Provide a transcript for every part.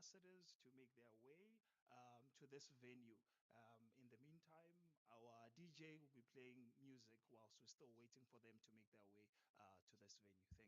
ambassadors to make their way to this venue. In the meantime, our DJ will be playing music whilst we're still waiting for them to make their way to this venue. Thank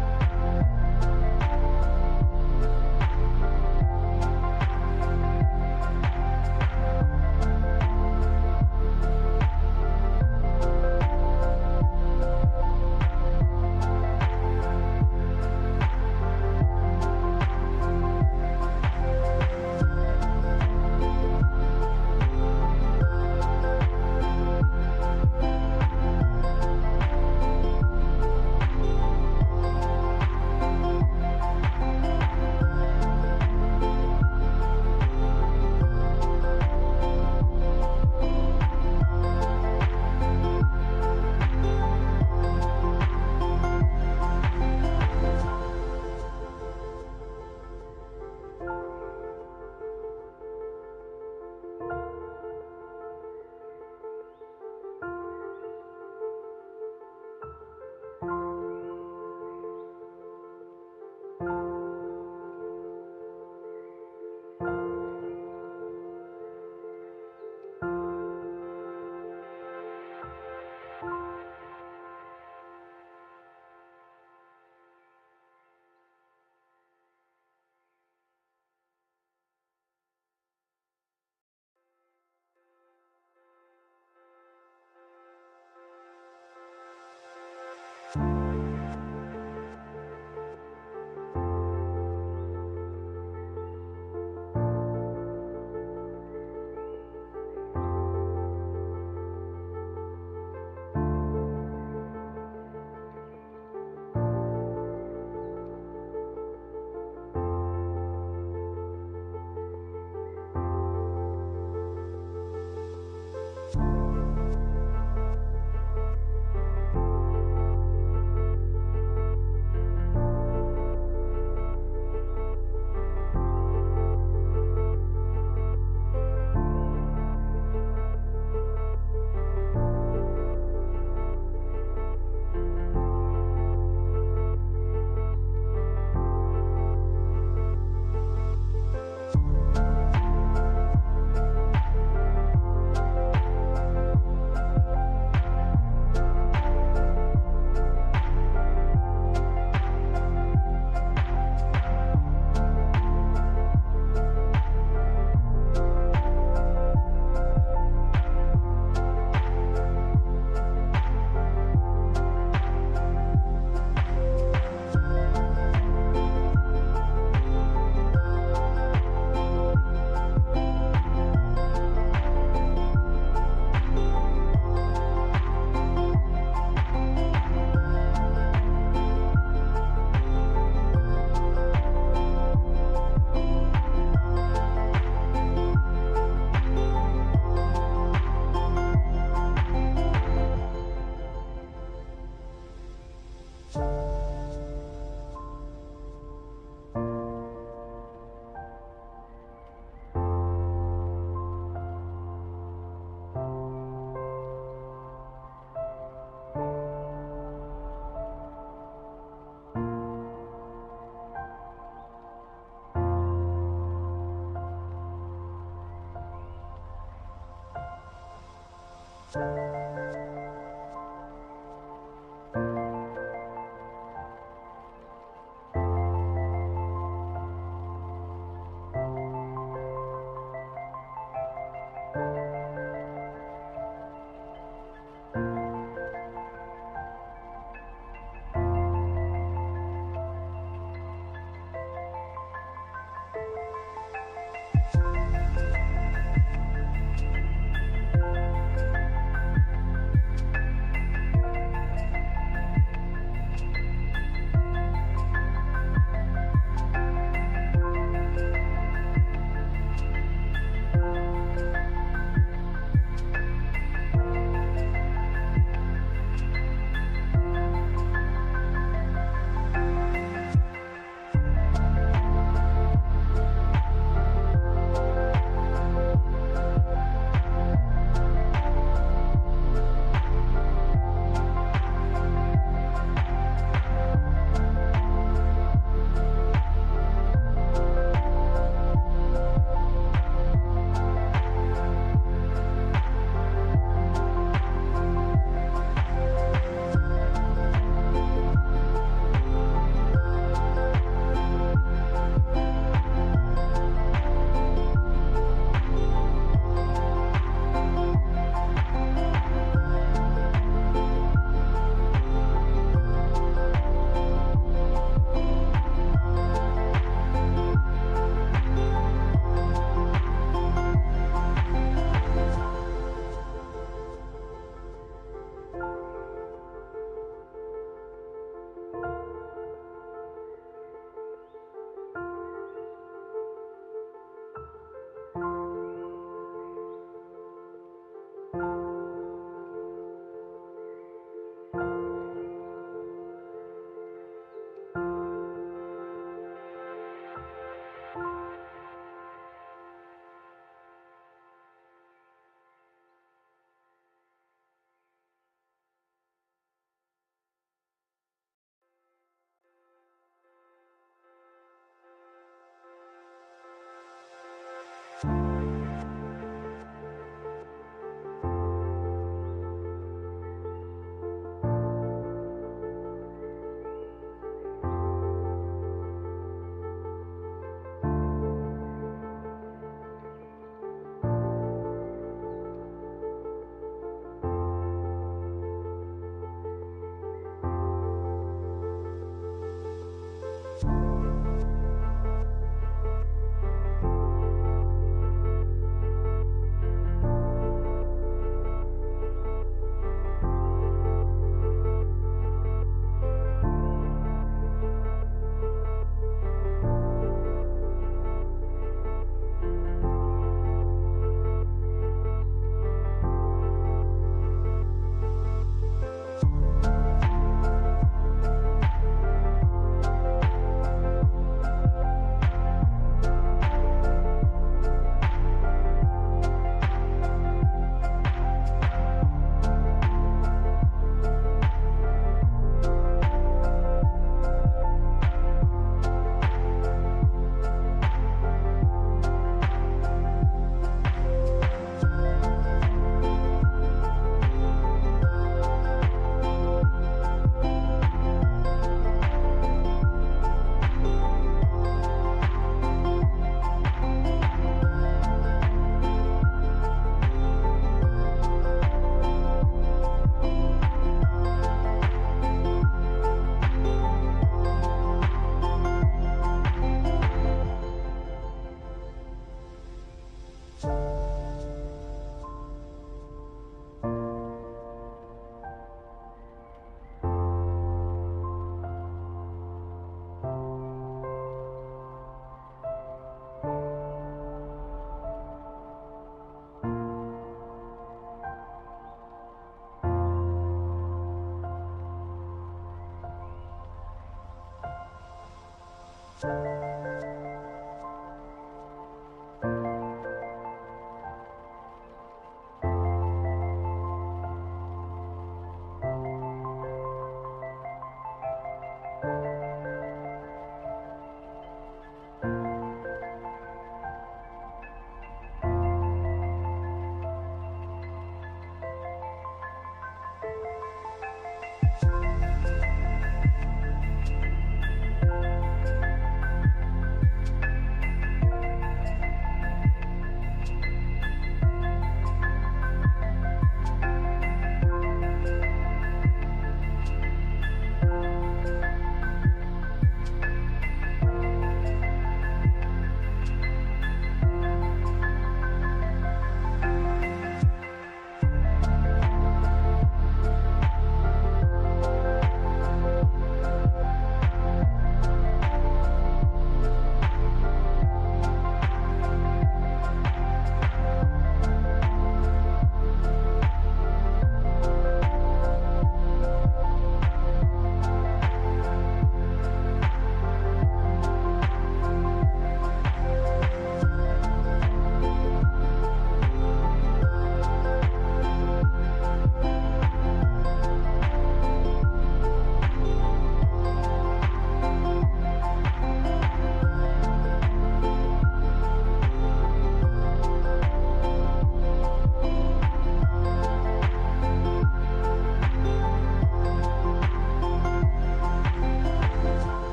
you.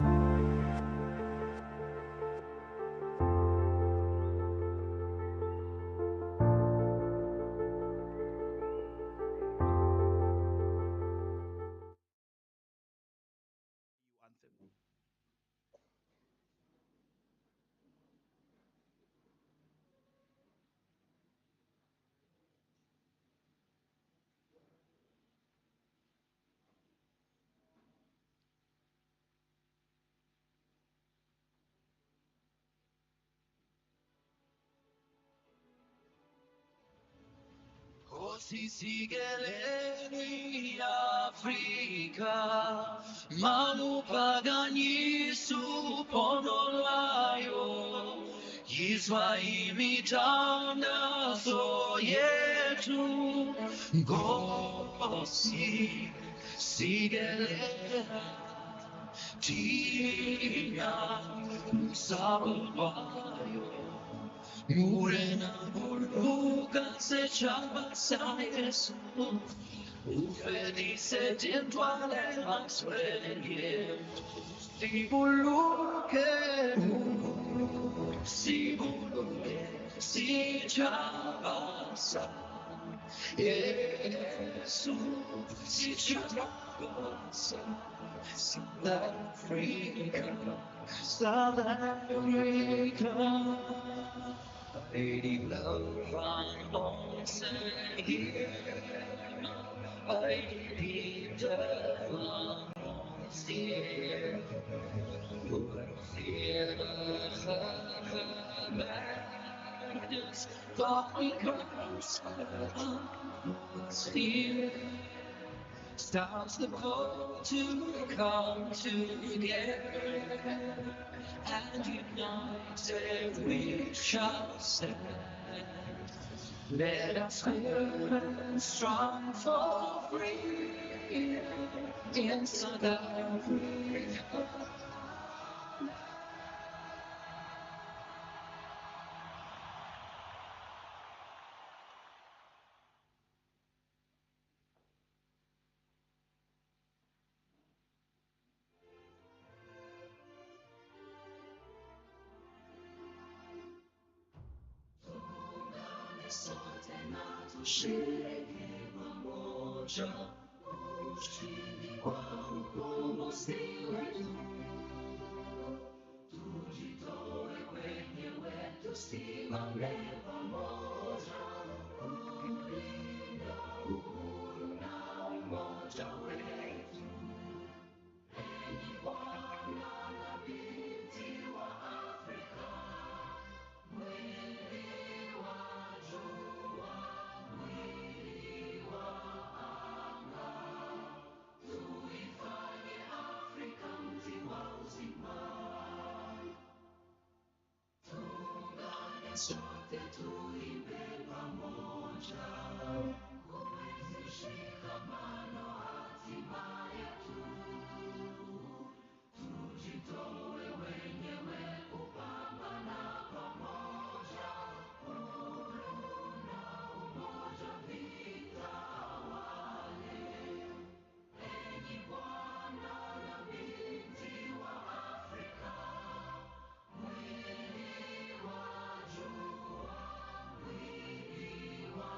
Anthem. Così si geleni Africa, mamu pagani su ponolayo, Kiswahili tanda soyetu, Gosi si geleni Tina sabayo. Morena burbuga se llama Jesús. Felice dentro alle sueñe. Si buluke, si buluke, si chavasa. Jesús, si chavasa. South Africa, South Africa. Lady love on home say here, Lady love on home here. Fear the madness, falling curse, fear stops the boat to come together, and united we shall stand. Let us stand strong for freedom in South Africa. Sote na tushiriki pamoja, ushindi wangu usiwe tu. Tujitoe wenyewe, tusimame pamoja, kulinda uhuru na umoja wetu. Enyi wana na binti wa Afrika, mwili wa jua, mwili wa anga, tuifanye Afrika mti wa uzima. Tuungane sote tuimbe pamoja, kuenzi shikamano hatima yetu. Tujitoe wenyewe kupambana pamoja, uhuru na umoja vitawale. Enyi wana na binti wa Afrika, mwili wa jua, mwili wa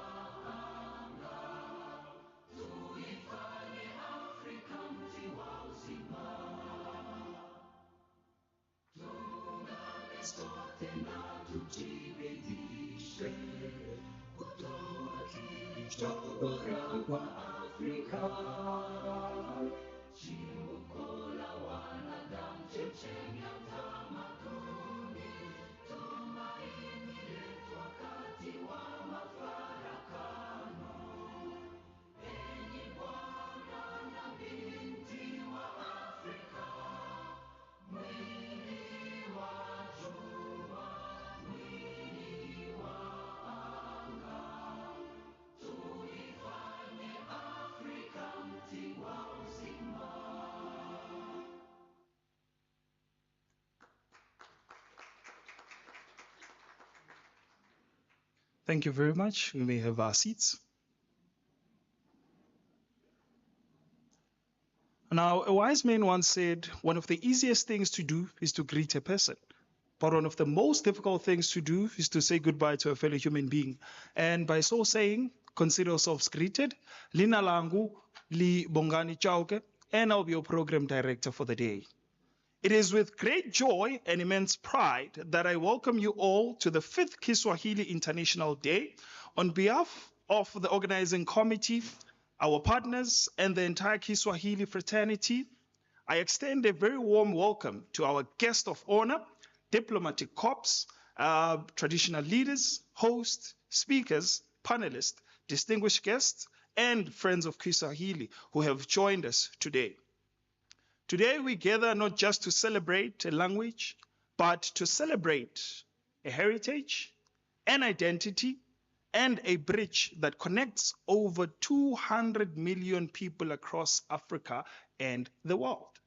anga, tuifanye Afrika mti wa uzima. Tuungane sote na tujibidishe kutoa kilicho bora kwa Afrika. Chimbuko la wanadamu, chemchemi ya tamaduni, tumaini letu wakati wa mafarakano. Enyi wana na binti wa Afrika, mwili wa jua, mwili wa anga, tuifanye Afrika mti wa uzima. Thank you very much. We may have our seats. Now, a wise man once said, one of the easiest things to do is to greet a person. But one of the most difficult things to do is to say goodbye to a fellow human being. And by so saying, consider yourselves greeted. Lina langu li Bongani Chauke, and I'll be your program director for the day. It is with great joy and immense pride that I welcome you all to the 5th Kiswahili International Day. On behalf of the organizing committee, our partners, and the entire Kiswahili fraternity, I extend a very warm welcome to our guest of honor, diplomatic corps, traditional leaders, hosts, speakers, panelists, distinguished guests, and friends of Kiswahili who have joined us today. Today we gather not just to celebrate a language, but to celebrate a heritage, an identity, and a bridge that connects over 200 million people across Africa and the world.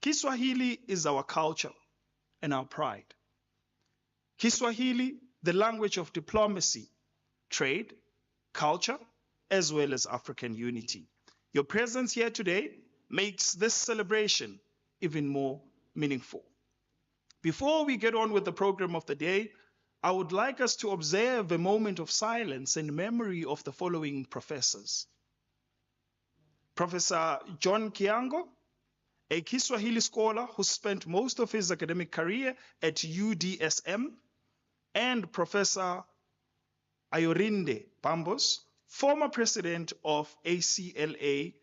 Kiswahili is our culture and our pride. Kiswahili, the language of diplomacy, trade, culture, as well as African unity. Your presence here today makes this celebration even more meaningful. Before we get on with the program of the day, I would like us to observe a moment of silence in memory of the following professors. Professor John Kiango, a Kiswahili scholar who spent most of his academic career at UDSM, and Professor Ayorinde Pambos, former president of ACLA-LAN's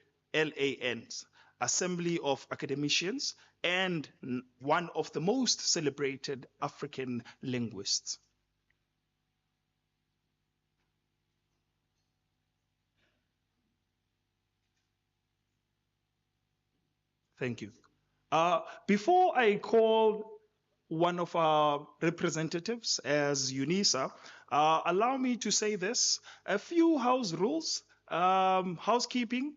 Assembly of Academicians and one of the most celebrated African linguists. Thank you. Before I call one of our representatives as Unisa, allow me to say this. A few house rules, housekeeping.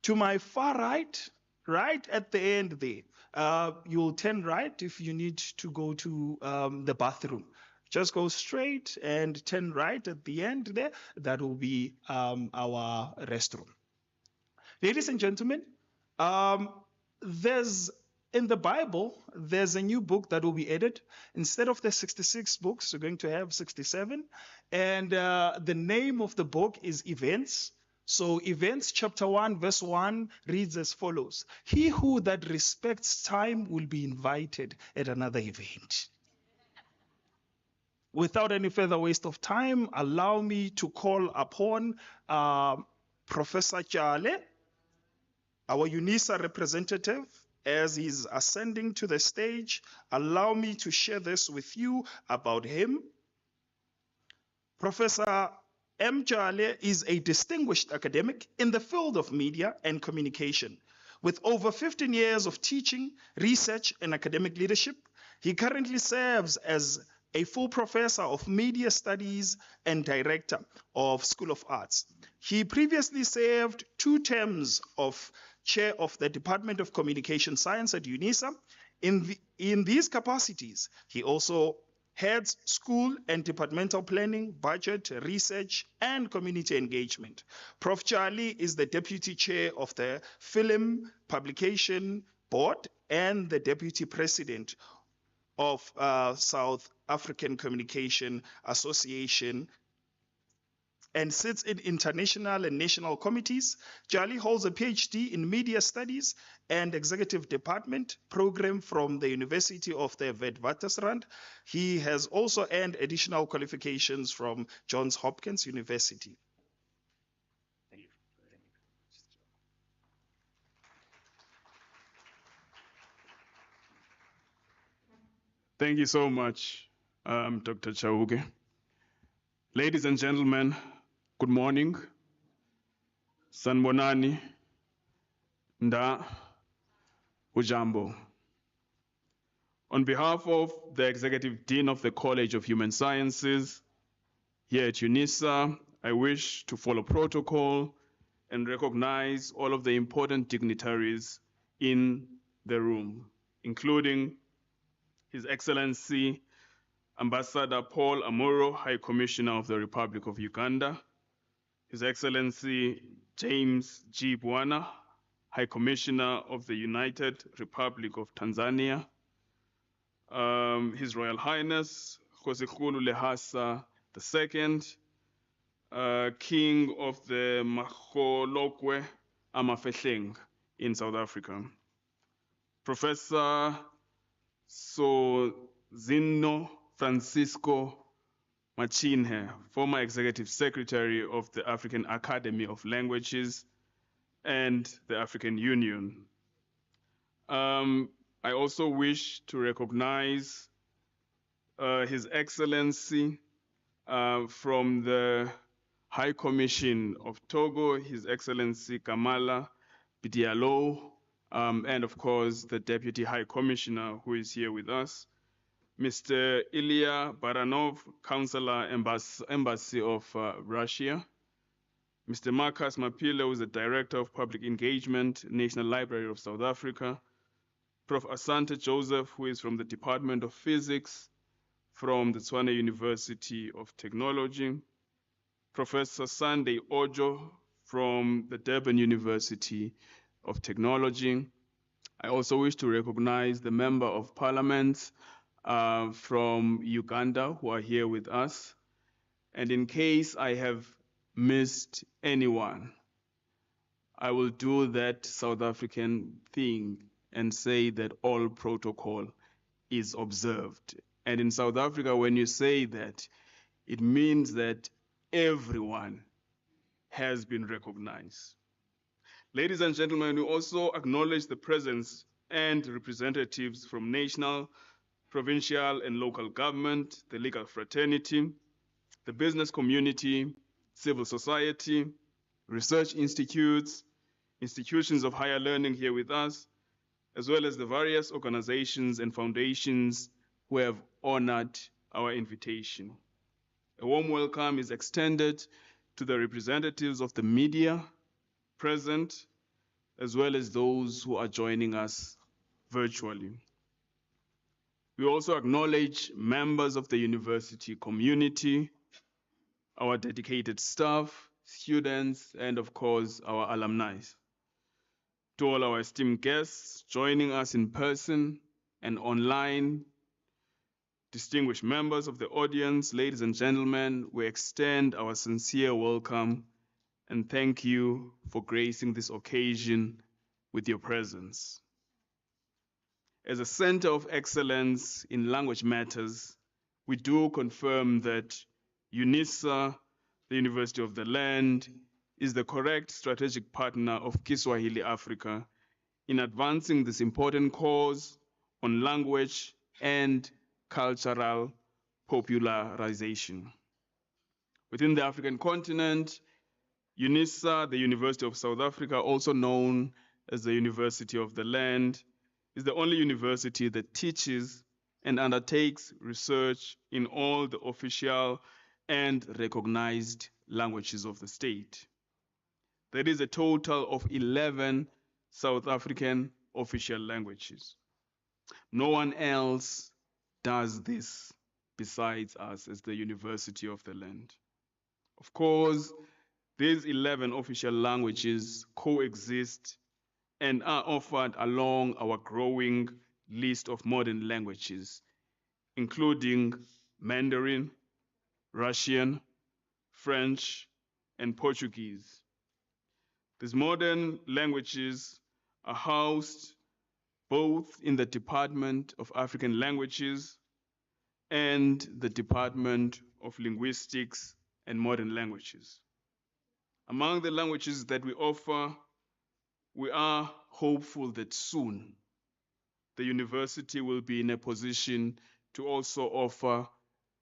To my far right, right at the end there, you'll turn right if you need to go to the bathroom. Just go straight and turn right at the end there. That will be our restroom. Ladies and gentlemen, in the Bible, there's a new book that will be added. Instead of the 66 books, we're going to have 67. And the name of the book is Events. So Events chapter 1 verse 1 reads as follows. He who that respects time will be invited at another event. Without any further waste of time, allow me to call upon Professor Chale, our Unisa representative, as he's ascending to the stage. Allow me to share this with you about him. Professor M. Chale is a distinguished academic in the field of media and communication. With over 15 years of teaching, research, and academic leadership, he currently serves as a full professor of media studies and director of School of Arts. He previously served 2 terms of chair of the Department of Communication Science at Unisa. In these capacities, he also heads school and departmental planning, budget, research, and community engagement. Prof. Charlie is the deputy chair of the Film Publication Board and the deputy president of South African Communication Association, and sits in international and national committees. Charlie holds a PhD in media studies and executive department program from the University of the Witwatersrand. He has also earned additional qualifications from Johns Hopkins University. Thank you. Thank you so much, Dr. Chauke. Ladies and gentlemen, good morning. Sanbonani, Nda, Ujambo. On behalf of the Executive Dean of the College of Human Sciences here at Unisa, I wish to follow protocol and recognize all of the important dignitaries in the room, including His Excellency Ambassador Paul Amuro, High Commissioner of the Republic of Uganda, His Excellency James G. Bwana, High Commissioner of the United Republic of Tanzania, His Royal Highness Kgosikhulu Lehasa II, King of the Magolokwe Amafehleng in South Africa, Professor Sozino Francisco Machinhe, former Executive Secretary of the African Academy of Languages and the African Union. I also wish to recognize His Excellency from the High Commission of Togo, His Excellency Kamala Bidialo, and of course the Deputy High Commissioner who is here with us, Mr. Ilya Baranov, Counselor Embassy of Russia, Mr. Marcus Mapile, who is the Director of Public Engagement, National Library of South Africa, Prof. Asante Joseph, who is from the Department of Physics from the Tshwane University of Technology, Professor Sunday Ojo from the Durban University of Technology. I also wish to recognize the Member of Parliament from Uganda who are here with us. And in case I have missed anyone, I will do that South African thing and say that all protocol is observed. And in South Africa, when you say that, it means that everyone has been recognized. Ladies and gentlemen, we also acknowledge the presence and representatives from national, provincial, and local government, the legal fraternity, the business community, civil society, research institutes, institutions of higher learning here with us, as well as the various organizations and foundations who have honored our invitation. A warm welcome is extended to the representatives of the media present, as well as those who are joining us virtually. We also acknowledge members of the university community, our dedicated staff, students, and of course, our alumni. To all our esteemed guests joining us in person and online, distinguished members of the audience, ladies and gentlemen, we extend our sincere welcome and thank you for gracing this occasion with your presence. As a center of excellence in language matters, we do confirm that Unisa, the University of the Land, is the correct strategic partner of Kiswahili Africa in advancing this important cause on language and cultural popularization. Within the African continent, Unisa, the University of South Africa, also known as the University of the Land, is the only university that teaches and undertakes research in all the official and recognized languages of the state. There is a total of 11 South African official languages. No one else does this besides us as the University of the Land. Of course, these 11 official languages coexist and are offered along our growing list of modern languages, including Mandarin, Russian, French, and Portuguese. These modern languages are housed both in the Department of African Languages and the Department of Linguistics and Modern Languages. Among the languages that we offer, we are hopeful that soon the university will be in a position to also offer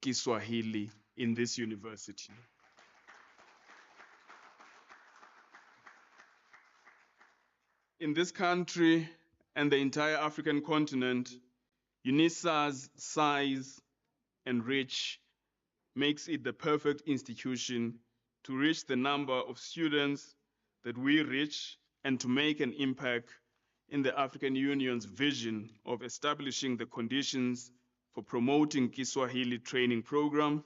Kiswahili in this university. In this country and the entire African continent, UNISA's size and reach makes it the perfect institution to reach the number of students that we reach and to make an impact in the African Union's vision of establishing the conditions for promoting Kiswahili training program,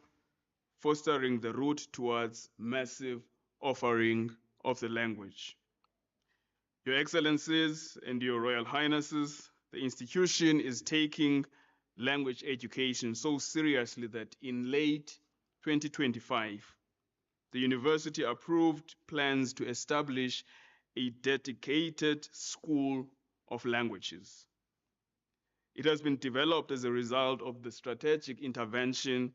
fostering the route towards massive offering of the language. Your Excellencies and Your Royal Highnesses, the institution is taking language education so seriously that in late 2025, the university approved plans to establish a dedicated school of languages. It has been developed as a result of the strategic intervention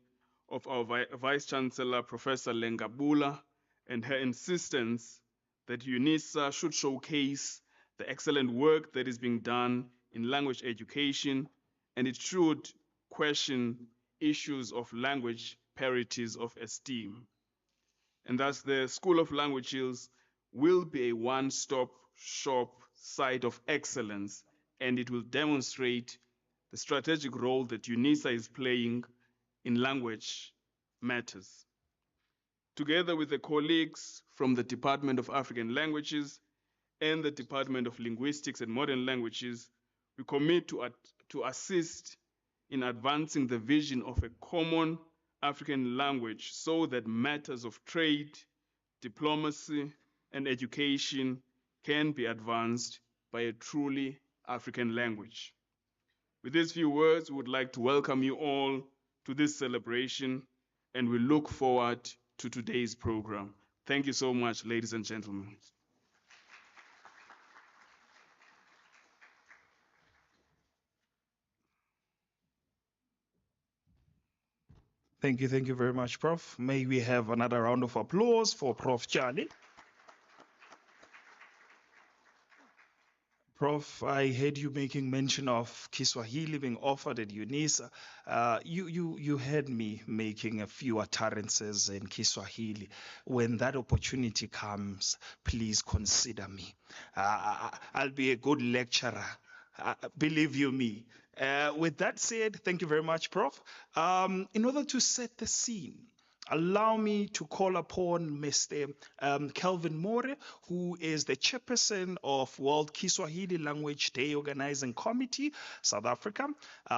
of our Vice Chancellor, Professor Lengabula, and her insistence that Unisa should showcase the excellent work that is being done in language education, and it should question issues of language parities of esteem. And thus, the School of Languages will be a one-stop shop site of excellence, and it will demonstrate the strategic role that UNISA is playing in language matters. Together with the colleagues from the Department of African Languages and the Department of Linguistics and Modern Languages, we commit to assist in advancing the vision of a common African language so that matters of trade, diplomacy, and education can be advanced by a truly African language. With these few words, we would like to welcome you all to this celebration, and we look forward to today's program. Thank you so much, ladies and gentlemen. Thank you very much, Prof. May we have another round of applause for Prof. Charlie. Prof, I heard you making mention of Kiswahili being offered at UNISA. You heard me making a few utterances in Kiswahili. When that opportunity comes, please consider me. I'll be a good lecturer. Believe you me. With that said, thank you very much, Prof. In order to set the scene, allow me to call upon Mr. Kelvin More, who is the chairperson of World Kiswahili Language Day Organizing Committee, South Africa,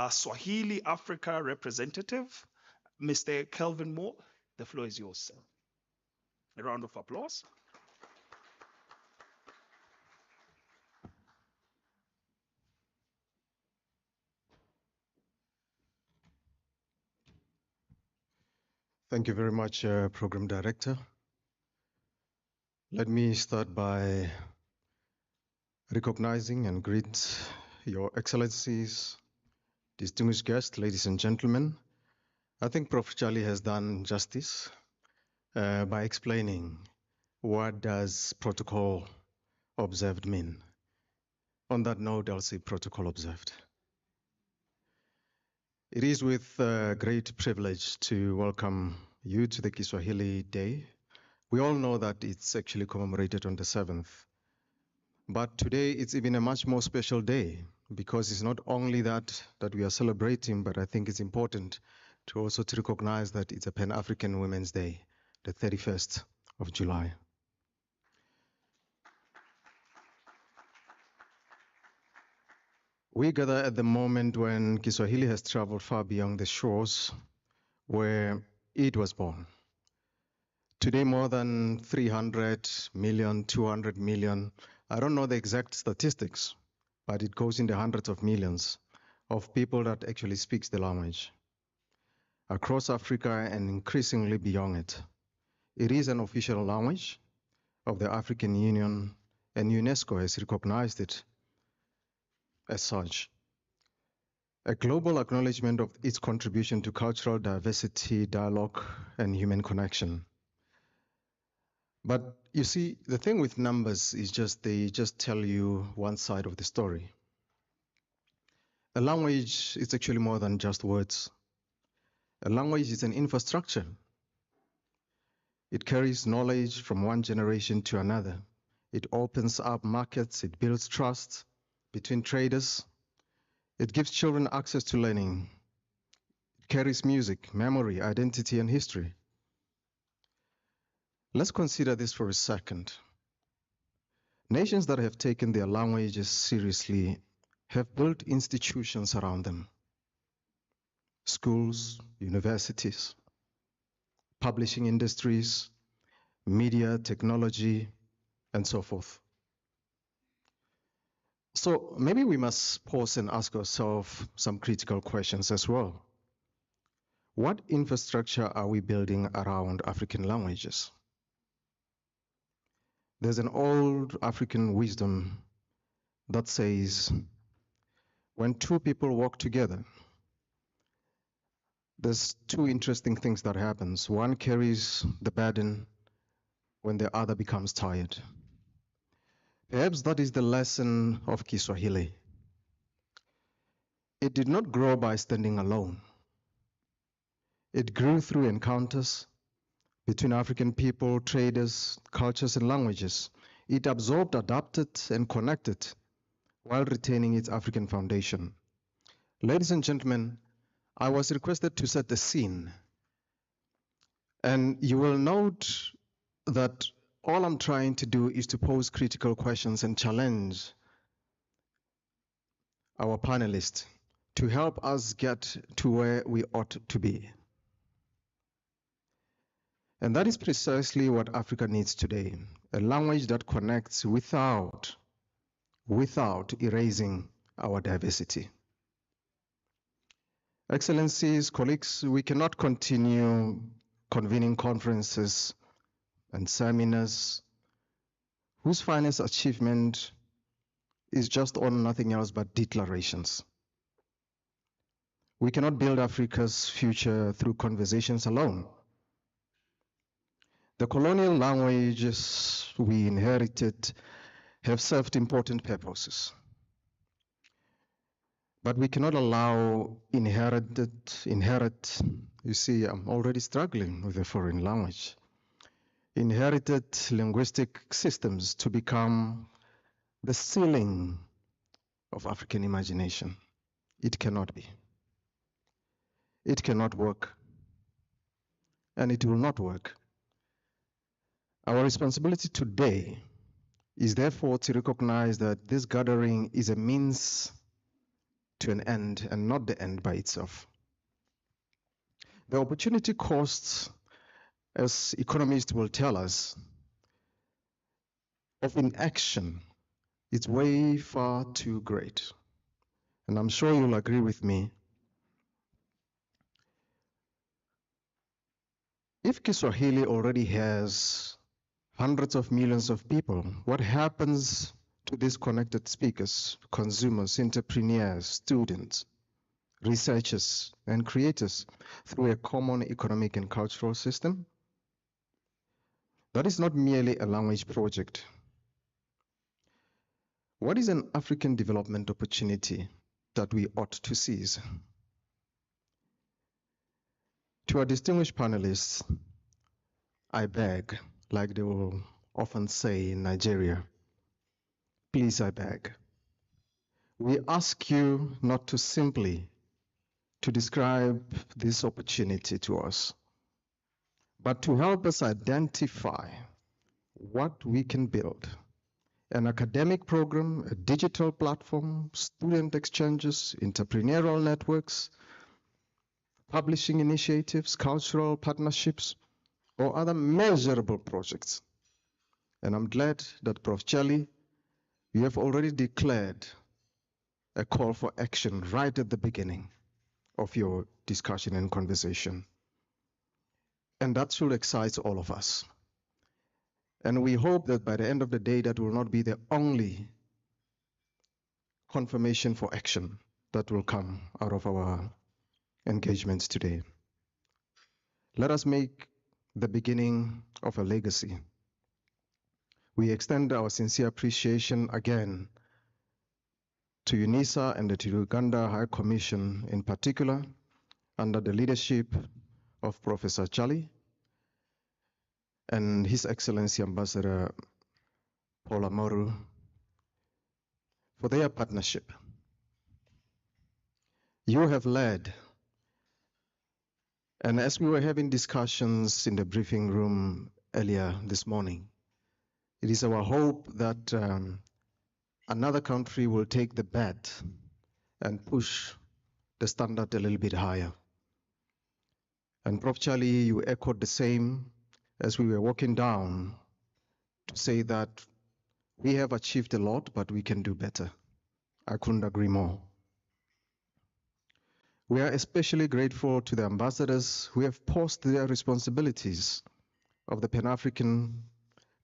Swahili Africa representative. Mr. Kelvin Moore, the floor is yours, sir. A round of applause. Thank you very much, Program Director. Let me start by recognizing and greet Your Excellencies, distinguished guests, ladies and gentlemen. I think Prof. Charlie has done justice by explaining what does protocol observed mean. On that note, I'll say protocol observed. It is with great privilege to welcome you to the Kiswahili Day. We all know that it's actually commemorated on the 7th. But today it's even a much more special day because it's not only that we are celebrating, but I think it's important to also to recognize that it's a Pan-African Women's Day, the 31st of July. We gather at the moment when Kiswahili has traveled far beyond the shores where it was born. Today, more than 300 million, 200 million, I don't know the exact statistics, but it goes in the hundreds of millions of people that actually speaks the language across Africa and increasingly beyond it. It is an official language of the African Union, and UNESCO has recognized it as such. A global acknowledgement of its contribution to cultural diversity, dialogue, and human connection. But you see, the thing with numbers is they just tell you one side of the story. A language is actually more than just words. A language is an infrastructure. It carries knowledge from one generation to another. It opens up markets, it builds trust between traders. It gives children access to learning. It carries music, memory, identity, and history. Let's consider this for a second. Nations that have taken their languages seriously have built institutions around them. Schools, universities, publishing industries, media, technology, and so forth. So maybe we must pause and ask ourselves some critical questions as well. What infrastructure are we building around African languages? There's an old African wisdom that says, when two people work together, there's two interesting things that happens. One carries the burden when the other becomes tired. Perhaps that is the lesson of Kiswahili. It did not grow by standing alone. It grew through encounters between African people, traders, cultures, and languages. It absorbed, adapted, and connected while retaining its African foundation. Ladies and gentlemen, I was requested to set the scene. And you will note that all I'm trying to do is to pose critical questions and challenge our panelists to help us get to where we ought to be. And that is precisely what Africa needs today, a language that connects without erasing our diversity. Excellencies, colleagues, we cannot continue convening conferences and seminars whose finest achievement is just on nothing else but declarations. We cannot build Africa's future through conversations alone. The colonial languages we inherited have served important purposes. But we cannot allow you see, I'm already struggling with a foreign language, inherited linguistic systems to become the ceiling of African imagination. It cannot be. It cannot work. And it will not work. Our responsibility today is therefore to recognize that this gathering is a means to an end and not the end by itself. The opportunity costs, as economists will tell us, of inaction is way far too great. And I'm sure you'll agree with me. If Kiswahili already has hundreds of millions of people, what happens to these connected speakers, consumers, entrepreneurs, students, researchers, and creators through a common economic and cultural system? That is not merely a language project. What is an African development opportunity that we ought to seize? To our distinguished panelists, I beg, like they will often say in Nigeria, please, I beg. We ask you not to simply to describe this opportunity to us, but to help us identify what we can build. An academic program, a digital platform, student exchanges, entrepreneurial networks, publishing initiatives, cultural partnerships, or other measurable projects. And I'm glad that Prof. Chali, you have already declared a call for action right at the beginning of your discussion and conversation. And that should excite all of us. And we hope that by the end of the day, that will not be the only confirmation for action that will come out of our engagements today. Let us make the beginning of a legacy. We extend our sincere appreciation again to Unisa and the Uganda High Commission in particular, under the leadership of Professor Chali and His Excellency Ambassador Paul Amoru, for their partnership. You have led, and as we were having discussions in the briefing room earlier this morning, it is our hope that another country will take the bet and push the standard a little bit higher. And Prof. Chali, you echoed the same as we were walking down to say that we have achieved a lot, but we can do better. I couldn't agree more. We are especially grateful to the ambassadors who have posed their responsibilities of the Pan-African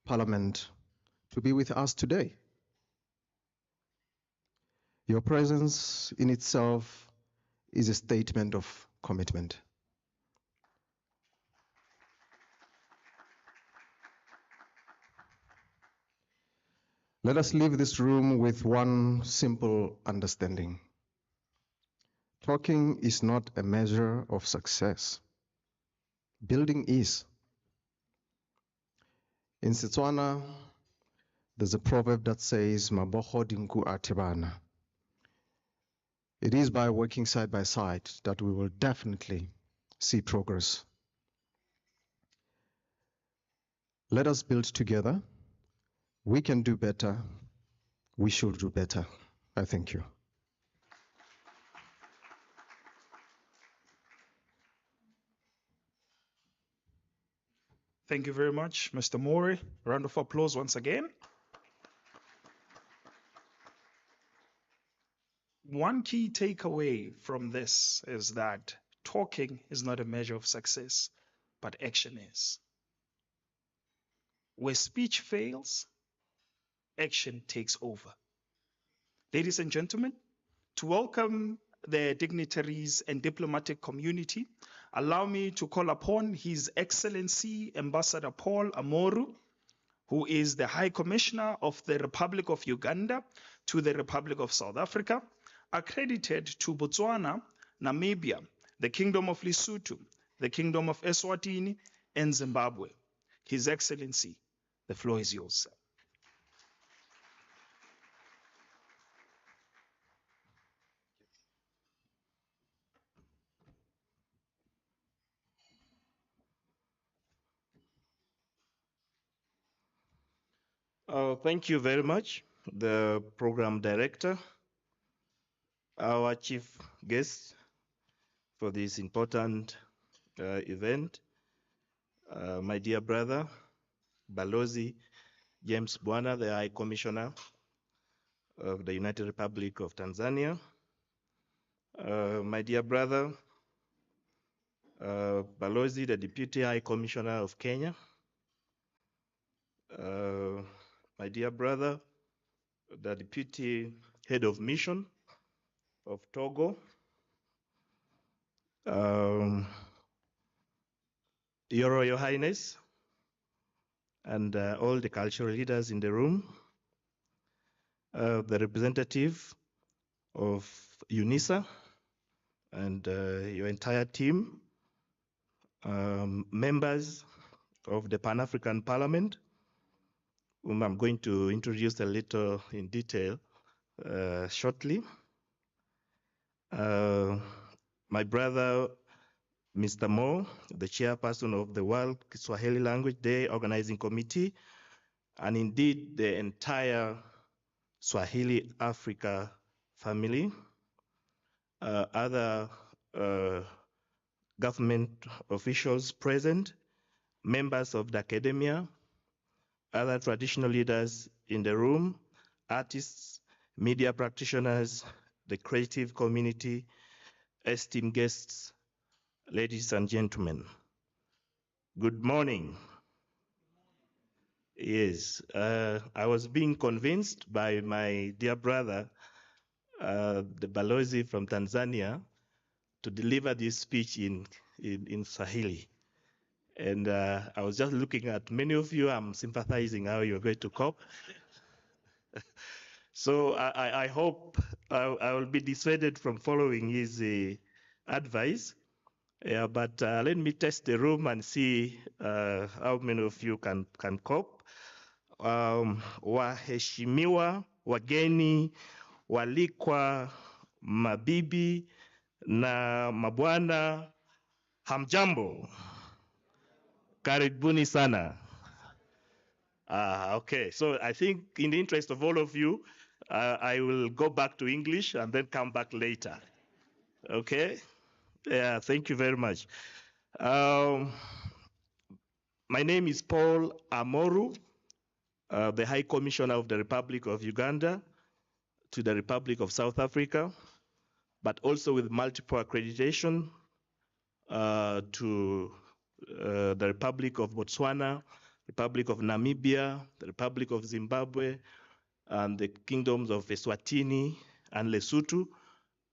Parliament to be with us today. Your presence in itself is a statement of commitment. Let us leave this room with one simple understanding. Talking is not a measure of success. Building is. In Setswana, there's a proverb that says, "Maboho dinku atibana." It is by working side by side that we will definitely see progress. Let us build together. We can do better. We should do better. I thank you. Thank you very much, Mr. Mori. Round of applause once again. One key takeaway from this is that talking is not a measure of success, but action is. Where speech fails, action takes over. Ladies and gentlemen, to welcome the dignitaries and diplomatic community, allow me to call upon His Excellency Ambassador Paul Amoru, who is the High Commissioner of the Republic of Uganda to the Republic of South Africa, accredited to Botswana, Namibia, the Kingdom of Lesotho, the Kingdom of Eswatini, and Zimbabwe. His Excellency, the floor is yours, sir. Thank you very much, the program director, our chief guest for this important event, my dear brother, Balozi James Bwana, the High Commissioner of the United Republic of Tanzania, my dear brother, Balozi, the Deputy High Commissioner of Kenya, my dear brother, the Deputy Head of Mission of Togo, Your Royal Highness, and all the cultural leaders in the room, the representative of Unisa and your entire team, members of the Pan-African Parliament, whom I'm going to introduce a little in detail shortly. My brother, Mr. Mo, the chairperson of the World Kiswahili Language Day Organizing Committee, and indeed the entire Swahili Africa family, other government officials present, members of the academia, other traditional leaders in the room, artists, media practitioners, the creative community, esteemed guests, ladies and gentlemen. Good morning. Yes, I was being convinced by my dear brother, the Balozi from Tanzania, to deliver this speech in Swahili. And I was just looking at many of you, I'm sympathizing how you're going to cope. So I hope I will be dissuaded from following his advice. Yeah, but let me test the room and see how many of you can cope. Waheshimiwa, wageni, walikwa, mabibi na mabwana, hamjambo. Karibuni sana. Okay, so I think in the interest of all of you, I will go back to English and then come back later. Okay? Yeah, thank you very much. My name is Paul Amoru, the High Commissioner of the Republic of Uganda to the Republic of South Africa, but also with multiple accreditation to the Republic of Botswana, Republic of Namibia, the Republic of Zimbabwe, and the kingdoms of Eswatini and Lesotho,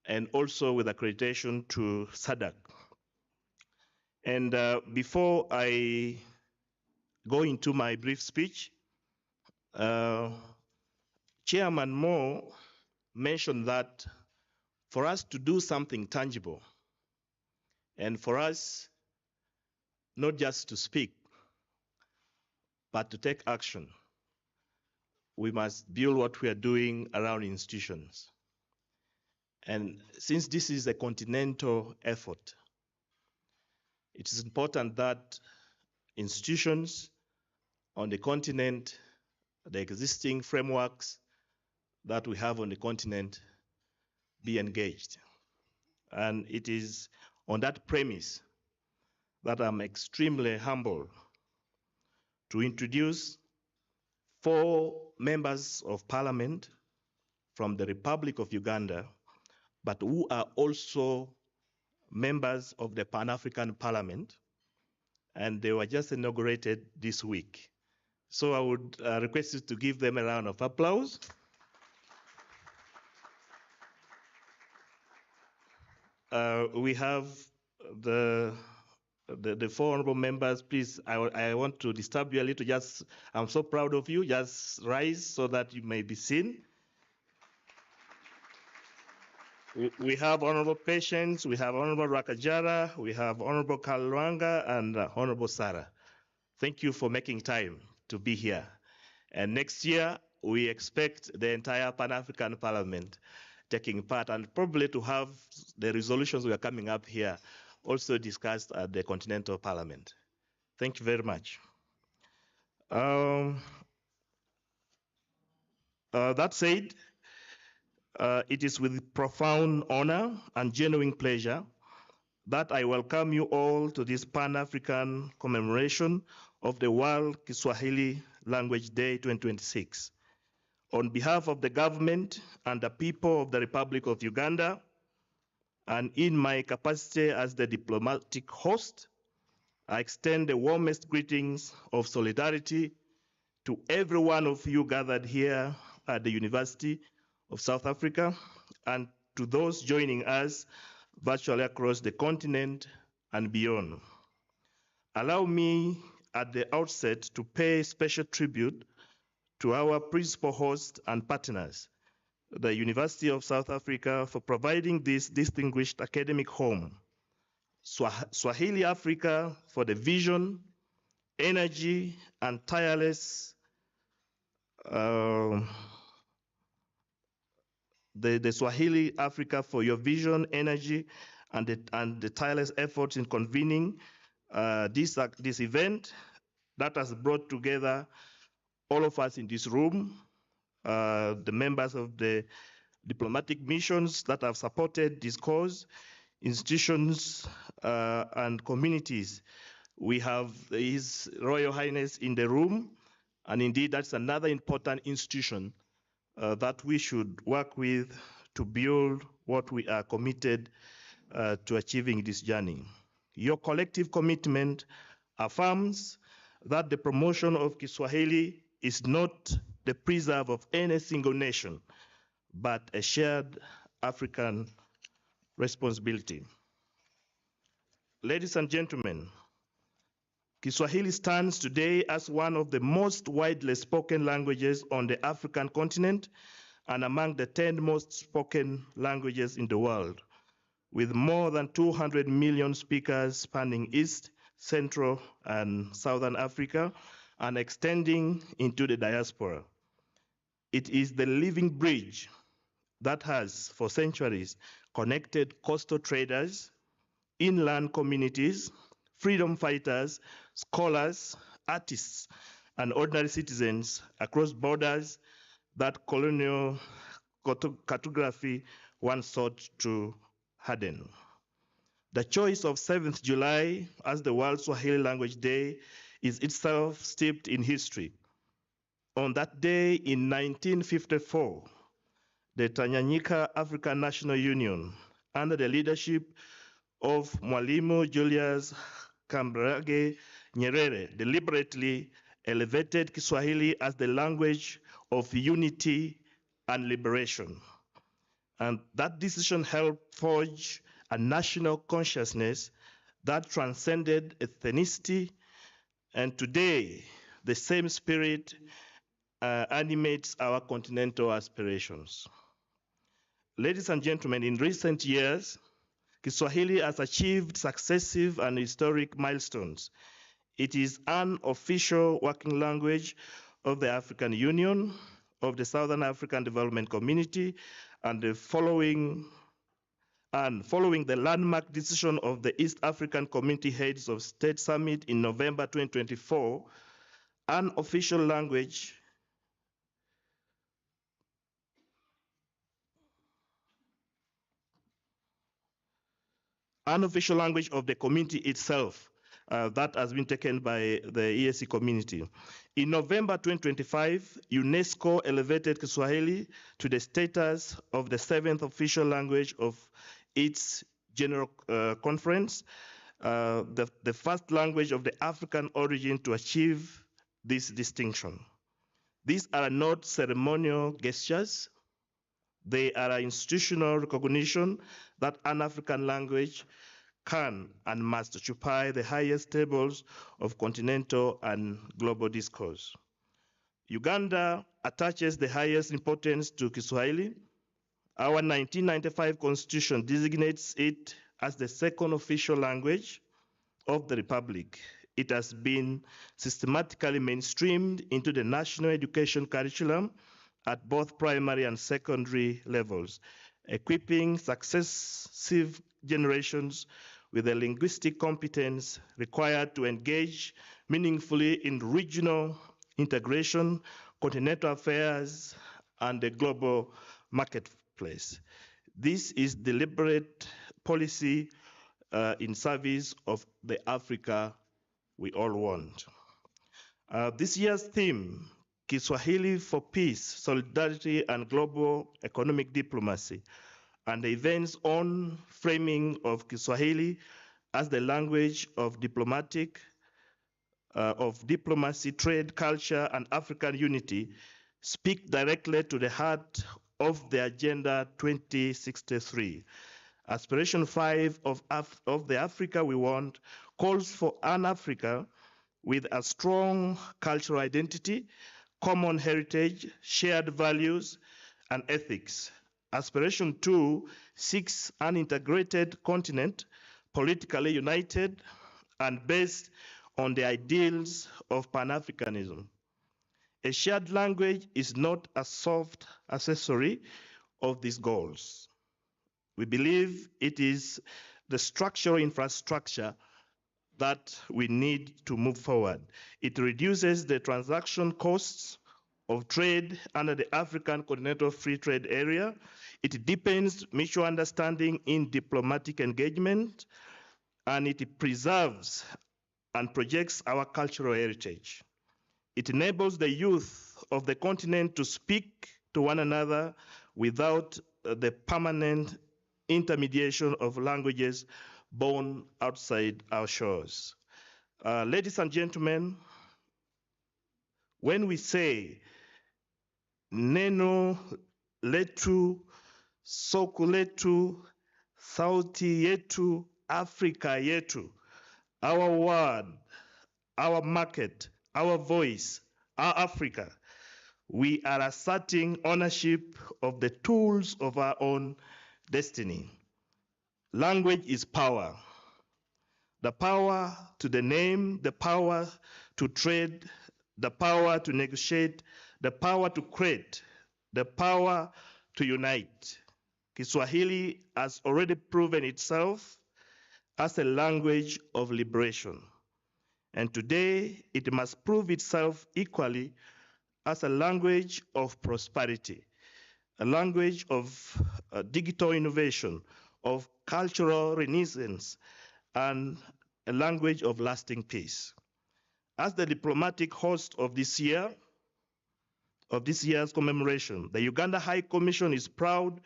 and also with accreditation to SADC. And before I go into my brief speech, Chairman Moore mentioned that for us to do something tangible, and for us not just to speak, but to take action, we must build what we are doing around institutions. And since this is a continental effort, it is important that institutions on the continent, the existing frameworks that we have on the continent, be engaged. And it is on that premise that I'm extremely humble to introduce 4 members of parliament from the Republic of Uganda, but who are also members of the Pan-African Parliament, and they were just inaugurated this week. So I would request you to give them a round of applause. We have the 4 honorable members. Please, I want to disturb you a little. I'm so proud of you. Just rise so that you may be seen. We have Honorable Patience, we have Honorable Rakajara, we have Honorable Kalwanga, and Honorable Sarah. Thank you for making time to be here. And next year, we expect the entire Pan-African Parliament taking part, and probably to have the resolutions we are coming up here also discussed at the Continental Parliament. Thank you very much. That said, it is with profound honor and genuine pleasure that I welcome you all to this Pan-African commemoration of the World Kiswahili Language Day 2026. On behalf of the government and the people of the Republic of Uganda, and in my capacity as the diplomatic host, I extend the warmest greetings of solidarity to every one of you gathered here at the University of South Africa, and to those joining us virtually across the continent and beyond. Allow me at the outset to pay special tribute to our principal host and partners, the University of South Africa, for providing this distinguished academic home. Swahili Africa for the vision, energy, and tireless the Swahili Africa for your vision, energy, and the tireless efforts in convening this event that has brought together all of us in this room, the members of the diplomatic missions that have supported this cause, institutions and communities. We have His Royal Highness in the room, and indeed that's another important institution that we should work with to build what we are committed to achieving this journey. Your collective commitment affirms that the promotion of Kiswahili is not the preserve of any single nation, but a shared African responsibility. Ladies and gentlemen, Kiswahili stands today as one of the most widely spoken languages on the African continent and among the 10 most spoken languages in the world, with more than 200 million speakers spanning East, Central, and Southern Africa, and extending into the diaspora. It is the living bridge that has, for centuries, connected coastal traders, inland communities, freedom fighters, scholars, artists, and ordinary citizens across borders that colonial cartography once sought to harden. The choice of 7th July as the World Swahili Language Day is itself steeped in history. On that day in 1954, the Tanganyika African National Union, under the leadership of Mwalimu Julius Kambarage Nyerere, deliberately elevated Kiswahili as the language of unity and liberation. And that decision helped forge a national consciousness that transcended ethnicity. And today, the same spirit animates our continental aspirations. Ladies and gentlemen, in recent years, Kiswahili has achieved successive and historic milestones. It is an official working language of the African Union, of the Southern African Development Community, and following the landmark decision of the East African Community Heads of State Summit in November 2024, an official language of the community itself, that has been taken by the EAC community. In November 2025, UNESCO elevated Kiswahili to the status of the 7th official language of its General Conference, the first language of the African origin to achieve this distinction. These are not ceremonial gestures. They are institutional recognition that an African language can and must occupy the highest tables of continental and global discourse. Uganda attaches the highest importance to Kiswahili. Our 1995 constitution designates it as the second official language of the Republic. It has been systematically mainstreamed into the national education curriculum at both primary and secondary levels, equipping successive generations with the linguistic competence required to engage meaningfully in regional integration, continental affairs, and the global marketplace. This is deliberate policy in service of the Africa we all want. This year's theme, Kiswahili for Peace, Solidarity, and Global Economic Diplomacy, and the events on framing of Kiswahili as the language of diplomacy, trade, culture, and African unity speak directly to the heart of the Agenda 2063. Aspiration 5 of the Africa we want calls for an Africa with a strong cultural identity, common heritage, shared values, and ethics. Aspiration 2 seeks an integrated continent, politically united and based on the ideals of Pan-Africanism. A shared language is not a soft accessory of these goals. We believe it is the structural infrastructure that we need to move forward. It reduces the transaction costs of trade under the African Continental Free Trade Area. It deepens mutual understanding in diplomatic engagement, and it preserves and projects our cultural heritage. It enables the youth of the continent to speak to one another without the permanent intermediation of languages born outside our shores. Ladies and gentlemen, when we say neno letu, soko letu, sauti yetu, Africa yetu, our word, our market, our voice, our Africa, we are asserting ownership of the tools of our own destiny. Language is power. The power to the name, the power to trade, the power to negotiate, the power to create, the power to unite. Kiswahili has already proven itself as a language of liberation. And today, it must prove itself equally as a language of prosperity, a language of digital innovation, of cultural renaissance, and a language of lasting peace. As the diplomatic host of this year, of this year's commemoration, the Uganda High Commission is proud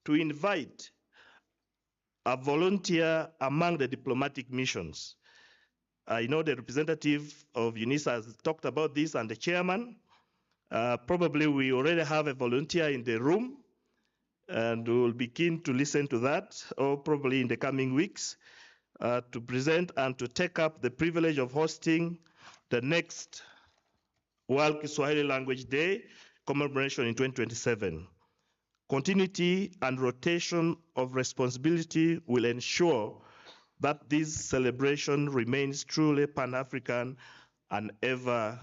to invite a volunteer among the diplomatic missions. I know the representative of Unisa has talked about this and the chairman. Probably we already have a volunteer in the room, and we will be keen to listen to that, or probably in the coming weeks, to present and to take up the privilege of hosting the next World Kiswahili Language Day commemoration in 2027. Continuity and rotation of responsibility will ensure that this celebration remains truly Pan-African and ever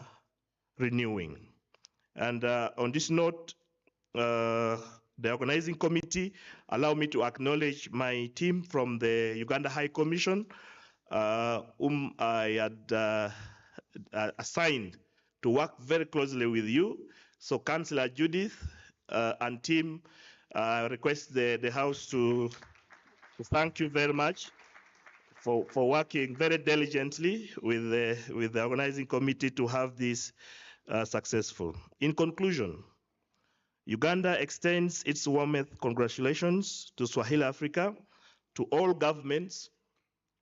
renewing. And on this note, the organizing committee allow me to acknowledge my team from the Uganda High Commission, whom I had assigned to work very closely with you. So Councillor Judith and team, request the House to thank you very much for working very diligently with the organizing committee to have this successful. In conclusion, Uganda extends its warmest congratulations to Swahili Africa, to all governments,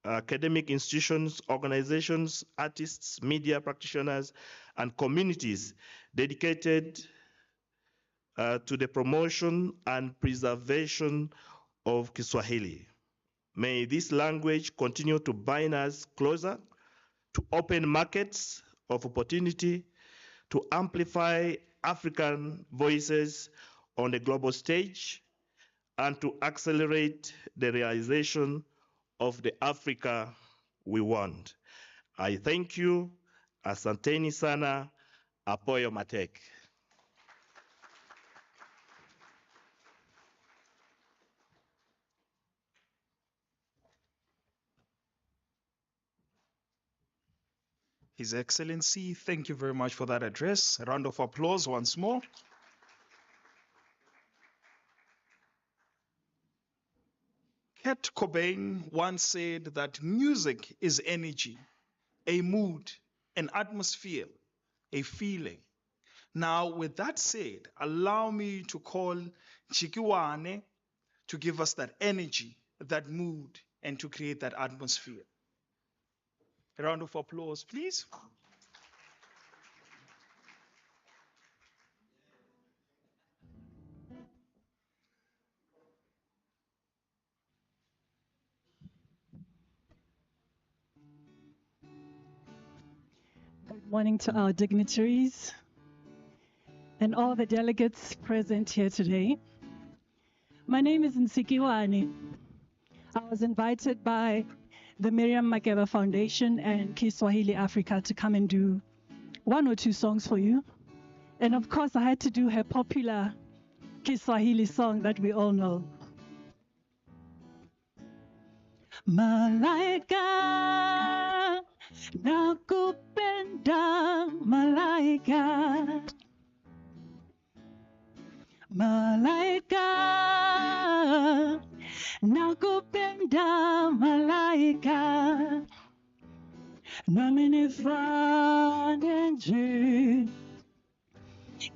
academic institutions, organizations, artists, media practitioners, and communities dedicated to the promotion and preservation of Kiswahili. May this language continue to bind us closer, to open markets of opportunity, to amplify African voices on the global stage, and to accelerate the realization of the Africa we want. I thank you. Asanteni sana. Apoyo matek. His Excellency, thank you very much for that address. A round of applause once more. Kurt Cobain once said that music is energy, a mood, an atmosphere, a feeling. Now, with that said, allow me to call Chikiwane to give us that energy, that mood, and to create that atmosphere. A round of applause, please. Good morning to our dignitaries and all the delegates present here today. My name is Nsikiwani. I was invited by the Miriam Makeba Foundation and Kiswahili Africa to come and do 1 or 2 songs for you. And of course, I had to do her popular Kiswahili song that we all know. Malaika, nakupenda malaika. Malaika, nakupenda malaika. Nami nifanye nje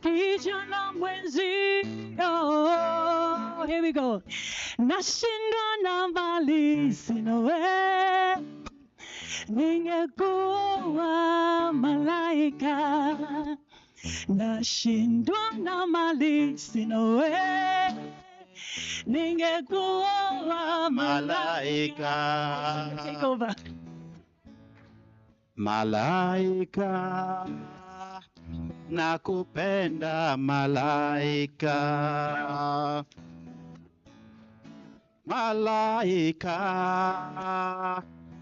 kijana mwenzio. Here we go. Nashindwa na mali sina we, ningekuwa malaika. Nashindwa na mali sina we, ningekuwa malaika. Take over. Malaika, nakupenda malaika. Malaika,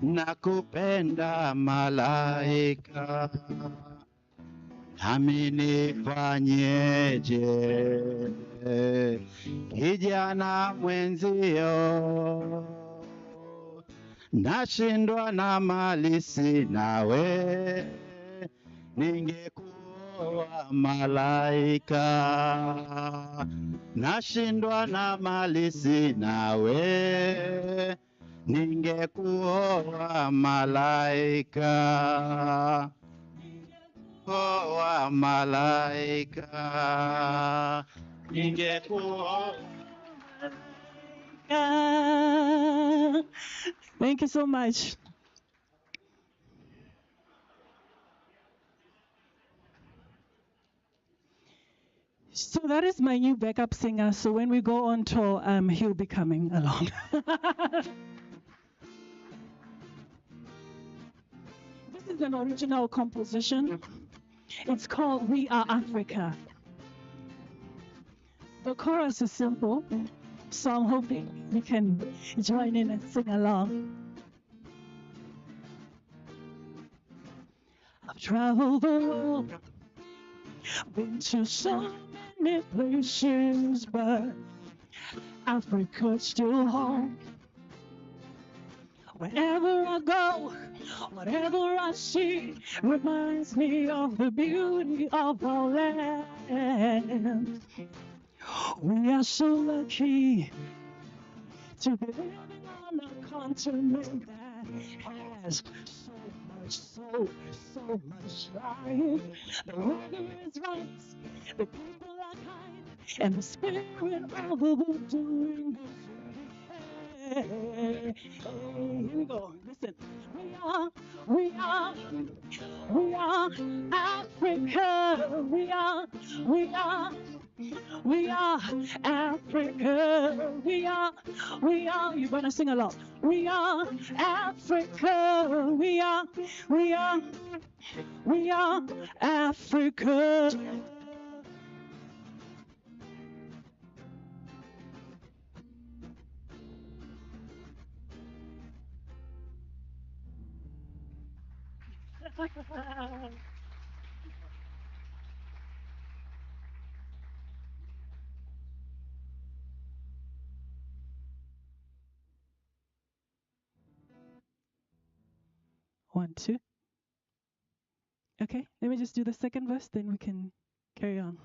nakupenda malaika. Nami nifanyeje kijana mwenzio, nashindwa na mali sina we, ningekuwa malaika. Nashindwa na mali sina we, ningekuwa malaika. wa malaika ningekuwa Thank you so much. So that is my new backup singer. So when we go on tour, he'll be coming along. This is an original composition. It's called We Are Africa. The chorus is simple, so I'm hoping you can join in and sing along. I've traveled the world, been to so many places, but Africa's still home. Wherever I go, whatever I see, reminds me of the beauty of our land. We are so lucky to be living on a continent that has so much life. The weather is right, the people are kind, and the spirit of the world doing good. Hey, here we go. Listen, we are Africa. We are Africa. We are. You're gonna sing along. We are Africa. We are Africa. One, two. Okay, let me just do the second verse, then we can carry on.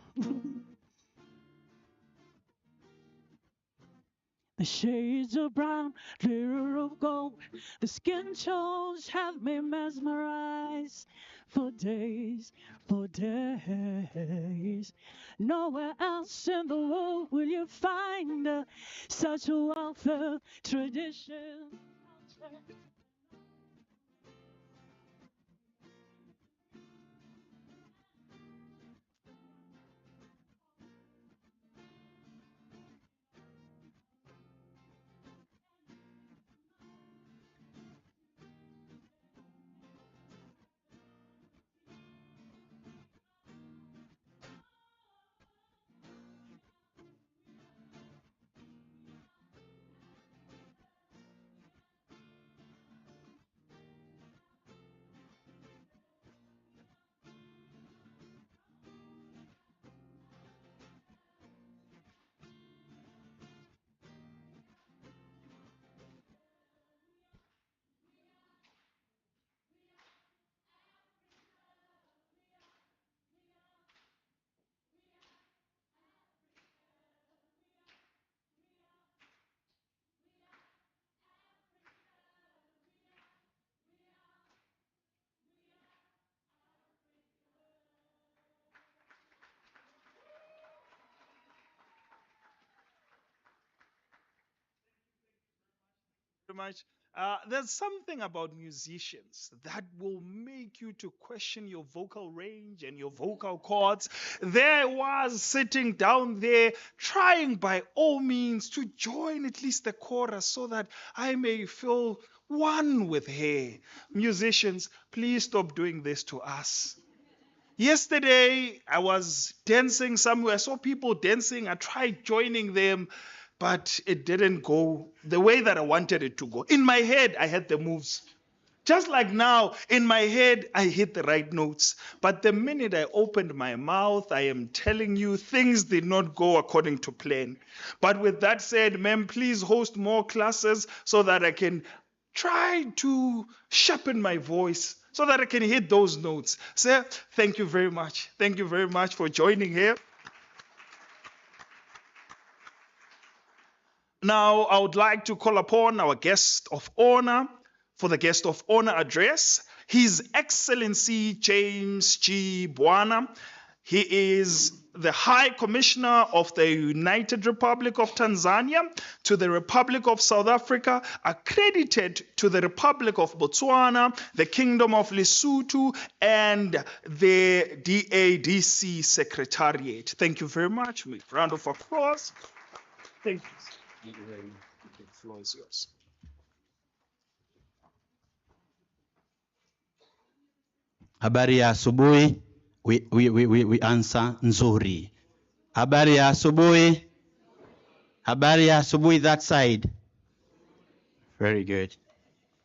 The shades of brown, glitter of gold, the skin tones have me mesmerized for days, for days. Nowhere else in the world will you find such a wealth of tradition. Much. There's something about musicians that will make you to question your vocal range and your vocal cords. There I was sitting down there trying by all means to join at least the chorus so that I may feel one with her. Musicians, please stop doing this to us. Yesterday, I was dancing somewhere. I saw people dancing. I tried joining them, but it didn't go the way that I wanted it to go. In my head, I had the moves. Just like now, in my head, I hit the right notes. But the minute I opened my mouth, I am telling you, things did not go according to plan. But with that said, ma'am, please host more classes so that I can try to sharpen my voice so that I can hit those notes. Sir, thank you very much. Thank you very much for joining here. Now, I would like to call upon our guest of honor for the guest of honor address. His Excellency James G. Bwana. He is the High Commissioner of the United Republic of Tanzania to the Republic of South Africa, accredited to the Republic of Botswana, the Kingdom of Lesotho, and the DADC Secretariat. Thank you very much. Round of applause. Thank you. Thank you very much. The floor is yours. Habari ya asubuhi. We answer nzuri. Habari ya asubuhi. Habari ya asubuhi that side. Very good.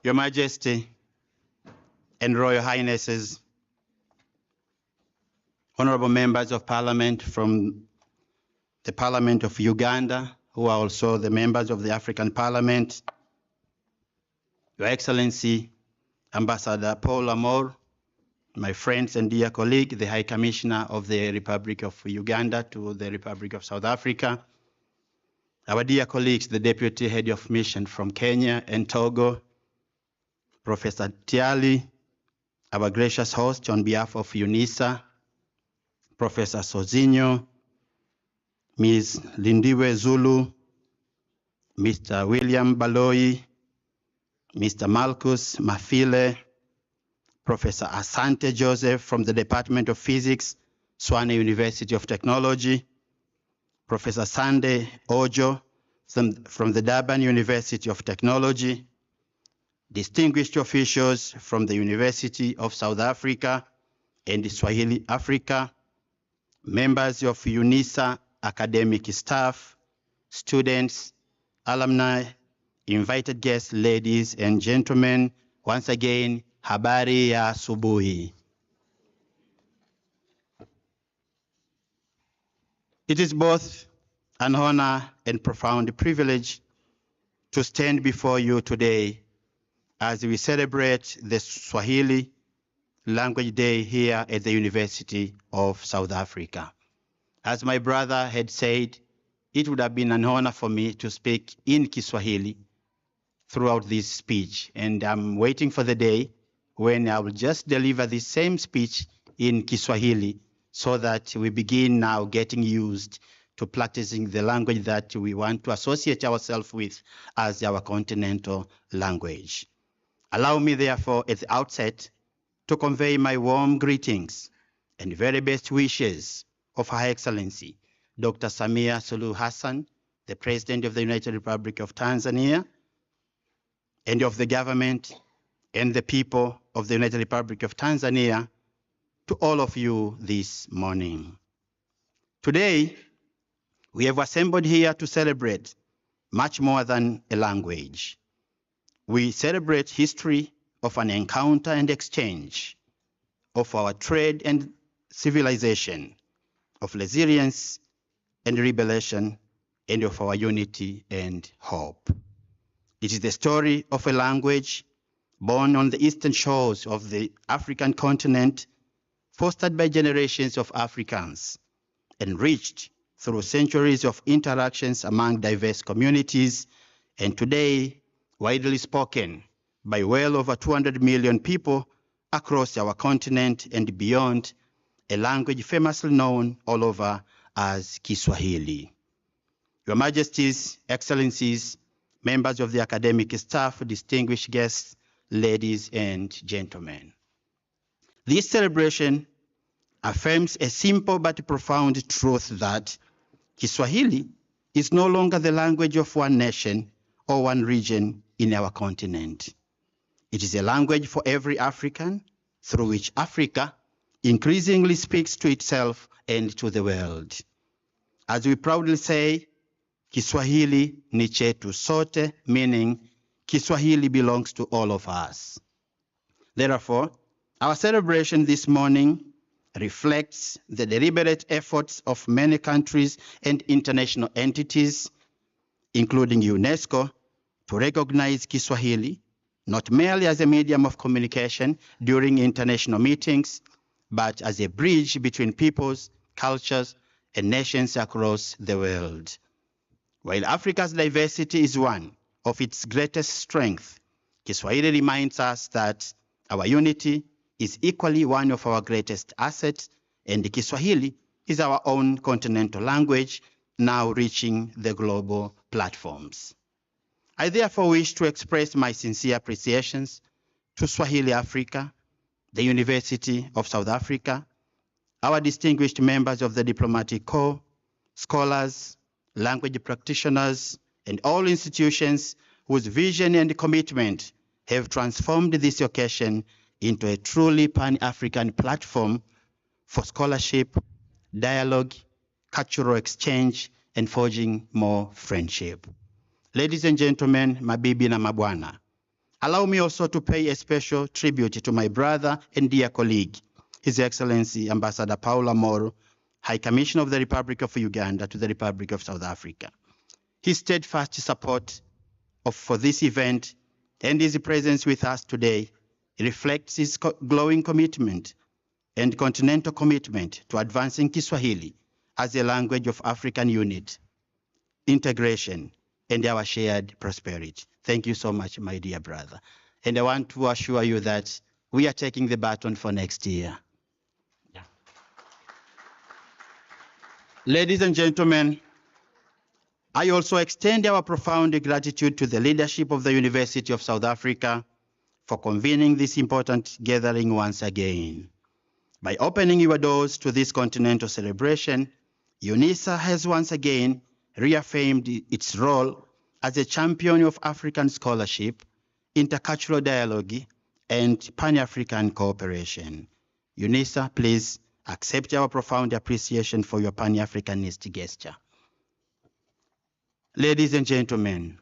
Your Majesty and Royal Highnesses, honorable members of Parliament from the Parliament of Uganda, who are also the members of the African Parliament, Your Excellency, Ambassador Paul Amor, my friends and dear colleague, the High Commissioner of the Republic of Uganda to the Republic of South Africa, our dear colleagues, the Deputy Head of Mission from Kenya and Togo, Professor Tiali, our gracious host on behalf of Unisa, Professor Sozinho, Ms. Lindiwe Zulu, Mr. William Baloi, Mr. Marcus Mafile, Professor Asante Joseph from the Department of Physics, Swane University of Technology, Professor Sande Ojo from the Durban University of Technology, distinguished officials from the University of South Africa and Swahili Africa, members of Unisa academic staff, students, alumni, invited guests, ladies and gentlemen, once again, habari ya asubuhi. It is both an honor and profound privilege to stand before you today as we celebrate the Swahili Language Day here at the University of South Africa. As my brother had said, it would have been an honor for me to speak in Kiswahili throughout this speech, and I'm waiting for the day when I will just deliver the same speech in Kiswahili so that we begin now getting used to practicing the language that we want to associate ourselves with as our continental language. Allow me, therefore, at the outset, to convey my warm greetings and very best wishes of Her Excellency, Dr. Samia Suluhu Hassan, the President of the United Republic of Tanzania, and of the government and the people of the United Republic of Tanzania, to all of you this morning. Today, we have assembled here to celebrate much more than a language. We celebrate history of an encounter and exchange, of our trade and civilization, of resilience and rebellion, and of our unity and hope. It is the story of a language born on the eastern shores of the African continent, fostered by generations of Africans, enriched through centuries of interactions among diverse communities, and today widely spoken by well over 200 million people across our continent and beyond, a language famously known all over as Kiswahili. Your Majesties, Excellencies, members of the academic staff, distinguished guests, ladies and gentlemen. This celebration affirms a simple but profound truth that Kiswahili is no longer the language of one nation or one region in our continent. It is a language for every African, through which Africa increasingly speaks to itself and to the world. As we proudly say, Kiswahili ni chetu sote, meaning Kiswahili belongs to all of us. Therefore, our celebration this morning reflects the deliberate efforts of many countries and international entities, including UNESCO, to recognize Kiswahili not merely as a medium of communication during international meetings, but as a bridge between peoples, cultures, and nations across the world. While Africa's diversity is one of its greatest strengths, Kiswahili reminds us that Our unity is equally one of our greatest assets, and the Kiswahili is our own continental language, now reaching the global platforms. I therefore wish to express my sincere appreciations to Swahili Africa, the University of South Africa, our distinguished members of the Diplomatic Corps, scholars, language practitioners, and all institutions whose vision and commitment have transformed this occasion into a truly Pan-African platform for scholarship, dialogue, cultural exchange, and forging more friendship. Ladies and gentlemen, mabibi na mabwana, allow me also to pay a special tribute to my brother and dear colleague, His Excellency Ambassador Paula Moro, High Commissioner of the Republic of Uganda to the Republic of South Africa. His steadfast support for this event and his presence with us today reflects his glowing commitment and continental commitment to advancing Kiswahili as a language of African unity, integration, and our shared prosperity. Thank you so much, my dear brother. And I want to assure you that we are taking the baton for next year. Yeah. Ladies and gentlemen, I also extend our profound gratitude to the leadership of the University of South Africa for convening this important gathering once again. By opening your doors to this continental celebration, Unisa has once again reaffirmed its role as a champion of African scholarship, intercultural dialogue, and Pan-African cooperation. Unisa, please accept our profound appreciation for your Pan-Africanist gesture. Ladies and gentlemen,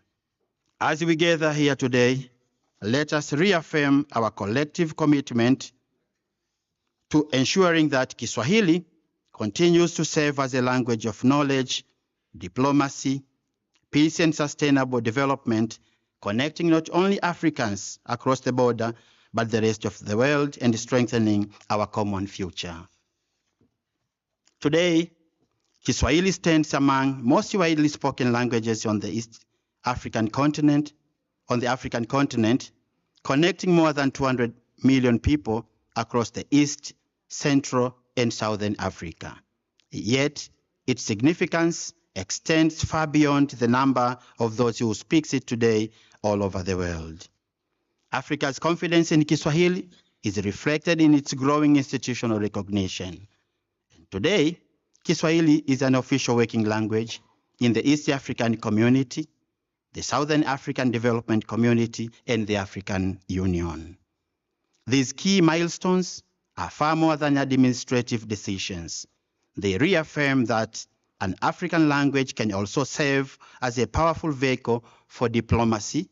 as we gather here today, let us reaffirm our collective commitment to ensuring that Kiswahili continues to serve as a language of knowledge, diplomacy, peace and sustainable development, connecting not only Africans across the border, but the rest of the world and strengthening our common future. Today, Kiswahili stands among most widely spoken languages on the East African continent, connecting more than 200 million people across the East, Central, and Southern Africa. Yet, its significance extends far beyond the number of those who speak it today all over the world. Africa's confidence in Kiswahili is reflected in its growing institutional recognition. Today, Kiswahili is an official working language in the East African Community, the Southern African Development Community, and the African Union. These key milestones are far more than administrative decisions. They reaffirm that an African language can also serve as a powerful vehicle for diplomacy,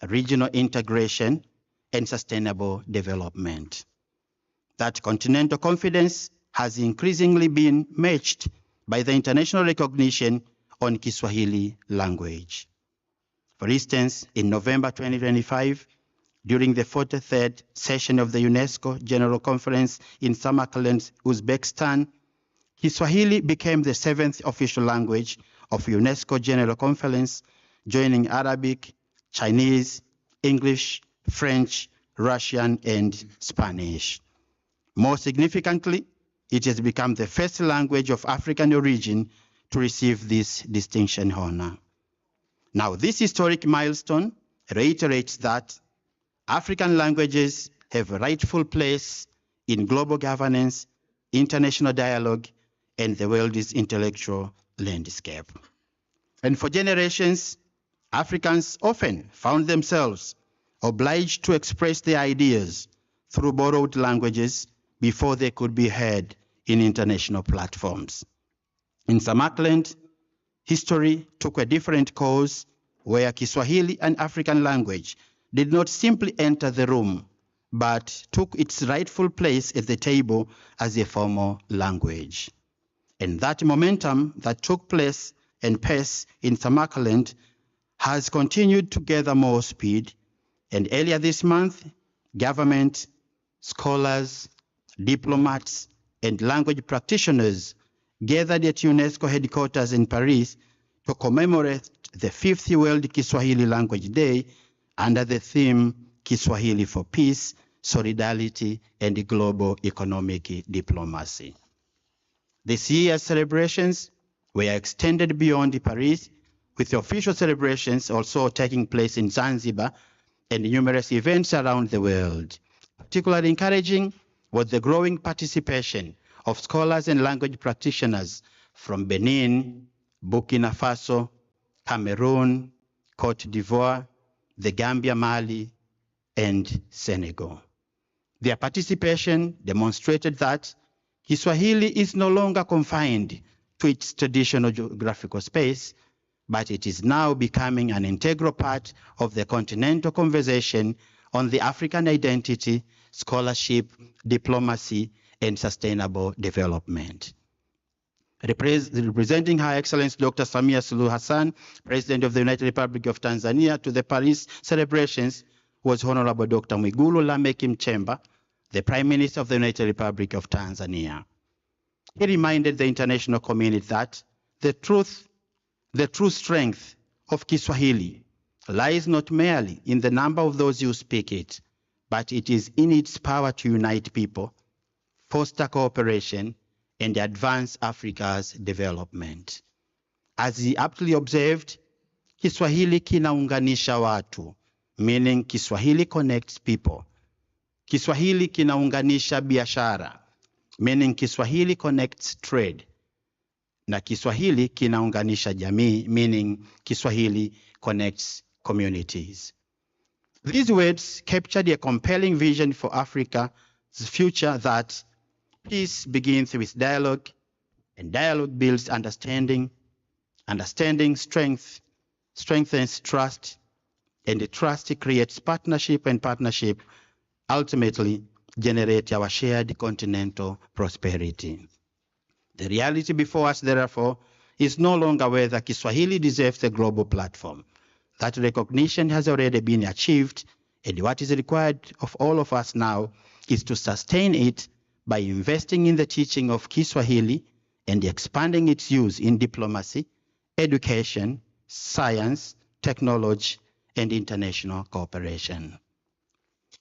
regional integration, and sustainable development. That continental confidence has increasingly been matched by the international recognition on Kiswahili language. For instance, in November 2025, during the 43rd session of the UNESCO General Conference in Samarkand, Uzbekistan, Kiswahili became the 7th official language of UNESCO General Conference, joining Arabic, Chinese, English, French, Russian, and Spanish. More significantly, it has become the first language of African origin to receive this distinction honor. Now, this historic milestone reiterates that African languages have a rightful place in global governance, international dialogue, and the world's intellectual landscape. And for generations, Africans often found themselves obliged to express their ideas through borrowed languages before they could be heard in international platforms. In Samarkand, history took a different course where Kiswahili, an African language, did not simply enter the room, but took its rightful place at the table as a formal language. And that momentum that took place and pace in Samarkand has continued to gather more speed. And earlier this month, government, scholars, diplomats, and language practitioners gathered at UNESCO headquarters in Paris to commemorate the 5th World Kiswahili Language Day under the theme Kiswahili for Peace, solidarity, and global economic diplomacy. This year's celebrations were extended beyond Paris, with official celebrations also taking place in Zanzibar and numerous events around the world. Particularly encouraging was the growing participation of scholars and language practitioners from Benin, Burkina Faso, Cameroon, Cote d'Ivoire, the Gambia, Mali, and Senegal. Their participation demonstrated that Kiswahili is no longer confined to its traditional geographical space, but it is now becoming an integral part of the continental conversation on the African identity, scholarship, diplomacy, and sustainable development. Representing Her Excellency Dr. Samia Suluhu Hassan, President of the United Republic of Tanzania, to the Paris celebrations was Honorable Dr. Mwigulu Lameck Nchemba, the Prime Minister of the United Republic of Tanzania. He reminded the international community that the true strength of Kiswahili lies not merely in the number of those who speak it, but it is in its power to unite people, foster cooperation, and advance Africa's development. As he aptly observed, Kiswahili kinaunganisha watu, meaning Kiswahili connects people. Kiswahili kinaunganisha biashara, meaning Kiswahili connects trade. Na Kiswahili kinaunganisha jamii, meaning Kiswahili connects communities. These words captured a compelling vision for Africa's future that peace begins with dialogue, and dialogue builds understanding. Understanding strengthens trust, and the trust creates partnership, and partnership ultimately generates our shared continental prosperity. The reality before us, therefore, is no longer whether Kiswahili deserves a global platform. That recognition has already been achieved, and what is required of all of us now is to sustain it by investing in the teaching of Kiswahili and expanding its use in diplomacy, education, science, technology, and international cooperation.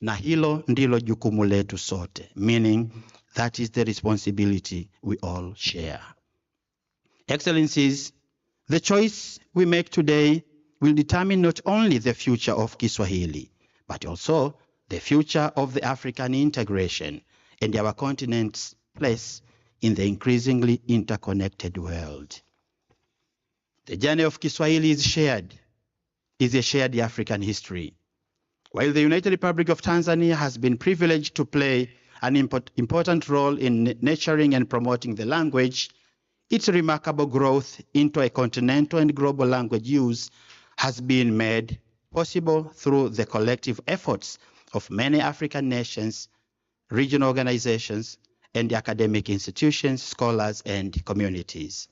Na hilo ndilo jukumu letu sote, meaning that is the responsibility we all share. Excellencies, the choice we make today will determine not only the future of Kiswahili, but also the future of the African integration and our continent's place in the increasingly interconnected world. The journey of Kiswahili is a shared African history. While the United Republic of Tanzania has been privileged to play an important role in nurturing and promoting the language, its remarkable growth into a continental and global language use has been made possible through the collective efforts of many African nations, regional organizations, and academic institutions, scholars, and communities.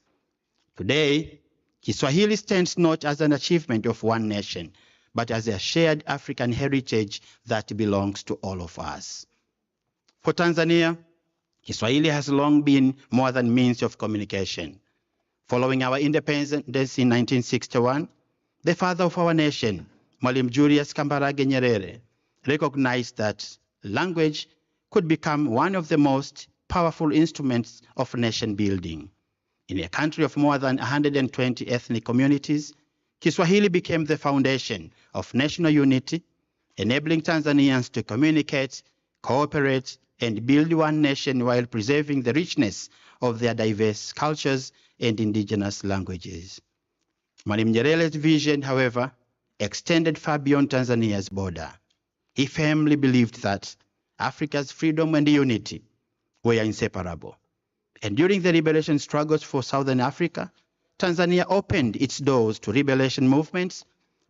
Today, Kiswahili stands not as an achievement of one nation, but as a shared African heritage that belongs to all of us. For Tanzania, Kiswahili has long been more than means of communication. Following our independence in 1961, the father of our nation, Mwalimu Julius Kambarage Nyerere, recognized that language could become one of the most powerful instruments of nation building. In a country of more than 120 ethnic communities, Kiswahili became the foundation of national unity, enabling Tanzanians to communicate, cooperate, and build one nation while preserving the richness of their diverse cultures and indigenous languages. Mwalimu Nyerere's vision, however, extended far beyond Tanzania's border. He firmly believed that Africa's freedom and unity were inseparable. And during the liberation struggles for Southern Africa, Tanzania opened its doors to liberation movements,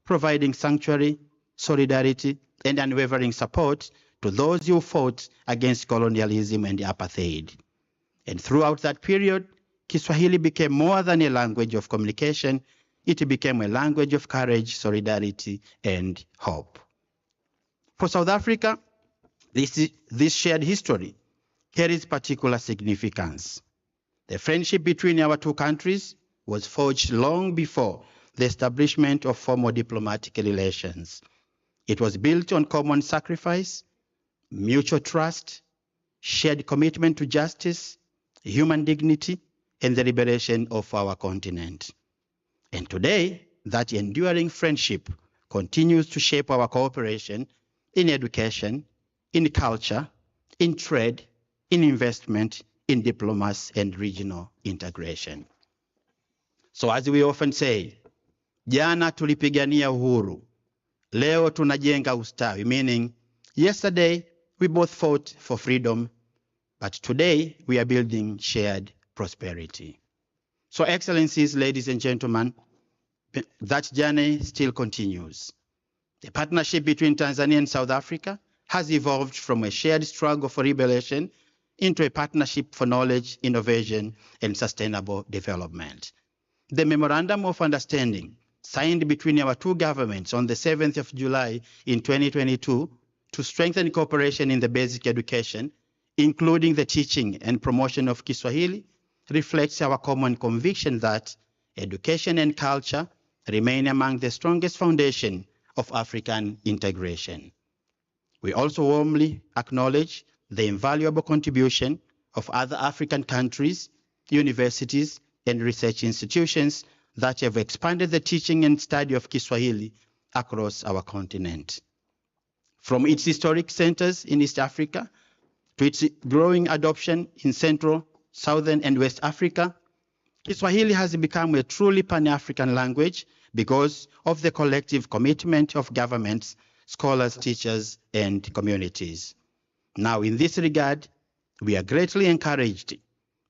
providing sanctuary, solidarity, and unwavering support to those who fought against colonialism and apartheid. And throughout that period, Kiswahili became more than a language of communication. It became a language of courage, solidarity, and hope. For South Africa, this shared history carries particular significance. The friendship between our two countries was forged long before the establishment of formal diplomatic relations. It was built on common sacrifice, mutual trust, shared commitment to justice, human dignity, and the liberation of our continent. And today, that enduring friendship continues to shape our cooperation in education, in culture, in trade, in investment, in diplomacy, and regional integration. So as we often say, jana tulipigania uhuru, leo tunajenga ustawi, meaning yesterday we both fought for freedom, but today we are building shared prosperity. So excellencies, ladies and gentlemen, that journey still continues. The partnership between Tanzania and South Africa has evolved from a shared struggle for liberation into a partnership for knowledge, innovation, and sustainable development. The Memorandum of Understanding signed between our two governments on the 7th of July in 2022 to strengthen cooperation in the basic education, including the teaching and promotion of Kiswahili, reflects our common conviction that education and culture remain among the strongest foundation of African integration. We also warmly acknowledge the invaluable contribution of other African countries, universities, and research institutions that have expanded the teaching and study of Kiswahili across our continent. From its historic centers in East Africa to its growing adoption in Central, Southern, and West Africa, Kiswahili has become a truly Pan-African language because of the collective commitment of governments, scholars, teachers, and communities. Now, in this regard, we are greatly encouraged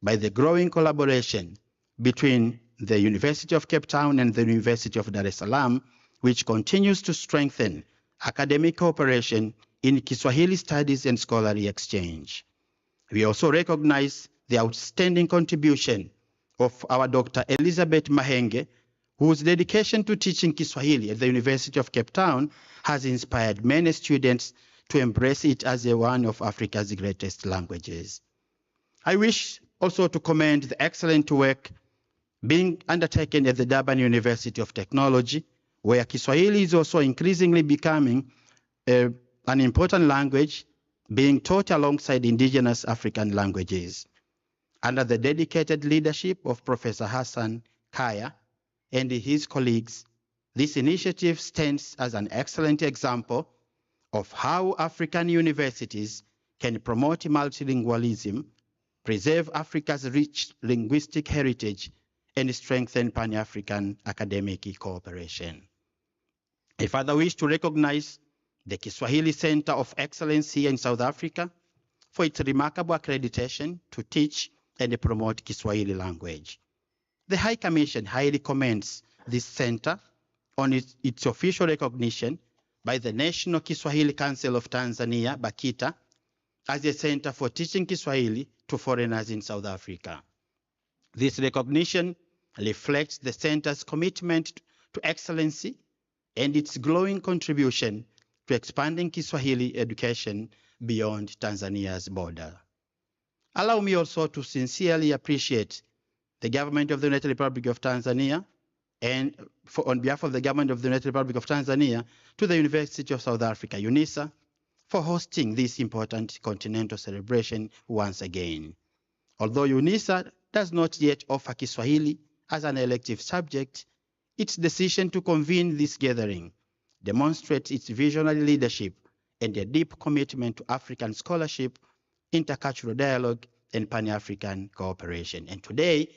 by the growing collaboration between the University of Cape Town and the University of Dar es Salaam, which continues to strengthen academic cooperation in Kiswahili studies and scholarly exchange. We also recognize the outstanding contribution of our Dr. Elizabeth Mahenge, whose dedication to teaching Kiswahili at the University of Cape Town has inspired many students to embrace it as one of Africa's greatest languages. I wish also to commend the excellent work being undertaken at the Durban University of Technology, where Kiswahili is also increasingly becoming an important language being taught alongside indigenous African languages. Under the dedicated leadership of Professor Hassan Kaya and his colleagues, this initiative stands as an excellent example of how African universities can promote multilingualism, preserve Africa's rich linguistic heritage, and strengthen Pan-African academic cooperation. I further wish to recognize the Kiswahili Center of Excellence here in South Africa for its remarkable accreditation to teach and promote Kiswahili language. The High Commission highly commends this center on its official recognition by the National Kiswahili Council of Tanzania, BAKITA, as a center for teaching Kiswahili to foreigners in South Africa. This recognition reflects the center's commitment to excellency and its growing contribution to expanding Kiswahili education beyond Tanzania's border. Allow me also to sincerely appreciate the government of the United Republic of Tanzania and on behalf of the government of the United Republic of Tanzania to the University of South Africa, Unisa, for hosting this important continental celebration once again. Although Unisa does not yet offer Kiswahili as an elective subject, its decision to convene this gathering demonstrates its visionary leadership and a deep commitment to African scholarship, intercultural dialogue, and Pan-African cooperation. And today,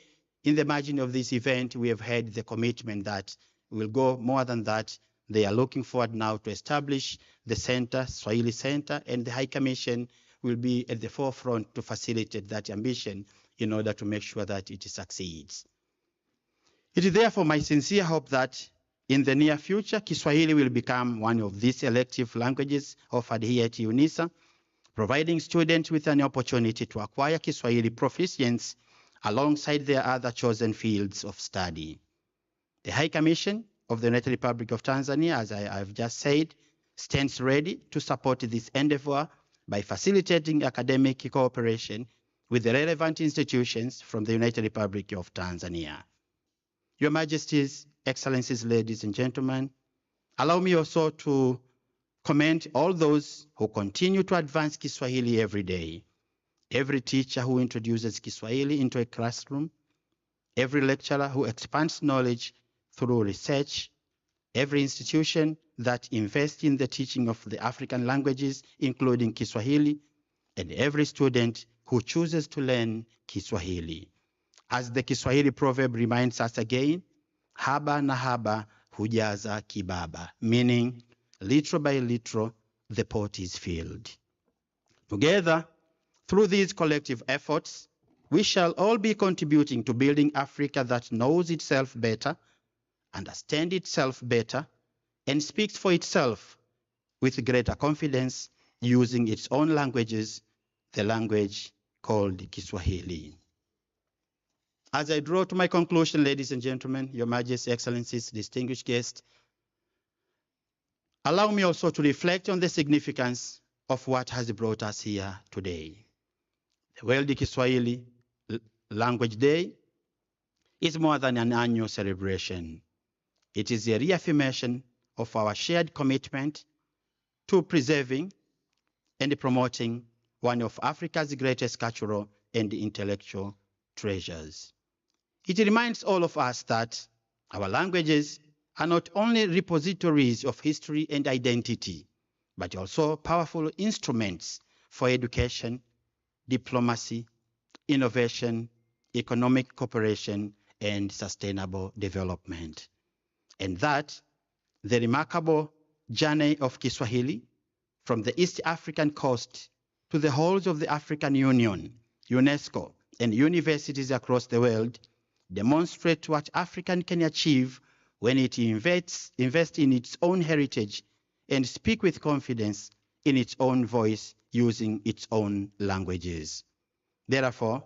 in the margin of this event, we have had the commitment that we will go more than that. They are looking forward now to establish the center, Swahili Center, and the High Commission will be at the forefront to facilitate that ambition in order to make sure that it succeeds. It is therefore my sincere hope that in the near future, Kiswahili will become one of these elective languages offered here at Unisa, providing students with an opportunity to acquire Kiswahili proficiency alongside their other chosen fields of study. The High Commission of the United Republic of Tanzania, as I've just said, stands ready to support this endeavor by facilitating academic cooperation with the relevant institutions from the United Republic of Tanzania. Your Majesties, Excellencies, ladies and gentlemen, allow me also to commend all those who continue to advance Kiswahili every day. Every teacher who introduces Kiswahili into a classroom, every lecturer who expands knowledge through research, every institution that invests in the teaching of the African languages, including Kiswahili, and every student who chooses to learn Kiswahili. As the Kiswahili proverb reminds us again, haba na haba hujaza kibaba, meaning little by little the pot is filled. Together, through these collective efforts, we shall all be contributing to building Africa that knows itself better, understands itself better, and speaks for itself with greater confidence using its own languages, the language called Kiswahili. As I draw to my conclusion, ladies and gentlemen, Your Majesty, Excellencies, distinguished guests, allow me also to reflect on the significance of what has brought us here today. The World Kiswahili Language Day is more than an annual celebration. It is a reaffirmation of our shared commitment to preserving and promoting one of Africa's greatest cultural and intellectual treasures. It reminds all of us that our languages are not only repositories of history and identity, but also powerful instruments for education, diplomacy, innovation, economic cooperation, and sustainable development. And that the remarkable journey of Kiswahili from the East African coast to the halls of the African Union, UNESCO, and universities across the world demonstrate what Africa can achieve when it invests in its own heritage and speak with confidence in its own voice using its own languages. Therefore,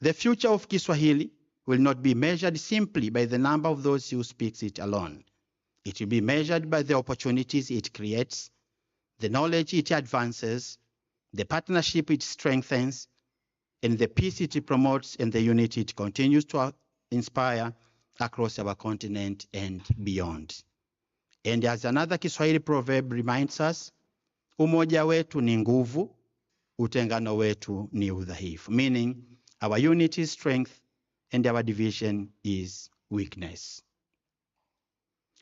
the future of Kiswahili will not be measured simply by the number of those who speak it alone. It will be measured by the opportunities it creates, the knowledge it advances, the partnership it strengthens, and the peace it promotes and the unity it continues to inspire across our continent and beyond. And as another Kiswahili proverb reminds us, umoja wetu ni nguvu, utengano wetu ni udhaifu, meaning our unity is strength and our division is weakness.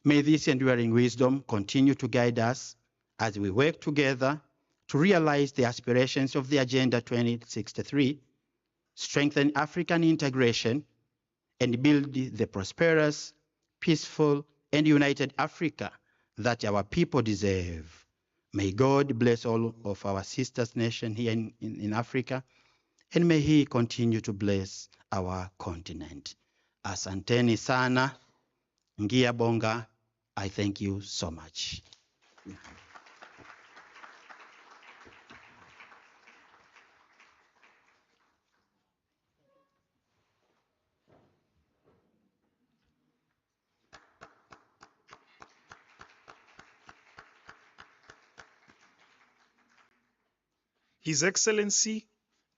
May this enduring wisdom continue to guide us as we work together to realize the aspirations of the Agenda 2063, strengthen African integration, and build the prosperous, peaceful, and united Africa that our people deserve. May God bless all of our sisters nations here in Africa, and may He continue to bless our continent. Asanteni sana, Ngia Bonga, I thank you so much. His Excellency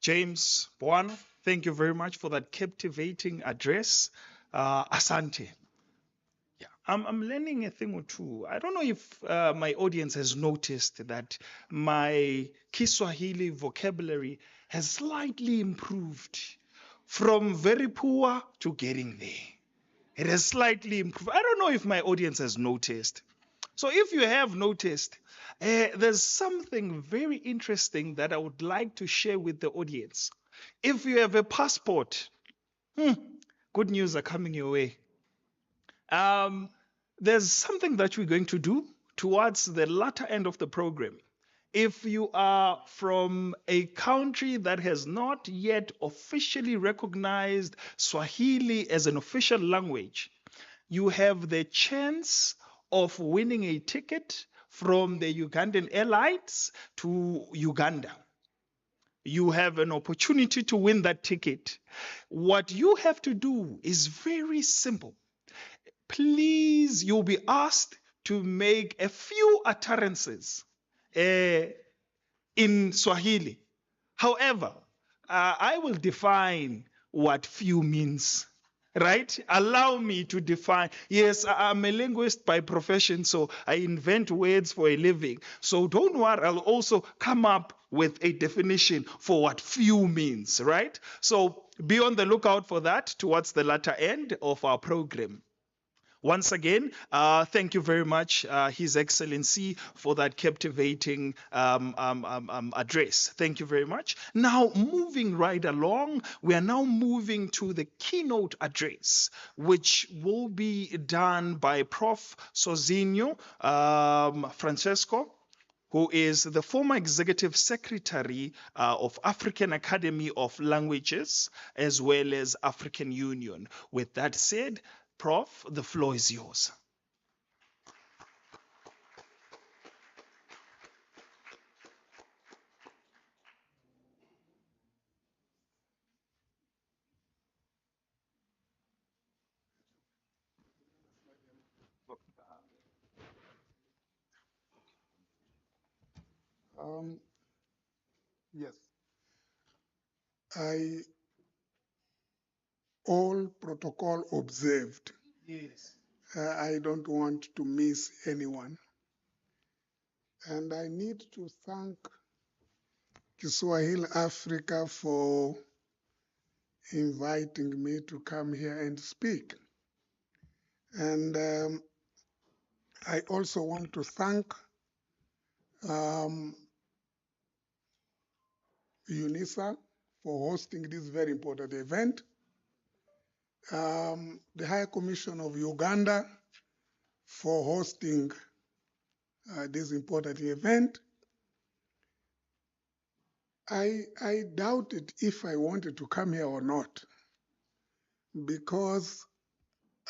James Bwana, thank you very much for that captivating address. Asante. Yeah, I'm learning a thing or two. I don't know if my audience has noticed that my Kiswahili vocabulary has slightly improved from very poor to getting there. It has slightly improved. I don't know if my audience has noticed. So if you have noticed, there's something very interesting that I would like to share with the audience. If you have a passport, good news are coming your way. There's something that we're going to do towards the latter end of the program. If you are from a country that has not yet officially recognized Swahili as an official language, you have the chance of winning a ticket from the Ugandan Airlines to Uganda. You have an opportunity to win that ticket. What you have to do is very simple. Please, you'll be asked to make a few utterances in Swahili. However, I will define what few means. right? Allow me to define. Yes, I'm a linguist by profession, so I invent words for a living. So don't worry, I'll also come up with a definition for what few means, right? So be on the lookout for that towards the latter end of our program. Once again, thank you very much, His Excellency, for that captivating address. Thank you very much. Now, moving right along, we are now moving to the keynote address, which will be done by Prof. Sozinho Francesco, who is the former executive secretary of African Academy of Languages, as well as African Union. With that said, Prof, the floor is yours. Yes, I all protocol observed. Yes. I don't want to miss anyone. And I need to thank Kiswahili Africa for inviting me to come here and speak. And I also want to thank Unisa for hosting this very important event, the High Commission of Uganda for hosting this important event. I doubted if I wanted to come here or not, because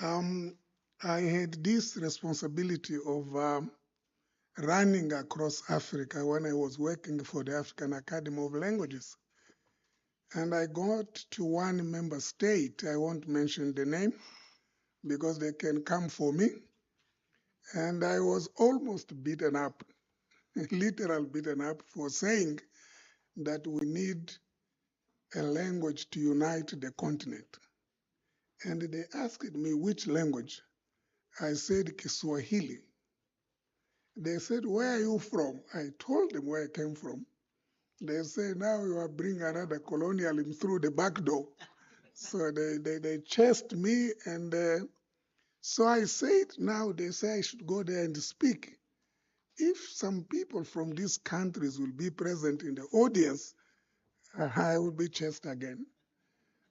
I had this responsibility of running across Africa when I was working for the African Academy of Languages. And I got to one member state, I won't mention the name, because they can come for me. And I was almost beaten up, literal beaten up, for saying that we need a language to unite the continent. And they asked me which language. I said Kiswahili. They said, where are you from? I told them where I came from. They said, now you are bringing another colonialism through the back door. So they chased me. And so I said, now they say I should go there and speak. If some people from these countries will be present in the audience, I will be chased again.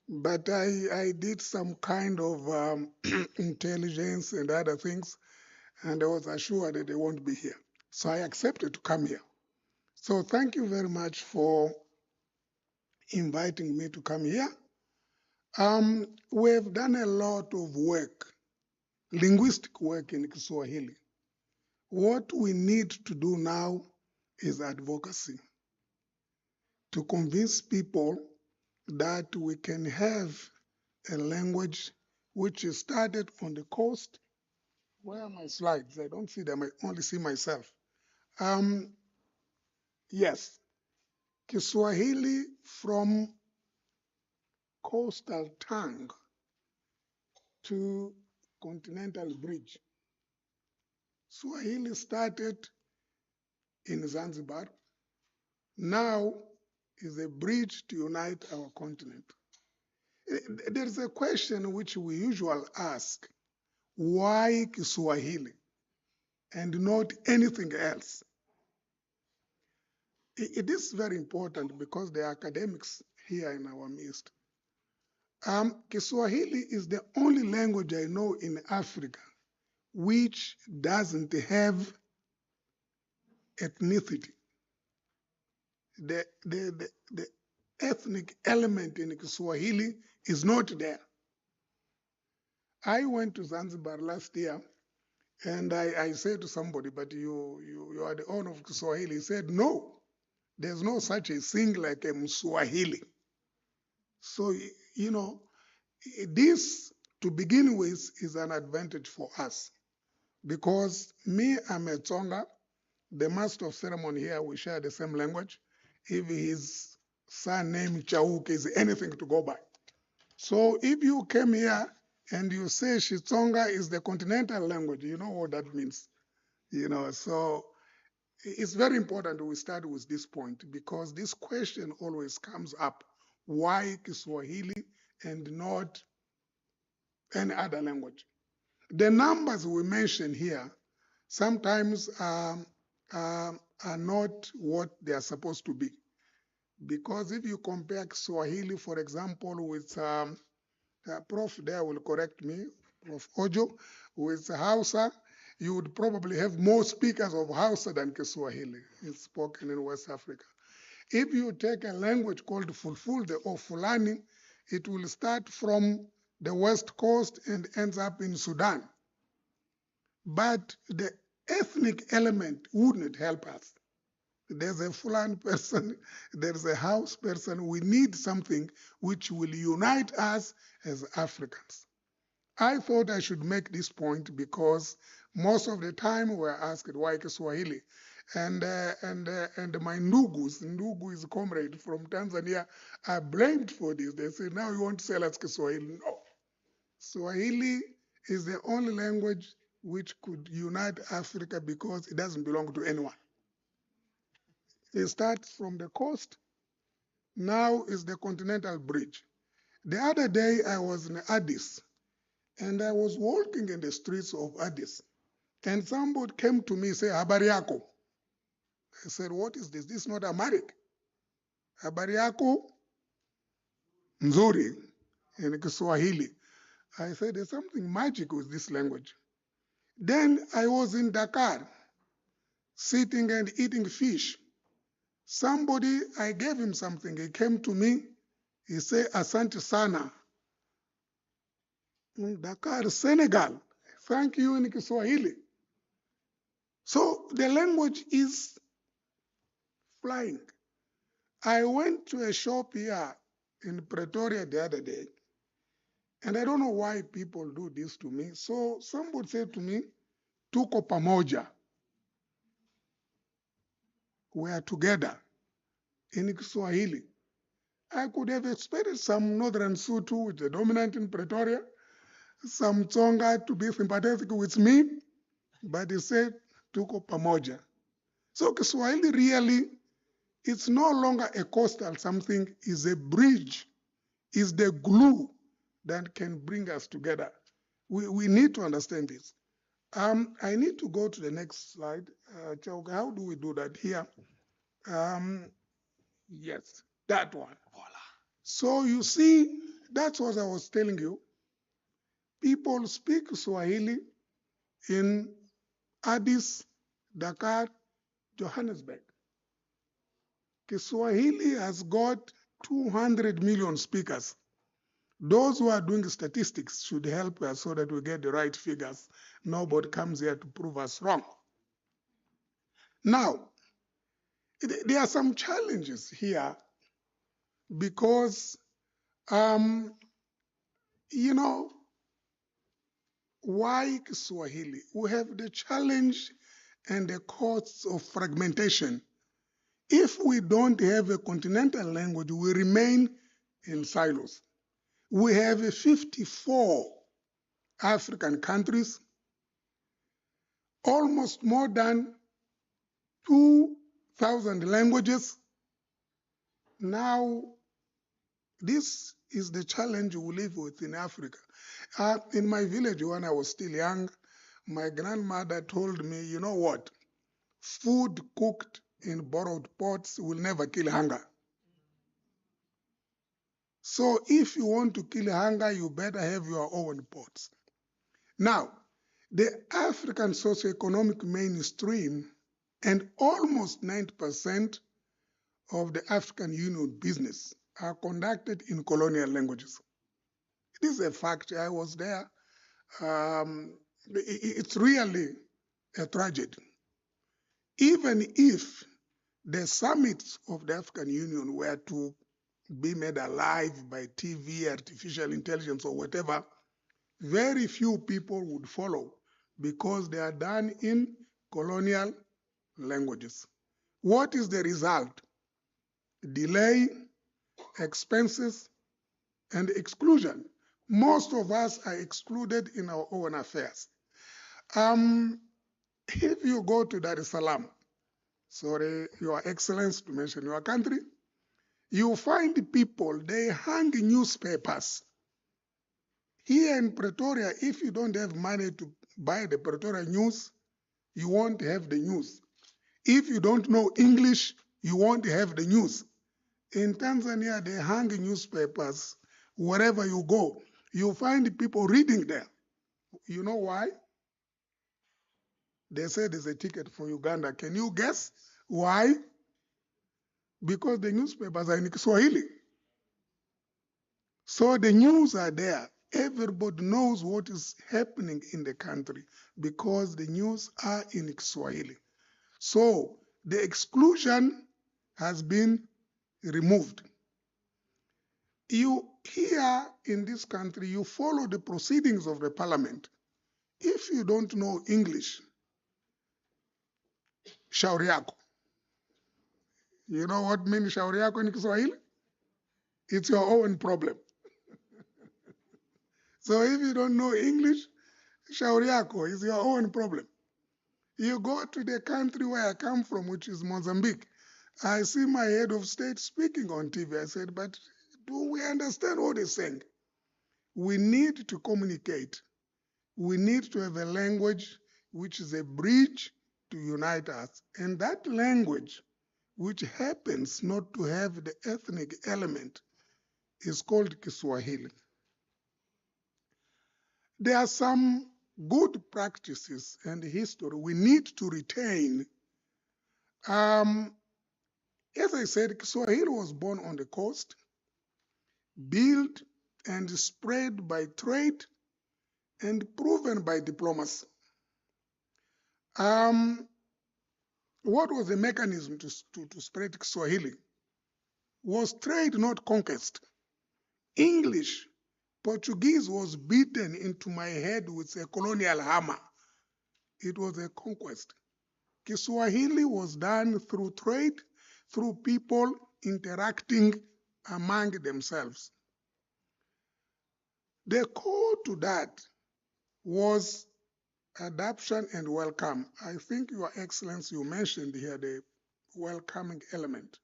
But I did some kind of intelligence and other things, and I was assured that they won't be here. So I accepted to come here. So thank you very much for inviting me to come here. We have done a lot of work, linguistic work in Kiswahili. What we need to do now is advocacy, to convince people that we can have a language which is started on the coast. Where are my slides? I don't see them, I only see myself. Yes, Kiswahili from coastal tongue to continental bridge. Swahili started in Zanzibar, now is a bridge to unite our continent. There's a question which we usually ask, why Kiswahili and not anything else? It is very important because the academics here in our midst. Kiswahili is the only language I know in Africa which doesn't have ethnicity. The ethnic element in Kiswahili is not there. I went to Zanzibar last year, and I said to somebody, but you are the owner of Kiswahili. He said, no, there's no such a thing like a Mswahili. So, you know, this, to begin with, is an advantage for us. Because me, I'm a Tsonga, the master of ceremony here, we share the same language. If his son named Chauk is anything to go by. So if you came here and you say Xitsonga is the continental language, you know what that means. So it's very important we start with this point because this question always comes up. Why Kiswahili and not any other language? The numbers we mention here sometimes are not what they are supposed to be. Because if you compare Kiswahili, for example, with Prof there will correct me, Prof Ojo, with Hausa, you would probably have more speakers of Hausa than Kiswahili. It's spoken in West Africa. If you take a language called Fulfulde or Fulani, it will start from the West Coast and ends up in Sudan. But the ethnic element wouldn't help us. There's a Fulani person, there's a House person. We need something which will unite us as Africans. I thought I should make this point because most of the time we're asked why Kiswahili. And my Ndugu is a comrade from Tanzania, are blamed for this. They say, now you want to sell us Kiswahili. No. Swahili is the only language which could unite Africa because it doesn't belong to anyone. It starts from the coast, now is the continental bridge. The other day I was in Addis, and I was walking in the streets of Addis, and somebody came to me and said, Habari yako. I said, what is this? This is not Amharic. Habari yako nzuri in Kiswahili. I said, there's something magic with this language. Then I was in Dakar, sitting and eating fish. Somebody, I gave him something. He came to me. He said, Asante sana. Dakar, Senegal. Thank you in Kiswahili. So the language is flying. I went to a shop here in Pretoria the other day, and I don't know why people do this to me. So somebody said to me, Tuko pamoja. We are together in Kiswahili. I could have expected some Northern Sotho, which is dominant in Pretoria, some Tsonga to be sympathetic with me, but he said, Tuko pamoja. So Kiswahili really, it's no longer a coastal something, is a bridge, is the glue that can bring us together. We need to understand this. I need to go to the next slide. Chauga, how do we do that here? Yes, that one. So you see, that's what I was telling you. People speak Swahili in Addis, Dakar, Johannesburg. Kiswahili has got 200 million speakers. Those who are doing statistics should help us so that we get the right figures. Nobody comes here to prove us wrong. Now, there are some challenges here because, why Kiswahili? We have the challenge and the costs of fragmentation. If we don't have a continental language, we remain in silos. We have 54 African countries, almost more than 2,000 languages. Now, this is the challenge we live with in Africa. In my village, when I was still young, my grandmother told me, you know what? Food cooked in borrowed pots will never kill hunger. So if you want to kill hunger, you better have your own pots. Now, the African socioeconomic mainstream and almost 90% of the African Union business are conducted in colonial languages. It is a fact. I was there. It's really a tragedy. Even if the summits of the African Union were to be made alive by TV, artificial intelligence, or whatever, very few people would follow because they are done in colonial languages. What is the result? Delay, expenses, and exclusion. Most of us are excluded in our own affairs. If you go to Dar es Salaam, sorry, Your Excellency, to mention your country, you find people, they hang newspapers. Here in Pretoria, if you don't have money to buy the Pretoria news, you won't have the news. If you don't know English, you won't have the news. In Tanzania, they hang newspapers wherever you go. You find people reading there. You know why? They say there's a ticket for Uganda. Can you guess why? Because the newspapers are in Kiswahili. So the news are there. Everybody knows what is happening in the country because the news are in Kiswahili. So the exclusion has been removed. You here in this country, you follow the proceedings of the parliament. If you don't know English, shauri yako. You know what means shauri yako in Kiswahili? It's your own problem. So if you don't know English, shauri yako is your own problem. You go to the country where I come from, which is Mozambique. I see my head of state speaking on TV. I said, but do we understand what he's saying? We need to communicate. We need to have a language which is a bridge to unite us. And that language, which happens not to have the ethnic element, is called Kiswahili. There are some good practices and history we need to retain. As I said, Kiswahili was born on the coast, built and spread by trade, and proven by diplomacy. What was the mechanism to spread Kiswahili? Was trade, not conquest. English, Portuguese was beaten into my head with a colonial hammer. It was a conquest. Kiswahili was done through trade, through people interacting among themselves. The core to that was adoption and welcome. I think, Your Excellency, you mentioned here the welcoming element.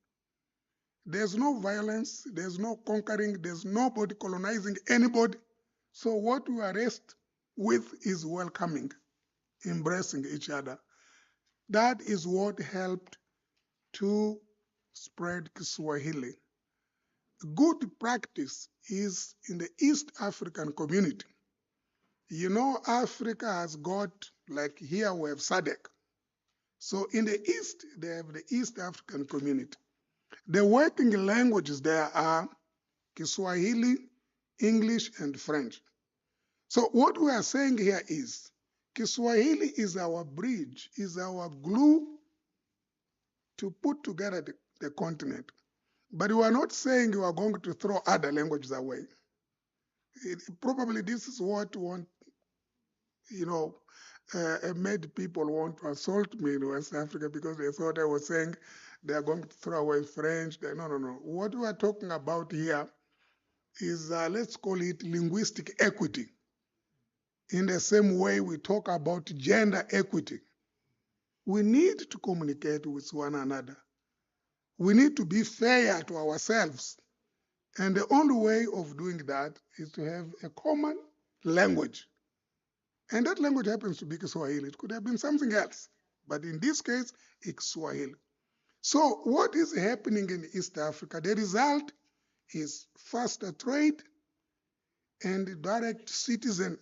There's no violence, there's no conquering, there's nobody colonizing anybody. So what we are raised with is welcoming, embracing each other. That is what helped to spread Kiswahili. Good practice is in the East African community. You know, Africa has got, like here we have SADC. So in the East, they have the East African community. The working languages there are Kiswahili, English, and French. So what we are saying here is Kiswahili is our bridge, is our glue to put together the continent. But we are not saying we are going to throw other languages away. Probably this is what made people want to assault me in West Africa because they thought I was saying they are going to throw away French. No. What we are talking about here is, let's call it linguistic equity. In the same way we talk about gender equity. We need to communicate with one another. We need to be fair to ourselves. And the only way of doing that is to have a common language. And that language happens to be Kiswahili. It could have been something else. But in this case, it's Swahili. So what is happening in East Africa? The result is faster trade and direct citizen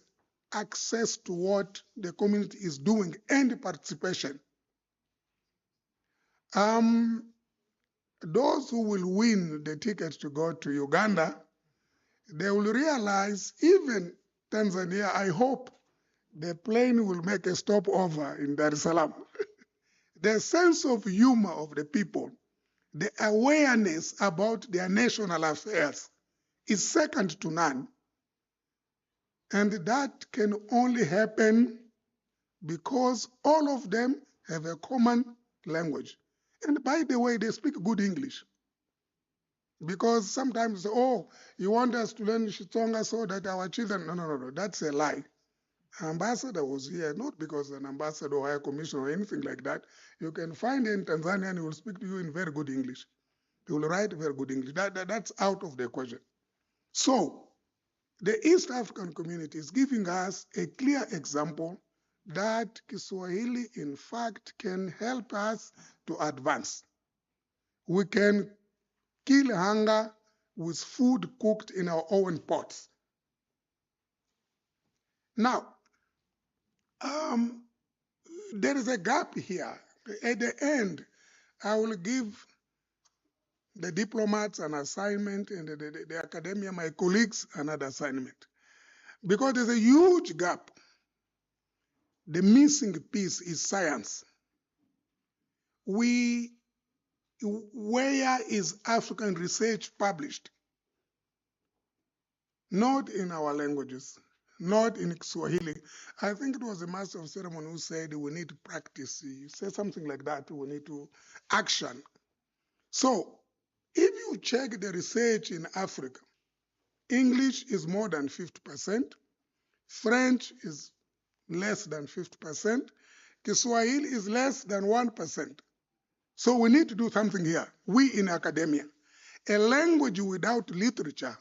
access to what the community is doing and participation. Those who will win the ticket to go to Uganda, they will realize even Tanzania, I hope the plane will make a stopover in Dar es Salaam. The sense of humor of the people, the awareness about their national affairs is second to none. And that can only happen because all of them have a common language. And by the way, they speak good English. Because sometimes, oh, you want us to learn Shitsonga so that our children, no, that's a lie. Ambassador was here, not because an ambassador or high commissioner or anything like that. You can find in Tanzania and he will speak to you in very good English. He will write very good English. That's out of the question. So the East African community is giving us a clear example that Kiswahili, in fact, can help us to advance. We can kill hunger with food cooked in our own pots. Now, there is a gap here. At the end, I will give the diplomats an assignment and the academia, my colleagues, another assignment. Because there's a huge gap. The missing piece is science. Where is African research published? Not in our languages, not in Kiswahili. I think it was the master of ceremony who said we need to practice. He said something like that, we need to action. So if you check the research in Africa, English is more than 50%, French is less than 50%, Kiswahili is less than 1%. So we need to do something here, we in academia. A language without literature,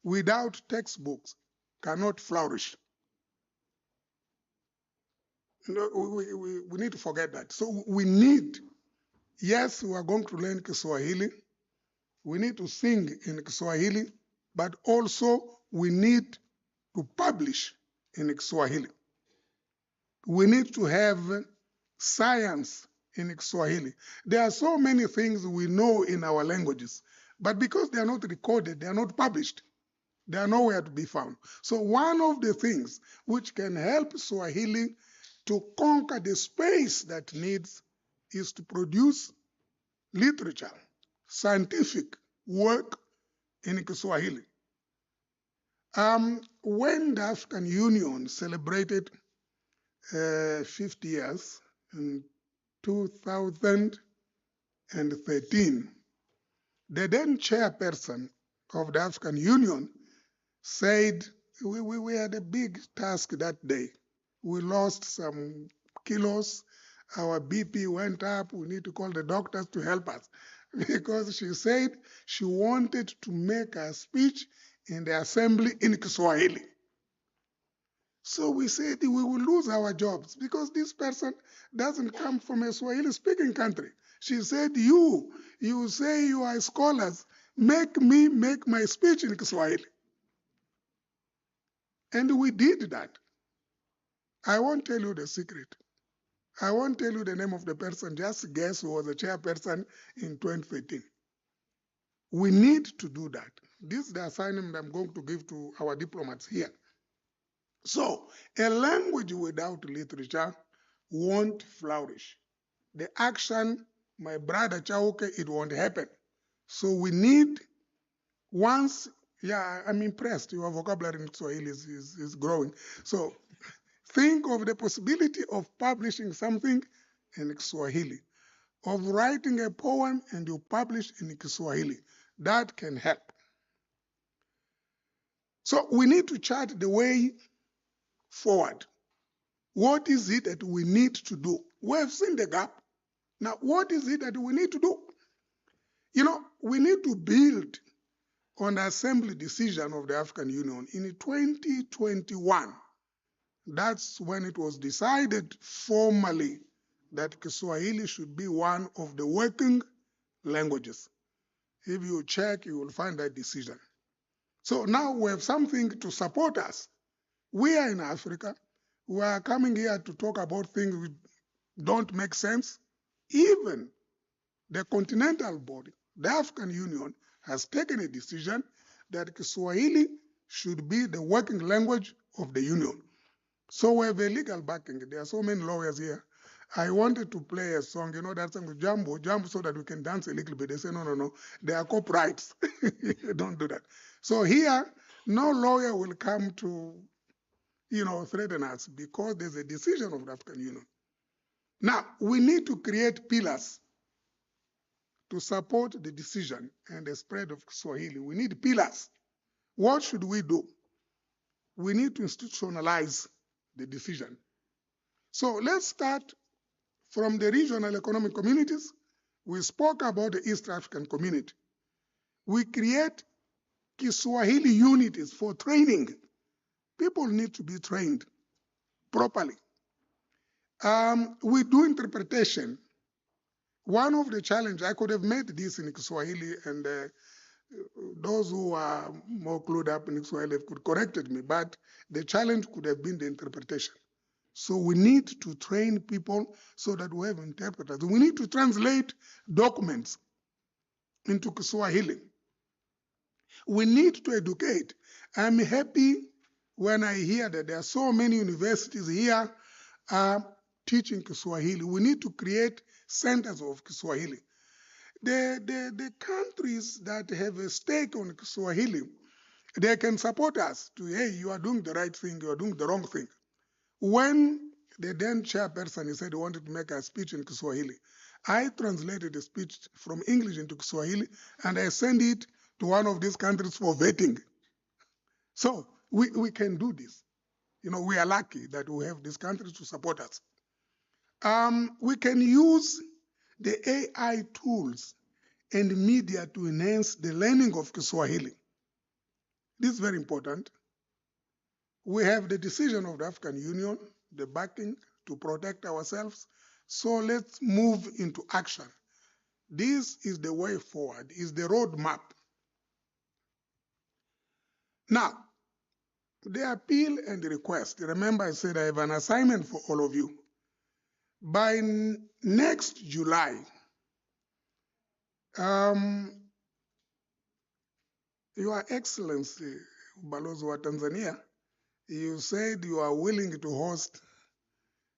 without textbooks, cannot flourish. No, we need to forget that. So we need, yes, we are going to learn Kiswahili. We need to sing in Kiswahili, but also we need to publish in Kiswahili. We need to have science in Kiswahili. There are so many things we know in our languages, but because they are not recorded, they are not published. They are nowhere to be found. So one of the things which can help Swahili to conquer the space that needs is to produce literature, scientific work in Kiswahili. When the African Union celebrated 50 years in 2013, the then chairperson of the African Union said, we had a big task that day. We lost some kilos, our BP went up, we need to call the doctors to help us. Because she said she wanted to make a speech in the assembly in Kiswahili. So we said we will lose our jobs because this person doesn't come from a Swahili speaking country. She said, you say you are scholars, make me make my speech in Kiswahili. And we did that. I won't tell you the secret. I won't tell you the name of the person, just guess who was the chairperson in 2013. We need to do that. This is the assignment I'm going to give to our diplomats here. So, a language without literature won't flourish. The action, my brother Chauke, it won't happen. So we need, once, yeah, I'm impressed. Your vocabulary in Swahili is growing. So think of the possibility of publishing something in Kiswahili, of writing a poem and you publish in Kiswahili. That can help. So we need to chart the way forward. What is it that we need to do? We have seen the gap. Now, what is it that we need to do? You know, we need to build on the assembly decision of the African Union in 2021. That's when it was decided formally that Kiswahili should be one of the working languages. If you check, you will find that decision. So now we have something to support us. We are in Africa. We are coming here to talk about things which don't make sense. Even the continental body, the African Union, has taken a decision that Kiswahili should be the working language of the Union. So we have a legal backing. There are so many lawyers here. I wanted to play a song, you know, that song with Jambo, so that we can dance a little bit. They say, no, they are copyrights. Don't do that. So here, no lawyer will come to, threaten us because there's a decision of the African Union. Now, we need to create pillars to support the decision and the spread of Kiswahili, we need pillars. What should we do? We need to institutionalize the decision. So let's start from the regional economic communities. We spoke about the East African community. We create Kiswahili unities for training. People need to be trained properly. We do interpretation. One of the challenges, I could have made this in Kiswahili, and those who are more clued up in Kiswahili could corrected me, but the challenge could have been the interpretation. So we need to train people so that we have interpreters. We need to translate documents into Kiswahili. We need to educate. I'm happy when I hear that there are so many universities here teaching Kiswahili. We need to create centers of Kiswahili. The countries that have a stake on Kiswahili, they can support us to, hey, you are doing the right thing, you are doing the wrong thing. When the then chairperson, he said he wanted to make a speech in Kiswahili, I translated the speech from English into Kiswahili and I sent it to one of these countries for vetting. So we can do this. You know, we are lucky that we have these countries to support us. We can use the AI tools and media to enhance the learning of Kiswahili. This is very important. We have the decision of the African Union, the backing to protect ourselves. So let's move into action. This is the way forward, is the roadmap. Now, the appeal and the request. Remember, I said I have an assignment for all of you. By next July, Your Excellency, Balozi wa Tanzania, you said you are willing to host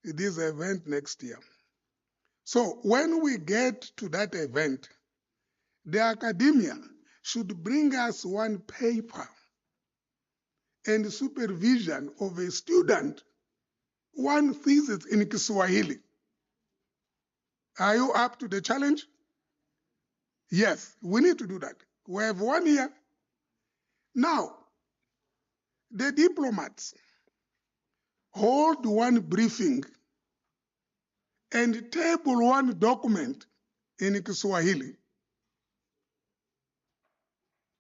this event next year. So when we get to that event, the academia should bring us one paper and supervision of a student, one thesis in Kiswahili. Are you up to the challenge? Yes, we need to do that. We have 1 year. Now, the diplomats hold one briefing and table one document in Kiswahili.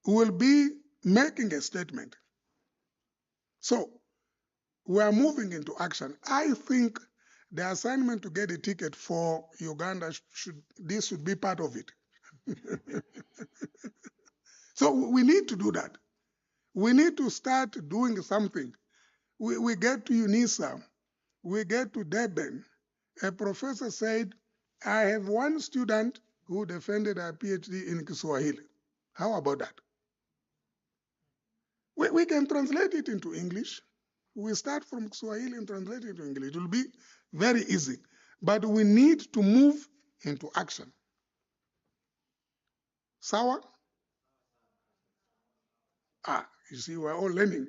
We will be making a statement. So we are moving into action. I think the assignment to get a ticket for Uganda this should be part of it. So we need to do that. We need to start doing something. We get to Unisa, we get to Durban. A professor said, I have one student who defended a PhD in Kiswahili. How about that? We can translate it into English. We start from Kiswahili and translate it into English. It will be very easy. But we need to move into action. Sawa? You see, we're all learning.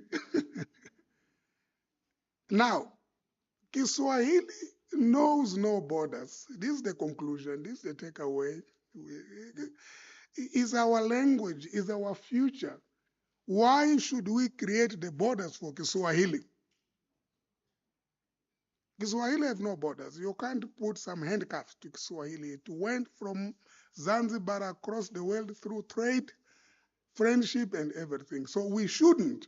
Now, Kiswahili knows no borders. This is the conclusion. This is the takeaway. It's our language, it's our future. Why should we create the borders for Kiswahili? Kiswahili has no borders. You can't put some handcuffs to Kiswahili. It went from Zanzibar across the world through trade, friendship, and everything. So we shouldn't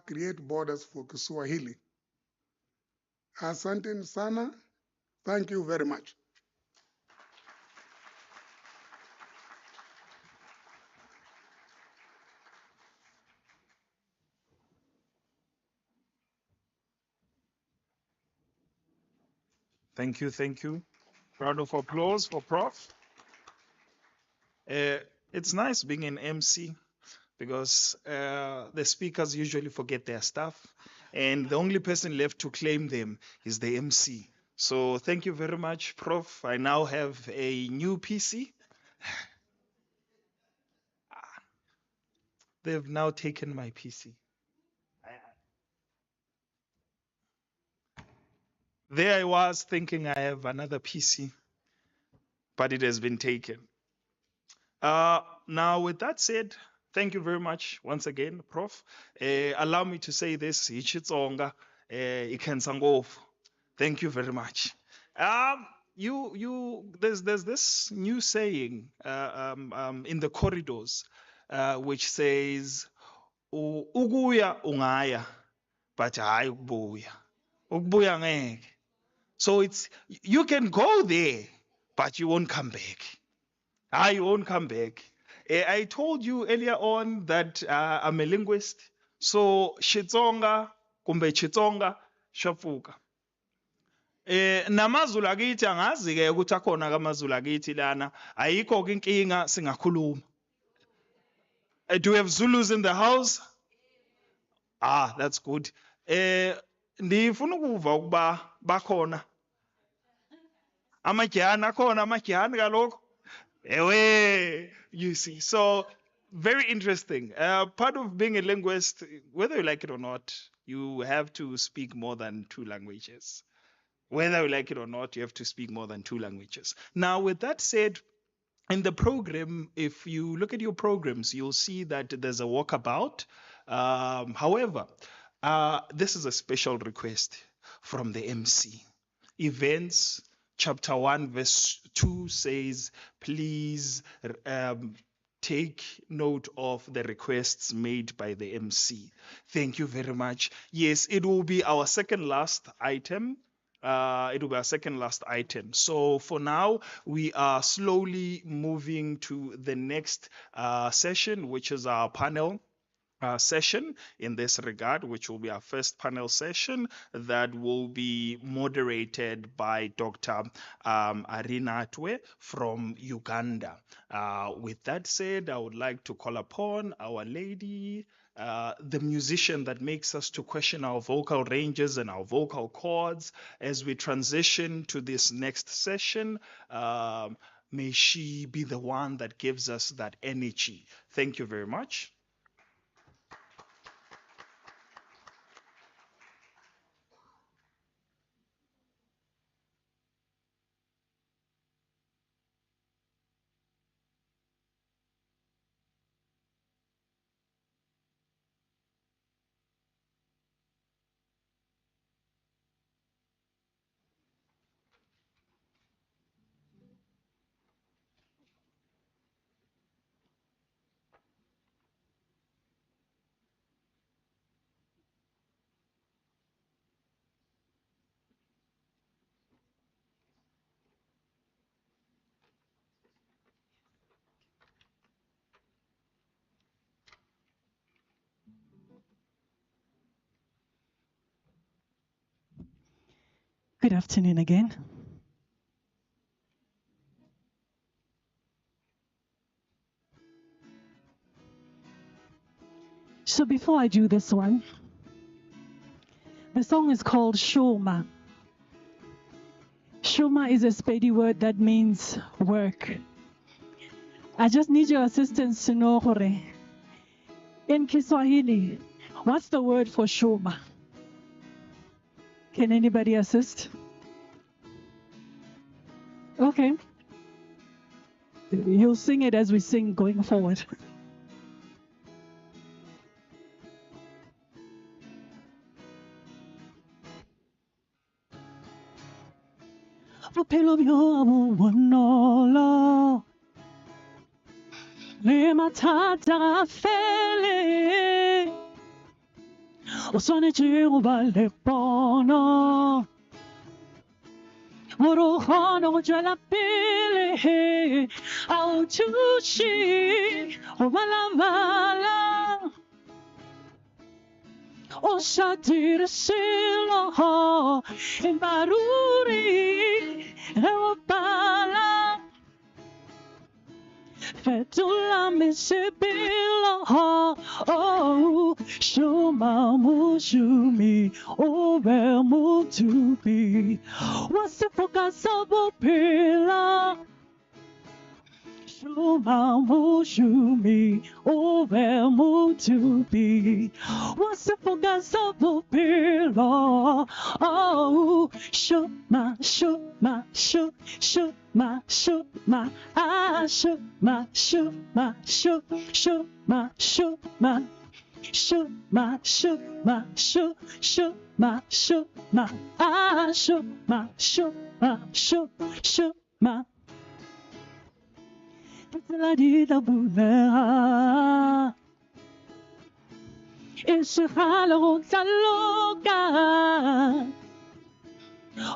create borders for Kiswahili. Asante sana. Thank you very much. Thank you, thank you. Round of applause for Prof. It's nice being an MC because the speakers usually forget their stuff, and the only person left to claim them is the MC. So thank you very much, Prof. I now have a new PC. They've now taken my PC. There I was thinking I have another PC. but it has been taken. Now, with that said, thank you very much once again, Prof. Allow me to say this, Ichitsonga, Ikensangov. Thank you very much. There's this new saying in the corridors, which says, "Ukuya ungaya, but hayi ukubuya. Ukubuya ngeke." So it's you can go there, but you won't come back. You won't come back. I told you earlier on that I'm a linguist. So Xitsonga kumbe Xitsonga shafuka. Namazulu akithi angazi ke ukuthi akhona kamazulu akithi lana. Ayikho ke inkinga singakhuluma. Do we have Zulus in the house? That's good. Ndifuna ukuva ukuba bakhona amatyhana akhona amatyhana kaloku. Ewe, you see. So very interesting. Part of being a linguist, whether you like it or not, you have to speak more than 2 languages. Whether you like it or not, you have to speak more than 2 languages. Now, with that said, in the program, if you look at your programs, you'll see that there's a walkabout. However, this is a special request from the MC. Events, chapter 1, verse 2 says, please take note of the requests made by the MC. Thank you very much. Yes, it will be our second last item. It will be our second last item. So for now, we are slowly moving to the next session, which is our panel session in this regard, which will be our first panel session that will be moderated by Dr. Arina Atwe from Uganda. With that said, I would like to call upon Our Lady, the musician that makes us to question our vocal ranges and our vocal cords as we transition to this next session. May she be the one that gives us that energy. Thank you very much. Good afternoon again. So before I do this one, the song is called Shoma. Shoma is a Spedi word that means work. I just need your assistance to know, Hore. In Kiswahili, what's the word for Shoma? Can anybody assist? Okay. You'll sing it as we sing going forward. Bophelo bjo bo bonolo le mathata a fele o swanetše go ba le pono gore o kgone go tšwela pele a o thuše go balabala o sa dire selo empa ruri ge o pala fetola mesebelo Shoma mošomi o be mothupi wa sefoka sa bophelo Shoma Shuma Mushumi, Ove Mutubi, Wasafoga Sabupilo, oh, Shuma, Shuma, Shuma, Shuma, ah, Shuma, Shuma, Shuma, Shuma. Shuma, shuma, shuma, shuma, ah, shuma, shuma, shuma. La di da bula, ishalo taloka,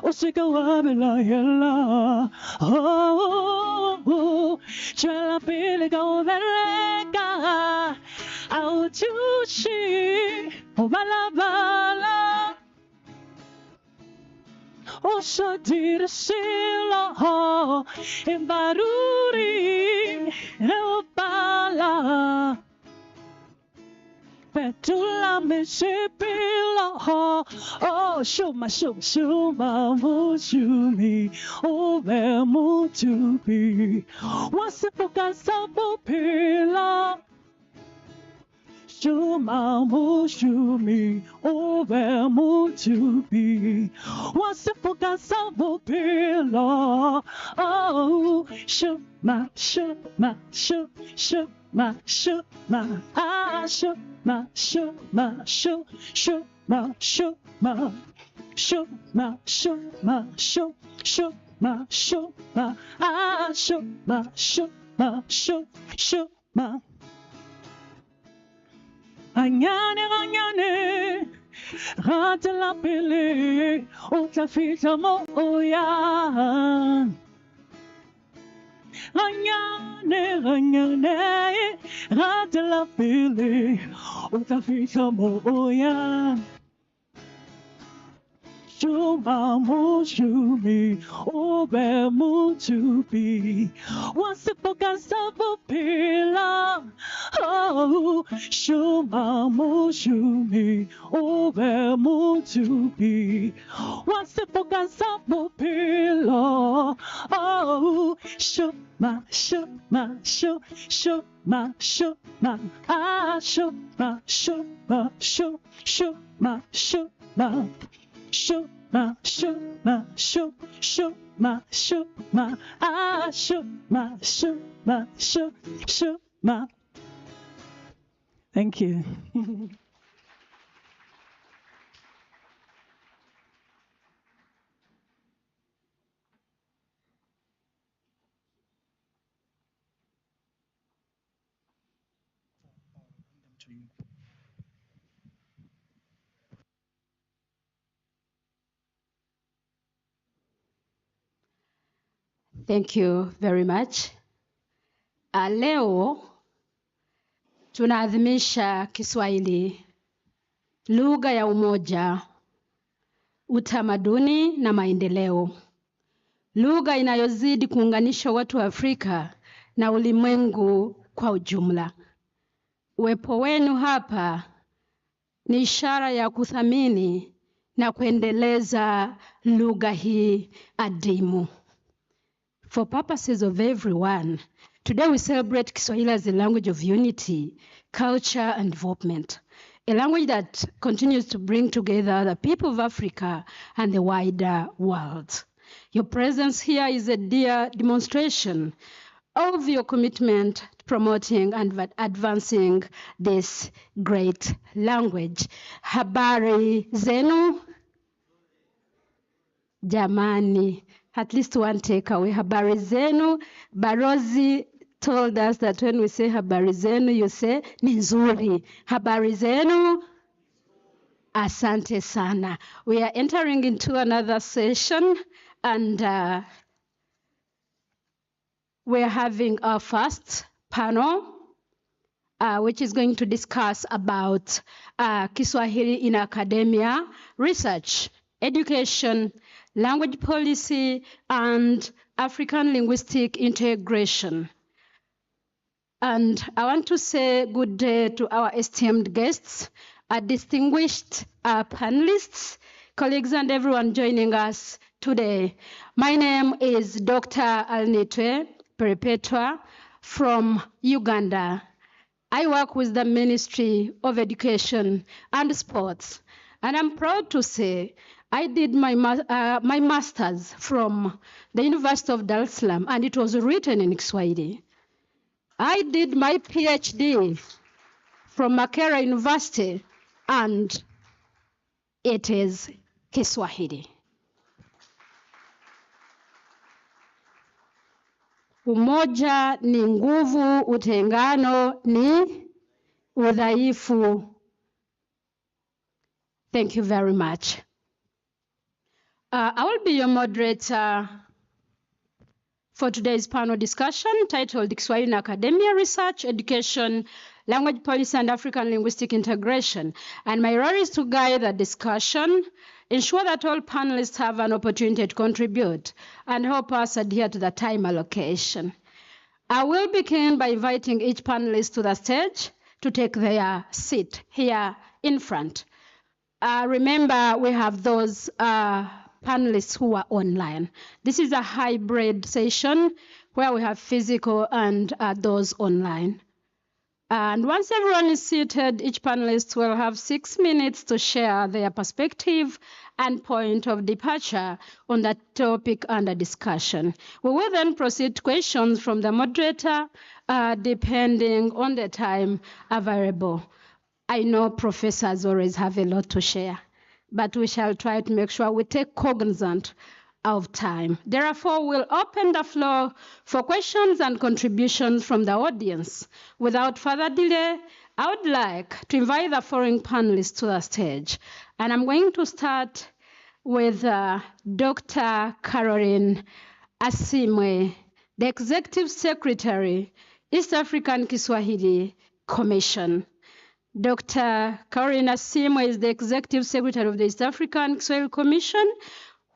osika wabela yela, oh, chala pile go velega. Out to she, oh bala bala, oh so did sila ho, in baruri, no bala, petula me sepila ho, oh shuma mushumi, oh ve mutubi, what's the focus of pila? Shuma Mushumi, Ove Mutubi, Wasifuka Sabupilo, oh, Shuma, Shuma, Shuma, Shuma, ah, Shuma, Shuma, Shuma, Shuma, Shuma, Shuma, Shuma, Shuma, ah, Shuma, Shuma, Shuma. Anyane, rate la pele, utafita moya. Anyane, rate la pele, utafita moya. Shuma Mushumi, Ove Mutubi, Wasifuka Sabupila, oh, Shuma Mushumi, Ove Mutubi, Wasifuka Sabupila, oh, Shuma, Shuma, Shuma, Shuma, ah, Shuma, Shuma, Shuma, Shuma. Shuma, Shuma, Shuma, Shuma, ah, Shuma, Shuma, Shuma. Thank you. Thank you very much. Leo tunaadhimisha Kiswahili, lugha ya umoja, utamaduni na maendeleo. Lugha inayozidi kuunganisha watu wa Afrika na ulimwengu kwa ujumla. Uwepo wenu hapa ni ishara ya kuthamini na kuendeleza lugha hii adimu. For purposes of everyone, today we celebrate Kiswahili as a language of unity, culture, and development. A language that continues to bring together the people of Africa and the wider world. Your presence here is a dear demonstration of your commitment to promoting and advancing this great language. Habari zenu? Jamani. At least one takeaway. Habari zenu. Barozi told us that when we say habari zenu, you say ni nzuri. Habari zenu. Asante sana. We are entering into another session, and we're having our first panel, which is going to discuss about Kiswahili in academia, research, education, language policy, and African linguistic integration. And I want to say good day to our esteemed guests, our distinguished panelists, colleagues, and everyone joining us today. My name is Dr. Alnitwe Perpetua from Uganda. I work with the Ministry of Education and Sports, and I'm proud to say I did my master's from the University of Dar es Salaam, and it was written in Kiswahili. I did my PhD from Makerere University, and it is Kiswahili. Umoja ni nguvu, utengano ni udhaifu. Thank you very much. I will be your moderator for today's panel discussion titled Kiswahili in Academia, Research, Education, Language Policy, and African Linguistic Integration. And my role is to guide the discussion, ensure that all panelists have an opportunity to contribute, and help us adhere to the time allocation. I will begin by inviting each panelist to the stage to take their seat here in front. Remember, we have those panelists who are online. This is a hybrid session where we have physical and those online. And once everyone is seated, each panelist will have 6 minutes to share their perspective and point of departure on the topic under discussion. We will then proceed to questions from the moderator, depending on the time available. I know professors always have a lot to share, but we shall try to make sure we take cognizance of time. Therefore, we'll open the floor for questions and contributions from the audience. Without further delay, I would like to invite the following panelists to the stage. And I'm going to start with Dr. Kgorong Asimwe, the Executive Secretary, East African Kiswahili Commission. Dr. Kgorong Asimwe is the Executive Secretary of the East African Kiswahili Commission,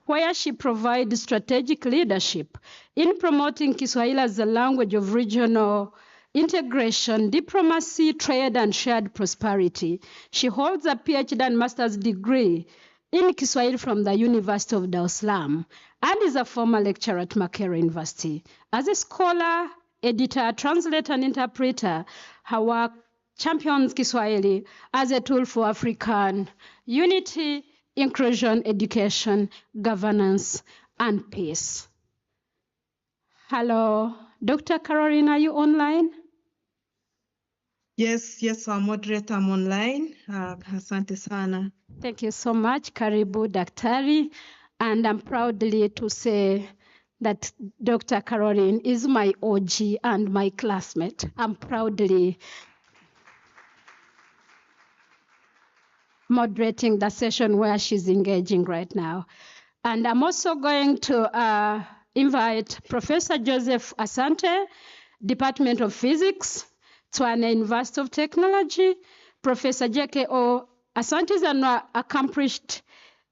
where she provides strategic leadership in promoting Kiswahili as a language of regional integration, diplomacy, trade, and shared prosperity. She holds a PhD and master's degree in Kiswahili from the University of Dar es Salaam and is a former lecturer at Makerere University. As a scholar, editor, translator, and interpreter, her work champions Kiswahili as a tool for African unity, inclusion, education, governance, and peace. Hello, Dr. Kgorong, are you online? Yes, our moderator, I'm online. Asante sana. Thank you so much. Karibu, Daktari. And I'm proudly to say that Dr. Kgorong is my OG and my classmate. I'm proudly moderating the session where she's engaging right now. And I'm also going to invite Professor Joseph Asante, Department of Physics, Tshwane University of Technology. Professor J.K.O. Asante is an accomplished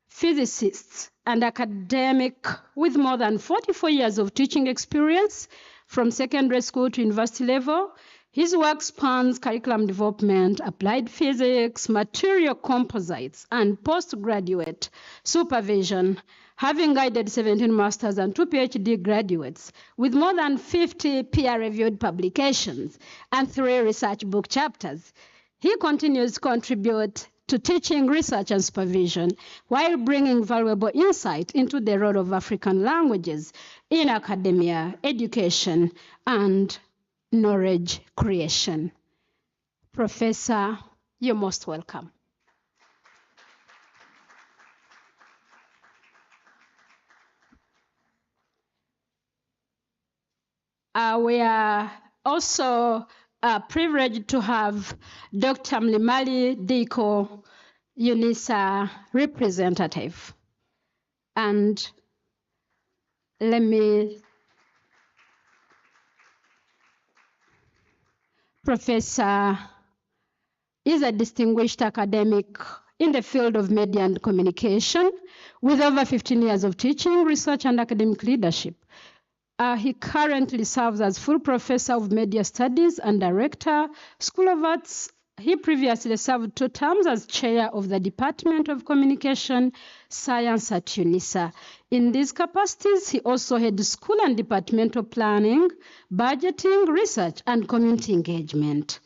physicist and academic with more than 44 years of teaching experience from secondary school to university level. His work spans curriculum development, applied physics, material composites, and postgraduate supervision, having guided 17 masters and 2 PhD graduates with more than 50 peer-reviewed publications and 3 research book chapters. He continues to contribute to teaching, research, and supervision while bringing valuable insight into the role of African languages in academia, education, and knowledge creation. Professor, you're most welcome. We are also privileged to have Dr. Mlimali Diko, Unisa representative. And Professor is a distinguished academic in the field of media and communication with over 15 years of teaching, research, and academic leadership. He currently serves as full professor of media studies and director, School of Arts, He previously served 2 terms as chair of the Department of Communication Science at Unisa. In these capacities, he also had school and departmental planning, budgeting, research, and community engagement.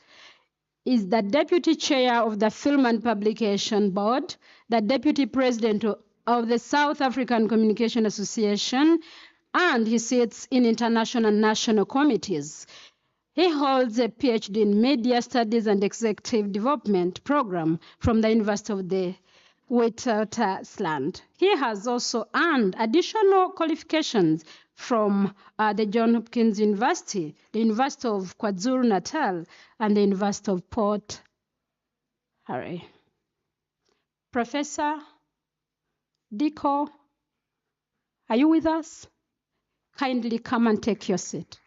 Is the deputy chair of the Film and Publication Board, the deputy president of the South African Communication Association, and he sits in international and national committees. He holds a PhD in Media Studies and Executive Development program from the University of the Witwatersrand. He has also earned additional qualifications from the Johns Hopkins University, the University of KwaZulu-Natal, and the University of Port Harcourt. Professor Diko, are you with us? Kindly come and take your seat.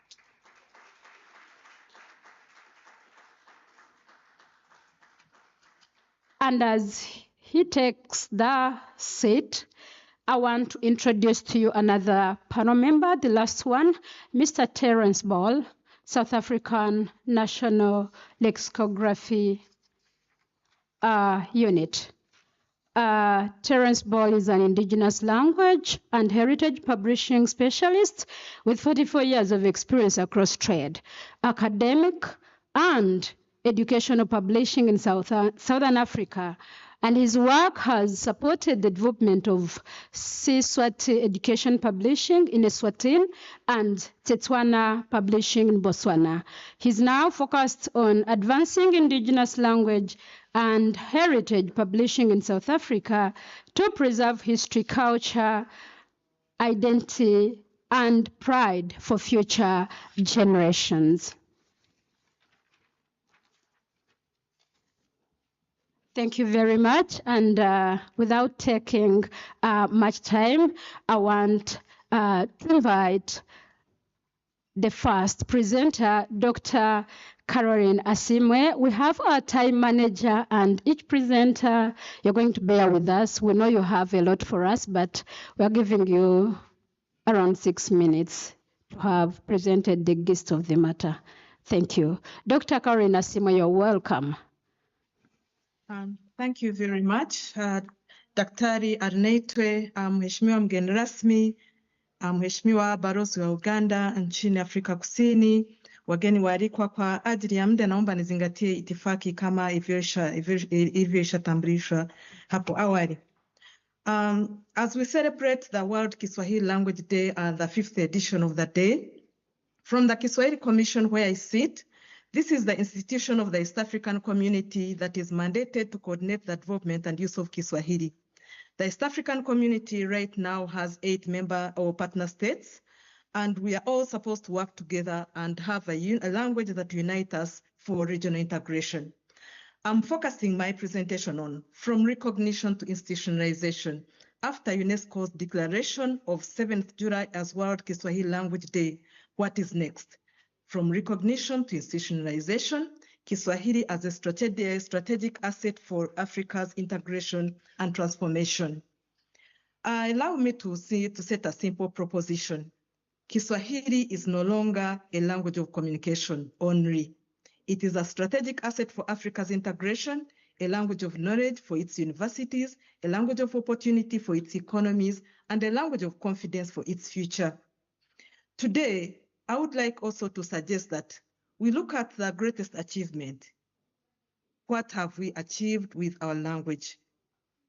And as he takes the seat, I want to introduce to you another panel member, the last one, Mr. Terence Ball, South African National Lexicography Unit. Terence Ball is an Indigenous language and heritage publishing specialist with 44 years of experience across trade, academic, and educational publishing in Southern Africa. And his work has supported the development of Siswati education publishing in Eswatini and Tswana publishing in Botswana. He's now focused on advancing Indigenous language and heritage publishing in South Africa to preserve history, culture, identity, and pride for future generations. Thank you very much. And without taking much time, I want to invite the first presenter, Dr. Kgorong Asimwe. We have our time manager, and each presenter, you're going to bear with us. We know you have a lot for us, but we're giving you around 6 minutes to have presented the gist of the matter. Thank you. Dr. Kgorong Asimwe, you're welcome. Thank you very much. Daktari Arneitwe, Mheshimiwa mgeni rasmi, Mheshimiwa balozi wa Uganda nchini Afrika Kusini, wageni waalikwa, kwa ajili ya muda naomba nizingatie itifaki kama ilivyoshatambulishwa hapo awali. As we celebrate the World Kiswahili Language Day and the 5th edition of the day, from the Kiswahili Commission where I sit, this is the institution of the East African community that is mandated to coordinate the development and use of Kiswahili. The East African community right now has 8 member or partner states, and we are all supposed to work together and have a language that unites us for regional integration. I'm focusing my presentation on from recognition to institutionalization. After UNESCO's declaration of 7th July as World Kiswahili Language Day, what is next? From recognition to institutionalization, Kiswahili as a strategic asset for Africa's integration and transformation. Allow me to set a simple proposition. Kiswahili is no longer a language of communication only. It is a strategic asset for Africa's integration, a language of knowledge for its universities, a language of opportunity for its economies, and a language of confidence for its future. Today, I would like also to suggest that we look at the greatest achievement. What have we achieved with our language?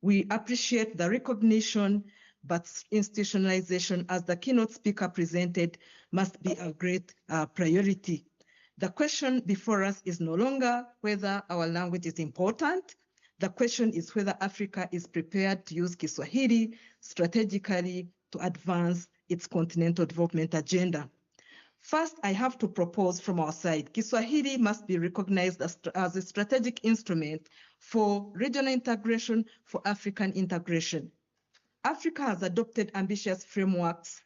We appreciate the recognition, but institutionalization, as the keynote speaker presented, must be a great priority. The question before us is no longer whether our language is important. The question is whether Africa is prepared to use Kiswahili strategically to advance its continental development agenda. First, I have to propose from our side, Kiswahili must be recognized as a strategic instrument for regional integration, for African integration. Africa has adopted ambitious frameworks,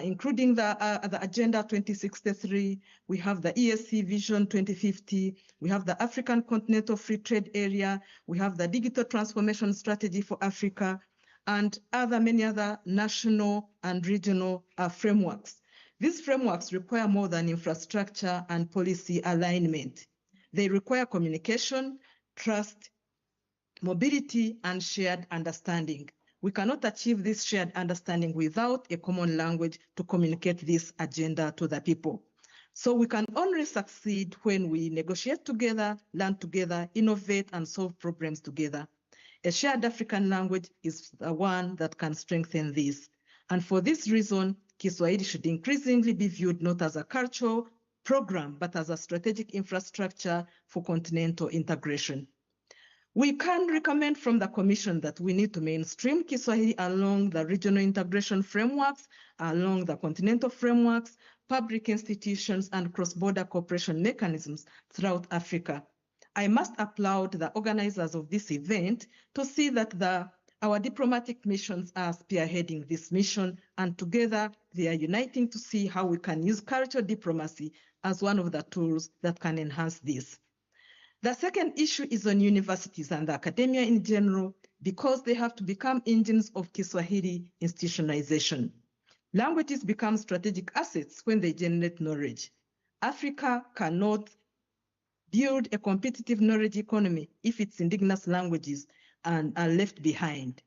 including the Agenda 2063, we have the ESC Vision 2050, we have the African Continental Free Trade Area, we have the Digital Transformation Strategy for Africa, and many other national and regional frameworks. These frameworks require more than infrastructure and policy alignment. They require communication, trust, mobility, and shared understanding. We cannot achieve this shared understanding without a common language to communicate this agenda to the people. So we can only succeed when we negotiate together, learn together, innovate, and solve problems together. A shared African language is the one that can strengthen this. And for this reason, Kiswahili should increasingly be viewed not as a cultural program, but as a strategic infrastructure for continental integration. We can recommend from the Commission that we need to mainstream Kiswahili along the regional integration frameworks, along the continental frameworks, public institutions, and cross-border cooperation mechanisms throughout Africa. I must applaud the organizers of this event to see that our diplomatic missions are spearheading this mission, and together they are uniting to see how we can use cultural diplomacy as one of the tools that can enhance this. The second issue is on universities and academia in general, because they have to become engines of Kiswahili institutionalization. Languages become strategic assets when they generate knowledge. Africa cannot build a competitive knowledge economy if its indigenous languages are left behind.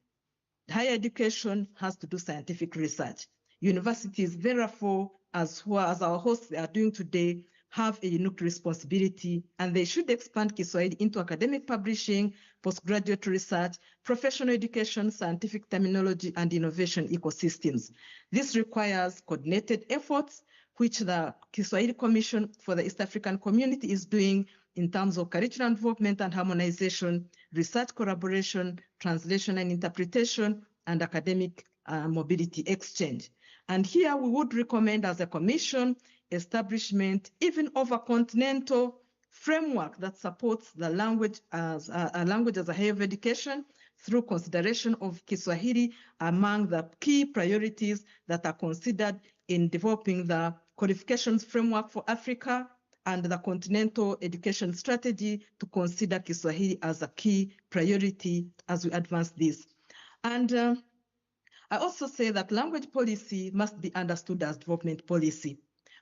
Higher education has to do scientific research. Universities, therefore, as our hosts are doing today, have a unique responsibility, and they should expand Kiswahili into academic publishing, postgraduate research, professional education, scientific terminology, and innovation ecosystems. This requires coordinated efforts, which the Kiswahili Commission for the East African Community is doing in terms of curriculum development and harmonization, research collaboration, translation and interpretation, and academic mobility exchange. And here we would recommend as a commission establishment even of a continental framework that supports the language as a higher of education through consideration of Kiswahili among the key priorities that are considered in developing the qualifications framework for Africa and the continental education strategy, to consider Kiswahili as a key priority as we advance this. And I also say that language policy must be understood as development policy.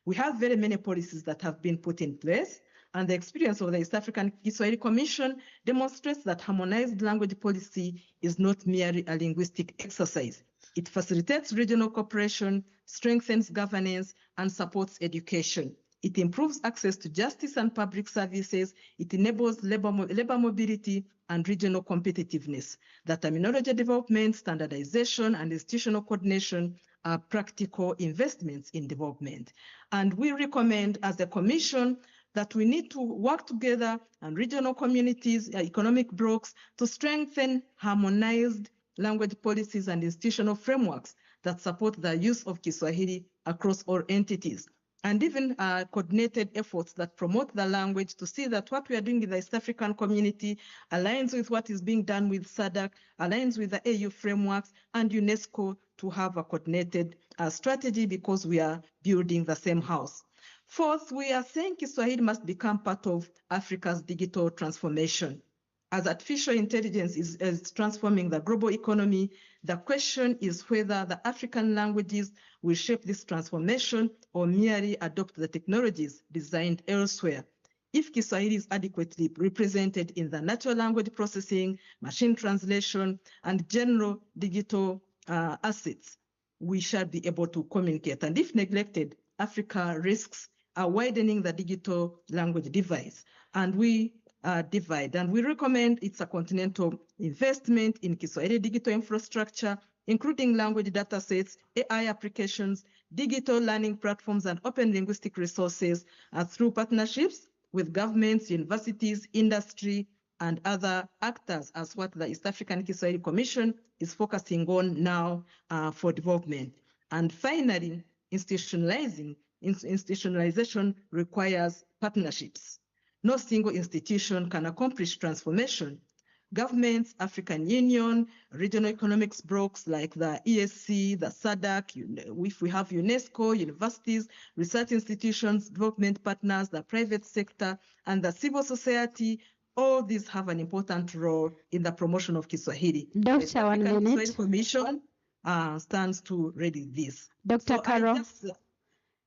We have very many policies that have been put in place, and the experience of the East African Kiswahili Commission demonstrates that harmonized language policy is not merely a linguistic exercise. It facilitates regional cooperation, strengthens governance, and supports education. It improves access to justice and public services. It enables labor mobility and regional competitiveness. The terminology development, standardization, and institutional coordination are practical investments in development. And we recommend as a commission that we need to work together and regional communities, economic blocs, to strengthen harmonized language policies and institutional frameworks that support the use of Kiswahili across all entities. And even coordinated efforts that promote the language, to see that what we are doing in the East African community aligns with what is being done with SADC, aligns with the AU frameworks and UNESCO, to have a coordinated strategy, because we are building the same house. Fourth, we are saying Kiswahili must become part of Africa's digital transformation. As artificial intelligence is transforming the global economy, the question is whether the African languages will shape this transformation or merely adopt the technologies designed elsewhere. If Kiswahili is adequately represented in the natural language processing, machine translation, and general digital assets, we shall be able to communicate. And if neglected, Africa risks widening the digital language divide. And we recommend it's a continental investment in Kiswahili digital infrastructure, including language datasets, AI applications, digital learning platforms, and open linguistic resources through partnerships with governments, universities, industry, and other actors, as what the East African Kiswahili Commission is focusing on now for development. And finally, institutionalization requires partnerships. No single institution can accomplish transformation. Governments, African Union, regional economics blocs like the ESC, the SADC, if we have UNESCO, universities, research institutions, development partners, the private sector, and the civil society, all these have an important role in the promotion of Kiswahili. Dr. The 1 African minute. Kiswahili Commission stands to ready this. Dr. So Kgorong.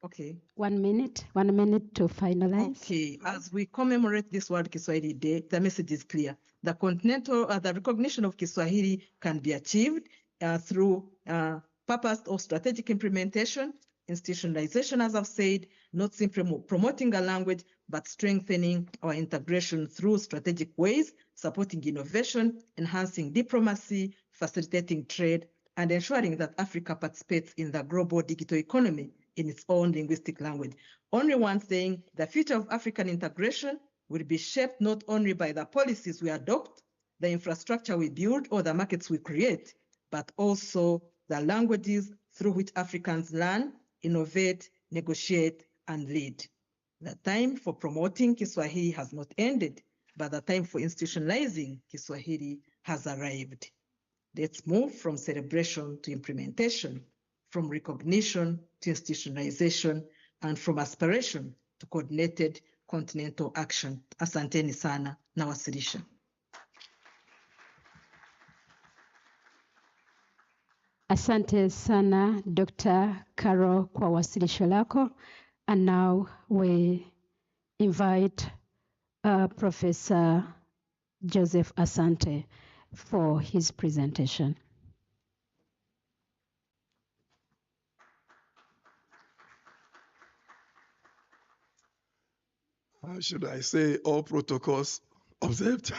Okay. 1 minute, 1 minute to finalize. Okay, as we commemorate this World Kiswahili Day, the message is clear. The the recognition of Kiswahili can be achieved through purpose or strategic implementation, institutionalization, as I've said, not simply promoting a language, but strengthening our integration through strategic ways, supporting innovation, enhancing diplomacy, facilitating trade, and ensuring that Africa participates in the global digital economy in its own linguistic language. Only one thing, the future of African integration will be shaped not only by the policies we adopt, the infrastructure we build, or the markets we create, but also the languages through which Africans learn, innovate, negotiate, and lead. The time for promoting Kiswahili has not ended, but the time for institutionalizing Kiswahili has arrived. Let's move from celebration to implementation, from recognition to institutionalization, and from aspiration to coordinated continental action. Asanteni sana, nawasilisha. Asante sana Dr. Carol kwa wasilisho lako. And now we invite Professor Joseph Asante for his presentation. Should I say all protocols observed?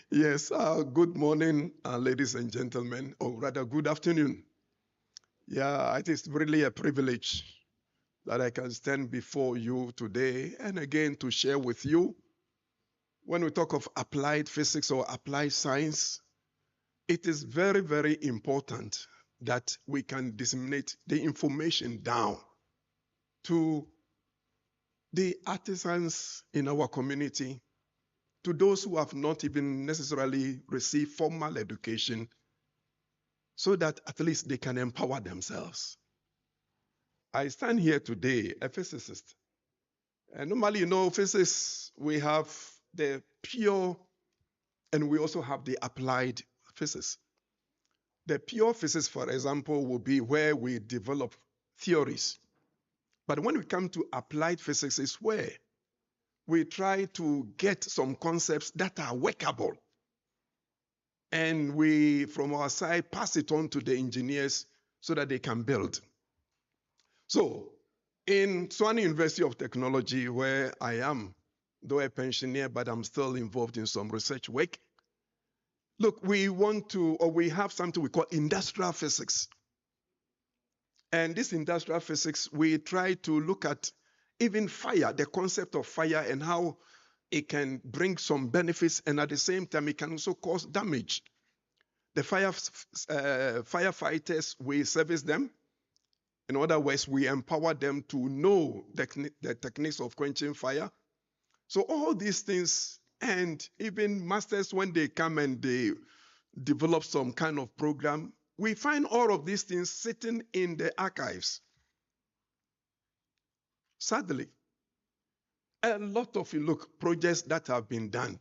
Yes, good morning, ladies and gentlemen, or rather good afternoon. Yeah, it is really a privilege that I can stand before you today and again to share with you. When we talk of applied physics or applied science, it is very, very important that we can disseminate the information down to the artisans in our community, to those who have not even necessarily received formal education, so that at least they can empower themselves. I stand here today, a physicist. And normally, physics, we have the pure and we also have the applied physics. The pure physics, for example, will be where we develop theories. But when we come to applied physics, it's where we try to get some concepts that are workable. And we, from our side, pass it on to the engineers so that they can build. So, in Swan University of Technology, where I am, though a pensioner, but I'm still involved in some research work, look, we have something we call industrial physics. And this industrial physics, we try to look at even fire, the concept of fire and how it can bring some benefits, and at the same time, it can also cause damage. The firefighters, we service them. In other words, we empower them to know the techniques of quenching fire. So all these things, and even masters, when they come and they develop some kind of program, we find all of these things sitting in the archives. Sadly, a lot of projects that have been done.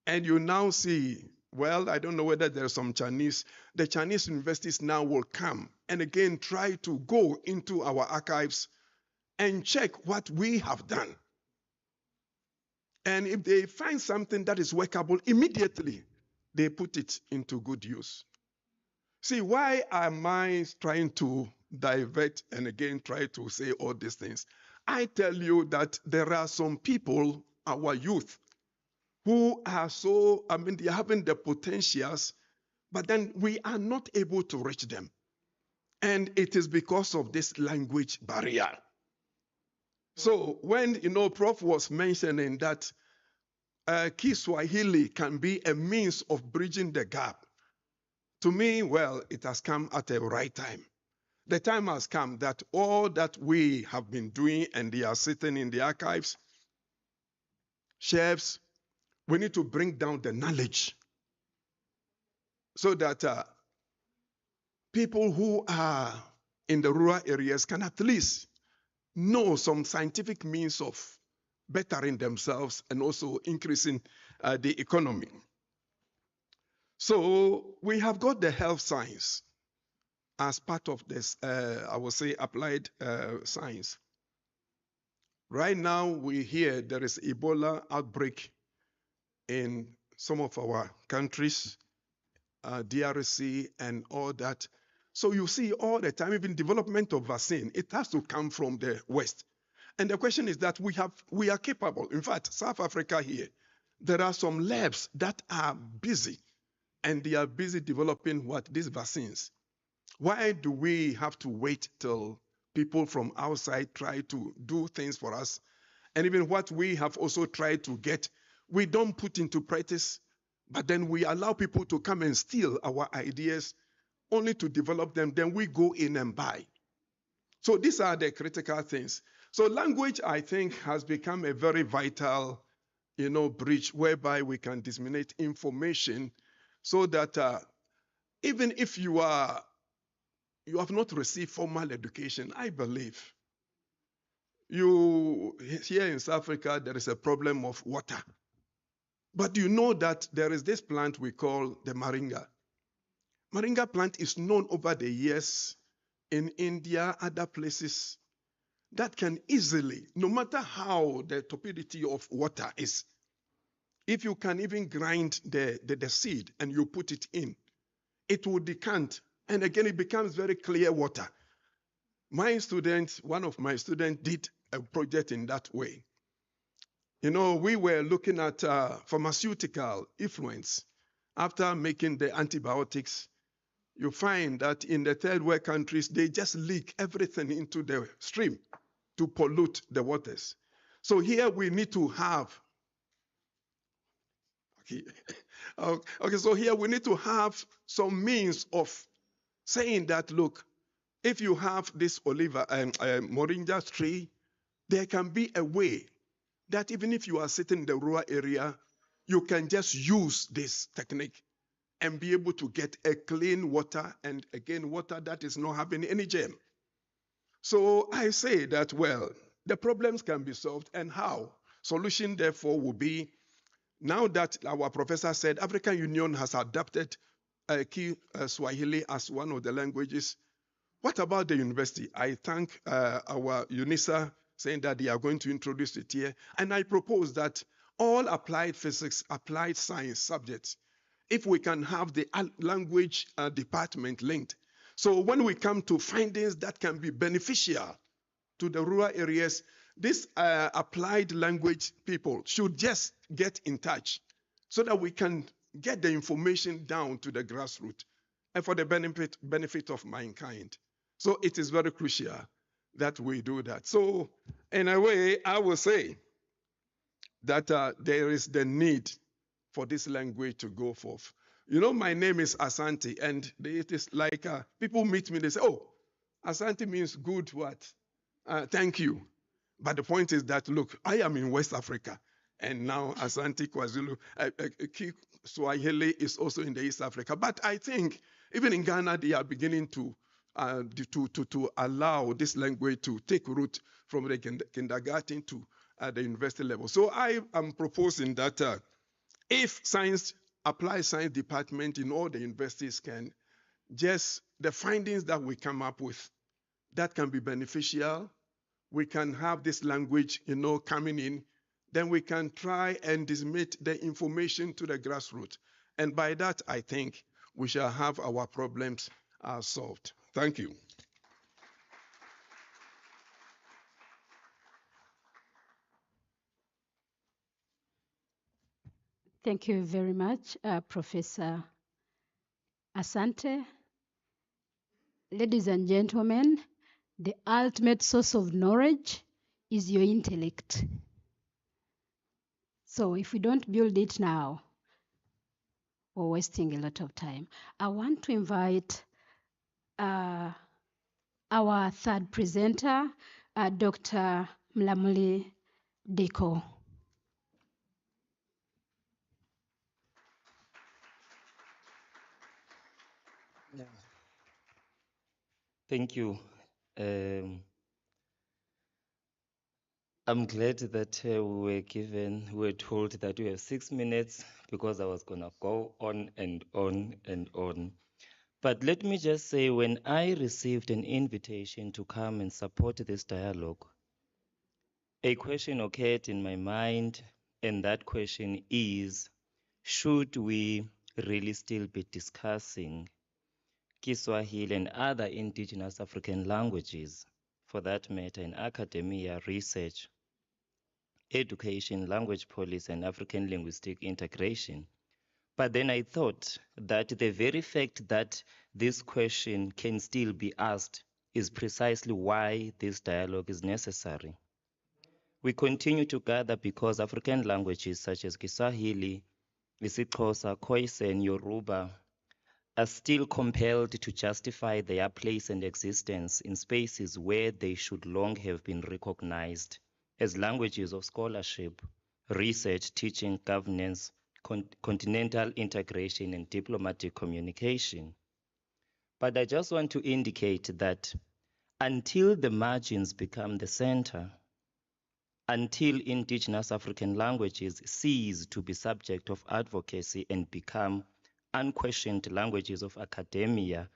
And you now see, well, I don't know whether there are some the Chinese universities now will come and again try to go into our archives and check what we have done. And if they find something that is workable, immediately they put it into good use. See, why am I trying to divert and again try to say all these things? I tell you that there are some people, our youth, who are they're having the potentials, but then we are not able to reach them. And it is because of this language barrier. So when, Prof was mentioning that Kiswahili can be a means of bridging the gap, to me, well, it has come at the right time. The time has come that all that we have been doing and they are sitting in the archives, shelves, we need to bring down the knowledge so that people who are in the rural areas can at least know some scientific means of bettering themselves and also increasing the economy. So we have got the health science. as part of this, I would say, applied science. Right now, we hear there is Ebola outbreak in some of our countries, DRC and all that. So you see all the time, even development of vaccine, it has to come from the West. And the question is that we are capable. In fact, South Africa here, there are some labs that are busy, and they are busy developing these vaccines. Why do we have to wait till people from outside try to do things for us? And even what we have also tried to get, we don't put into practice, but then we allow people to come and steal our ideas only to develop them. Then we go in and buy. So these are the critical things. So language, I think, has become a very vital, bridge whereby we can disseminate information so that even if you have not received formal education, I believe here in South Africa, there is a problem of water. But you know that there is this plant we call the moringa. Moringa plant is known over the years in India, other places, that can easily, no matter how the turbidity of water is, if you can even grind the seed and you put it in, it will decant. And again, it becomes very clear water. One of my students did a project in that way. We were looking at pharmaceutical influence. After making the antibiotics, you find that in the third world countries, they just leak everything into the stream to pollute the waters. So here we need to have, so here we need to have some means of saying that, look, if you have this moringa tree, there can be a way that even if you are sitting in the rural area, you can just use this technique and be able to get a clean water, and again, water that is not having any germ. So I say that, well, the problems can be solved, and how? Solution, therefore, will be, now that our professor said African Union has adopted Kiswahili as one of the languages, what about the university? I thank our Unisa saying that they are going to introduce it here. And I propose that all applied physics, applied science subjects, if we can have the language department linked. So when we come to findings that can be beneficial to the rural areas, these applied language people should just get in touch so that we can get the information down to the grassroots and for the benefit of mankind. So it is very crucial that we do that. So in a way, I will say that there is the need for this language to go forth. My name is Asante, and it is like people meet me, they say, oh, Asante means good what? Thank you. But the point is that, look, I am in West Africa, and now Asante KwaZulu, Kiswahili is also in the East Africa. But I think even in Ghana, they are beginning to allow this language to take root from the kindergarten to the university level. So I am proposing that if applied science department in all the universities can just, the findings that we come up with, that can be beneficial, we can have this language, coming in, then we can try and disseminate the information to the grassroots. And by that, I think we shall have our problems solved. Thank you. Thank you very much, Professor Asante. Ladies and gentlemen, the ultimate source of knowledge is your intellect. So if we don't build it now, we're wasting a lot of time. I want to invite our third presenter, Dr. Mlamuli Diko. Yeah. Thank you. I'm glad that we were told that we have 6 minutes, because I was going to go on and on and on. But let me just say, when I received an invitation to come and support this dialogue, a question occurred in my mind, and that question is, should we really still be discussing Kiswahili and other indigenous African languages, for that matter, in academia, research, education, language policy, and African linguistic integration? But then I thought that the very fact that this question can still be asked is precisely why this dialogue is necessary. We continue to gather because African languages such as Kiswahili, isiXhosa, Khoisan, and Yoruba are still compelled to justify their place and existence in spaces where they should long have been recognized as languages of scholarship, research, teaching, governance, continental integration, and diplomatic communication. But I just want to indicate that until the margins become the center, until indigenous African languages cease to be subject of advocacy and become unquestioned languages of academia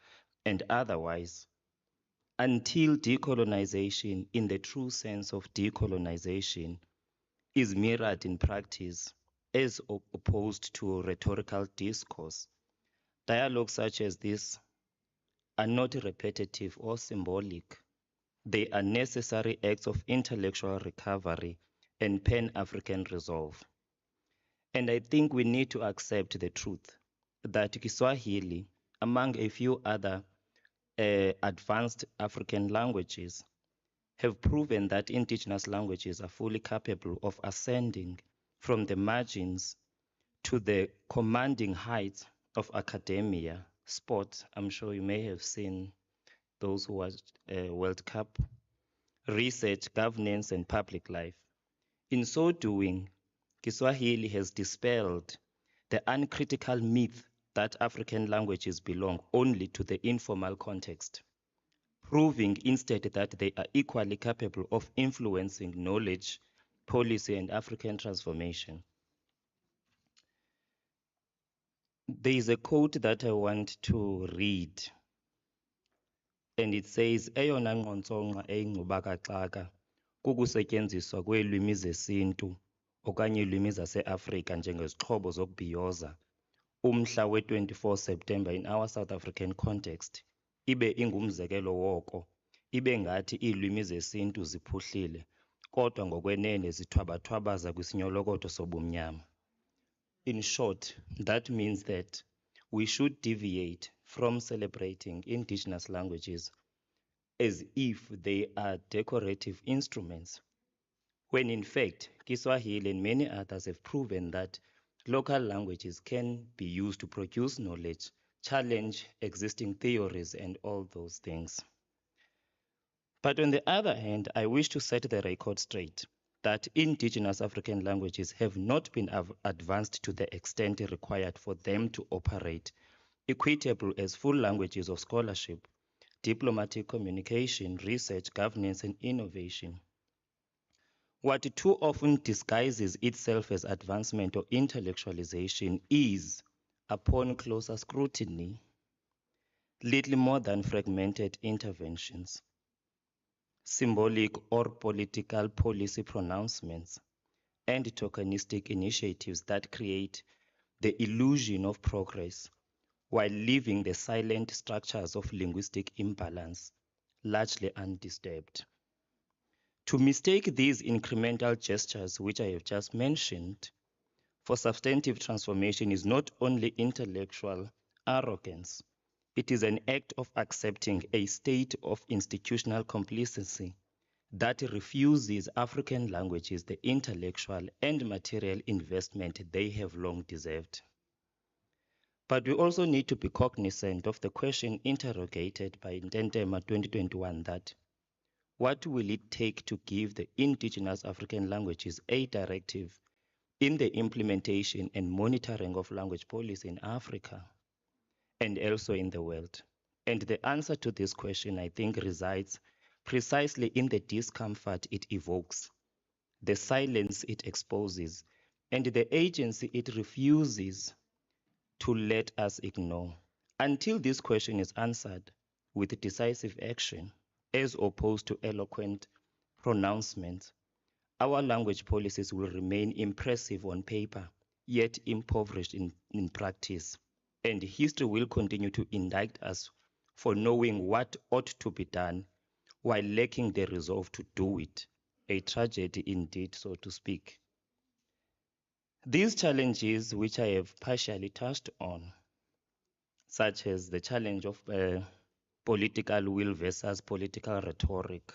and otherwise, until decolonization in the true sense of decolonization is mirrored in practice as opposed to rhetorical discourse, dialogues such as this are not repetitive or symbolic. They are necessary acts of intellectual recovery and pan-African resolve. And I think we need to accept the truth that Kiswahili, among a few other advanced African languages, have proven that indigenous languages are fully capable of ascending from the margins to the commanding heights of academia, sport. I'm sure you may have seen those who watched World Cup, research, governance, and public life. In so doing, Kiswahili has dispelled the uncritical myth that African languages belong only to the informal context, proving instead that they are equally capable of influencing knowledge, policy, and African transformation. There is a quote that I want to read, and it says, eyona nqontsonqa eyingxubakaxaka kukusetyenziswa kweelwimi zesintu okanye iilwimi zase-Afrika njengezixhobo zokubhiyoza umhla we-24 September in our South African context, ibe ingumzekelo woko, ibe ngathi iilwimi zesintu ziphuhlile, kodwa ngokwenene zithwabathwabaza kwisinyolokoto sobumnyama. In short, that means that we should deviate from celebrating indigenous languages as if they are decorative instruments, when in fact, Kiswahili and many others have proven that local languages can be used to produce knowledge, challenge existing theories, and all those things. But on the other hand, I wish to set the record straight that indigenous African languages have not been advanced to the extent required for them to operate equitable as full languages of scholarship, diplomatic communication, research, governance, and innovation. What too often disguises itself as advancement or intellectualization is, upon closer scrutiny, little more than fragmented interventions, symbolic or political policy pronouncements, and tokenistic initiatives that create the illusion of progress while leaving the silent structures of linguistic imbalance largely undisturbed. To mistake these incremental gestures, which I have just mentioned, for substantive transformation is not only intellectual arrogance, it is an act of accepting a state of institutional complacency that refuses African languages the intellectual and material investment they have long deserved. But we also need to be cognizant of the question interrogated by Ntentema 2021 that what will it take to give the indigenous African languages a directive in the implementation and monitoring of language policy in Africa and elsewhere in the world? And the answer to this question, I think, resides precisely in the discomfort it evokes, the silence it exposes, and the agency it refuses to let us ignore. Until this question is answered with decisive action, as opposed to eloquent pronouncements, our language policies will remain impressive on paper, yet impoverished in practice. And history will continue to indict us for knowing what ought to be done while lacking the resolve to do it. A tragedy indeed, so to speak. These challenges, which I have partially touched on, such as the challenge of political will versus political rhetoric,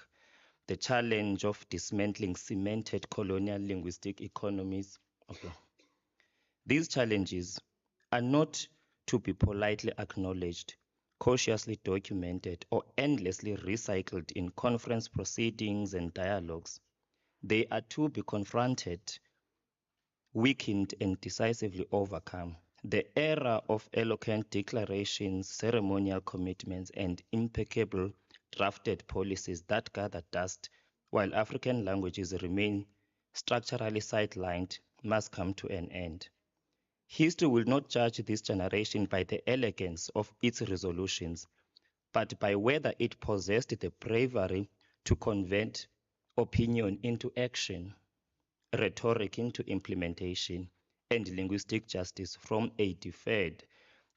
the challenge of dismantling cemented colonial linguistic economies. Okay. These challenges are not to be politely acknowledged, cautiously documented, or endlessly recycled in conference proceedings and dialogues. They are to be confronted, weakened, and decisively overcome. The era of eloquent declarations, ceremonial commitments, and impeccable drafted policies that gather dust while African languages remain structurally sidelined must come to an end. History will not judge this generation by the elegance of its resolutions, but by whether it possessed the bravery to convert opinion into action, rhetoric into implementation, and linguistic justice from a deferred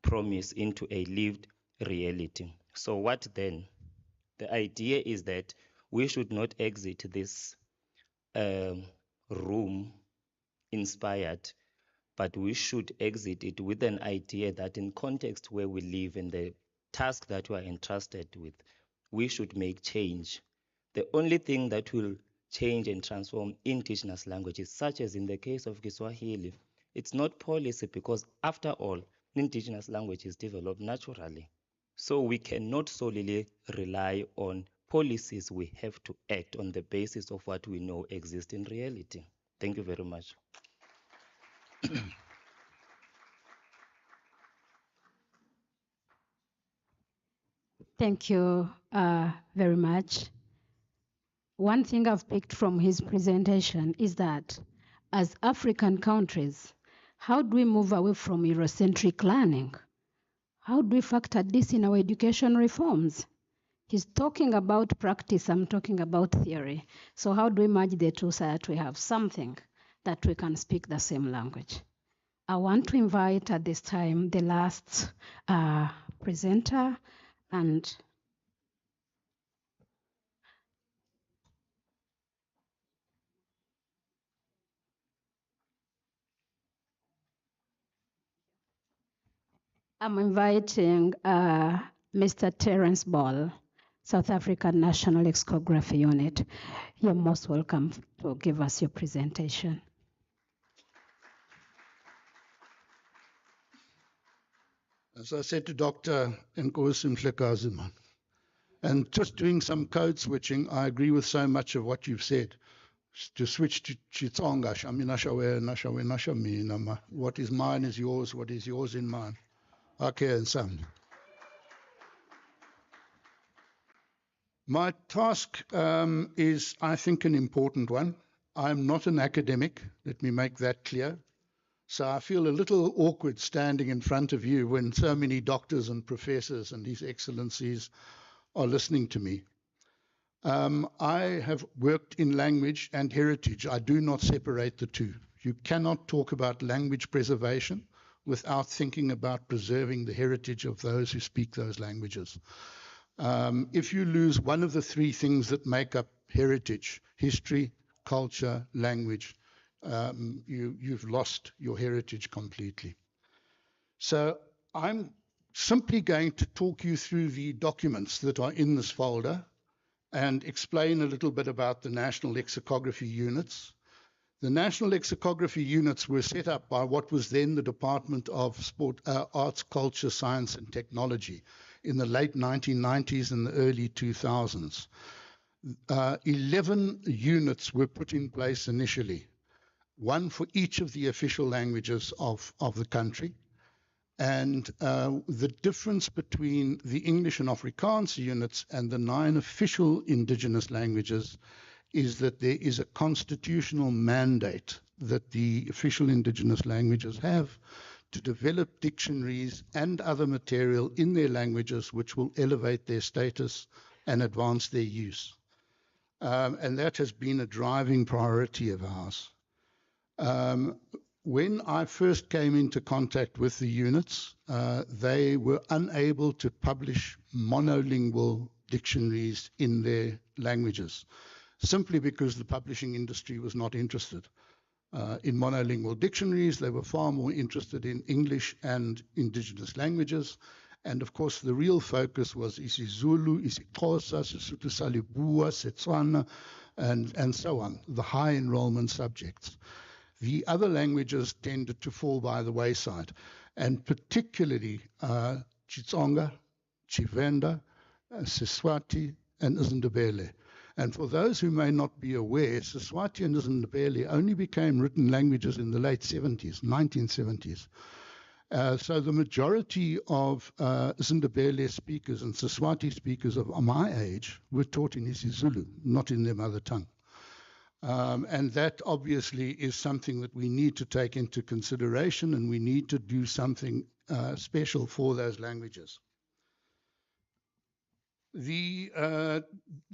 promise into a lived reality. So what then? The idea is that we should not exit this room inspired, but we should exit it with an idea that in context where we live and the task that we are entrusted with, we should make change. The only thing that will change and transform indigenous languages, such as in the case of Kiswahili, it's not policy, because after all, indigenous languages develop naturally. So we cannot solely rely on policies. We have to act on the basis of what we know exists in reality. Thank you very much. Thank you very much. One thing I've picked from his presentation is that as African countries, how do we move away from Eurocentric learning? How do we factor this in our education reforms? He's talking about practice, I'm talking about theory. So how do we merge the two so that we have something that we can speak the same language? I want to invite at this time the last presenter, and I'm inviting Mr. Terence Ball, South African National Lexicography Unit. You're most welcome to give us your presentation. As I said to Dr. Nkosi Mhlekaziman, and just doing some code switching, I agree with so much of what you've said. To switch to Chitsonga, what is mine is yours, what is yours in mine. Okay, and some. My task is, I think, an important one. I'm not an academic, let me make that clear. So I feel a little awkward standing in front of you when so many doctors and professors and His Excellencies are listening to me. I have worked in language and heritage. I do not separate the two. You cannot talk about language preservation without thinking about preserving the heritage of those who speak those languages. If you lose one of the three things that make up heritage, history, culture, language, you've lost your heritage completely. So I'm simply going to talk you through the documents that are in this folder and explain a little bit about the National Lexicography Units. The National Lexicography Units were set up by what was then the Department of Arts, Culture, Science and Technology in the late 1990s and the early 2000s. 11 units were put in place initially, one for each of the official languages of the country. And the difference between the English and Afrikaans units and the 9 official indigenous languages is that there is a constitutional mandate that the official indigenous languages have to develop dictionaries and other material in their languages which will elevate their status and advance their use. And that has been a driving priority of ours. When I first came into contact with the units, they were unable to publish monolingual dictionaries in their languages, simply because the publishing industry was not interested in monolingual dictionaries. They were far more interested in English and indigenous languages. And of course, the real focus was isiZulu, isiXhosa, Sesotho sa Leboa, Setswana, and so on, the high enrollment subjects. The other languages tended to fall by the wayside, and particularly Xitsonga, Tshivenda, Siswati, and Isindebele. And for those who may not be aware, Siswati and Isindebele only became written languages in the late 70s, 1970s. So the majority of Isindebele speakers and Siswati speakers of my age were taught in isiZulu, not in their mother tongue. And that obviously is something that we need to take into consideration, and we need to do something special for those languages. The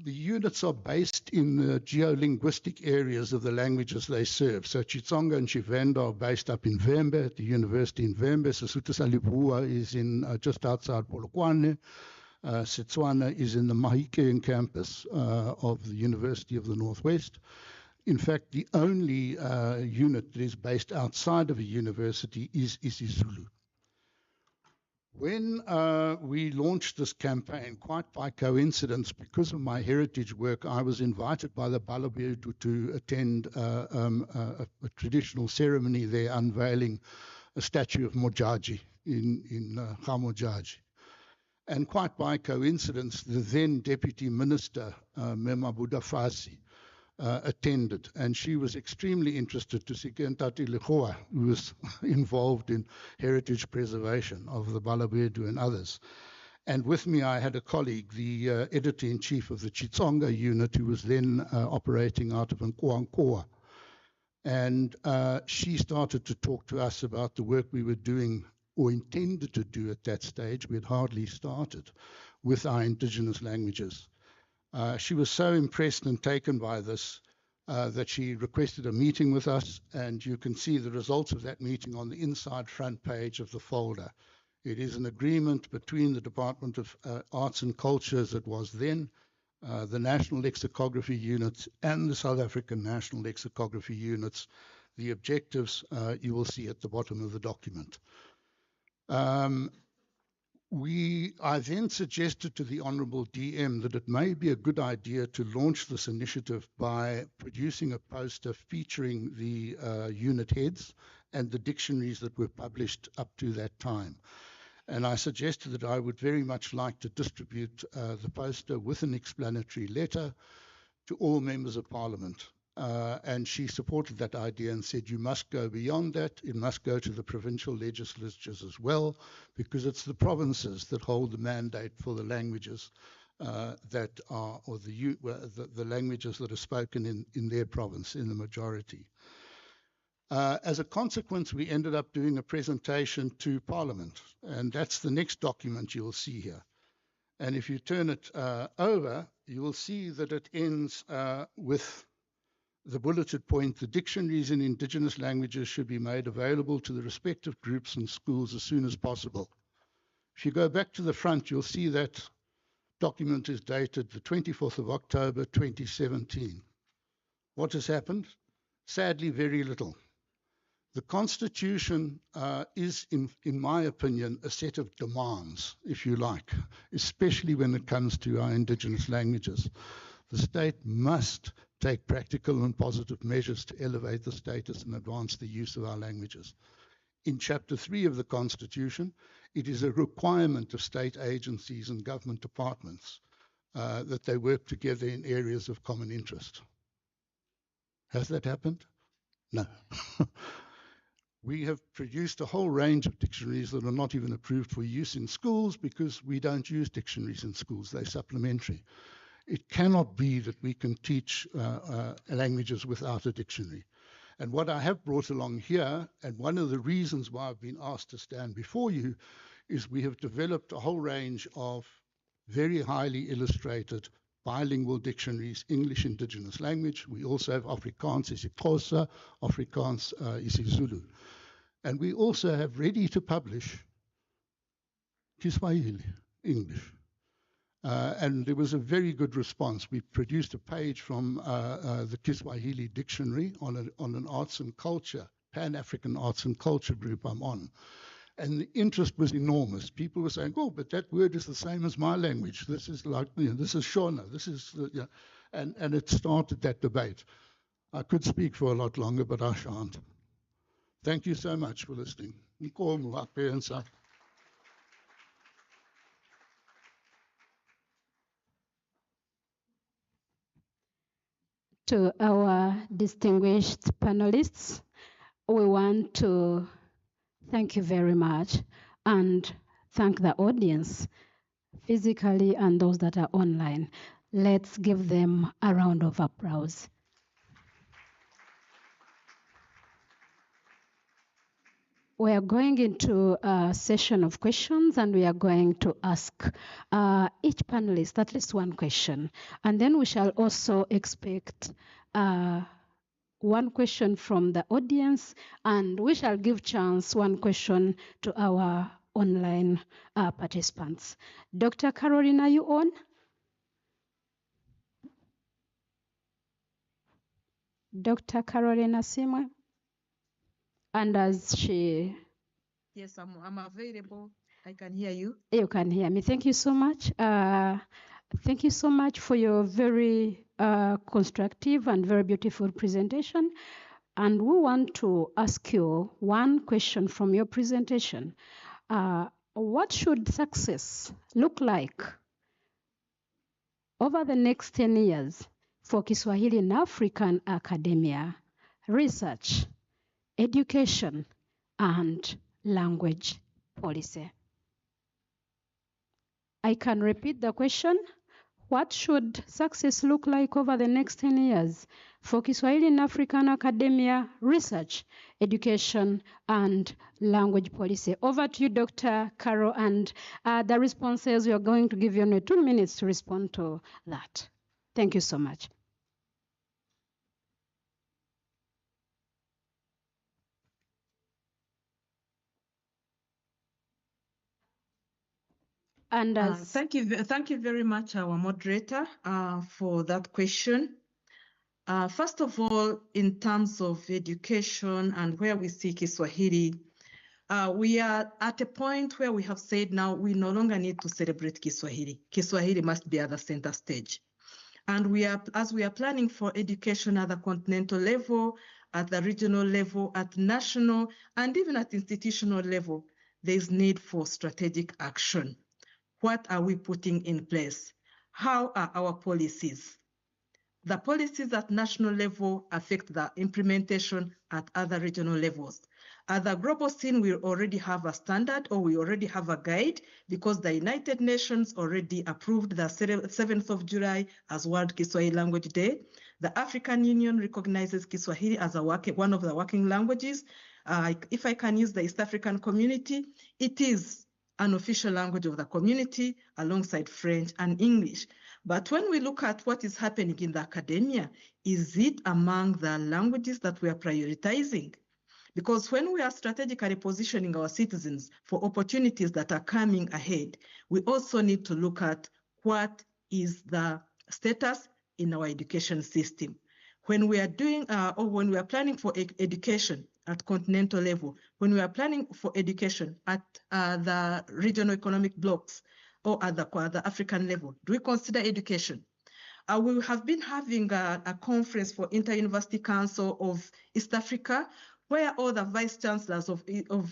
units are based in the geolinguistic areas of the languages they serve. So Xitsonga and Tshivenda are based up in Vhembe, at the university in Vhembe. Sesotho sa Leboa is in just outside Polokwane. Setswana is in the Mahikeng campus of the University of the Northwest. In fact, the only unit that is based outside of a university is isiZulu. When we launched this campaign, quite by coincidence, because of my heritage work, I was invited by the Balabedu to attend a traditional ceremony there, unveiling a statue of Mojaji in Kgamojaji. And quite by coincidence, the then Deputy Minister, Mema Budafasi, attended, and she was extremely interested to see Ntate Legoa, who was involved in heritage preservation of the Balabedu and others. And with me, I had a colleague, the editor-in-chief of the Xitsonga unit, who was then operating out of Nkoankoa. And she started to talk to us about the work we were doing, or intended to do at that stage. We had hardly started with our indigenous languages. She was so impressed and taken by this that she requested a meeting with us, and you can see the results of that meeting on the inside front page of the folder. It is an agreement between the Department of Arts and Culture, as it was then, the National Lexicography Units, and the South African National Lexicography Units. The objectives you will see at the bottom of the document. I then suggested to the Honourable DM that it may be a good idea to launch this initiative by producing a poster featuring the unit heads and the dictionaries that were published up to that time. And I suggested that I would very much like to distribute the poster with an explanatory letter to all members of Parliament. And she supported that idea and said, you must go beyond that. It must go to the provincial legislatures as well, because it's the provinces that hold the mandate for the languages that are, or the languages that are spoken in their province, in the majority. As a consequence, we ended up doing a presentation to Parliament, and that's the next document you'll see here. And if you turn it over, you will see that it ends with the bulleted point: the dictionaries in indigenous languages should be made available to the respective groups and schools as soon as possible. If you go back to the front, you'll see that document is dated the 24th of October, 2017. What has happened? Sadly, very little. The Constitution is, in my opinion, a set of demands, if you like, especially when it comes to our indigenous languages. The state must take practical and positive measures to elevate the status and advance the use of our languages. In Chapter 3 of the Constitution, it is a requirement of state agencies and government departments that they work together in areas of common interest. Has that happened? No. We have produced a whole range of dictionaries that are not even approved for use in schools because we don't use dictionaries in schools. They're supplementary. It cannot be that we can teach languages without a dictionary. And what I have brought along here, and one of the reasons why I've been asked to stand before you, is we have developed a whole range of very highly illustrated bilingual dictionaries, English indigenous language. We also have Afrikaans isiXhosa, Afrikaans isiZulu. And we also have ready to publish Kiswahili, English. And there was a very good response. We produced a page from the Kiswahili dictionary on an arts and culture, Pan-African arts and culture group I'm on. And the interest was enormous. People were saying, oh, but that word is the same as my language. This is like, this is Shona. This is, and it started that debate. I could speak for a lot longer, but I shan't. Thank you so much for listening. To our distinguished panelists, we want to thank you very much and thank the audience physically and those that are online. Let's give them a round of applause. We are going into a session of questions, and we are going to ask each panelist at least one question. And then we shall also expect one question from the audience, and we shall give chance one question to our online participants. Dr. Caroline, are you on? Dr. Caroline Asimwe? And as she... Yes, I'm available. I can hear you. You can hear me. Thank you so much. Thank you so much for your very constructive and very beautiful presentation. And we want to ask you one question from your presentation. What should success look like over the next 10 years for Kiswahili in African academia, research, education, and language policy? I can repeat the question. What should success look like over the next 10 years for Kiswahili in African academia, research, education, and language policy? Over to you, Dr. Caro, and the responses, we are going to give you only 2 minutes to respond to that. Thank you so much. And thank you very much, our moderator, for that question. First of all, in terms of education and where we see Kiswahili, we are at a point where we have said now we no longer need to celebrate Kiswahili. Kiswahili must be at the center stage. And as we are planning for education at the continental level, at the regional level, at national, and even at institutional level, there is need for strategic action. What are we putting in place? How are our policies? The policies at national level affect the implementation at other regional levels. At the global scene, we already have a standard, or we already have a guide, because the United Nations already approved the 7th of July as World Kiswahili Language Day. The African Union recognizes Kiswahili as one of the working languages. If I can use the East African community, it is an official language of the community alongside French and English. But when we look at what is happening in the academia, is it among the languages that we are prioritizing? Because when we are strategically positioning our citizens for opportunities that are coming ahead, we also need to look at what is the status in our education system. When we are doing, or when we are planning for education at continental level, when we are planning for education at the regional economic blocks or at the African level, do we consider education? We have been having a conference for Inter-University Council of East Africa, where all the vice chancellors of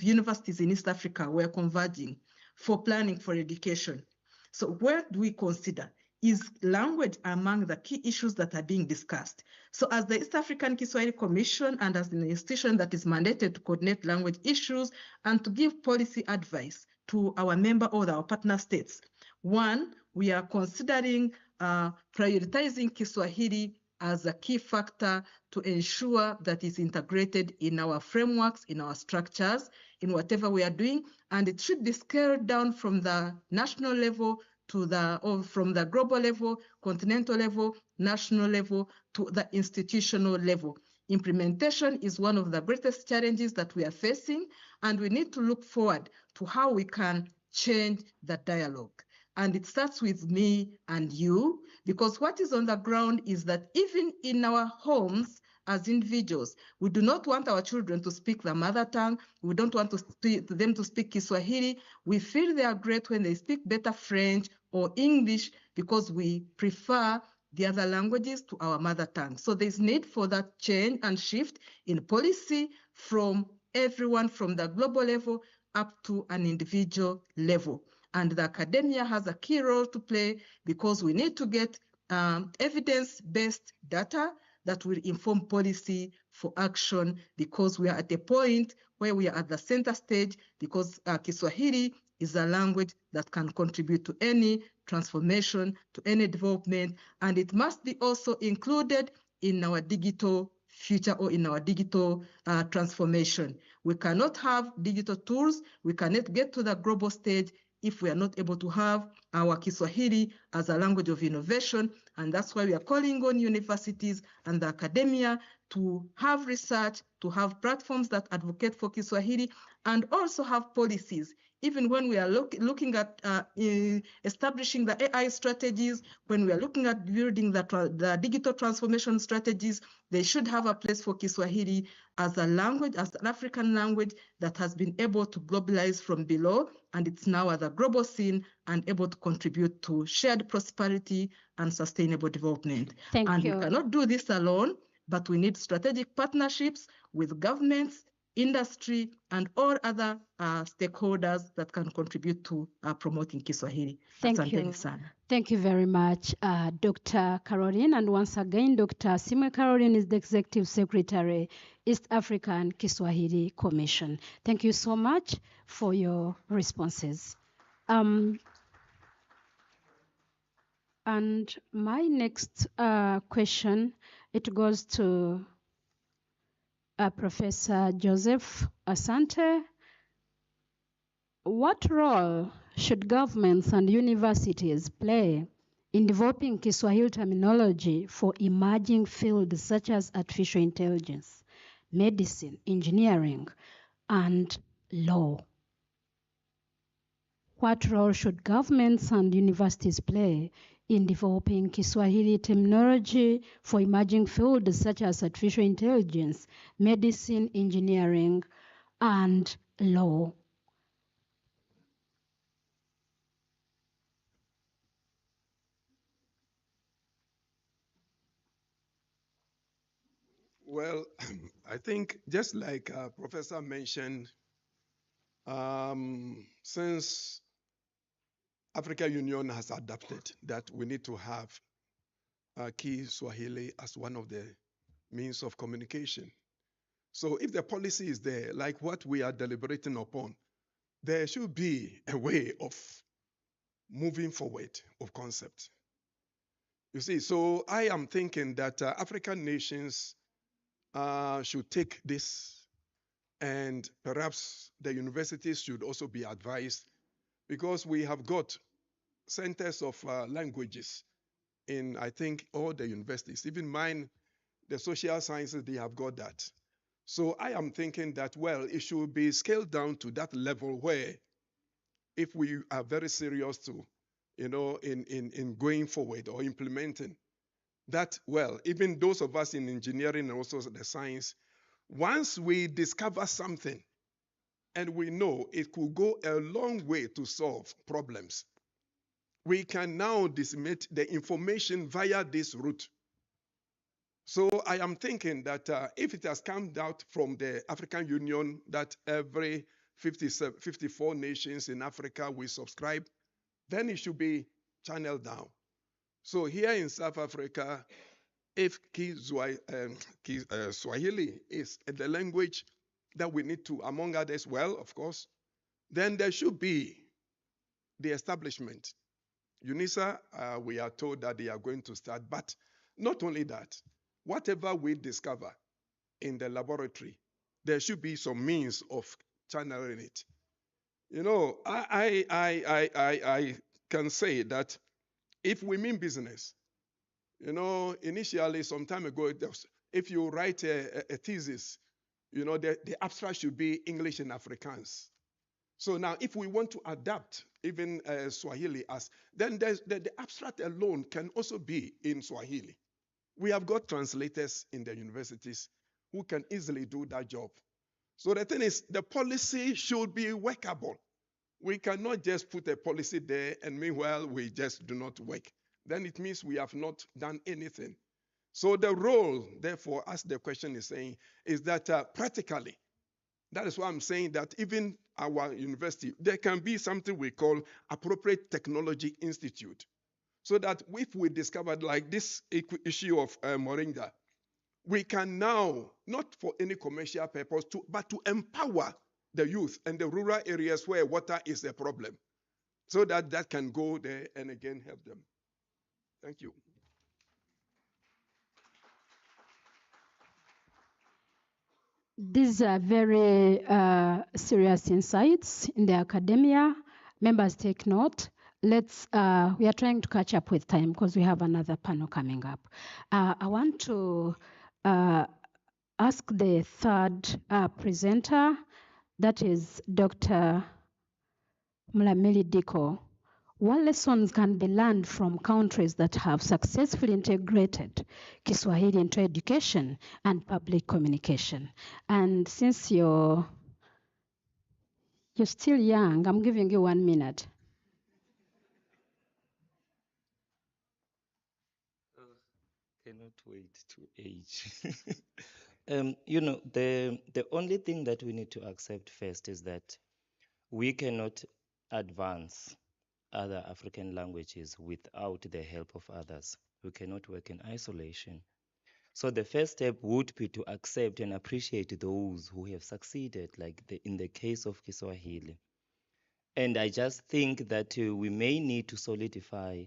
universities in East Africa were converging for planning for education. So where do we consider? Is language among the key issues that are being discussed? So as the East African Kiswahili Commission and as an institution that is mandated to coordinate language issues and to give policy advice to our member or our partner states, one, we are considering prioritizing Kiswahili as a key factor to ensure that it's integrated in our frameworks, in our structures, in whatever we are doing, and it should be scaled down from the national level to or from the global level, continental level, national level, to the institutional level. Implementation is one of the greatest challenges that we are facing, and we need to look forward to how we can change the dialogue. And it starts with me and you, because what is on the ground is that even in our homes as individuals, we do not want our children to speak the mother tongue. We don't want them to speak Kiswahili. We feel they are great when they speak better French or English because we prefer the other languages to our mother tongue. So there's need for that change and shift in policy from everyone, from the global level up to an individual level. And the academia has a key role to play because we need to get evidence-based data that will inform policy for action, because we are at a point where we are at the center stage, because Kiswahili is a language that can contribute to any transformation, to any development, and it must be also included in our digital future or in our digital transformation. We cannot have digital tools, we cannot get to the global stage if we are not able to have our Kiswahili as a language of innovation. And that's why we are calling on universities and the academia to have research, to have platforms that advocate for Kiswahili, and also have policies. Even when we are looking at establishing the AI strategies, when we are looking at building the digital transformation strategies, they should have a place for Kiswahili as a language, as an African language that has been able to globalize from below, and it's now at the global scene and able to contribute to shared prosperity and sustainable development. Thank you. We cannot do this alone, but we need strategic partnerships with governments, industry, and all other stakeholders that can contribute to promoting Kiswahili. Thank Asanteni you. sana. Thank you very much, Dr. Caroline. And once again, Dr. Simwe Caroline is the Executive Secretary, East African Kiswahili Commission. Thank you so much for your responses. And my next question, it goes to Professor Joseph Asante. What role should governments and universities play in developing Kiswahili terminology for emerging fields such as artificial intelligence, medicine, engineering, and law? What role should governments and universities play in developing Kiswahili terminology for emerging fields such as artificial intelligence, medicine, engineering, and law? Well, I think just like Professor mentioned, since African Union has adopted that we need to have Kiswahili as one of the means of communication. So if the policy is there, like what we are deliberating upon, there should be a way of moving forward of concept. You see, so I am thinking that African nations should take this, and perhaps the universities should also be advised, because we have got centers of languages in, I think, all the universities. Even mine, the social sciences, they have got that. So I am thinking that, well, it should be scaled down to that level where, if we are very serious to, in going forward or implementing that, well, even those of us in engineering and also the science, once we discover something and we know it could go a long way to solve problems, we can now disseminate the information via this route. So I am thinking that if it has come out from the African Union that every 54 nations in Africa will subscribe, then it should be channeled down. So here in South Africa, if Swahili is the language that we need to, among others, well, of course, then there should be the establishment. Unisa, we are told that they are going to start, but Not only that, whatever we discover in the laboratory, there should be some means of channeling it. You know, I can say that if we mean business, you know, initially, some time ago, if you write a thesis, you know, the abstract should be English and Afrikaans. So now, if we want to adapt even Swahili then the abstract alone can also be in Swahili. We have got translators in the universities who can easily do that job. So the thing is, the policy should be workable. We cannot just put a policy there and meanwhile we just do not work. Then it means we have not done anything. So the role, therefore, as the question is saying, is that practically, that is why I'm saying that even our university, there can be something we call appropriate technology institute. So that if we discovered like this issue of moringa, we can now, not for any commercial purpose, but to empower the youth and the rural areas where water is a problem, so that that can go there and again help them. Thank you. These are very serious insights in the academia. Members take note. We are trying to catch up with time because we have another panel coming up. I want to ask the third presenter, that is Dr. Mlameli Diko. What lessons can be learned from countries that have successfully integrated Kiswahili into education and public communication? And since you're still young, I'm giving you 1 minute. Cannot wait to age. You know, the only thing that we need to accept first is that we cannot advance other African languages without the help of others. We cannot work in isolation. So the first step would be to accept and appreciate those who have succeeded, like in the case of Kiswahili. And I just think that we may need to solidify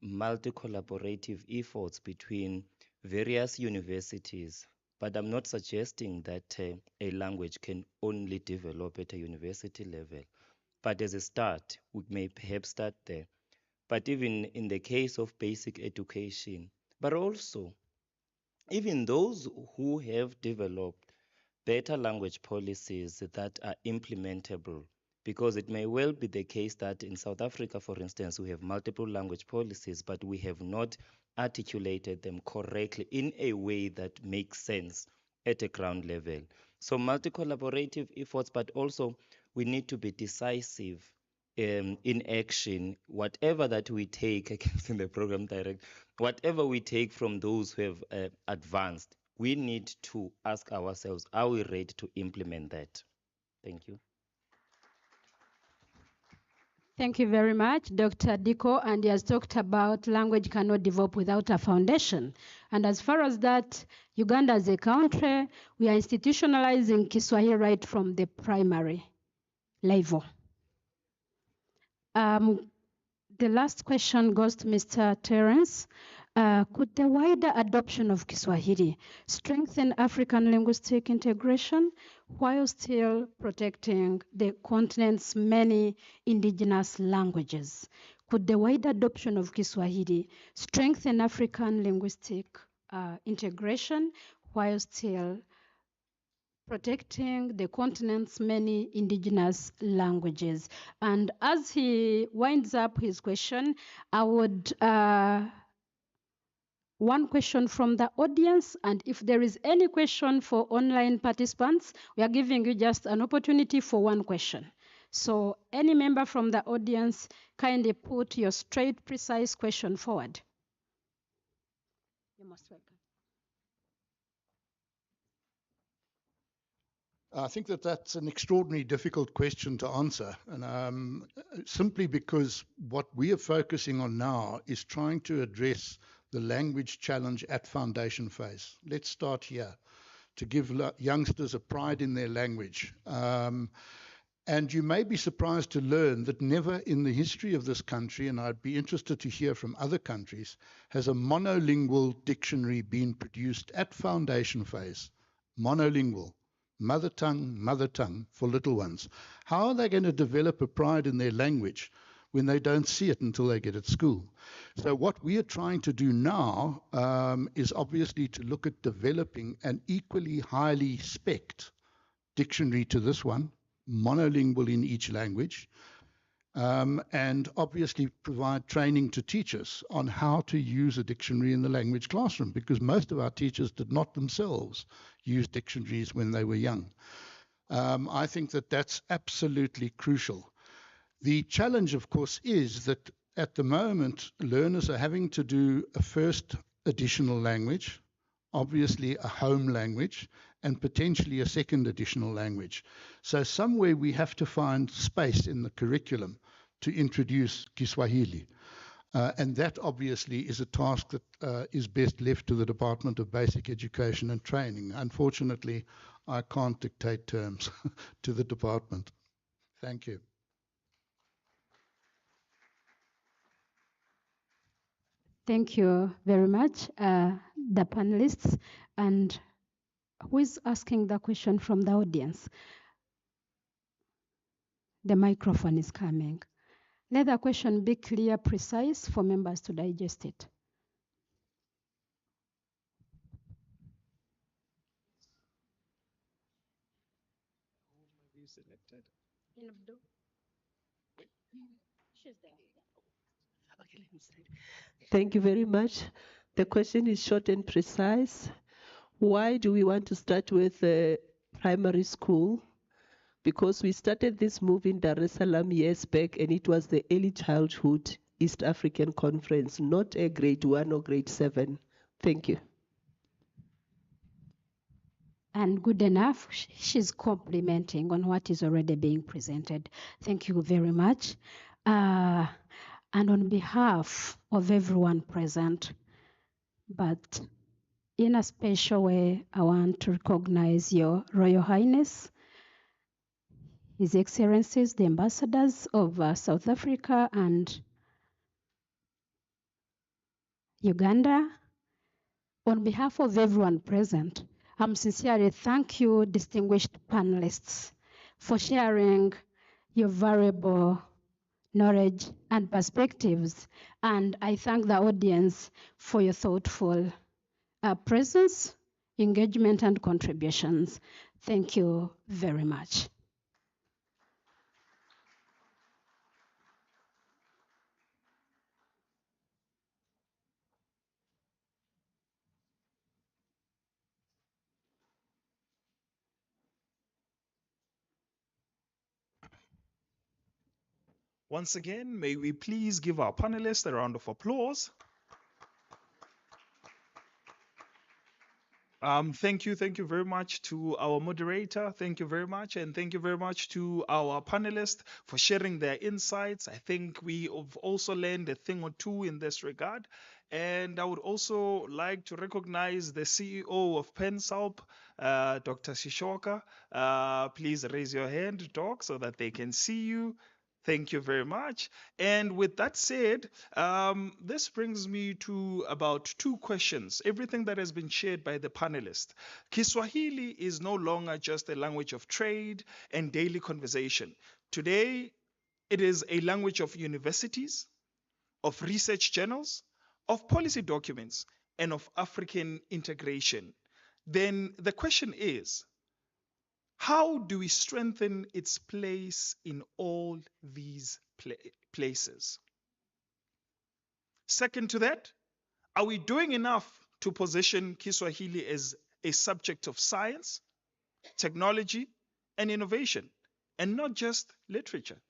multi-collaborative efforts between various universities. But I'm not suggesting that a language can only develop at a university level. But as a start, we may perhaps start there. But even in the case of basic education, but also even those who have developed better language policies that are implementable, because it may well be the case that in South Africa, for instance, we have multiple language policies, but we have not articulated them correctly in a way that makes sense at a ground level. So multi-collaborative efforts, but also we need to be decisive in action. Whatever that we take, I can see the program direct, whatever we take from those who have advanced, we need to ask ourselves, are we ready to implement that? Thank you. Thank you very much, Dr. Diko. And he has talked about language cannot develop without a foundation. And as far as that, Uganda as a country, we are institutionalizing Kiswahili right from the primary level. The last question goes to Mr. Terence. Could the wider adoption of Kiswahili strengthen African linguistic integration while still protecting the continent's many indigenous languages? Could the wider adoption of Kiswahili strengthen African linguistic integration while still protecting the continent's many indigenous languages? And as he winds up his question, I would one question from the audience, and if there is any question for online participants, we are giving you just an opportunity for one question. So any member from the audience, kindly put your straight, precise question forward. You're most welcome. I think that that's an extraordinarily difficult question to answer, and simply because what we are focusing on now is trying to address the language challenge at foundation phase. Let's start here, to give youngsters a pride in their language. And you may be surprised to learn that never in the history of this country, and I'd be interested to hear from other countries, has a monolingual dictionary been produced at foundation phase. Monolingual. Mother tongue for little ones. How are they going to develop a pride in their language when they don't see it until they get at school? So what we are trying to do now is obviously to look at developing an equally highly spec'd dictionary to this one, monolingual in each language, and obviously provide training to teachers on how to use a dictionary in the language classroom, because most of our teachers did not themselves use dictionaries when they were young. I think that that's absolutely crucial. The challenge, of course, is that at the moment, learners are having to do a first additional language, obviously a home language, and potentially a second additional language. So somewhere we have to find space in the curriculum to introduce Kiswahili. And that obviously is a task that is best left to the Department of Basic Education and Training. Unfortunately, I can't dictate terms to the department. Thank you. Thank you very much, the panelists. And who is asking the question from the audience? The microphone is coming. Let the question be clear, precise for members to digest it. Thank you very much. The question is short and precise. Why do we want to start with primary school? Because we started this move in Dar es Salaam years back, and it was the Early Childhood East African Conference, not a grade 1 or grade 7. Thank you. And good enough, she's complimenting on what is already being presented. Thank you very much. And on behalf of everyone present, but in a special way, I want to recognize Your Royal Highness, His Excellencies, the ambassadors of South Africa and Uganda. On behalf of everyone present, I'm sincerely thank you, distinguished panelists, for sharing your valuable knowledge and perspectives. And I thank the audience for your thoughtful presence, engagement, and contributions. Thank you very much. Once again, may we please give our panelists a round of applause. Thank you very much to our moderator. Thank you very much. And thank you very much to our panelists for sharing their insights. I think we have also learned a thing or two in this regard. And I would also like to recognize the CEO of PenSalp, Dr. Shishoka. Please raise your hand to talk so that they can see you. Thank you very much. And with that said, this brings me to about two questions. Everything that has been shared by the panelists. Kiswahili is no longer just a language of trade and daily conversation. Today, it is a language of universities, of research journals, of policy documents, and of African integration. Then the question is, how do we strengthen its place in all these places? Second to that, are we doing enough to position Kiswahili as a subject of science, technology, and innovation, and not just literature?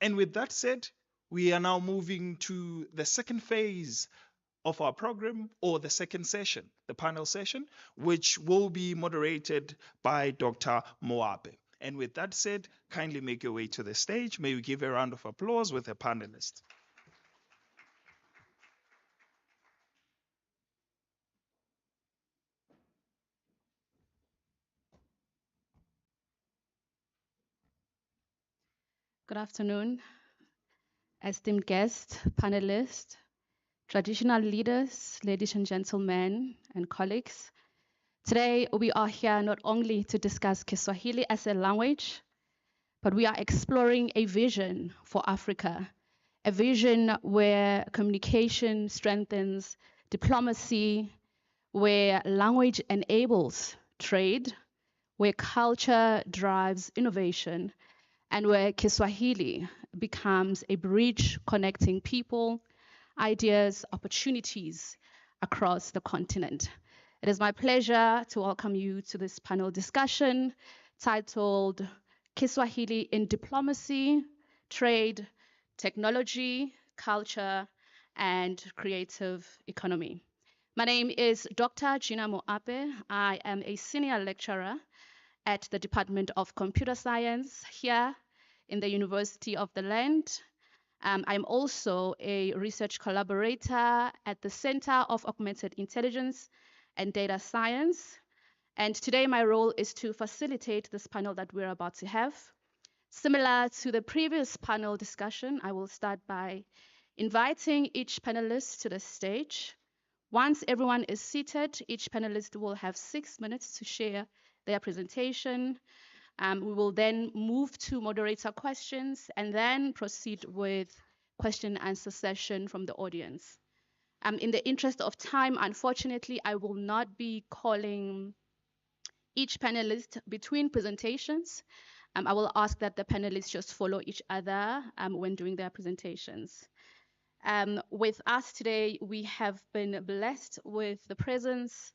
And with that said, we are now moving to the second phase of our program, or the second session, the panel session, which will be moderated by Dr. Moape. And with that said, kindly make your way to the stage. May we give a round of applause with the panelists. Good afternoon, esteemed guests, panelists, traditional leaders, ladies and gentlemen, and colleagues. Today, we are here not only to discuss Kiswahili as a language, but we are exploring a vision for Africa, a vision where communication strengthens diplomacy, where language enables trade, where culture drives innovation, and where Kiswahili becomes a bridge connecting people, ideas, opportunities across the continent. It is my pleasure to welcome you to this panel discussion titled Kiswahili in Diplomacy, Trade, Technology, Culture, and Creative Economy. My name is Dr. Gina Moape. I am a senior lecturer at the Department of Computer Science here in the University of the Land. I'm also a research collaborator at the Center of Augmented Intelligence and Data Science. And today my role is to facilitate this panel that we're about to have. Similar to the previous panel discussion, I will start by inviting each panelist to the stage. Once everyone is seated, each panelist will have 6 minutes to share their presentation. We will then move to moderator questions and then proceed with question and answer session from the audience. In the interest of time, unfortunately, I will not be calling each panelist between presentations. I will ask that the panelists just follow each other when doing their presentations. With us today, we have been blessed with the presence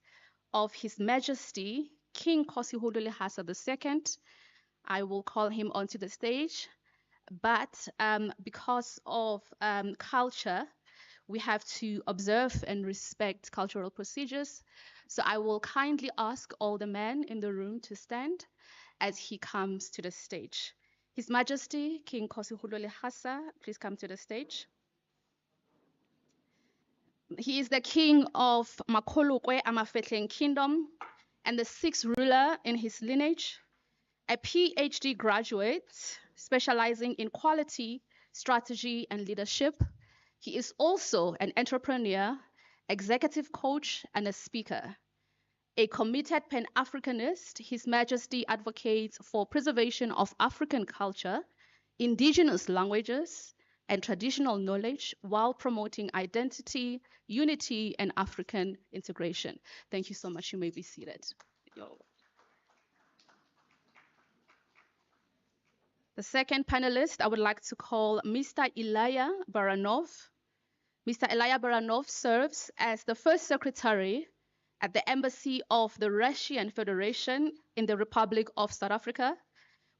of His Majesty, King Kgorong II. I will call him onto the stage, but because of culture, we have to observe and respect cultural procedures. So I will kindly ask all the men in the room to stand as he comes to the stage. His Majesty, King Kgorong II, please come to the stage. He is the king of Makolokwe Amafetleng Kingdom and the sixth ruler in his lineage, a PhD graduate specializing in quality, strategy, and leadership. He is also an entrepreneur, executive coach, and a speaker. A committed Pan-Africanist, His Majesty advocates for preservation of African culture, indigenous languages, and traditional knowledge while promoting identity, unity, and African integration. Thank you so much. You may be seated. The second panelist I would like to call Mr. Ilya Baranov. Mr. Ilya Baranov serves as the first secretary at the Embassy of the Russian Federation in the Republic of South Africa,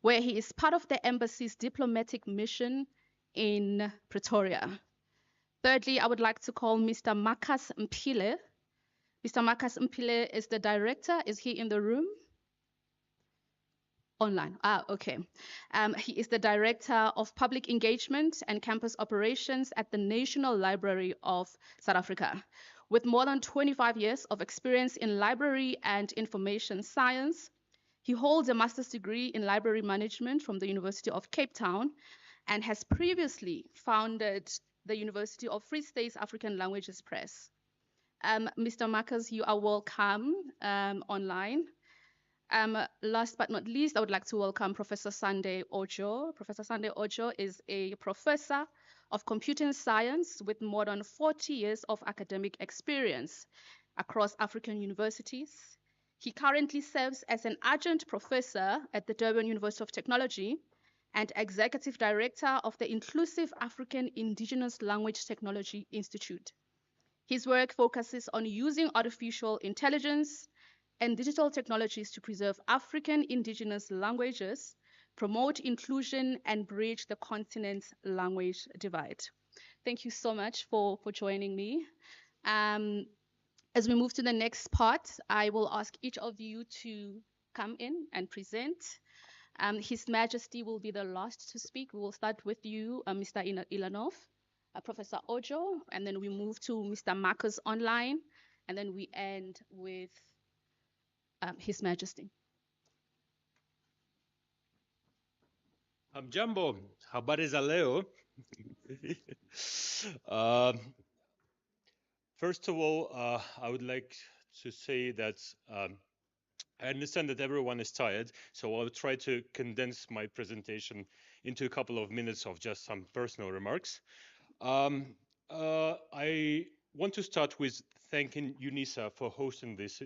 where he is part of the embassy's diplomatic mission in Pretoria. Thirdly, I would like to call Mr. Marcus Mpile. Mr. Marcus Mpile is the director. Is he in the room? Online. Okay. He is the Director of Public Engagement and Campus Operations at the National Library of South Africa. With more than 25 years of experience in library and information science, he holds a master's degree in library management from the University of Cape Town and has previously founded the University of Free State's African Languages Press. Mr. Marcus, you are welcome online. Last but not least, I would like to welcome Professor Sunday Ojo. Professor Sunday Ojo is a professor of computing science with more than 40 years of academic experience across African universities. He currently serves as an adjunct professor at the Durban University of Technology and executive director of the Inclusive African Indigenous Language Technology Institute. His work focuses on using artificial intelligence and digital technologies to preserve African indigenous languages, promote inclusion, and bridge the continent's language divide. Thank you so much for joining me. As we move to the next part, I will ask each of you to come in and present. His Majesty will be the last to speak. We will start with you, Mr. Ilanov, Professor Ojo, and then we move to Mr. Marcus online, and then we end with His Majesty. Jambo, habari za leo. Uh, First of all, I would like to say that I understand that everyone is tired, so I'll try to condense my presentation into a couple of minutes of just some personal remarks. I want to start with thanking Unisa for hosting this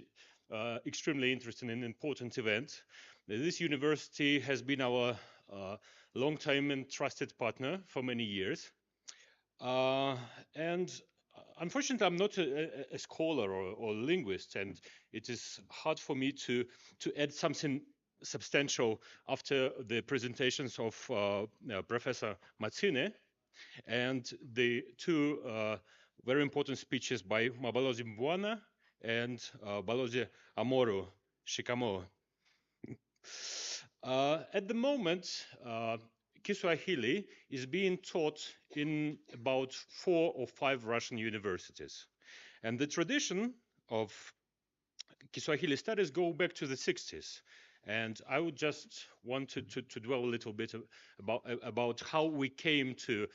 extremely interesting and important event. This university has been our long-time and trusted partner for many years. And unfortunately, I'm not a scholar or linguist, and it is hard for me to add something substantial after the presentations of Professor Matsine and the two very important speeches by Mabalozi Mbwana and Balozi Amoro Shikamo. At the moment, Kiswahili is being taught in about 4 or 5 Russian universities. And the tradition of Kiswahili studies go back to the 60s. And I would just want to dwell a little bit about how we came to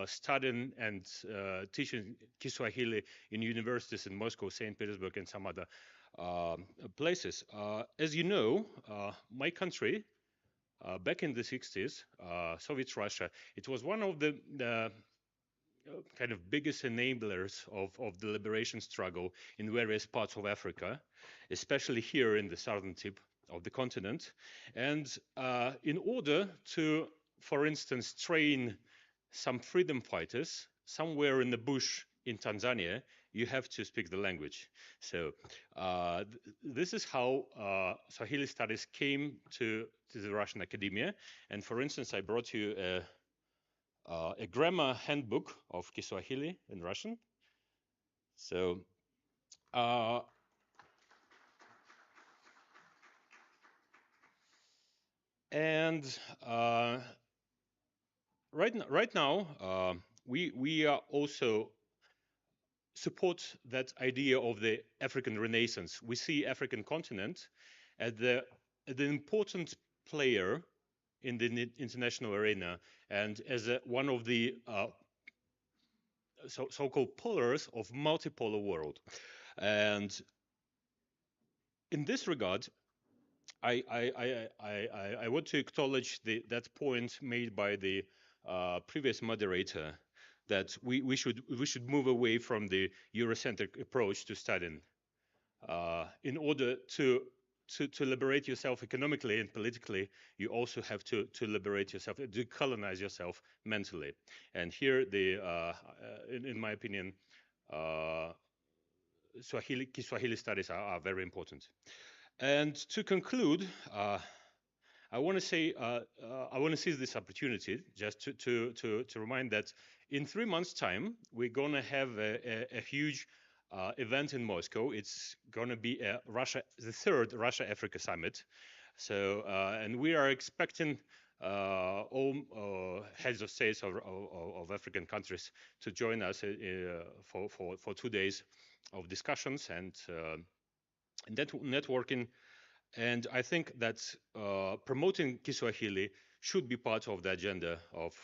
studying and teaching Kiswahili in universities in Moscow, St. Petersburg, and some other places. As you know, my country, back in the 60s, Soviet Russia, it was one of the kind of biggest enablers of the liberation struggle in various parts of Africa, especially here in the southern tip of the continent. And in order to, for instance, train some freedom fighters somewhere in the bush in Tanzania, you have to speak the language. So this is how Swahili studies came to the Russian academia. And for instance, I brought you a grammar handbook of Kiswahili in Russian. So and right now we are also support that idea of the African Renaissance. We see African continent as the important player in the international arena and as one of the so-called pillars of multipolar world. And in this regard, I want to acknowledge that point made by the previous moderator that we should move away from the Eurocentric approach to studying in order to liberate yourself economically and politically. You also have to liberate yourself, decolonize yourself mentally. And here, in my opinion, Kiswahili studies are very important. And to conclude, I want to say I want to seize this opportunity just to remind that in 3 months' time we're going to have a huge event in Moscow. It's going to be the third Russia-Africa summit. So and we are expecting all heads of states of African countries to join us for 2 days of discussions and networking. And I think that promoting Kiswahili should be part of the agenda of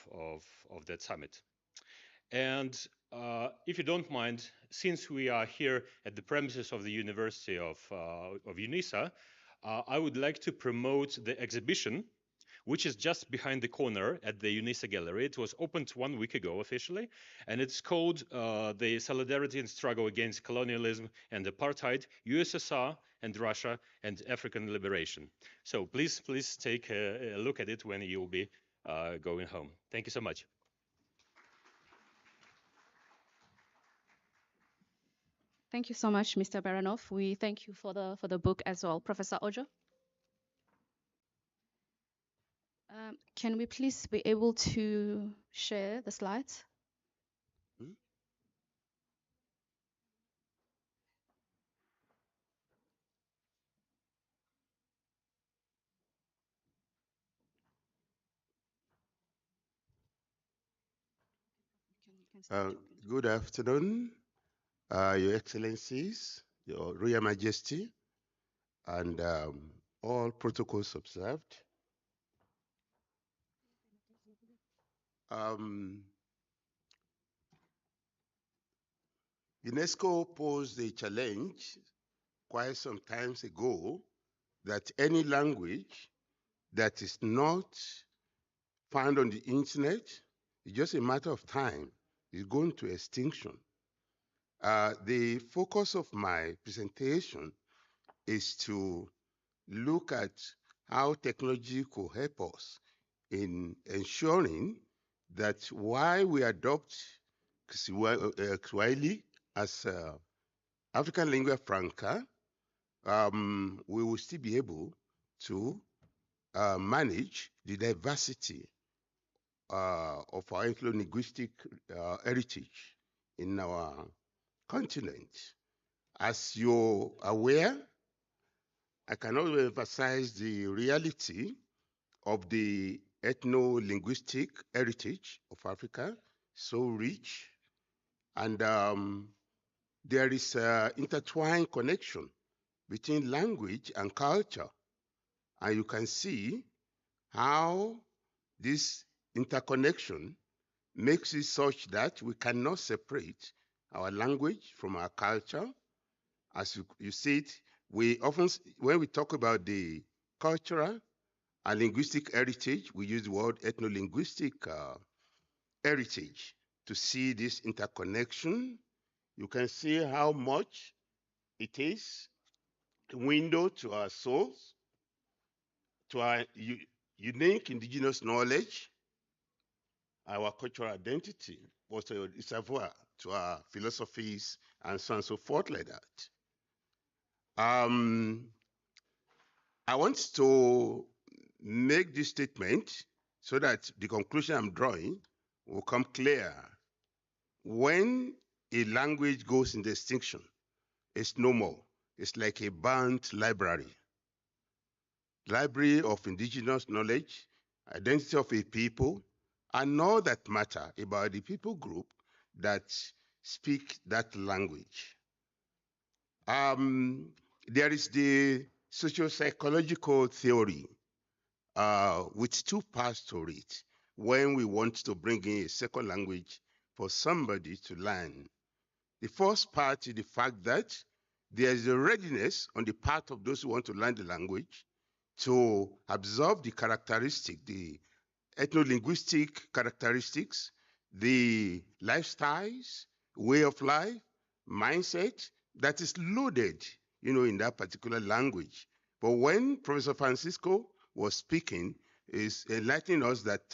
that summit. And if you don't mind, since we are here at the premises of the University of Unisa, I would like to promote the exhibition, which is just behind the corner at the Unisa Gallery. It was opened 1 week ago officially, and it's called the Solidarity and Struggle Against Colonialism and Apartheid, USSR and Russia and African Liberation. So please take a look at it when you'll be going home. Thank you so much. Thank you so much, Mr. Baranov. We thank you for the book as well. Professor Ojo? Can we please be able to share the slides? Good afternoon, Your Excellencies, Your Royal Majesty, and all protocols observed. UNESCO posed a challenge quite some time ago that any language that is not found on the internet, it's just a matter of time, is going to extinction. The focus of my presentation is to look at how technology could help us in ensuring that while we adopt Kiswahili as African lingua franca, we will still be able to manage the diversity of our ethno-linguistic heritage in our continent. As you're aware, I cannot emphasize the reality of the ethno-linguistic heritage of Africa, so rich, and there is an intertwined connection between language and culture, and you can see how this interconnection makes it such that we cannot separate our language from our culture. As you see it, we often, when we talk about the cultural and linguistic heritage, we use the word ethno-linguistic heritage to see this interconnection. You can see how much it is a window to our souls, to our unique indigenous knowledge, our cultural identity, also a reservoir to our philosophies, and so on and so forth like that. I want to make this statement so that the conclusion I'm drawing will come clear. When a language goes into extinction, it's no more. It's like a burnt library. Library of indigenous knowledge, identity of a people, and all that matter about the people group that speak that language. There is the socio-psychological theory with two parts to it when we want to bring in a second language for somebody to learn. The first part is the fact that there is a readiness on the part of those who want to learn the language to absorb the characteristic, the ethno-linguistic characteristics, the lifestyles, way of life, mindset that is loaded, in that particular language. But when Professor Francisco was speaking, is enlightening us that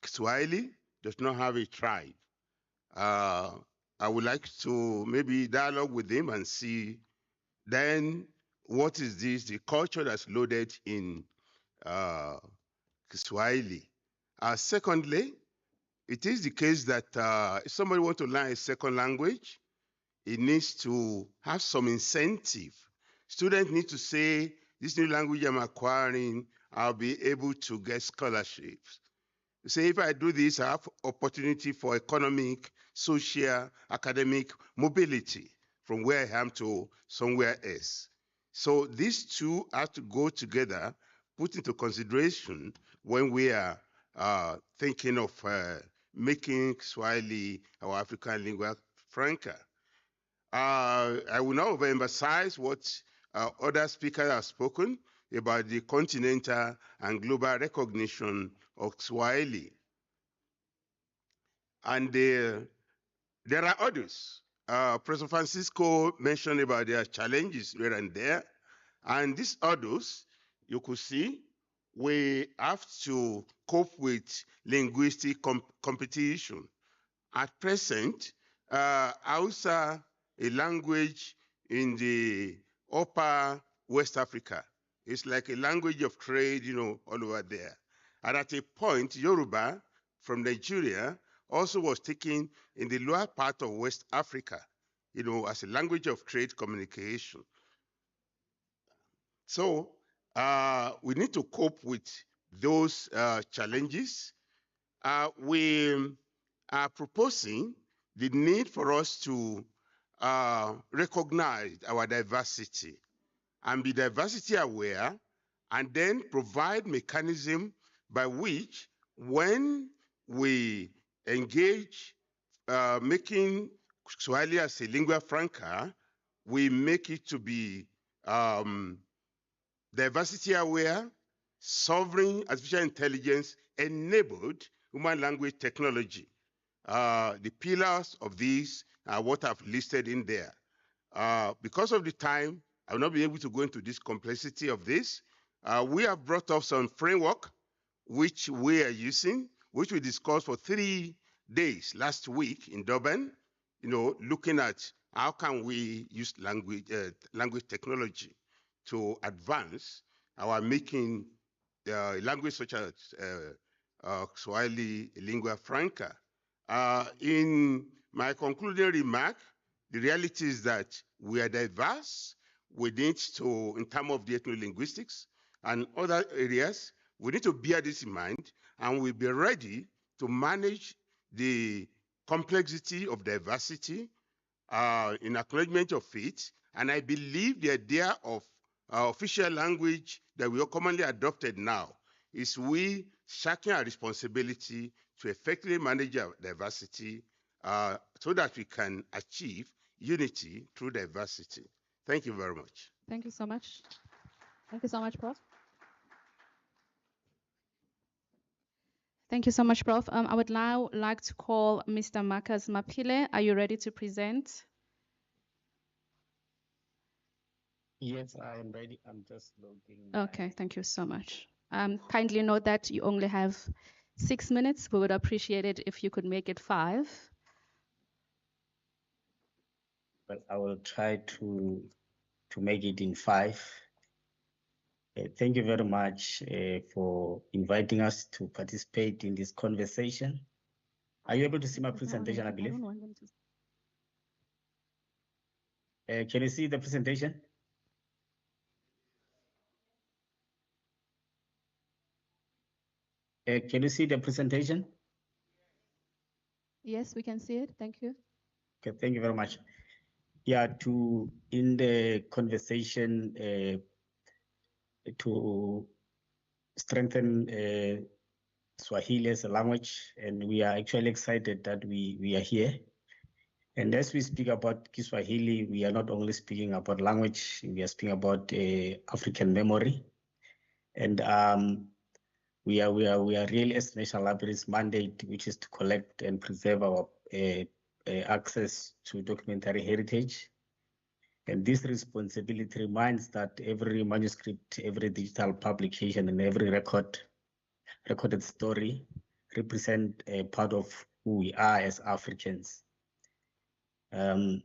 Kiswahili does not have a tribe. I would like to maybe dialogue with him and see then what is this, the culture that's loaded in Kiswahili. Secondly, it is the case that if somebody wants to learn a second language, it needs to have some incentive. Students need to say, this new language I'm acquiring, I'll be able to get scholarships. Say, if I do this, I have opportunity for economic, social, academic mobility from where I am to somewhere else. So these two have to go together, put into consideration when we are thinking of making Swahili our African lingua franca. I will now emphasize what other speakers have spoken about the continental and global recognition of Swahili. And there are others. Professor Francisco mentioned about their challenges here and there. And these others, you could see, we have to cope with linguistic competition. At present, Hausa, a language in the upper West Africa, is like a language of trade, all over there. And at a point, Yoruba from Nigeria also was taken in the lower part of West Africa, as a language of trade communication. So we need to cope with those challenges. We are proposing the need for us to recognize our diversity and be diversity aware, and then provide mechanism by which when we engage making Kiswahili as a lingua franca, we make it to be diversity aware, sovereign artificial intelligence enabled human language technology. The pillars of these are what I've listed in there. Because of the time, I will not be able to go into this complexity of this. We have brought up some framework which we are using, which we discussed for 3 days last week in Durban, looking at how can we use language technology to advance our making language such as Swahili lingua franca. In my concluding remark, the reality is that we are diverse. We need to, in terms of the ethno-linguistics and other areas, we need to bear this in mind, and we'll be ready to manage the complexity of diversity in acknowledgement of it. And I believe the idea of official language that we are commonly adopted now is we shirking our responsibility to effectively manage our diversity so that we can achieve unity through diversity. Thank you very much. Thank you so much. Thank you so much, Prof. Thank you so much, Prof. I would now like to call Mr. Marcus Mapile. Are you ready to present? Yes, I am ready. I'm just logging. Okay, thank you so much. Kindly note that you only have 6 minutes. We would appreciate it if you could make it 5. But I will try to make it in 5. Thank you very much for inviting us to participate in this conversation. Are you able to see my presentation, I believe? Can you see the presentation? Can you see the presentation? Yes, we can see it. Thank you. Okay, thank you very much. Yeah, in the conversation to strengthen Swahili as a language, and we are actually excited that we are here. And as we speak about Kiswahili, we are not only speaking about language, we are speaking about African memory. And we are really as National Library's mandate, which is to collect and preserve our access to documentary heritage. And this responsibility reminds that every manuscript, every digital publication, and every recorded story represent a part of who we are as Africans. So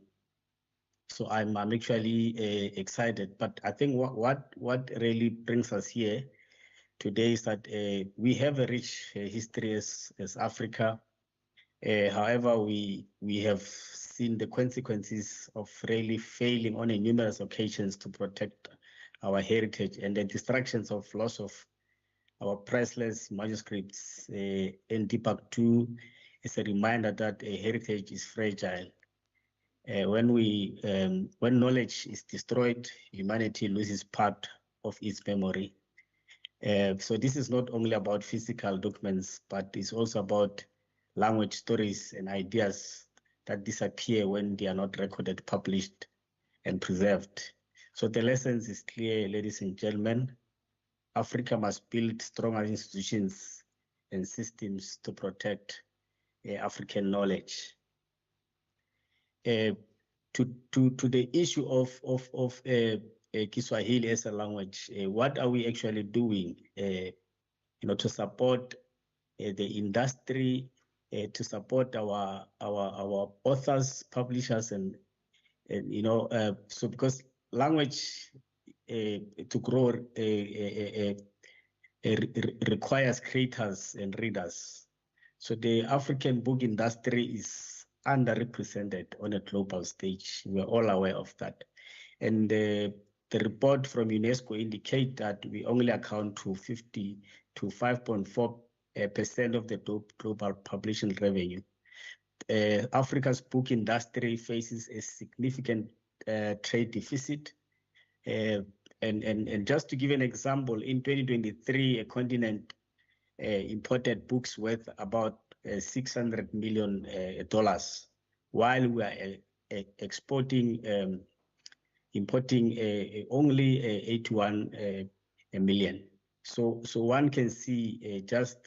I'm actually excited, but I think what really brings us here today is that we have a rich history as Africa. However, we have seen the consequences of really failing on numerous occasions to protect our heritage, and the distractions of loss of our priceless manuscripts in Deepak 2 is a reminder that heritage is fragile. When knowledge is destroyed, humanity loses part of its memory. So this is not only about physical documents, but it's also about language, stories, and ideas that disappear when they are not recorded, published, and preserved. So the lessons is clear, ladies and gentlemen. Africa must build stronger institutions and systems to protect African knowledge. To the issue of Kiswahili as a language, what are we actually doing, to support the industry, to support our authors, publishers, and so because language to grow requires creators and readers. So the African book industry is underrepresented on a global stage. We're all aware of that. And the report from UNESCO indicate that we only account to 50 to 5.4% of the global publishing revenue. Africa's book industry faces a significant trade deficit. And just to give an example, in 2023, a continent imported books worth about $600 million, while we are exporting, importing only 81 million. So one can see just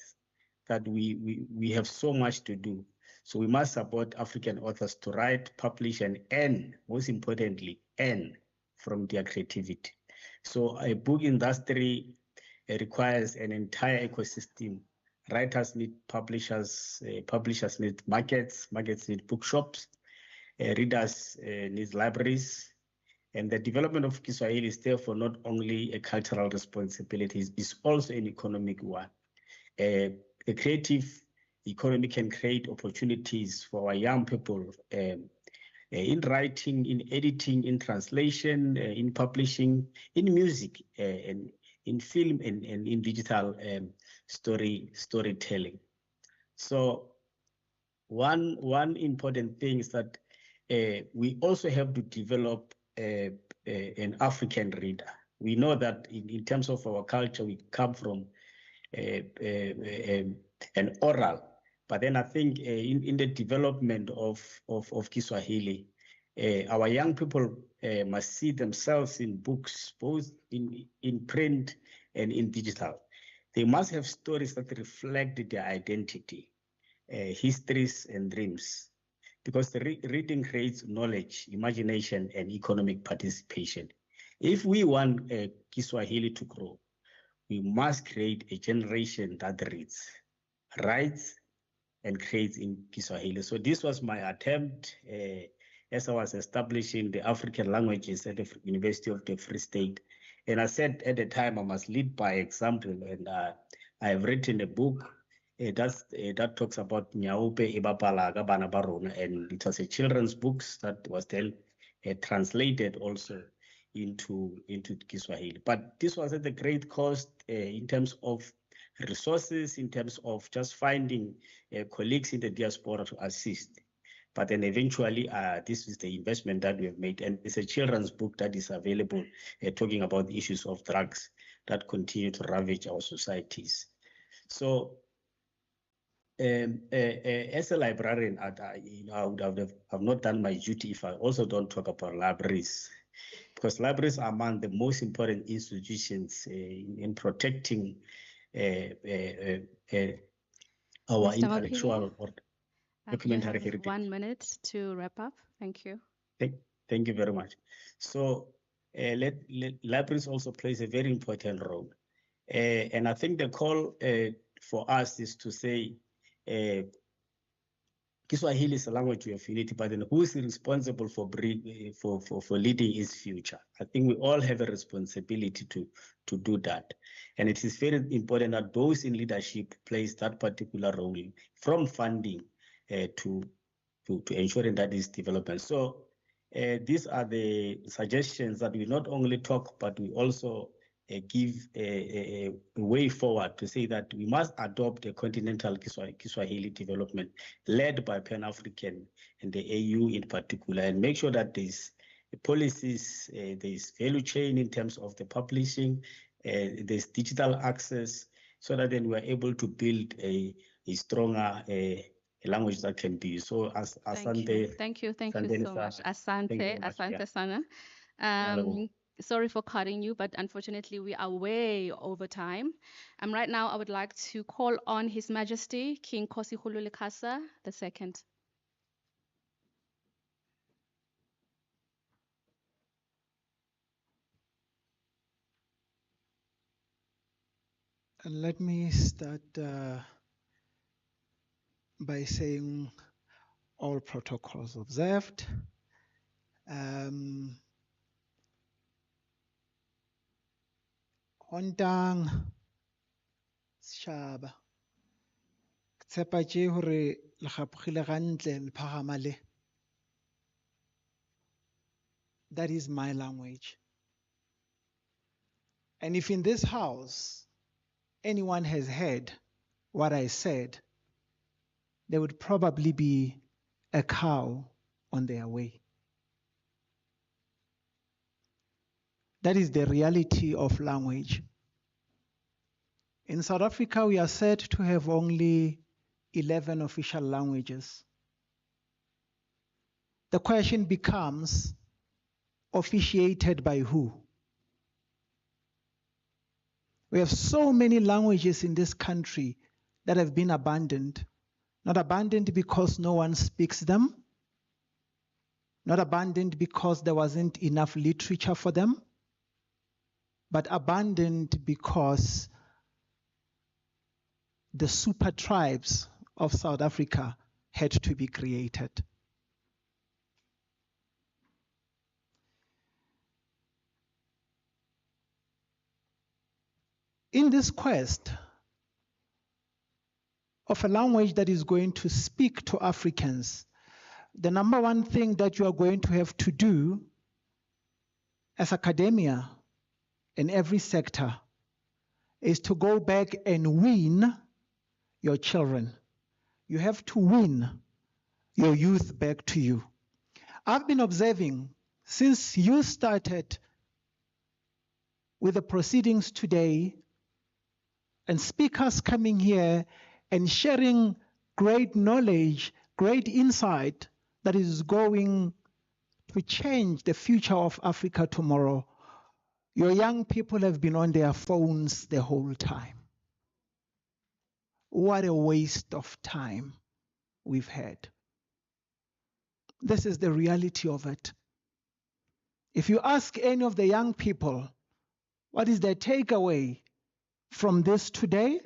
that we have so much to do. So we must support African authors to write, publish, and earn, most importantly, earn from their creativity. So a book industry requires an entire ecosystem. Writers need publishers, publishers need markets, markets need bookshops, readers need libraries, and the development of Kiswahili is therefore not only a cultural responsibility, it's also an economic one. A creative economy can create opportunities for our young people in writing, in editing, in translation, in publishing, in music, and in film, and in digital storytelling. So one important thing is that we also have to develop an African reader. We know that in terms of our culture, we come from an oral, but then I think in the development of Kiswahili, our young people must see themselves in books, both in print and in digital. They must have stories that reflect their identity, histories and dreams, because the reading creates knowledge, imagination, and economic participation. If we want Kiswahili to grow, we must create a generation that reads, writes, and creates in Kiswahili. So this was my attempt as I was establishing the African languages at the University of the Free State. And I said at the time I must lead by example, and I have written a book that talks about Nyaupe Ibapala Gabana Barona, and it was a children's book that was then translated also into Kiswahili. But this was at a great cost in terms of resources, in terms of just finding colleagues in the diaspora to assist. But then eventually, this is the investment that we have made. And it's a children's book that is available talking about the issues of drugs that continue to ravage our societies. So as a librarian, I would have not done my duty if I also don't talk about libraries, because libraries are among the most important institutions in protecting our Mr. intellectual or you documentary have heritage. 1 minute to wrap up. Thank you. Thank you very much. So libraries also plays a very important role. And I think the call for us is to say, Kiswahili is a language of unity, but then who is responsible for leading its future? I think we all have a responsibility to do that. And it is very important that those in leadership plays that particular role, from funding to ensuring that this development. So these are the suggestions that we not only talk, but we also give a way forward to say that we must adopt a continental Kiswahili development led by Pan-African and the AU in particular, and make sure that there's policies, there's value chain in terms of the publishing, there's digital access, so that then we're able to build a stronger language that can be. So Asante. Thank you so much. Asante sana. Sorry for cutting you, but unfortunately we are way over time. Right now I would like to call on His Majesty King Kgorong II. And let me start by saying all protocols observed. Hontang Shaba. Tshepa tje hore le gapogile gantle le phagama le. That is my language. And if in this house anyone has heard what I said, there would probably be a cow on their way. That is the reality of language. In South Africa, we are said to have only 11 official languages. The question becomes, officiated by who? We have so many languages in this country that have been abandoned. Not abandoned because no one speaks them, not abandoned because there wasn't enough literature for them, but abandoned because the super tribes of South Africa had to be created. In this quest of a language that is going to speak to Africans, the number one thing that you are going to have to do as academia in every sector is to go back and win your children. You have to win your youth back to you. I've been observing since you started with the proceedings today and speakers coming here and sharing great knowledge, great insight that is going to change the future of Africa tomorrow. Your young people have been on their phones the whole time. What a waste of time we've had. This is the reality of it. If you ask any of the young people, what is their takeaway from this today?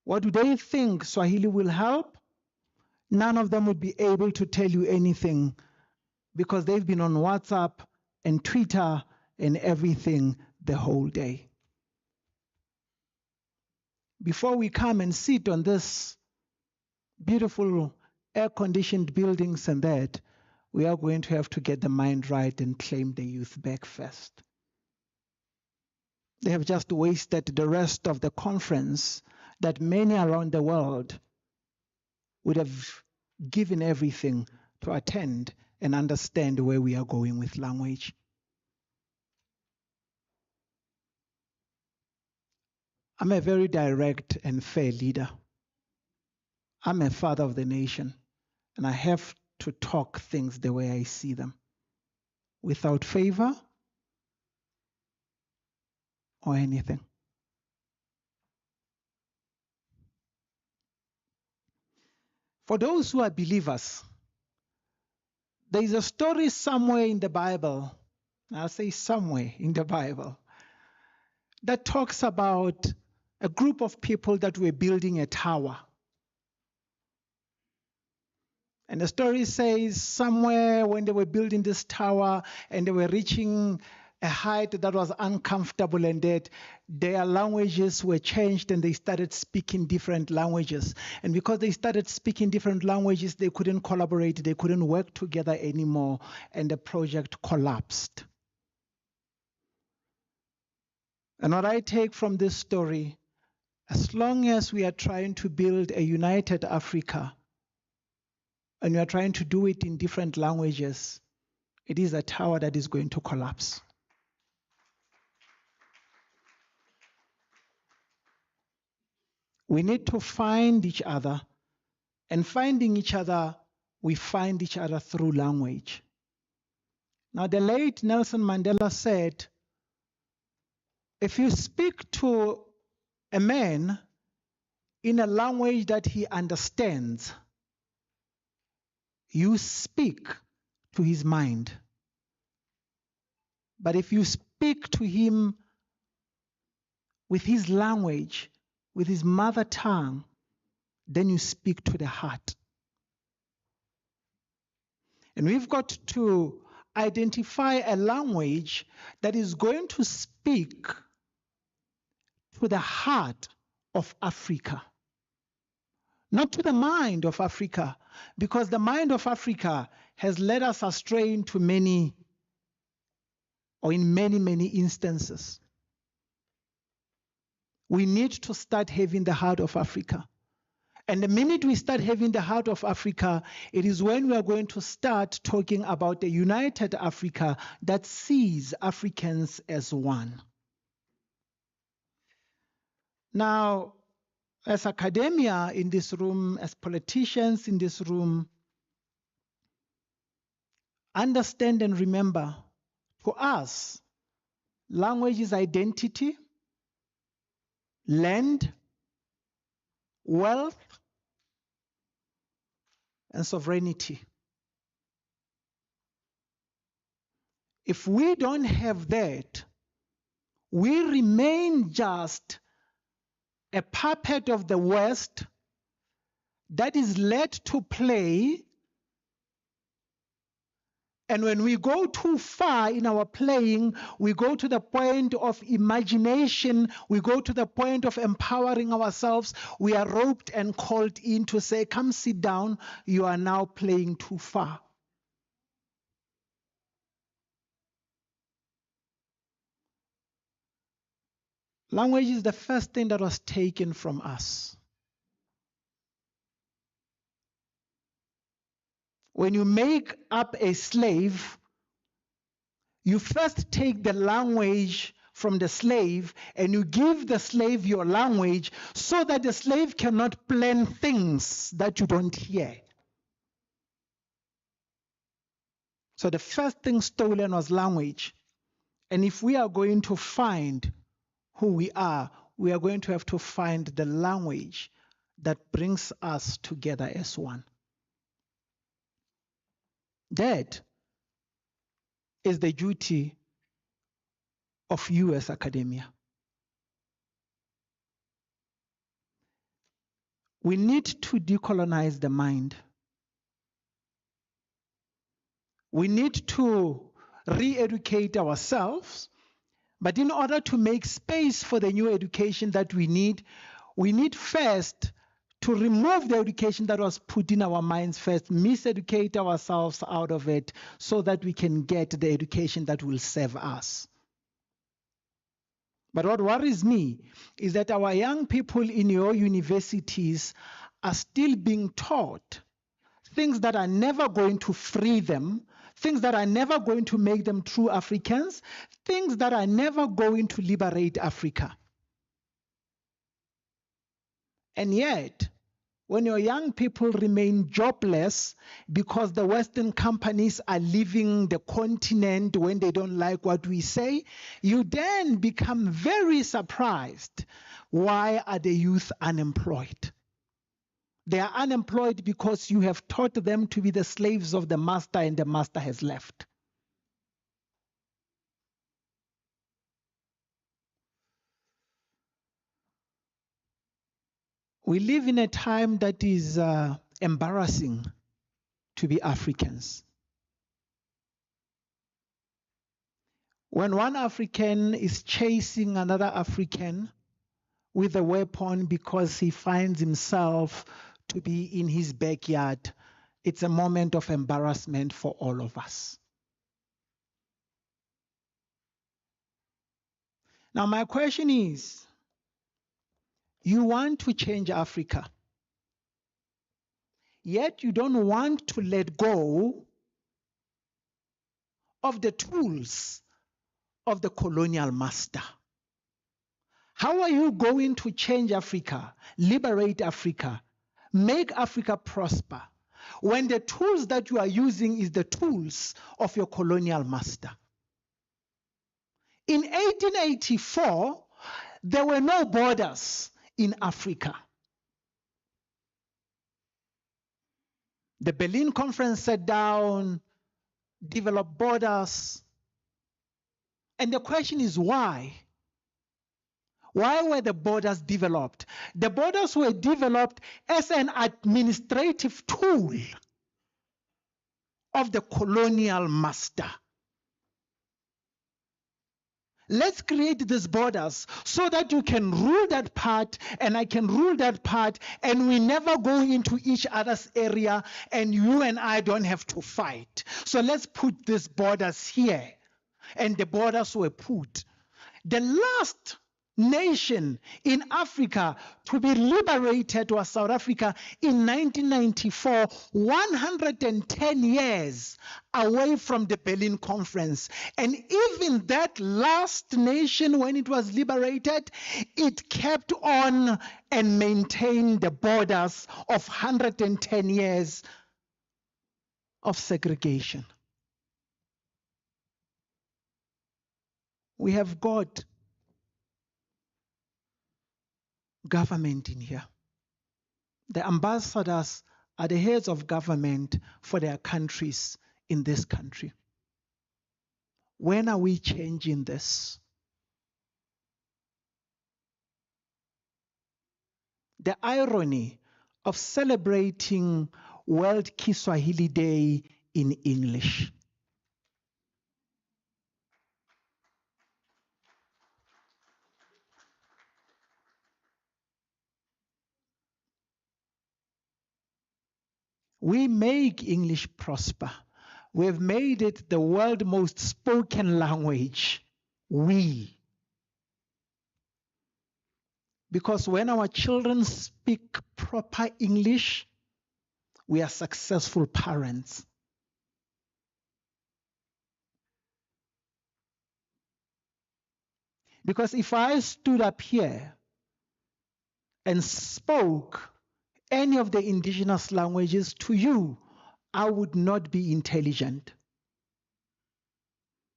What do they think Swahili will help? None of them would be able to tell you anything because they've been on WhatsApp and Twitter and everything the whole day. Before we come and sit on this beautiful air-conditioned buildings and that, we are going to have to get the mind right and claim the youth back first. They have just wasted the rest of the conference that many around the world would have given everything to attend and understand where we are going with language. I'm a very direct and fair leader. I'm a father of the nation, and I have to talk things the way I see them, without favor or anything. For those who are believers, there is a story somewhere in the Bible, I'll say somewhere in the Bible, that talks about a group of people that were building a tower. And the story says somewhere when they were building this tower and they were reaching a height that was uncomfortable and that their languages were changed and they started speaking different languages. And because they started speaking different languages, they couldn't collaborate, they couldn't work together anymore, and the project collapsed. And what I take from this story, as long as we are trying to build a united Africa, and we are trying to do it in different languages, it is a tower that is going to collapse. We need to find each other, and finding each other, we find each other through language. Now, the late Nelson Mandela said, if you speak to a man in a language that he understands, you speak to his mind. But if you speak to him with his language, with his mother tongue, then you speak to the heart. And we've got to identify a language that is going to speak to the heart of Africa, not to the mind of Africa, because the mind of Africa has led us astray into many, or in many, many instances. We need to start having the heart of Africa. And the minute we start having the heart of Africa, it is when we are going to start talking about a united Africa that sees Africans as one. Now, as academia in this room, as politicians in this room, understand and remember, to us, language is identity, land, wealth, and sovereignty. If we don't have that, we remain just a puppet of the West that is led to play. And when we go too far in our playing, we go to the point of imagination, we go to the point of empowering ourselves, we are roped and called in to say, come sit down, you are now playing too far. Language is the first thing that was taken from us. When you make up a slave, you first take the language from the slave and you give the slave your language so that the slave cannot plan things that you don't hear. So the first thing stolen was language. And if we are going to find who we are going to have to find the language that brings us together as one. That is the duty of you as academia. We need to decolonize the mind. We need to re-educate ourselves, but in order to make space for the new education that we need first to remove the education that was put in our minds first, miseducate ourselves out of it so that we can get the education that will serve us. But what worries me is that our young people in your universities are still being taught things that are never going to free them, things that are never going to make them true Africans, things that are never going to liberate Africa. And yet, when your young people remain jobless because the Western companies are leaving the continent when they don't like what we say, you then become very surprised. Why are the youth unemployed? They are unemployed because you have taught them to be the slaves of the master and the master has left. We live in a time that is embarrassing to be Africans. When one African is chasing another African with a weapon because he finds himself to be in his backyard, it's a moment of embarrassment for all of us. Now, my question is, you want to change Africa, yet you don't want to let go of the tools of the colonial master. How are you going to change Africa, liberate Africa, make Africa prosper, when the tools that you are using is the tools of your colonial master? In 1884, there were no borders in Africa. The Berlin Conference sat down, developed borders. And the question is why? Why were the borders developed? The borders were developed as an administrative tool of the colonial master. Let's create these borders so that you can rule that part and I can rule that part and we never go into each other's area and you and I don't have to fight. So let's put these borders here. And the borders were put. The last nation in Africa to be liberated was South Africa in 1994, 110 years away from the Berlin Conference. And even that last nation, when it was liberated, it kept on and maintained the borders of 110 years of segregation. We have got government in here. The ambassadors are the heads of government for their countries in this country. When are we changing this? The irony of celebrating World Kiswahili Day in English. We make English prosper. We've made it the world's most spoken language. We. Because when our children speak proper English, we are successful parents. Because if I stood up here and spoke any of the indigenous languages to you, I would not be intelligent.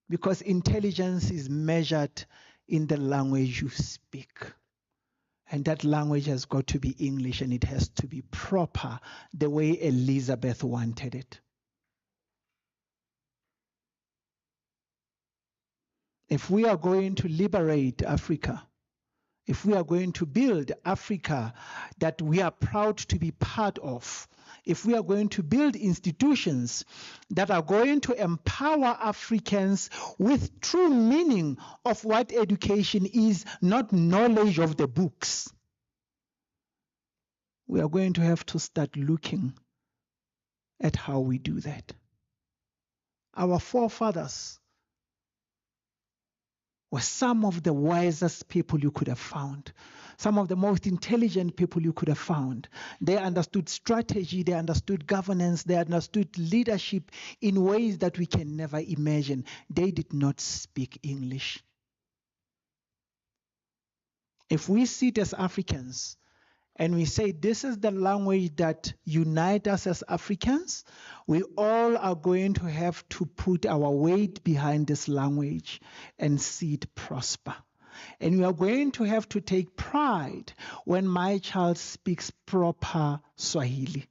Because intelligence is measured in the language you speak. And that language has got to be English, and it has to be proper the way Elizabeth wanted it. If we are going to liberate Africa, if we are going to build Africa that we are proud to be part of, if we are going to build institutions that are going to empower Africans with true meaning of what education is, not knowledge of the books, we are going to have to start looking at how we do that. Our forefathers were some of the wisest people you could have found, some of the most intelligent people you could have found. They understood strategy, they understood governance, they understood leadership in ways that we can never imagine. They did not speak English. If we sit as Africans and we say this is the language that unites us as Africans, we all are going to have to put our weight behind this language and see it prosper. And we are going to have to take pride when my child speaks proper Swahili.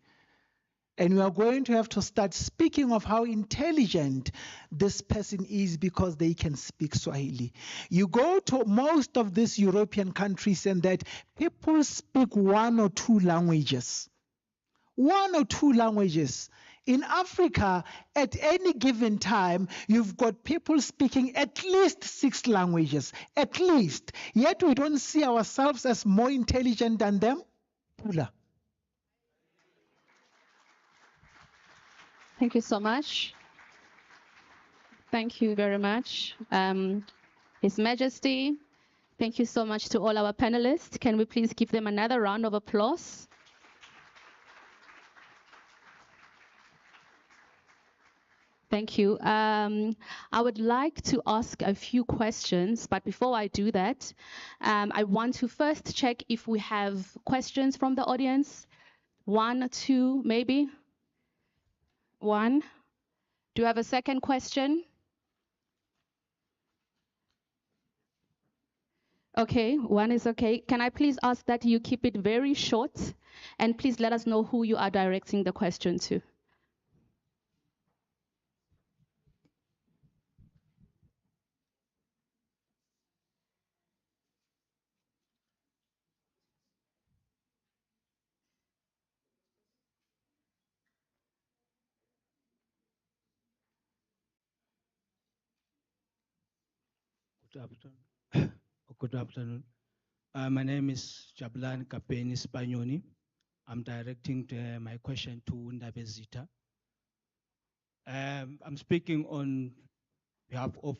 And we are going to have to start speaking of how intelligent this person is because they can speak Swahili. You go to most of these European countries and that people speak one or two languages. One or two languages. In Africa, at any given time, you've got people speaking at least 6 languages. At least. Yet we don't see ourselves as more intelligent than them. Pula. Thank you so much. Thank you very much. His Majesty, thank you so much to all our panelists. Can we please give them another round of applause? Thank you. I would like to ask a few questions, but before I do that, I want to first check if we have questions from the audience. 1 or 2, maybe? 1. Do you have a second question? Okay, 1 is okay. Can I please ask that you keep it very short, and please let us know who you are directing the question to. Good afternoon. Good afternoon. My name is Jablan Kapeni Spanyoni. I'm directing my question to Ndabezita. I'm speaking on behalf of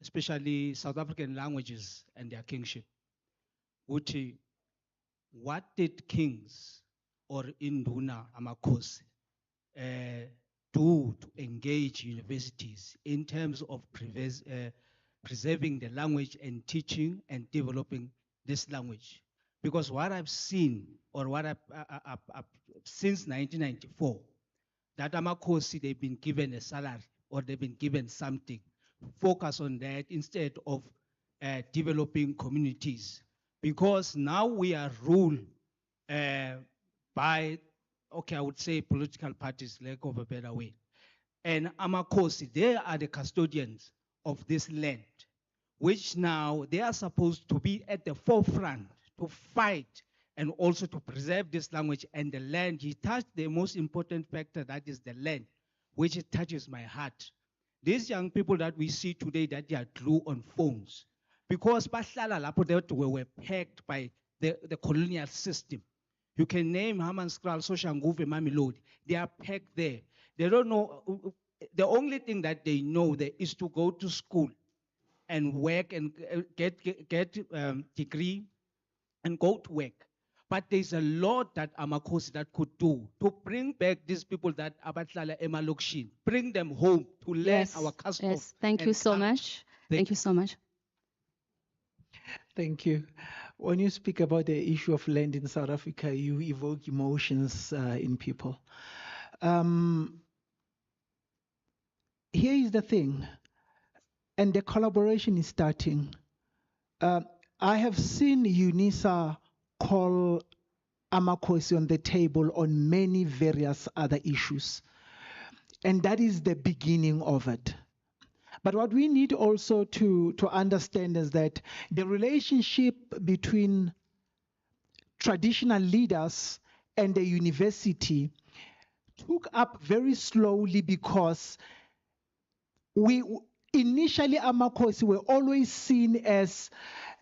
especially South African languages and their kingship. Uthi, what did kings or Induna Amakhosi do to engage universities in terms of preserving the language and teaching and developing this language? Because what I've seen, or what I've since 1994, that Amakhosi, they've been given a salary or they've been given something. Focus on that instead of developing communities. Because now we are ruled by, okay, I would say political parties, lack of a better way. And Amakhosi, they are the custodians of this land, which now they are supposed to be at the forefront to fight and also to preserve this language and the land. He touched the most important factor, that is the land, which it touches my heart. These young people that we see today, that they are glued on phones, because bahlala lapho they were pegged by the colonial system. You can name Haman Skral, Soshanguve, Mamelodi. They are pegged there. They don't know. The only thing that they know there is to go to school and work and get degree and go to work. But there's a lot that Amakhosi that could do to bring back these people that abatlala emalokshin, bring them home to learn our custom. Yes, thank you so much. Thank you so much. Thank you. When you speak about the issue of land in South Africa, you evoke emotions in people. Here is the thing, and the collaboration is starting. I have seen Unisa call Amakhosi on the table on many various other issues, and that is the beginning of it. But what we need also to understand is that the relationship between traditional leaders and the university took up very slowly, because initially Amakhosi were always seen as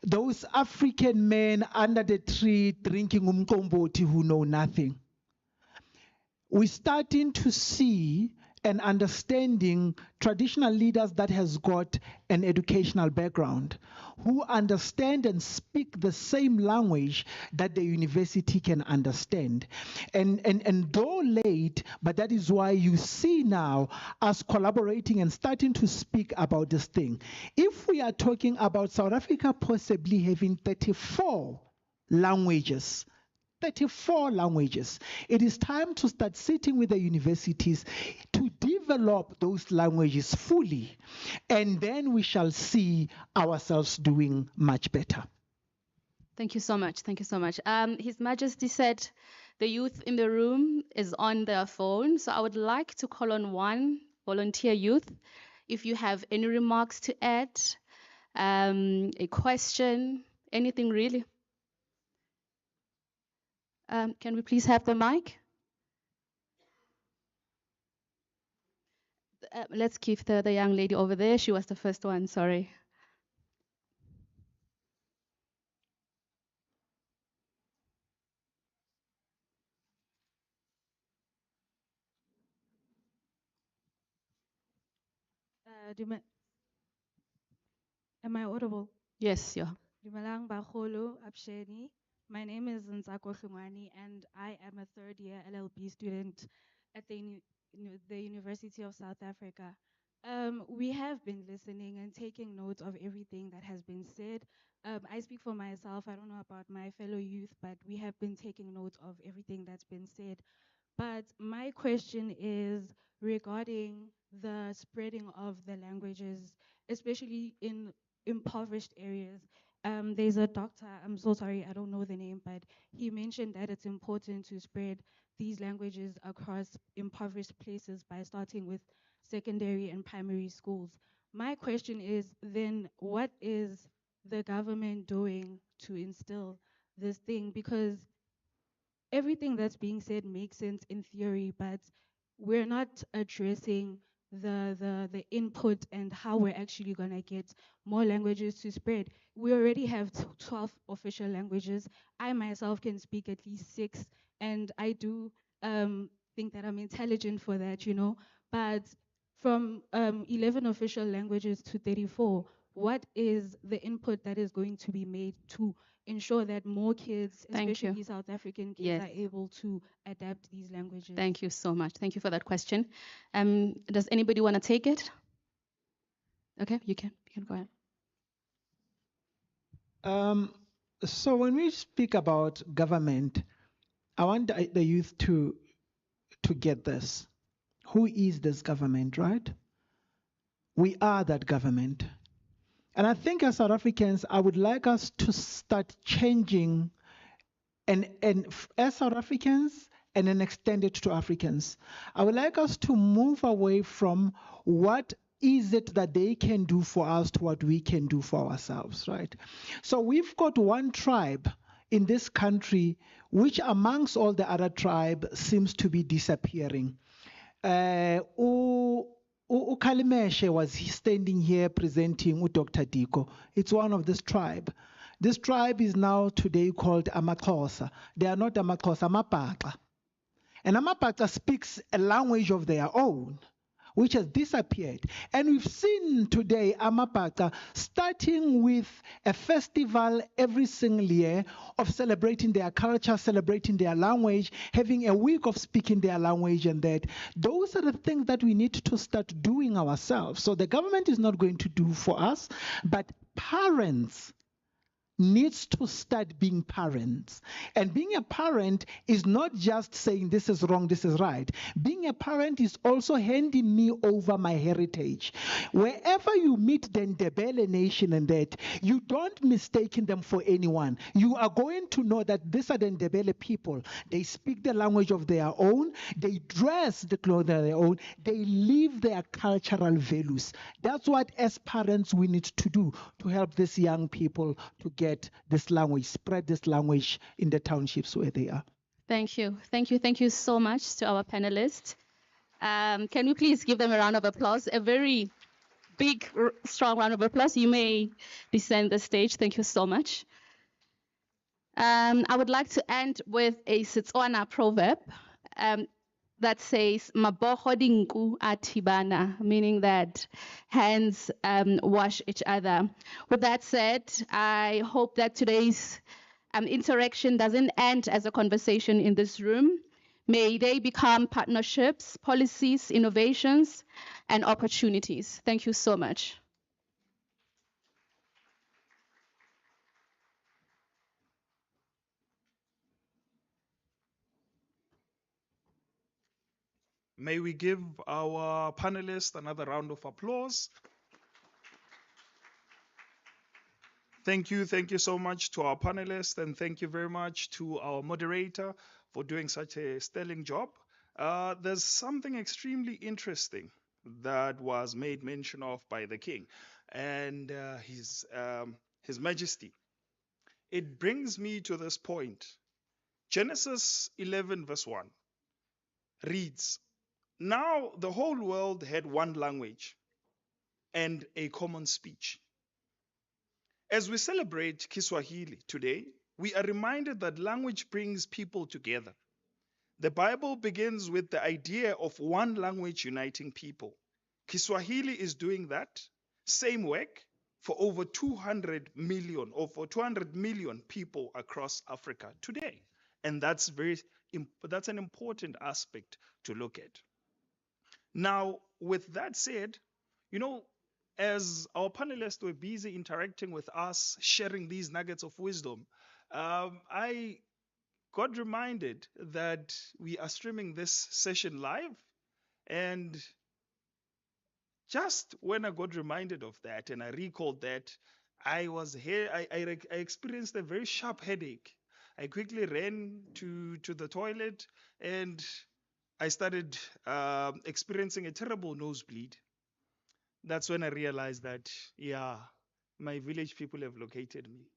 those African men under the tree drinking umkomboti who know nothing. We're starting to see and understanding traditional leaders that has got an educational background, who understand and speak the same language that the university can understand. And though late, but that is why you see now us collaborating and starting to speak about this thing. If we are talking about South Africa possibly having 34 languages, 34 languages. It is time to start sitting with the universities to develop those languages fully, and then we shall see ourselves doing much better. Thank you so much. Thank you so much. His Majesty said the youth in the room is on their phone, so I would like to call on one volunteer youth. If you have any remarks to add, a question, anything really. Can we please have the mic? Let's give the young lady over there. She was the first one, sorry. Am I audible? Yes, yeah. Dumelang bagolo, Absheni. My name is Nzako Hlungwani, and I am a third-year LLB student at the University of South Africa. We have been listening and taking notes of everything that has been said. I speak for myself. I don't know about my fellow youth, but we have been taking notes of everything that's been said. But my question is regarding the spreading of the languages, especially in impoverished areas. There's a doctor, I'm so sorry, I don't know the name, but he mentioned that it's important to spread these languages across impoverished places by starting with secondary and primary schools. My question is then, what is the government doing to instill this thing? Because everything that's being said makes sense in theory, but we're not addressing the input and how we're actually going to get more languages to spread. We already have 12 official languages. I myself can speak at least 6, and I do think that I'm intelligent for that, you know. But from 11 official languages to 34, what is the input that is going to be made to ensure that more kids, Thank you. especially South African kids, Yes. are able to adapt these languages? Thank you so much. Thank you for that question. Does anybody want to take it? Okay, you can go ahead. So when we speak about government, I want the youth to get this. Who is this government, right? We are that government. And I think as South Africans, I would like us to start changing and as South Africans and then extend it to Africans. I would like us to move away from what is it that they can do for us to what we can do for ourselves, right? So we've got one tribe in this country which amongst all the other tribes seems to be disappearing. Ukalimeshe was standing here presenting Dr. Diko. It's one of this tribe. This tribe is now today called Amaxhosa. They are not Amaxhosa, Amapaka. And Amapaka speaks a language of their own, which has disappeared. And we've seen today Amapaka starting with a festival every single year of celebrating their culture, celebrating their language, having a week of speaking their language, and that. Those are the things that we need to start doing ourselves. So the government is not going to do for us, but parents needs to start being parents. And being a parent is not just saying this is wrong, this is right. Being a parent is also handing me over my heritage. Wherever you meet the Ndebele nation and that, you don't mistake them for anyone. You are going to know that these are the Ndebele people. They speak the language of their own, they dress the clothes of their own, they live their cultural values. That's what as parents we need to do to help these young people to get this language, spread this language in the townships where they are. Thank you. Thank you. Thank you so much to our panelists. Can we please give them a round of applause? A very big, strong round of applause. You may descend the stage. Thank you so much. I would like to end with a Setswana proverb that says "Maboho dinku atibana," meaning that hands wash each other. With that said, I hope that today's interaction doesn't end as a conversation in this room. May they become partnerships, policies, innovations, and opportunities. Thank you so much. May we give our panelists another round of applause. Thank you so much to our panelists, and thank you very much to our moderator for doing such a sterling job. There's something extremely interesting that was made mention of by the king and his majesty. It brings me to this point. Genesis 11 verse 1 reads, "Now the whole world had one language and a common speech." As we celebrate Kiswahili today, we are reminded that language brings people together. The Bible begins with the idea of one language uniting people. Kiswahili is doing that same work for over 200 million people across Africa today. And that's an important aspect to look at. Now, with that said, as our panelists were busy interacting with us, sharing these nuggets of wisdom, I got reminded that we are streaming this session live. And just when I got reminded of that and I recalled that, I was here, I experienced a very sharp headache. I quickly ran to the toilet and I started experiencing a terrible nosebleed. That's when I realized that, yeah, my village people have located me.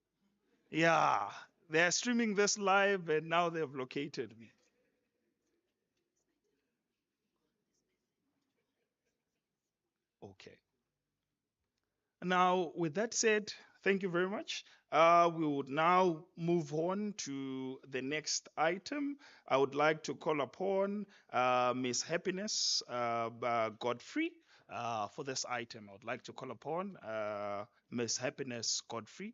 Yeah, they're streaming this live and now they've located me. Okay. Now, with that said, thank you very much. We would now move on to the next item. I would like to call upon Miss Happiness Godfrey for this item. I would like to call upon Ms. Happiness Godfrey.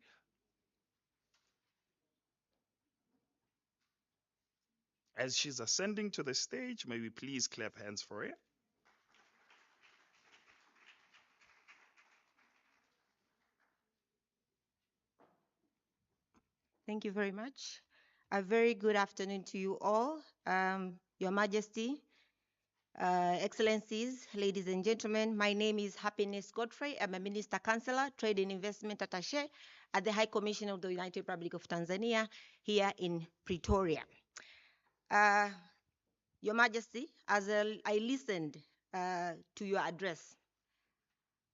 As she's ascending to the stage, may we please clap hands for her. Thank you very much. A very good afternoon to you all. Your Majesty, Excellencies, ladies and gentlemen, my name is Happiness Godfrey. I'm a Minister Counselor, Trade and Investment Attaché at the High Commission of the United Republic of Tanzania here in Pretoria. Your Majesty, as I listened to your address,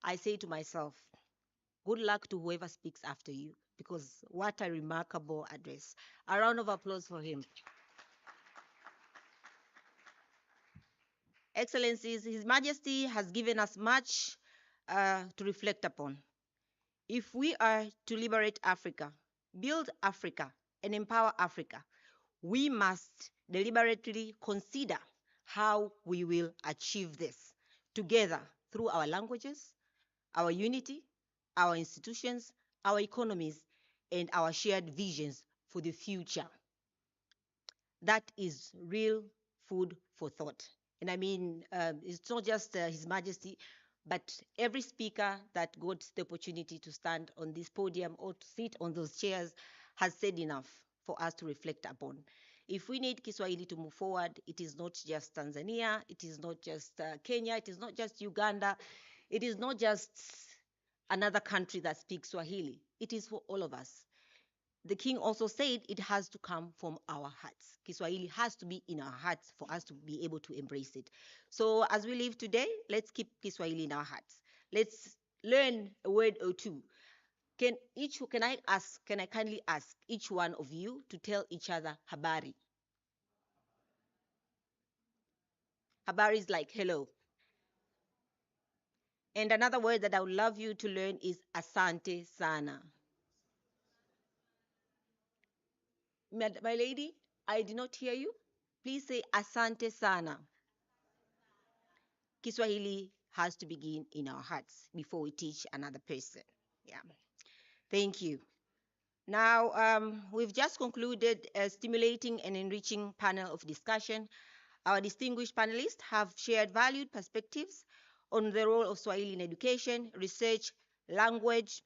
I say to myself, good luck to whoever speaks after you, because what a remarkable address. A round of applause for him. Excellencies, His Majesty has given us much to reflect upon. If we are to liberate Africa, build Africa, and empower Africa, we must deliberately consider how we will achieve this together through our languages, our unity, our institutions, our economies, and our shared visions for the future. That is real food for thought. And I mean, it's not just His Majesty, but every speaker that got the opportunity to stand on this podium or to sit on those chairs has said enough for us to reflect upon. If we need Kiswahili to move forward, it is not just Tanzania, it is not just Kenya, it is not just Uganda, it is not just another country that speaks Swahili. It is for all of us. The king also said it has to come from our hearts. Kiswahili has to be in our hearts for us to be able to embrace it. So as we live today, let's keep Kiswahili in our hearts. Let's learn a word or two. Can I kindly ask each one of you to tell each other habari? Habari is like hello. And another word that I would love you to learn is asante sana. My lady, I did not hear you. Please say asante sana. Kiswahili has to begin in our hearts before we teach another person. Yeah. Thank you. Now, we've just concluded a stimulating and enriching panel of discussion. Our distinguished panelists have shared valued perspectives on the role of Swahili in education, research, language,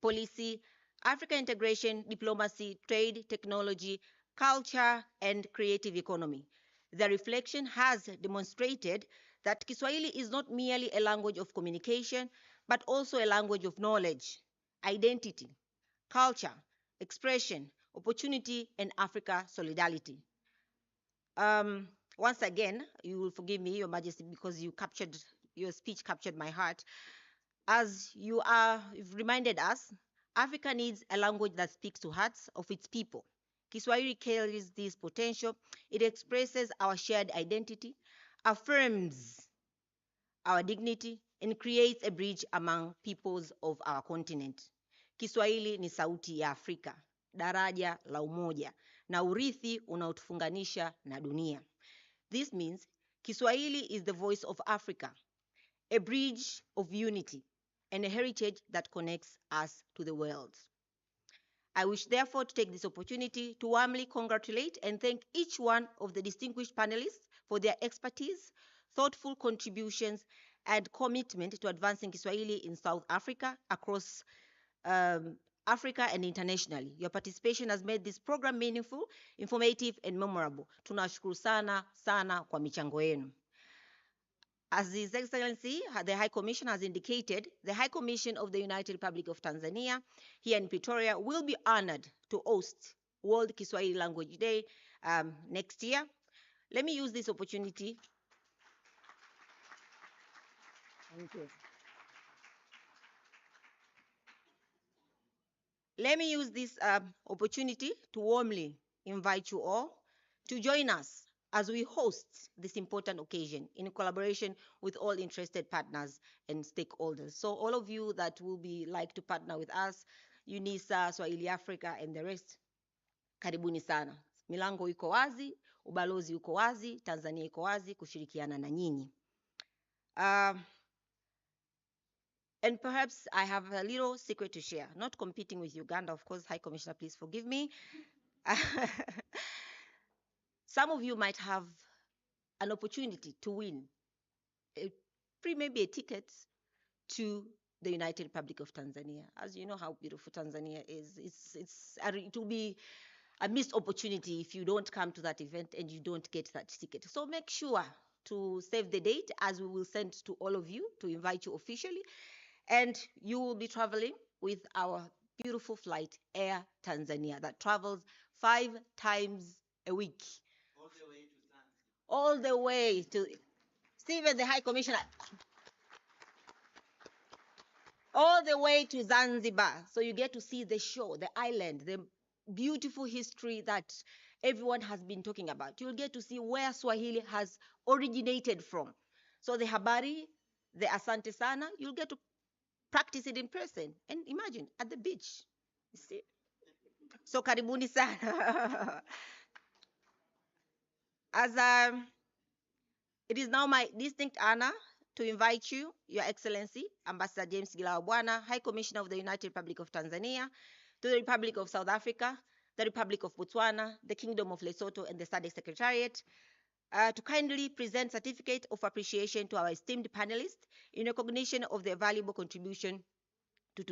policy, Africa integration, diplomacy, trade, technology, culture, and creative economy. The reflection has demonstrated that Kiswahili is not merely a language of communication, but also a language of knowledge, identity, culture, expression, opportunity, and Africa solidarity. Once again, you will forgive me, Your Majesty, because your speech captured my heart. As you've reminded us, Africa needs a language that speaks to hearts of its people. Kiswahili carries this potential. It expresses our shared identity, affirms our dignity, and creates a bridge among peoples of our continent. Kiswahili ni sauti ya Afrika, daraja la umoja, na urithi unaotufunganisha na dunia. This means Kiswahili is the voice of Africa, a bridge of unity, and a heritage that connects us to the world. I wish therefore to take this opportunity to warmly congratulate and thank each one of the distinguished panelists for their expertise, thoughtful contributions, and commitment to advancing Kiswahili in South Africa, across Africa, and internationally. Your participation has made this program meaningful, informative, and memorable. Tunashukuru sana sana kwa michango yenu. As His Excellency, the High Commission has indicated, the High Commission of the United Republic of Tanzania here in Pretoria will be honored to host World Kiswahili Language Day next year. Let me use this opportunity. Thank you. Let me use this opportunity to warmly invite you all to join us as we host this important occasion in collaboration with all interested partners and stakeholders. So all of you that will be like to partner with us, Unisa, Swahili Africa, and the rest, karibuni sana. Milango iko wazi, ubalozi uko wazi, Tanzania iko wazi kushirikiana na nyinyi. And perhaps I have a little secret to share, not competing with Uganda, of course. High Commissioner, please forgive me. Some of you might have an opportunity to win maybe a ticket to the United Republic of Tanzania. As you know how beautiful Tanzania is, it will be a missed opportunity if you don't come to that event and you don't get that ticket. So make sure to save the date, as we will send to all of you to invite you officially. And you will be traveling with our beautiful flight, Air Tanzania, that travels 5 times a week. All the way to Stephen, the High Commissioner. All the way to Zanzibar. So you get to see the shore, the island, the beautiful history that everyone has been talking about. You'll get to see where Swahili has originated from. So the habari, the asante sana, you'll get to practice it in person. And imagine, at the beach. You see? So karibuni sana. As it is now my distinct honor to invite you, Your Excellency, Ambassador James Gilawa, High Commissioner of the United Republic of Tanzania, to the Republic of South Africa, the Republic of Botswana, the Kingdom of Lesotho, and the SADC Secretariat, to kindly present certificate of appreciation to our esteemed panelists in recognition of their valuable contribution to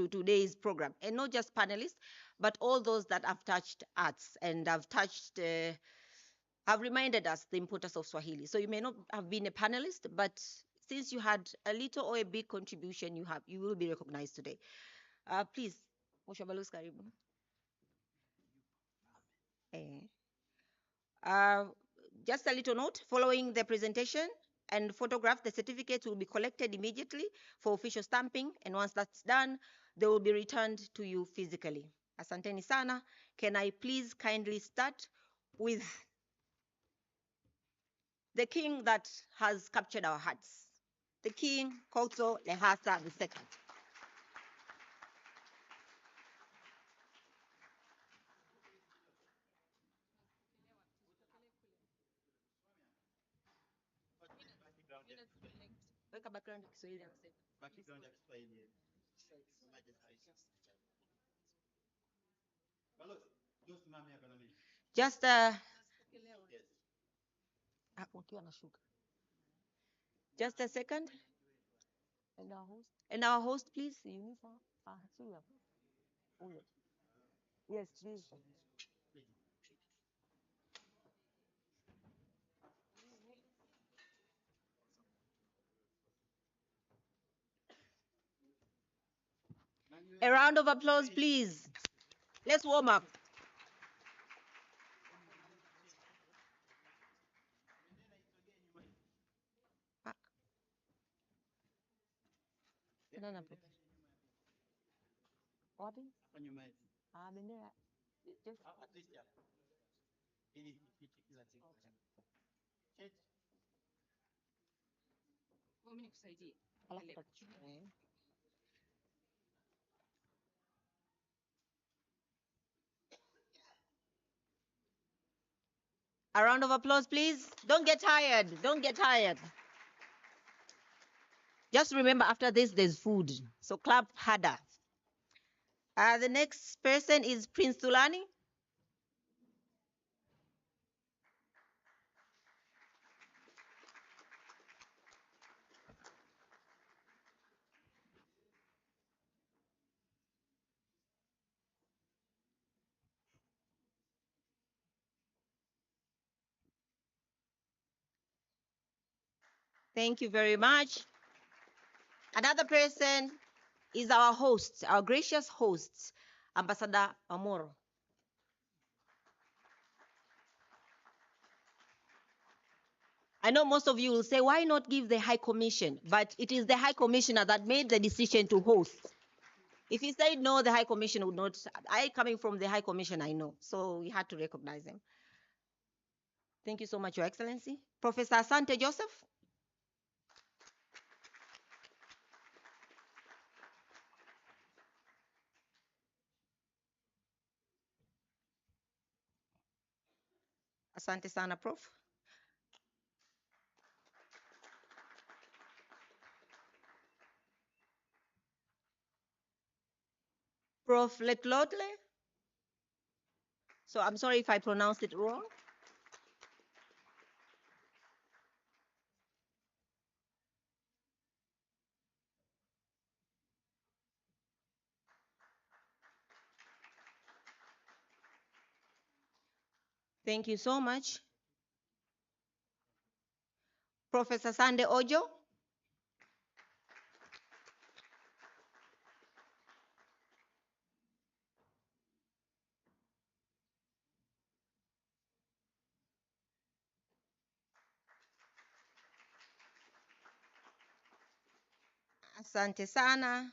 today's program. And not just panelists, but all those that have touched arts and have reminded us the importance of Swahili. So you may not have been a panelist, but since you had a little or a big contribution, you will be recognized today. Please, Mheshimiwa Balozi, karibu. Just a little note, following the presentation and photograph, the certificates will be collected immediately for official stamping, and once that's done, they will be returned to you physically. Asanteni sana. Can I please kindly start with the king that has captured our hearts, the King Kgorong Lehasa II. Just just a second. And our host, please, Unisa. Yes, please. A round of applause, please. Let's warm up. A round of applause, please. Don't get tired. Don't get tired. Just remember, after this, there's food. So clap harder. The next person is Prince Tulani. Thank you very much. Another person is our host, our gracious host, Ambassador Amoro. I know most of you will say, why not give the High Commission? But it is the High Commissioner that made the decision to host. If he said no, the High Commission would not. Coming from the High Commission, I know. So we had to recognize him. Thank you so much, Your Excellency. Professor Asante Joseph. Asante sana, Prof. Prof. Letlotle. So I'm sorry if I pronounced it wrong. Thank you so much. Professor Sande Ojo. Asante sana.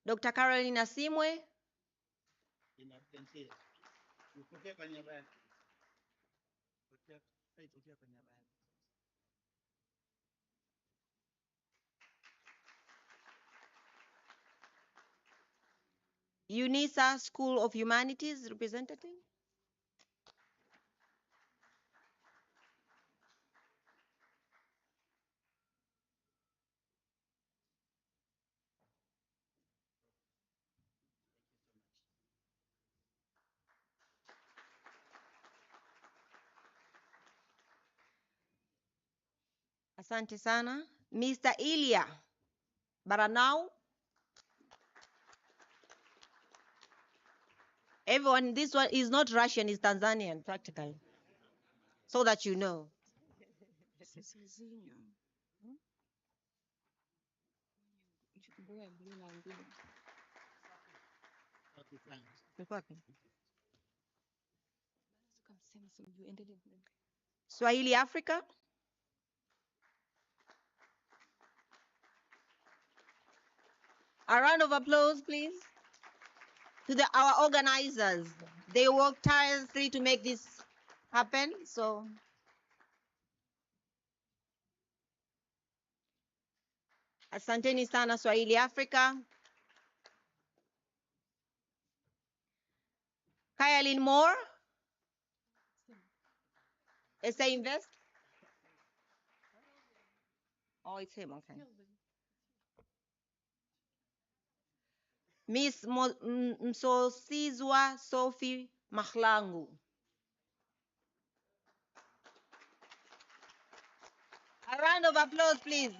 Dr. Caroline Asimwe. Unisa School of Humanities representative. Asante sana. Mr. Ilya Baranau. Everyone, this one is not Russian, it's Tanzanian, practically. So that you know. Swahili Africa. A round of applause, please, to our organizers. They work tirelessly to make this happen. So, asanteni sana Swahili Africa. Kayalin Moore. SA Invest. Oh, it's him, okay. Miss Msosizwa Sophie Mahlangu. A round of applause, please.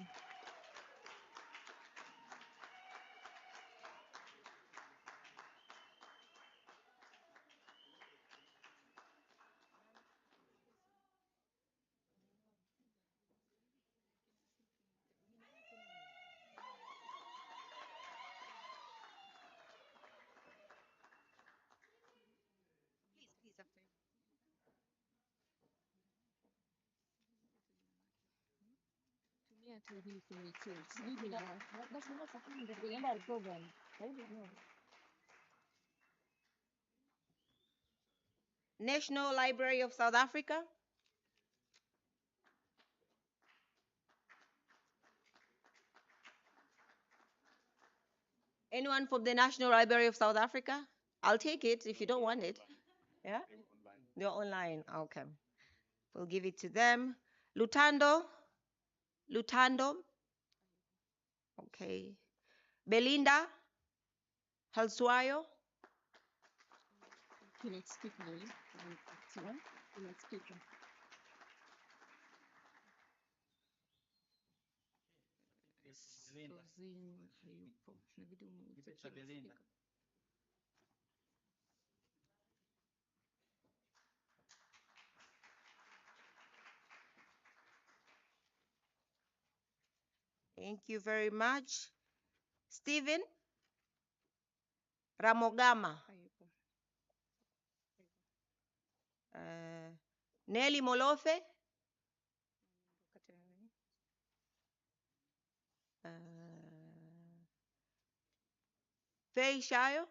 National Library of South Africa. Anyone from the National Library of South Africa? I'll take it if you don't want it. Yeah? They're online. Okay. We'll give it to them. Lutando. Okay. Belinda Halsuayo. Thank you very much. Stephen Ramogama. Nelly Molofe. Faye Shayo.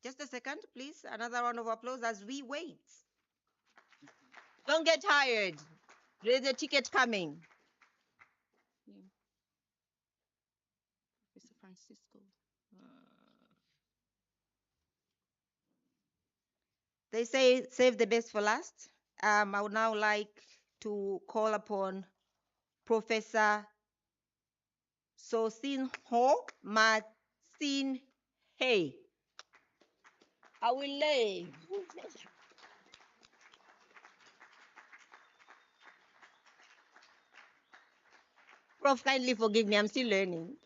Just a second, please. Another round of applause as we wait. Don't get tired. There's a ticket coming. Francisco. They say save the best for last. I would now like to call upon Professor Sosinho Martin Hey. I will lay. Prof, kindly forgive me, I'm still learning.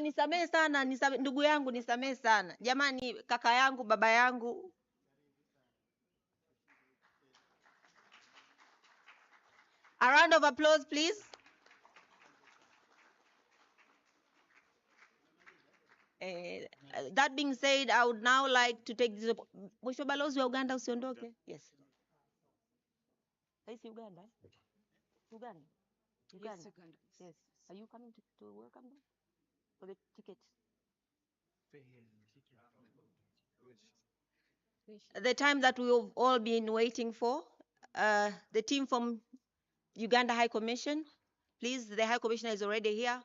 Nisamehe sana, ndugu yangu nisamehe sana. Jamani, kaka yangu, baba yangu. A round of applause, please. That being said, I would now like to take this. Mheshimiwa Balozi wa Uganda usiondoke. Yes. Is Uganda? Uganda? Uganda? Yes, Uganda. Yes. Are you coming to welcome them? For the ticket? The time that we've all been waiting for, the team from Uganda High Commission, please, the High Commissioner is already here.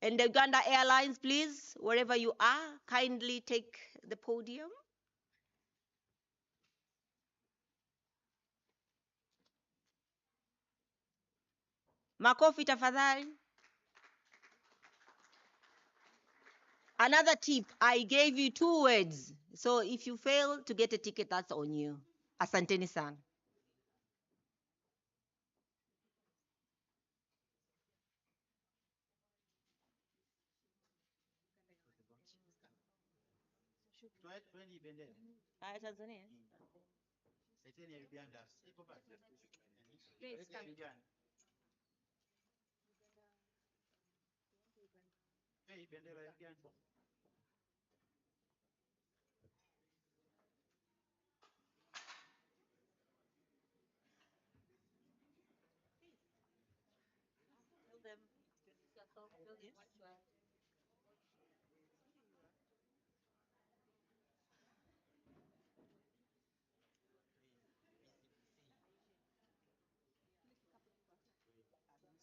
And the Uganda Airlines, please, wherever you are, kindly take the podium. Makofi tafadhali. Another tip, I gave you 2 words. So if you fail to get a ticket, that's on you. Asanteni sana. Tanzania.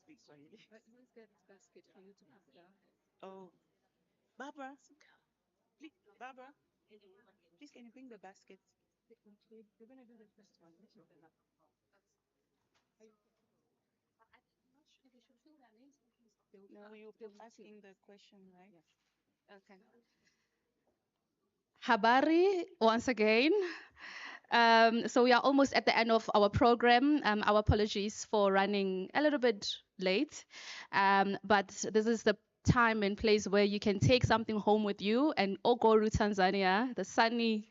Speak Swahili. Let's get this basket for you to put down. Oh, Barbara, please, Barbara, please can you bring the basket? You're gonna do the first one. No, you'll be asking the question, right? Yes. Okay. Habari, once again. So we are almost at the end of our program. Our apologies for running a little bit late. But this is the time and place where you can take something home with you and Kgorong, Tanzania, the sunny,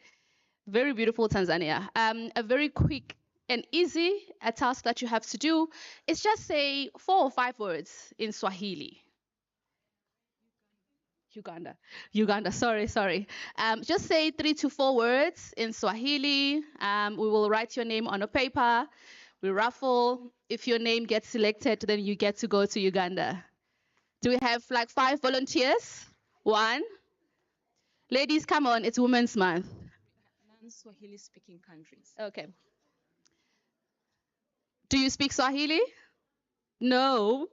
very beautiful Tanzania. A very quick and easy task that you have to do is just say 4 or 5 words in Swahili. Uganda, sorry. Just say 3 to 4 words in Swahili. We will write your name on a paper. We raffle. If your name gets selected, then you get to go to Uganda. Do we have like 5 volunteers? 1. Ladies, come on, it's Women's Month. Non-Swahili speaking countries. Okay. Do you speak Swahili? No.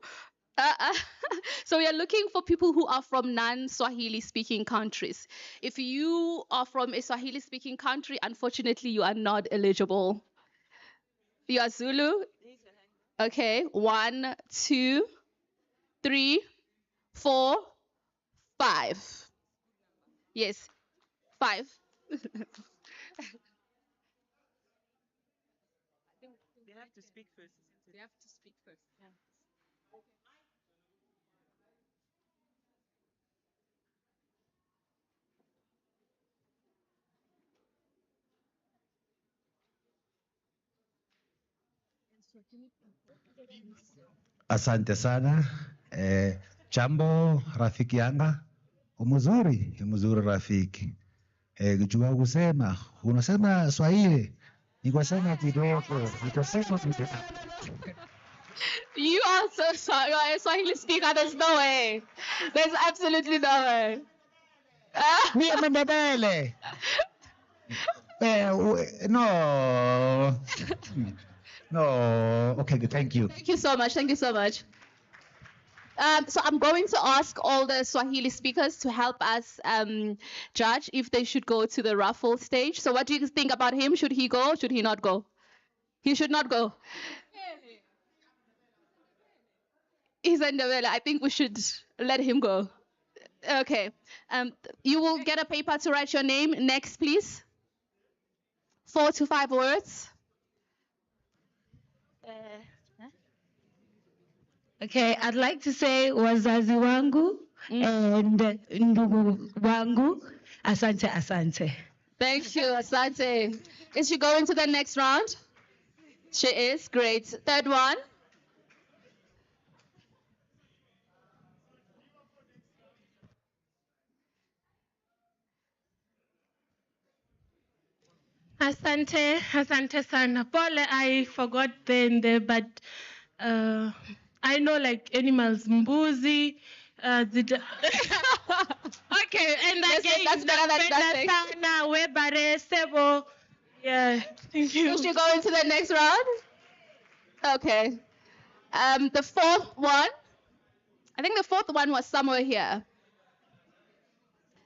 So we are looking for people who are from non-Swahili speaking countries. If you are from a Swahili speaking country, unfortunately, you are not eligible. You are Zulu? Okay. 1, 2, 3, 4, 5. Yes. 5. They have to speak first. They have to speak first. Yeah. Asante sana. Jambo rafiki yanga. Umuzuri rafiki. Jua kusema, unasema Swahili. Nikosema kidogo. You also you are a Swahili speaker. There's no way. There's absolutely no way. Mia mendebele. No. No. Okay, thank you. Thank you so much. So I'm going to ask all the Swahili speakers to help us judge if they should go to the raffle stage. So what do you think about him? Should he go? Should he not go? He should not go. He's in the I think we should let him go. Okay. You will get a paper to write your name. Next, please. 4 to 5 words. Okay, I'd like to say wazazi wangu and ndugu wangu. Asante, asante. Thank you, Asante. Is she going to the next round? She is. Great. Third one. Asante, asante sana. Pole, I forgot but I know like animals, mbuzi, okay, and again, that's better than nothing. sana, webare, sebo. Yeah, thank you. Is she going to the next round? Okay. The fourth one. I think the fourth one was somewhere here.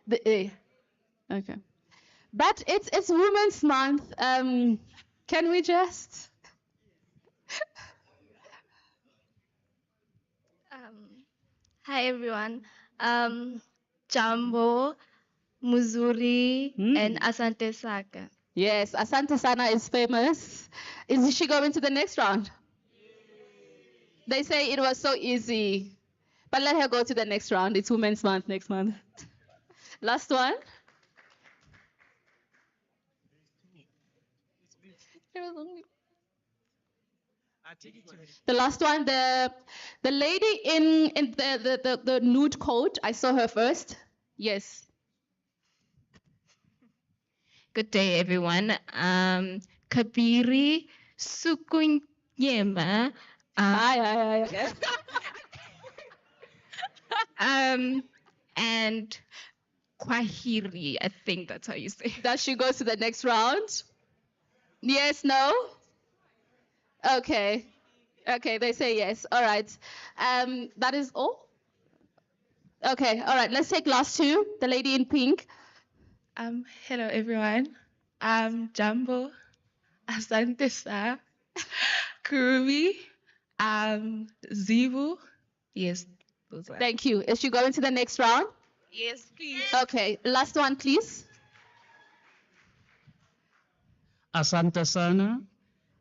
The A. Okay. But it's Women's Month. Can we just? Hi everyone. Jambo, Muzuri, and Asante Saka. Yes, Asante Sana is famous. Is she going to the next round? They say it was so easy. But let her go to the next round. It's Women's Month next month. Last one. The last one, the lady in the nude coat. I saw her first. Yes. Good day, everyone. Kabiri Sukunyema. Hi. And Kwahiri, I think that's how you say it. Does she go to the next round? Yes, no? Okay. Okay, they say yes. All right. That is all? Okay, all right. Let's take last two. The lady in pink. Hello, everyone. Jambo, Asante Sa, Kurubi, Zivu. Yes, those are. Thank you. Is she going to the next round? Yes, please. Okay, last one, please. Asante sana.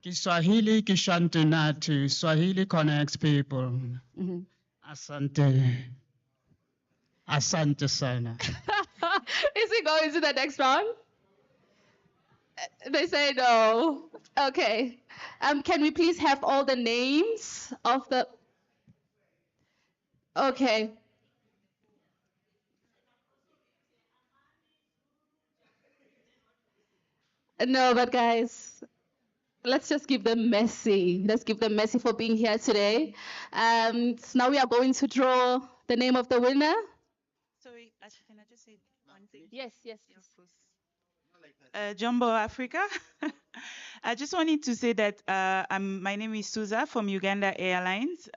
Kiswahili kishante natu. Swahili connects people. Asante. Asante sana. Is he going to the next round? They say no. Okay. Can we please have all the names of the... Okay. No, but guys, let's just give them Messi. Let's give them Messi for being here today. So now we are going to draw the name of the winner. Sorry, can I just say one thing? Yes. Jumbo Africa. I just wanted to say that my name is Suza from Uganda Airlines,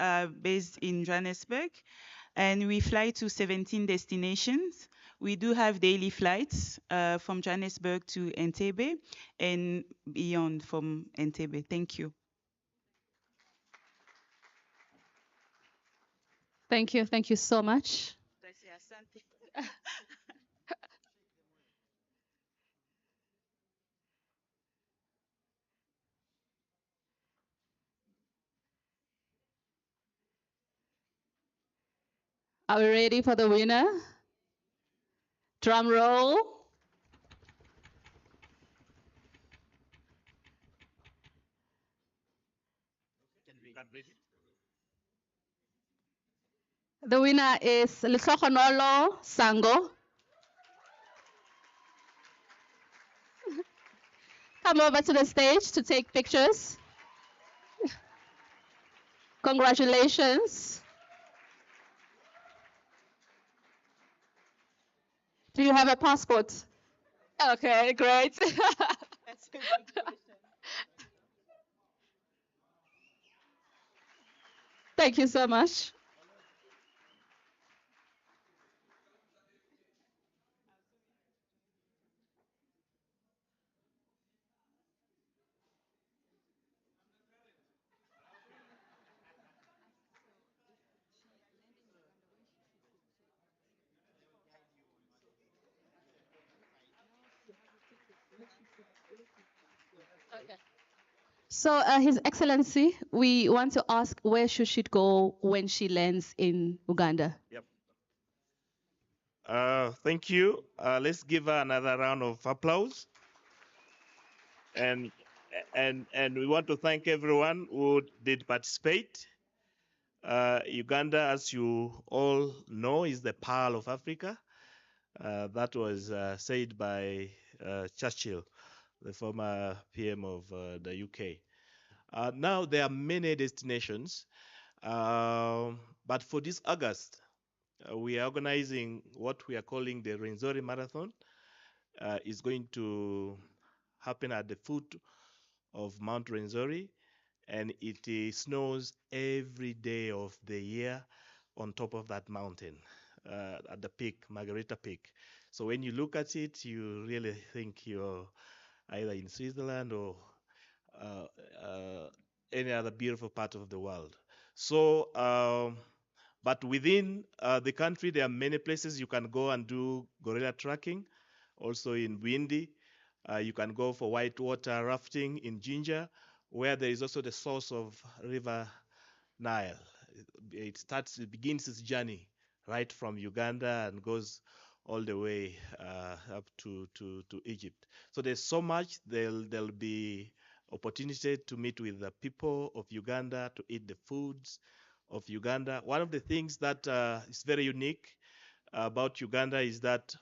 based in Johannesburg, and we fly to 17 destinations. We do have daily flights from Johannesburg to Entebbe and beyond from Entebbe. Thank you. Thank you. Thank you so much. Are we ready for the winner? Drum roll. The winner is Lihlohonolo Sango. Come over to the stage to take pictures. Congratulations. Do you have a passport? Okay, great. That's a good question. Thank you so much. So, His Excellency, we want to ask where should she go when she lands in Uganda? Yep. Thank you. Let's give her another round of applause. And we want to thank everyone who did participate. Uganda, as you all know, is the Pearl of Africa. That was said by Churchill, the former PM of the UK. Now there are many destinations, but for this August, we are organizing what we are calling the Rwenzori Marathon. It's going to happen at the foot of Mount Rwenzori, and it snows every day of the year on top of that mountain, at the peak, Margarita Peak. So when you look at it, you really think you're either in Switzerland or any other beautiful part of the world. So, but within the country, there are many places you can go and do gorilla trekking. Also in Bwindi, you can go for whitewater rafting in Jinja, where there is also the source of River Nile. It begins its journey right from Uganda and goes all the way up to Egypt. So there's so much. There'll be opportunity to meet with the people of Uganda, to eat the foods of Uganda. One of the things that is very unique about Uganda is that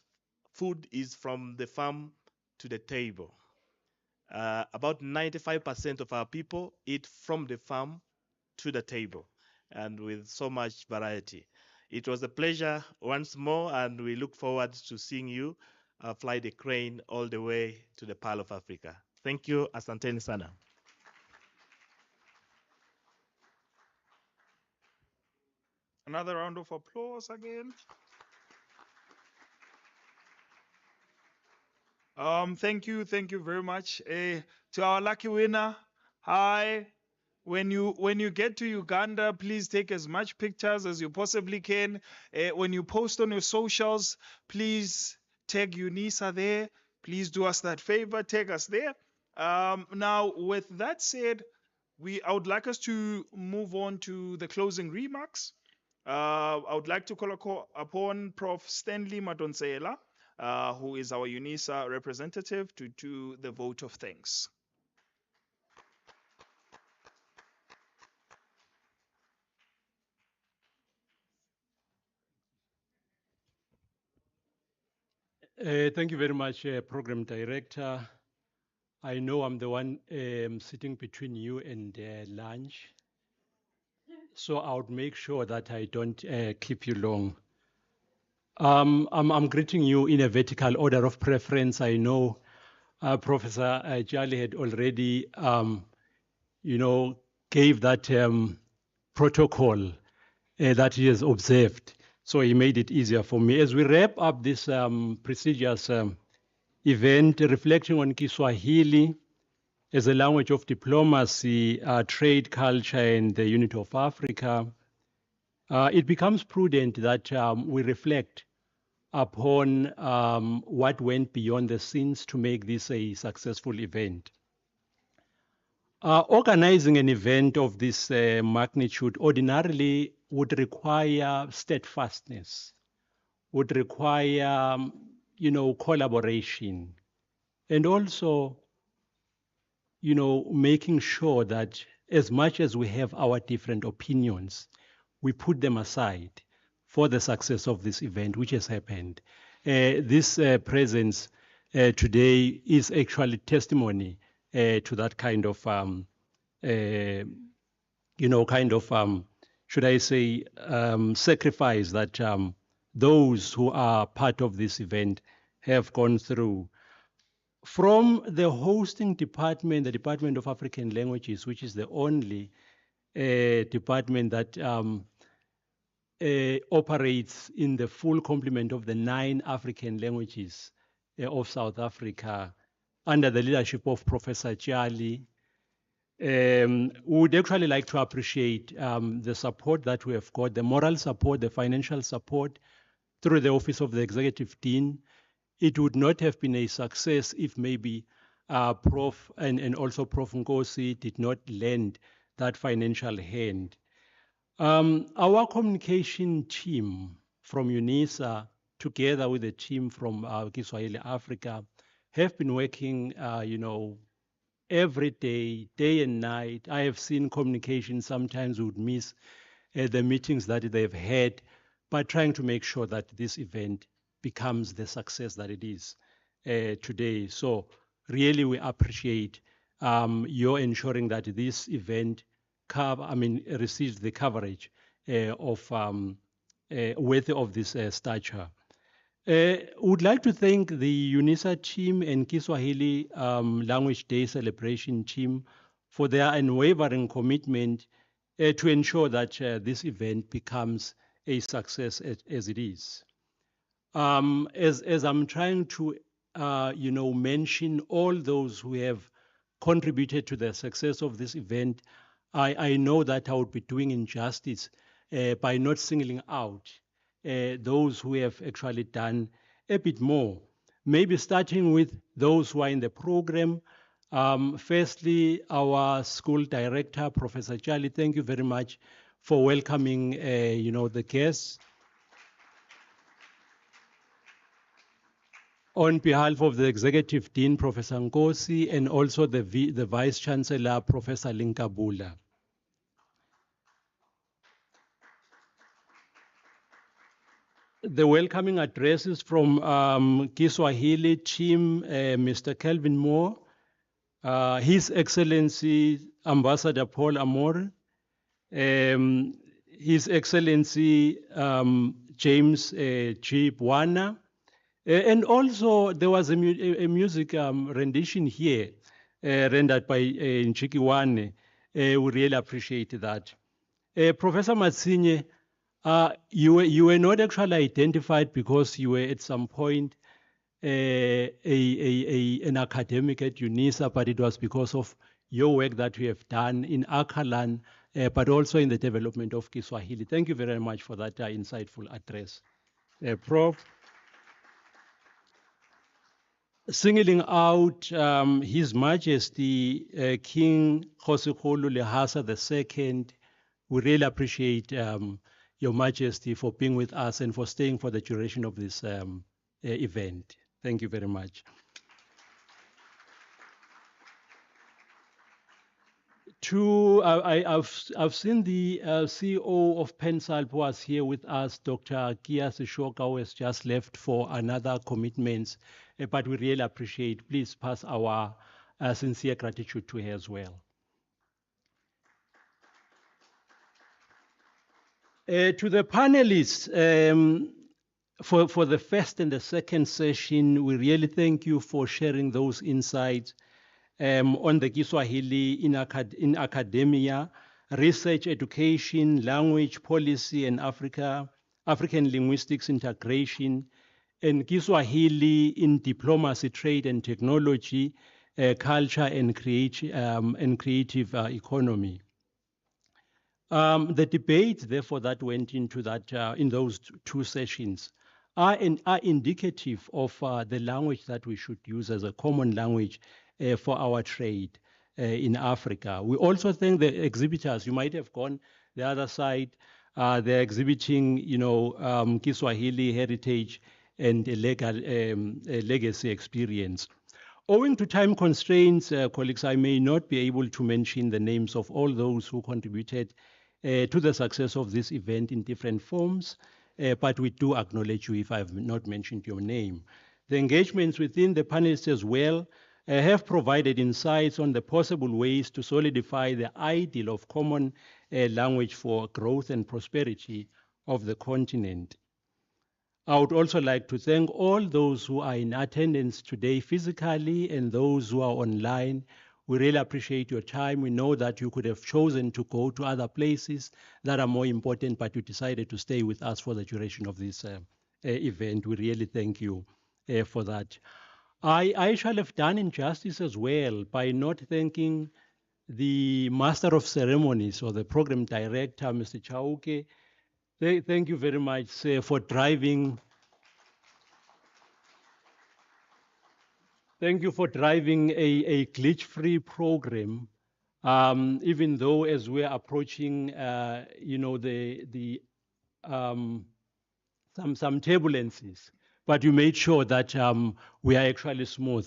food is from the farm to the table. About 95% of our people eat from the farm to the table, and with so much variety. It was a pleasure once more, and we look forward to seeing you fly the crane all the way to the Pearl of Africa. Thank you. Asanteni sana. Another round of applause again. Thank you very much. To our lucky winner, hi. When you get to Uganda, please take as much pictures as you possibly can. When you post on your socials, please tag Unisa there. Please do us that favor, tag us there. Now, with that said, I would like us to move on to the closing remarks. I would like to call upon Prof. Stanley Madonsela, who is our Unisa representative, to do the vote of thanks. Thank you very much, Program Director. I know I'm the one sitting between you and lunch, so I would make sure that I don't keep you long. I'm greeting you in a vertical order of preference. I know Professor Jali had already, gave that protocol that he has observed. So he made it easier for me. As we wrap up this prestigious event, reflecting on Kiswahili as a language of diplomacy, trade, culture, and the unity of Africa, it becomes prudent that we reflect upon what went beyond the scenes to make this a successful event. Organizing an event of this magnitude ordinarily would require steadfastness, would require, collaboration, and also, making sure that as much as we have our different opinions, we put them aside for the success of this event, which has happened. This presence today is actually testimony to that kind of, should I say, sacrifice that those who are part of this event have gone through. From the hosting department, the Department of African Languages, which is the only department that operates in the full complement of the 9 African languages of South Africa, under the leadership of Professor Jali. We would actually like to appreciate the support that we have got, the moral support, the financial support through the Office of the Executive Dean. It would not have been a success if maybe Prof and also Prof Nkosi did not lend that financial hand. Our communication team from Unisa, together with the team from Kiswahili Africa, have been working, every day, day and night. I have seen communication sometimes would miss the meetings that they've had, but trying to make sure that this event becomes the success that it is today. So really, we appreciate your ensuring that this event receives the coverage worthy of this stature. Would like to thank the UNISA team and Kiswahili Language Day celebration team for their unwavering commitment to ensure that this event becomes a success as it is. As I'm trying to, mention all those who have contributed to the success of this event, I know that I would be doing injustice by not singling out those who have actually done a bit more. Maybe starting with those who are in the program. Firstly, our school director, Professor Charlie, thank you very much for welcoming, the guests. On behalf of the Executive Dean, Professor Nkosi, and also the Vice Chancellor, Professor Linkabula. The welcoming addresses from Kiswahili team, Mr. Kelvin Moore, His Excellency Ambassador Paul Amore, His Excellency James G. Bwana, and also there was a music rendition here rendered by Nchikiwane. We really appreciate that. Professor Matsinye, you were not actually identified because you were at some point an academic at UNISA, but it was because of your work that you have done in Akalan, but also in the development of Kiswahili. Thank you very much for that insightful address. Prof. Singling out His Majesty King Kgosikholo Lehasa II, we really appreciate Your Majesty for being with us and for staying for the duration of this event. Thank you very much. I've seen the CEO of Pensalp who was here with us, Dr. Kia Sishoka, who has just left for another commitments, but we really appreciate. Please pass our sincere gratitude to her as well. To the panelists, for the first and the second session, we really thank you for sharing those insights on the Kiswahili in academia, research, education, language policy, and African linguistics integration, and Kiswahili in diplomacy, trade, and technology, culture, and creative economy. The debates, therefore, that went into that in those two sessions are indicative of the language that we should use as a common language for our trade in Africa. We also thank the exhibitors. You might have gone the other side. They're exhibiting, Kiswahili heritage and a legacy experience. Owing to time constraints, colleagues, I may not be able to mention the names of all those who contributed to the success of this event in different forms, but we do acknowledge you if I have not mentioned your name. The engagements within the panelists as well have provided insights on the possible ways to solidify the ideal of common language for growth and prosperity of the continent. I would also like to thank all those who are in attendance today physically and those who are online. We really appreciate your time. We know that you could have chosen to go to other places that are more important, but you decided to stay with us for the duration of this event. We really thank you for that. I shall have done injustice as well by not thanking the Master of Ceremonies or the Program Director, Mr. Chauke. Thank you very much, sir, for driving. Thank you for driving a glitch-free program. Even though as we're approaching, some turbulences, but you made sure that we are actually smooth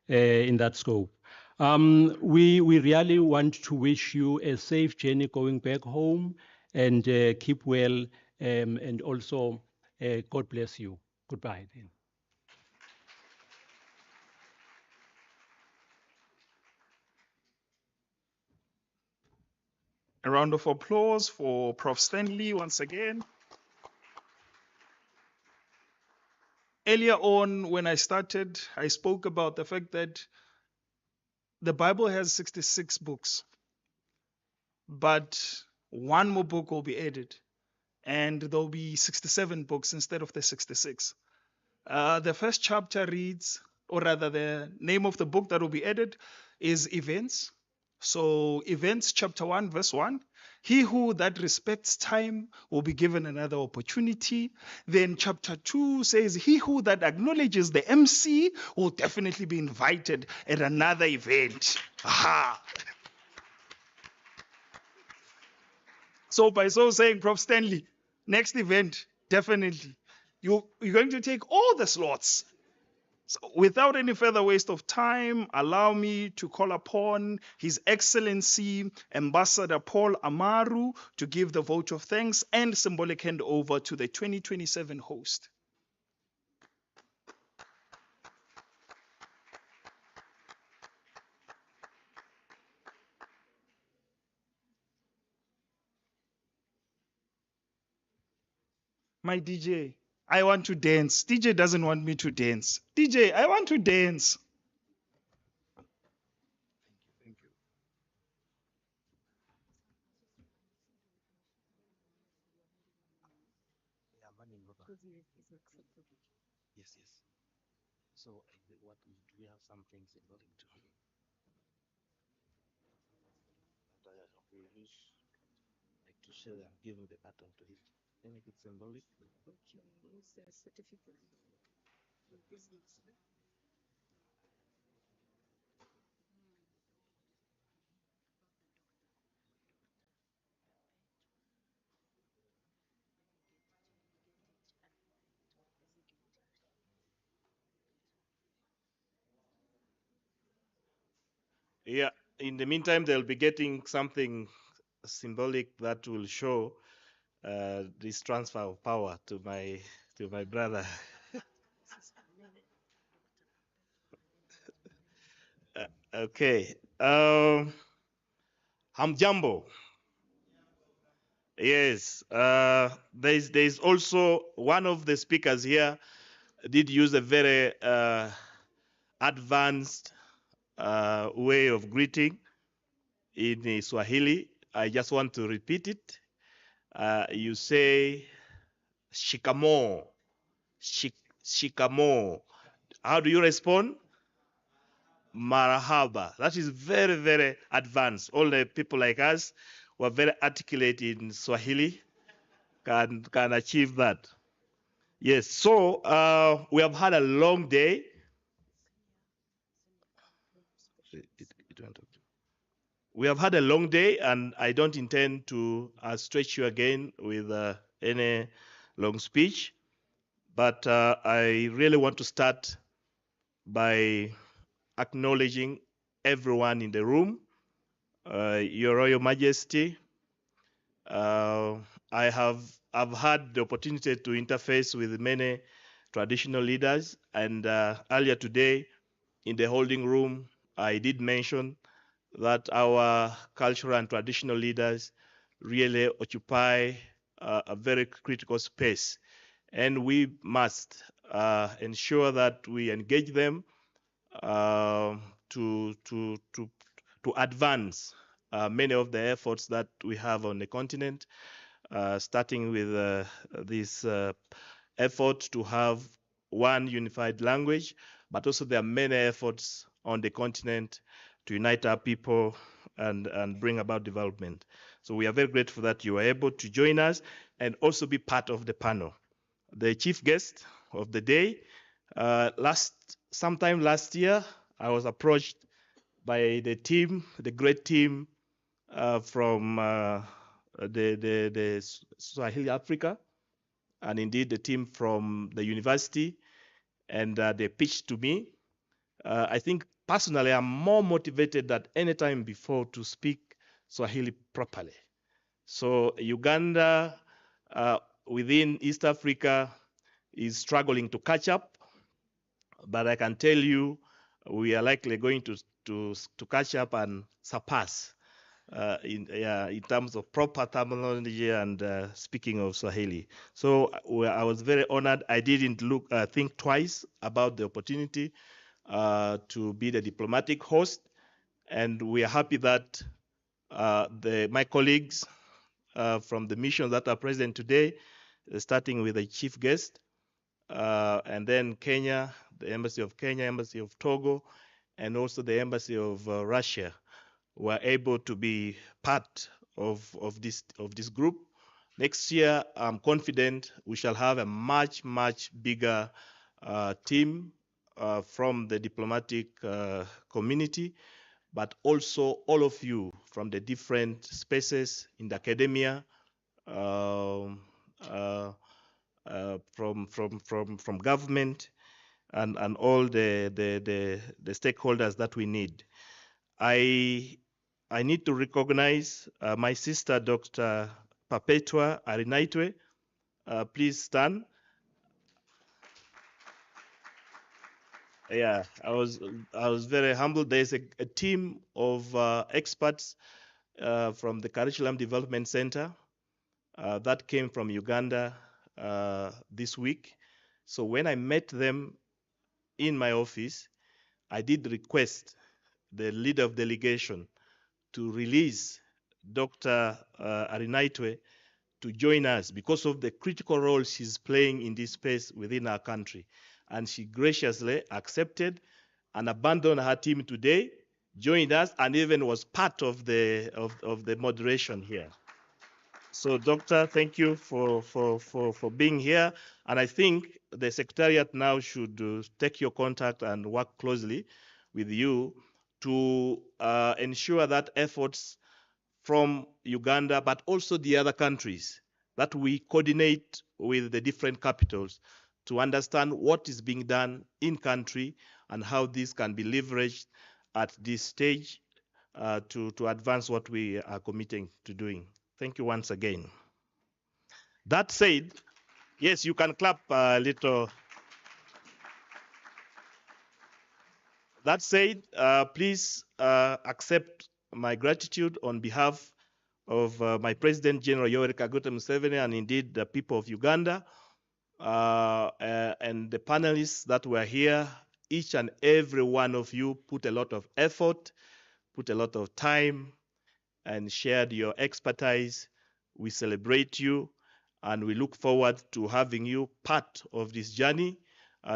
in that scope. We really want to wish you a safe journey going back home, and keep well, and also God bless you. Goodbye then. A round of applause for Prof. Stanley once again. Earlier on, when I started, I spoke about the fact that the Bible has 66 books, but one more book will be added, and there'll be 67 books instead of the 66. The first chapter reads, or rather, the name of the book that will be added is Events. So, Events, chapter 1, verse 1. He who that respects time will be given another opportunity. Then, chapter 2 says, he who that acknowledges the MC will definitely be invited at another event. Aha! So, by so saying, Prof. Stanley, next event, definitely. You're going to take all the slots. So without any further waste of time, allow me to call upon His Excellency Ambassador Paul Amaru to give the vote of thanks and symbolic handover to the 2027 host. My DJ, I want to dance. DJ doesn't want me to dance. DJ, I want to dance. Yes, yes. So, what do we have something symbolic to do? We use like to share and give him the baton to him. Can make it symbolic. Okay, use the certificate. Yeah. In the meantime, they'll be getting something symbolic that will show this transfer of power to my brother. Okay. Hamjambo. Yes. There's also one of the speakers here did use a very advanced way of greeting in Swahili. I just want to repeat it. You say shikamo, shikamo. How do you respond? Marahaba. That is very, very advanced. All the people like us who are very articulate in Swahili can achieve that. Yes, so we have had a long day. We have had a long day, and I don't intend to stretch you again with any long speech. But I really want to start by acknowledging everyone in the room, Your Royal Majesty. I've had the opportunity to interface with many traditional leaders, and earlier today in the holding room, I did mention that our cultural and traditional leaders really occupy a very critical space, and we must ensure that we engage them to advance many of the efforts that we have on the continent, starting with this effort to have one unified language, but also there are many efforts on the continent to unite our people and bring about development. So we are very grateful that you were able to join us and also be part of the panel. The chief guest of the day, sometime last year, I was approached by the team, the great team from the Swahili Africa, and indeed the team from the university, and they pitched to me. I think personally I'm more motivated than any time before to speak Swahili properly. So Uganda within East Africa is struggling to catch up, but I can tell you we are likely going to catch up and surpass in terms of proper terminology and speaking of Swahili. So I was very honored. I didn't think twice about the opportunity to be the diplomatic host, and we are happy that my colleagues from the missions that are present today, starting with the chief guest, and then Kenya, the Embassy of Kenya, Embassy of Togo, and also the Embassy of Russia, were able to be part of this group. Next year, I'm confident we shall have a much bigger team from the diplomatic community, but also all of you from the different spaces in the academia, from government, and all the stakeholders that we need. I need to recognize my sister, Dr. Perpetua Arinaitwe. Please stand. Yeah, I was very humbled. There's a team of experts from the Curriculum Development Center that came from Uganda this week. So when I met them in my office, I did request the leader of delegation to release Dr. Arinaitwe to join us because of the critical role she's playing in this space within our country. And she graciously accepted and abandoned her team today, joined us, and even was part of the moderation here. So, Doctor, thank you for being here. And I think the Secretariat now should take your contact and work closely with you to ensure that efforts from Uganda, but also the other countries, that we coordinate with the different capitals to understand what is being done in country and how this can be leveraged at this stage to advance what we are committing to doing. Thank you once again. That said, yes, you can clap a little. That said, please accept my gratitude on behalf of my President General Yoweri Kaguta Museveni and indeed the people of Uganda and the panelists that were here. Each and every one of you put a lot of effort, put a lot of time, and shared your expertise. We celebrate you, and we look forward to having you part of this journey.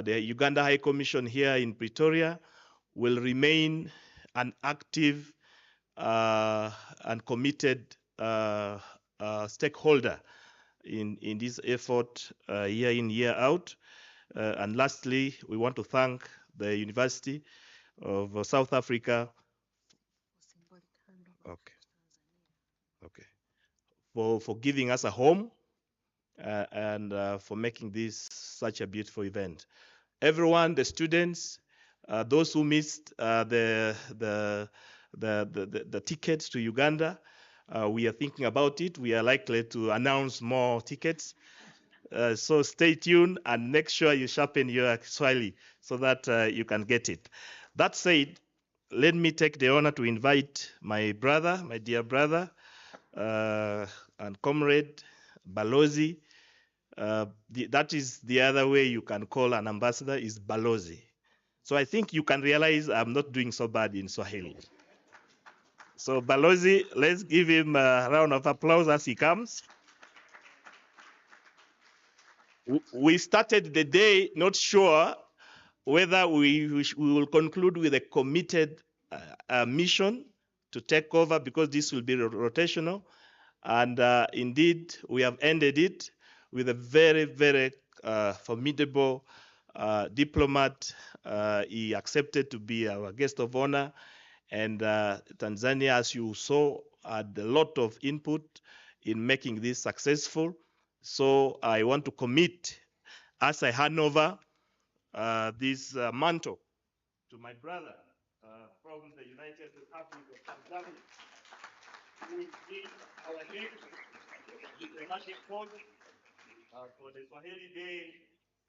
The Uganda High Commission here in Pretoria will remain an active and committed stakeholder in this effort year in, year out. And lastly, we want to thank the University of South Africa for giving us a home and for making this such a beautiful event. Everyone, the students, those who missed the tickets to Uganda, we are thinking about it. We are likely to announce more tickets. So stay tuned and make sure you sharpen your Kiswahili so that you can get it. That said, let me take the honor to invite my brother, my dear brother, and comrade, Balozi. That is the other way you can call an ambassador is Balozi. So I think you can realize I'm not doing so bad in Swahili. So Balozi, let's give him a round of applause as he comes. We started the day not sure whether we will conclude with a committed mission to take over because this will be rotational. And indeed, we have ended it with a very, very formidable diplomat. He accepted to be our guest of honor. And Tanzania, as you saw, had a lot of input in making this successful. So I want to commit, as I hand over this mantle to my brother from the United Republic of Tanzania, who will be our next diplomatic coach for the Swahili Day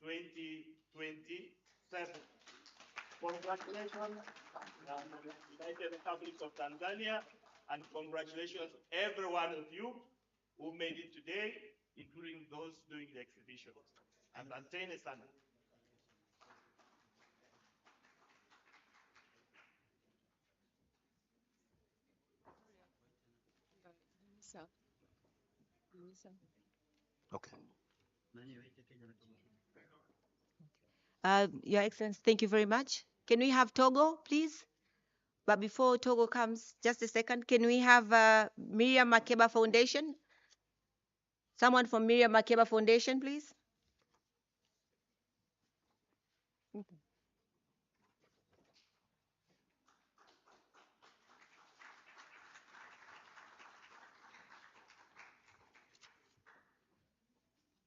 2027. Congratulations, United Republic of Tanzania, and congratulations every one of you who made it today, including those doing the exhibition. Asanteni sana. Okay. Your Excellency, thank you very much. Can we have Togo, please? But before Togo comes, just a second, can we have Miriam Makeba Foundation? Someone from Miriam Makeba Foundation, please.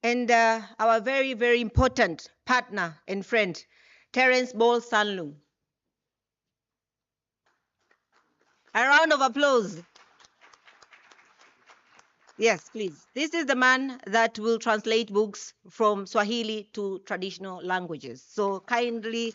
And our very, very important partner and friend, Terence Ball Sanlung. A round of applause. Yes, please. This is the man that will translate books from Swahili to traditional languages. So kindly.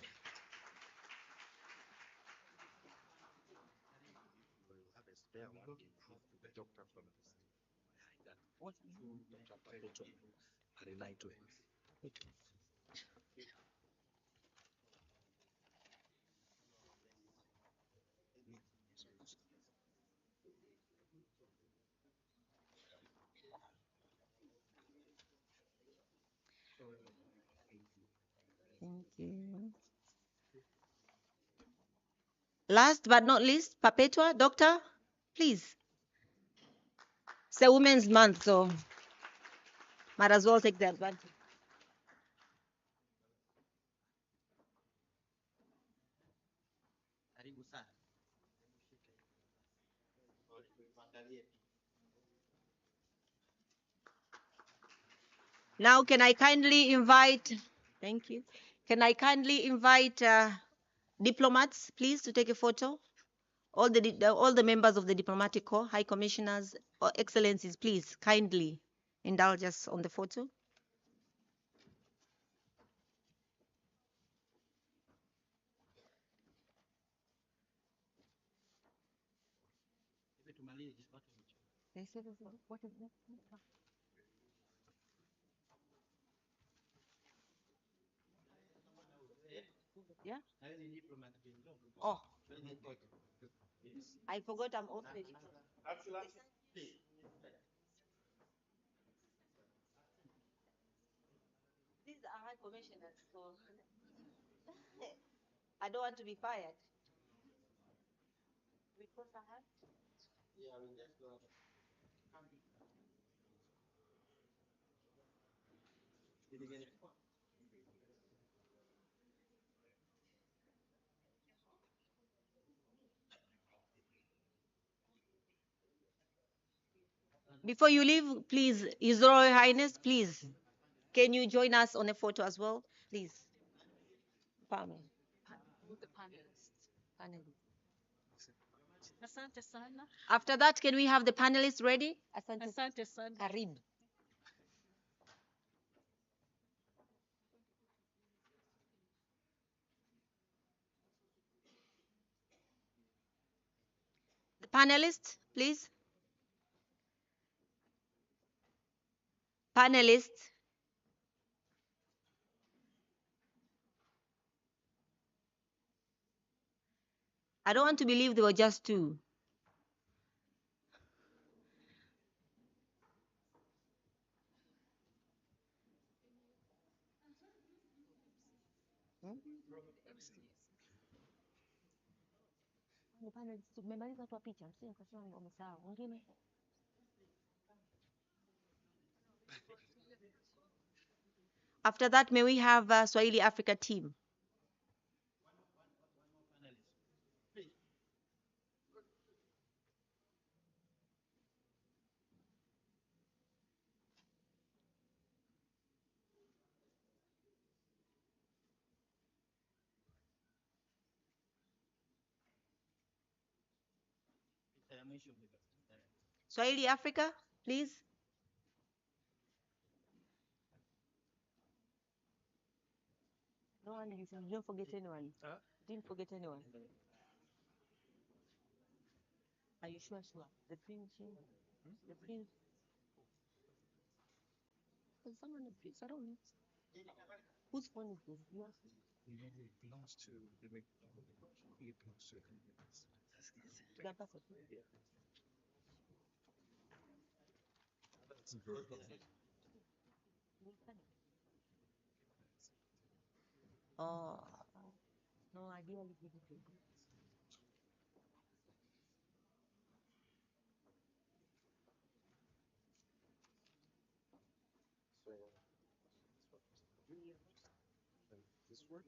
Thank you. Last but not least, Perpetua, Doctor, please. It's a Women's Month, so might as well take the advantage. Now, can I kindly invite, thank you. Can I kindly invite diplomats, please, to take a photo? All the members of the Diplomatic Corps, High Commissioners, or Excellencies, please kindly indulge us on the photo. Yeah? Oh, I forgot I'm off the These are high commissioners, so I don't want to be fired. We cross our hands. Before you leave, please, His Royal Highness, please, can you join us on a photo as well, please? Pamela. The panelists. Asante sana. After that, can we have the panelists ready? Asante sana. Karibu. The panelists, please. Panelists. I don't want to believe there were just two. After that, may we have Swahili Africa team? Swahili Africa, please. No one is, don't forget anyone. Didn't forget anyone. Are you sure? The prince, the prince. There's someone the prince. I don't know. Whose phone is this? Yours? Belongs to the That person. Oh, no idea. This work?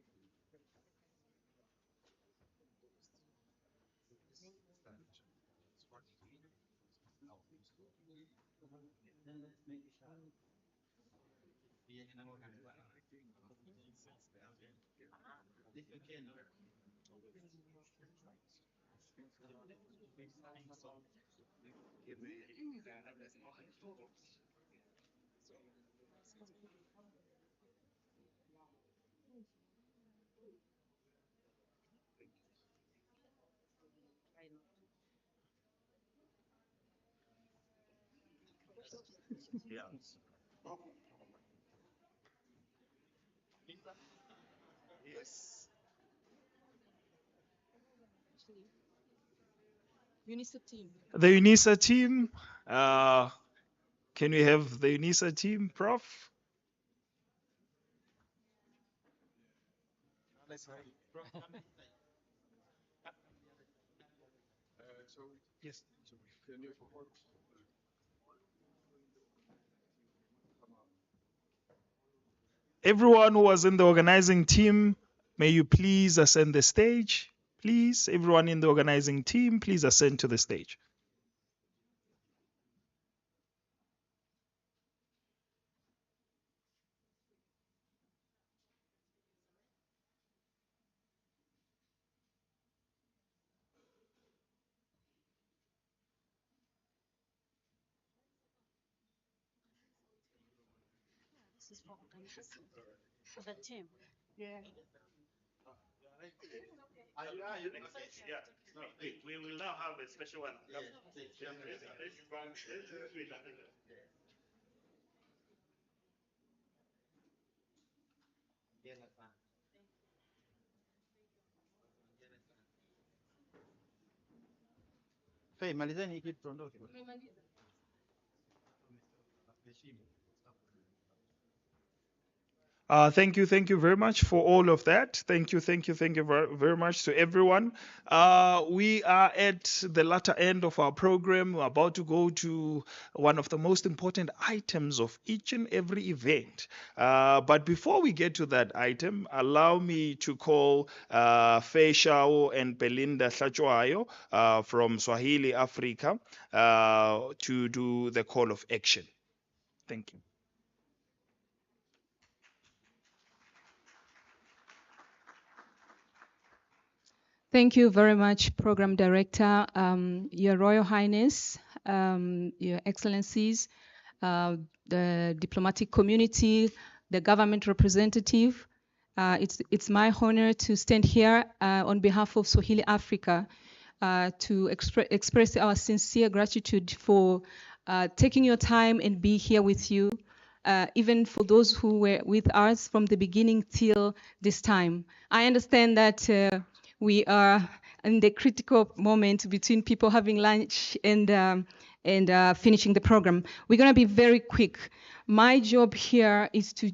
Yeah. Yes. Unisa team. The Unisa team. Can we have the Unisa team, Prof? Yes. Everyone who was in the organizing team, may you please ascend the stage. Please, everyone in the organizing team, please ascend to the stage. This is for the team. Yeah. We will now have a special one. Malizeni hiki tuondoke. Thank you very much for all of that. Thank you very much to everyone. We are at the latter end of our program. We're about to go to one of the most important items of each and every event. But before we get to that item, allow me to call Faye Shao and Belinda Hlachwayo from Swahili Africa to do the call of action. Thank you. Thank you very much, Program Director, Your Royal Highness, Your Excellencies, the diplomatic community, the government representative. It's my honor to stand here on behalf of Swahili Africa to express our sincere gratitude for taking your time and be here with you, even for those who were with us from the beginning till this time. I understand that we are in the critical moment between people having lunch and finishing the program. We're going to be very quick. My job here is to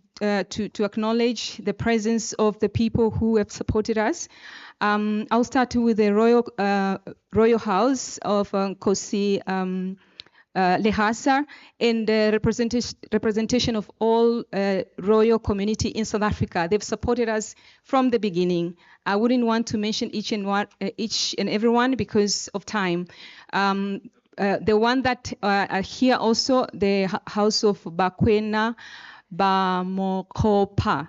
acknowledge the presence of the people who have supported us. I'll start with the Royal House of Nkosi Lehasa, and the representation of all royal community in South Africa. They've supported us from the beginning. I wouldn't want to mention each and every one because of time. The one that are here also, the House of Bakwena Bamokopa.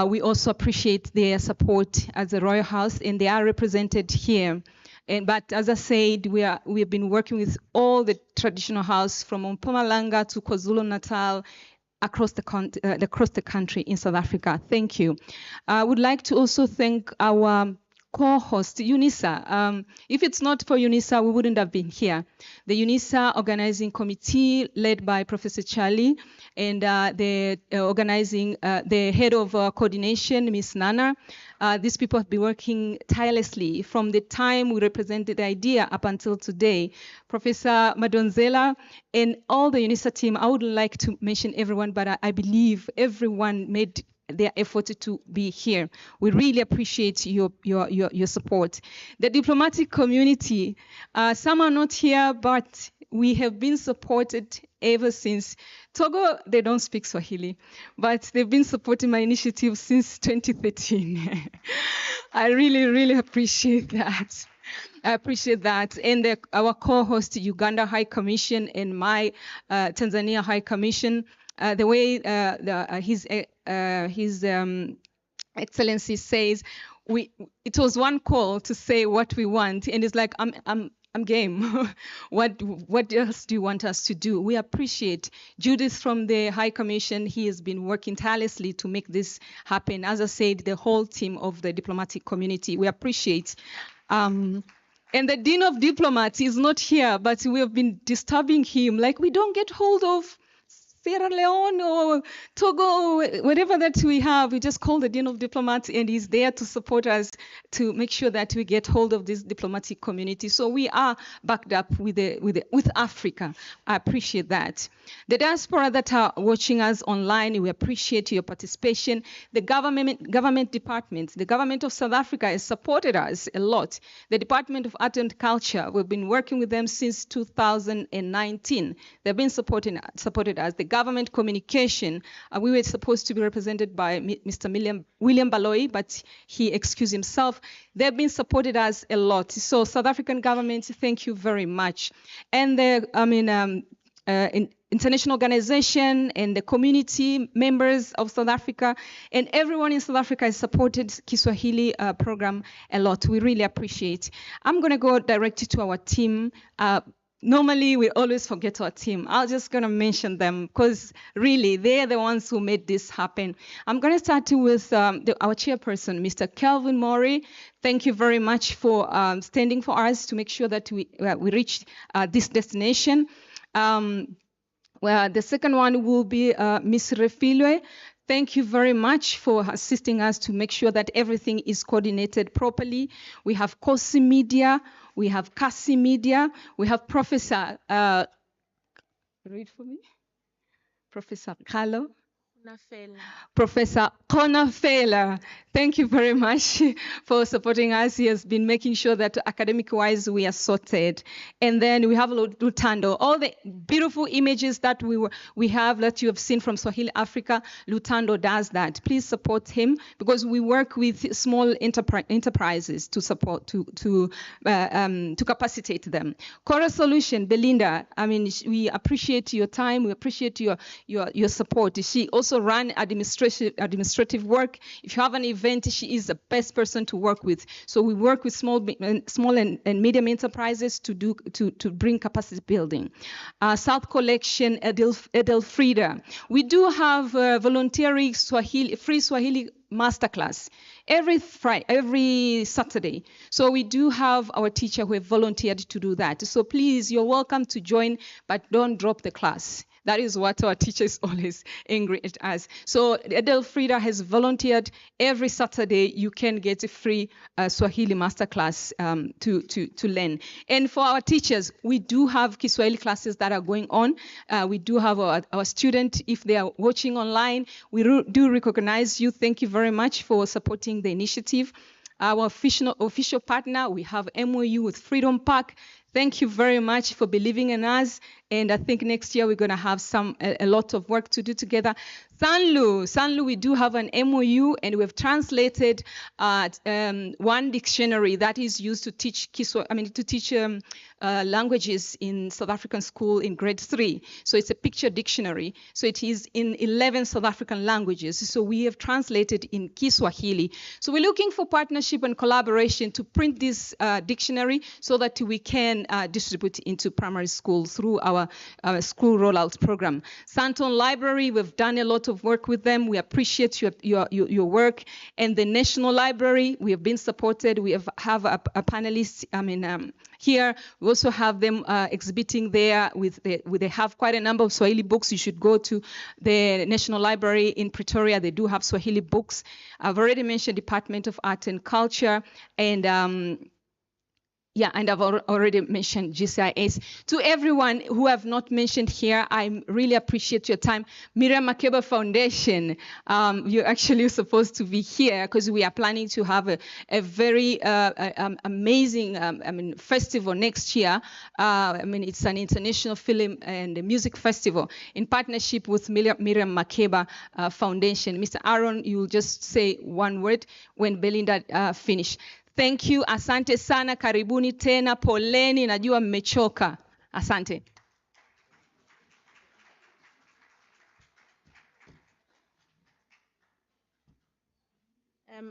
We also appreciate their support as a royal house, and they are represented here. But as I said, we have been working with all the traditional house from Mpumalanga to KwaZulu-Natal, across the country in South Africa. Thank you. I would like to also thank our co-host, Unisa. If it's not for Unisa, we wouldn't have been here. The Unisa organizing committee led by Professor Charlie, and the head of coordination, Ms. Nana. These people have been working tirelessly from the time we represented the idea up until today. Professor Madonzela and all the Unisa team, I would like to mention everyone, but I believe everyone made their effort to be here. We really appreciate your support. The diplomatic community, some are not here, but we have been supported ever since. Togo, they don't speak Swahili, but they've been supporting my initiative since 2013. I really, really appreciate that. I appreciate that. And our co-host, Uganda High Commission, and my Tanzania High Commission, the way His Excellency says, it was one call to say what we want, and it's like, I'm game. What else do you want us to do? We appreciate Judith from the High Commission. He has been working tirelessly to make this happen. As I said, the whole team of the diplomatic community, we appreciate. And the Dean of Diplomats is not here, but we have been disturbing him. Like, we don't get hold of Sierra Leone or Togo, whatever that we have, we just call the Dean of Diplomats, and he's there to support us to make sure that we get hold of this diplomatic community. So we are backed up with Africa. I appreciate that. The diaspora that are watching us online, we appreciate your participation. The government departments, the government of South Africa has supported us a lot. The Department of Art and Culture, we've been working with them since 2019. They've been supported us. The government communication, we were supposed to be represented by Mr. William Baloyi, but he excused himself. They've been supported us a lot. So South African government, thank you very much. And the international organization and the community members of South Africa and everyone in South Africa has supported Kiswahili program a lot. We really appreciate. I'm going to go directly to our team. Normally, we always forget our team. I'm just going to mention them because really, they're the ones who made this happen. I'm going to start with our chairperson, Mr. Kelvin Maury. Thank you very much for standing for us to make sure that we reach this destination. Well, the second one will be Ms. Refilwe. Thank you very much for assisting us to make sure that everything is coordinated properly. We have Kosi Media, we have Kasi Media, we have Professor, read for me, Professor Carlo. Professor Konafela, thank you very much for supporting us. He has been making sure that academic-wise we are sorted. And then we have Lutando. All the beautiful images that we have that you have seen from Swahili Africa, Lutando does that. Please support him because we work with small enterprises to support, to capacitate them. Cora Solution, Belinda, I mean, we appreciate your time. We appreciate your support. She also run administrative work. If you have an event, she is the best person to work with. So we work with small and medium enterprises to bring capacity building. South Collection, Edelfrida. We do have voluntary free Swahili masterclass every Saturday. So we do have our teacher who have volunteered to do that. So please, you're welcome to join, but don't drop the class. That is what our teacher is always angry at us. So Edelfrida has volunteered every Saturday. You can get a free Swahili masterclass to learn. And for our teachers, we do have Kiswahili classes that are going on. We do have our student, if they are watching online, we do recognize you. Thank you very much for supporting the initiative. Our official partner, we have MOU with Freedom Park. Thank you very much for believing in us. And I think next year we're going to have a lot of work to do together. Sanlu, we do have an MOU, and we've translated one dictionary that is used to teach languages in South African school in grade 3. So it's a picture dictionary. So it is in 11 South African languages. So we have translated in Kiswahili. So we're looking for partnership and collaboration to print this dictionary so that we can distribute into primary schools through our school rollout program. Santon Library, we've done a lot of work with them. We appreciate your work. And the National Library, we have been supported. We have a panelist here. We also have them exhibiting there. They have quite a number of Swahili books. You should go to the National Library in Pretoria. They do have Swahili books. I've already mentioned Department of Art and Culture, and and I've already mentioned GCIS. To everyone who have not mentioned here, I really appreciate your time. Miriam Makeba Foundation, you're actually supposed to be here because we are planning to have a very amazing festival next year. It's an international film and music festival in partnership with Miriam Makeba Foundation. Mr. Aaron, you'll just say one word when Belinda finish. Thank you, asante sana, karibuni tena, poleni, najua mmechoka. Asante.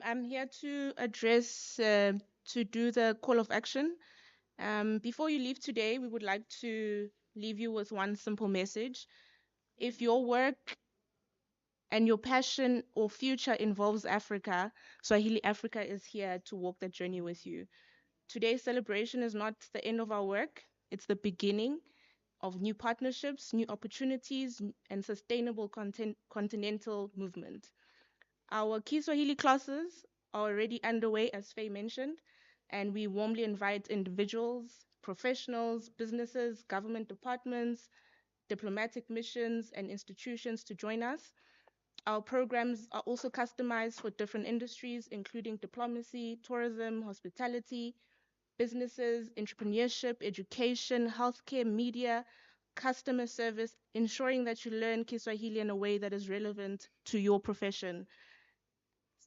I'm here to address, to do the call of action. Before you leave today, we would like to leave you with one simple message. If your work and your passion or future involves Africa, Swahili Africa is here to walk that journey with you. Today's celebration is not the end of our work, it's the beginning of new partnerships, new opportunities, and sustainable continental movement. Our Kiswahili classes are already underway, as Faye mentioned, and we warmly invite individuals, professionals, businesses, government departments, diplomatic missions, and institutions to join us. Our programs are also customized for different industries, including diplomacy, tourism, hospitality, businesses, entrepreneurship, education, healthcare, media, customer service, ensuring that you learn Kiswahili in a way that is relevant to your profession.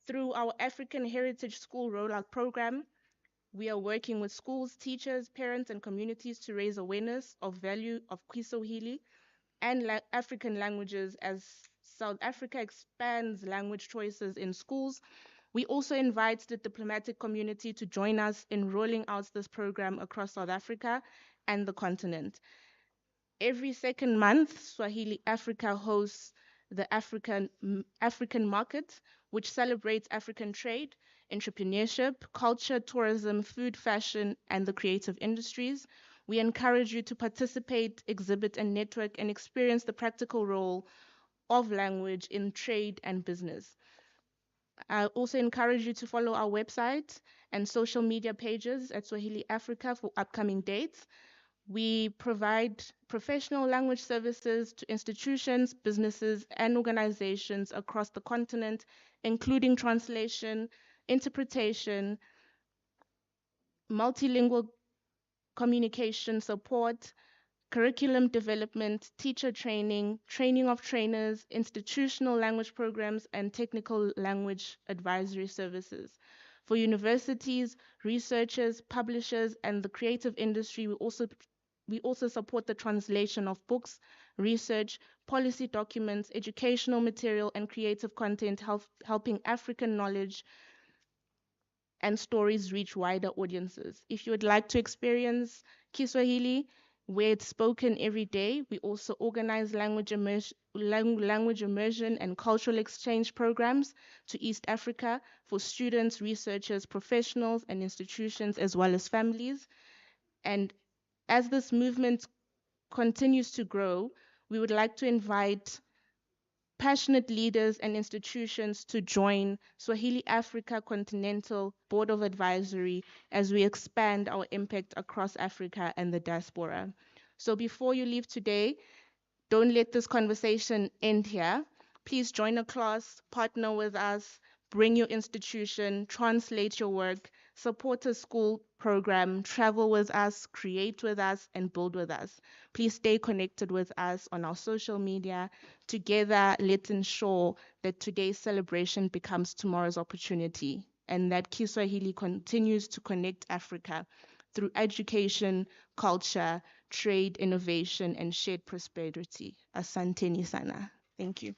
Through our African Heritage School Rollout Program, we are working with schools, teachers, parents, and communities to raise awareness of value of Kiswahili and African languages as South Africa expands language choices in schools. We also invite the diplomatic community to join us in rolling out this program across South Africa and the continent. Every second month, Swahili Africa hosts the African Market, which celebrates African trade, entrepreneurship, culture, tourism, food, fashion, and the creative industries. We encourage you to participate, exhibit, and network and experience the practical role of language in trade and business. I also encourage you to follow our website and social media pages at Swahili Africa for upcoming dates. We provide professional language services to institutions, businesses, and organizations across the continent, including translation, interpretation, multilingual communication support, curriculum development, teacher training, training of trainers, institutional language programs, and technical language advisory services. For universities, researchers, publishers, and the creative industry, we also support the translation of books, research, policy documents, educational material, and creative content, helping African knowledge and stories reach wider audiences. If you would like to experience Kiswahili, where it's spoken every day, we also organize language immersion and cultural exchange programs to East Africa for students, researchers, professionals, and institutions, as well as families. And as this movement continues to grow, we would like to invite passionate leaders and institutions to join Swahili Africa Continental Board of Advisory as we expand our impact across Africa and the diaspora. So before you leave today, don't let this conversation end here. Please join a class, partner with us, bring your institution, translate your work, Support a school program, travel with us, create with us, and build with us. Please stay connected with us on our social media. Together, let's ensure that today's celebration becomes tomorrow's opportunity and that Kiswahili continues to connect Africa through education, culture, trade, innovation, and shared prosperity. Asanteni sana. Thank you.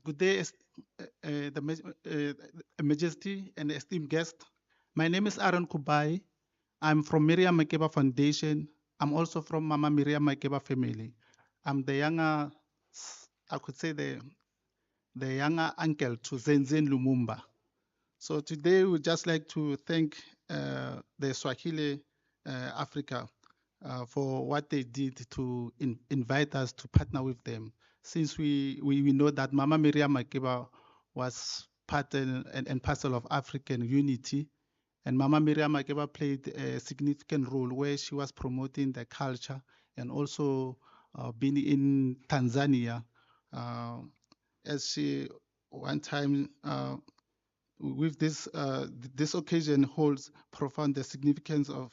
Good day, Majesty and esteemed guest. My name is Aaron Kubai. I'm from Miriam Makeba Foundation. I'm also from Mama Miriam Makeba family. I'm the younger, I could say the younger uncle to Zenzen Lumumba. So today we'd just like to thank the Swahili Africa for what they did to invite us to partner with them. Since we know that Mama Miriam Makeba was part and parcel of African unity, and Mama Miriam Makeba played a significant role where she was promoting the culture and also being in Tanzania, as she one time with this occasion holds profound the significance of,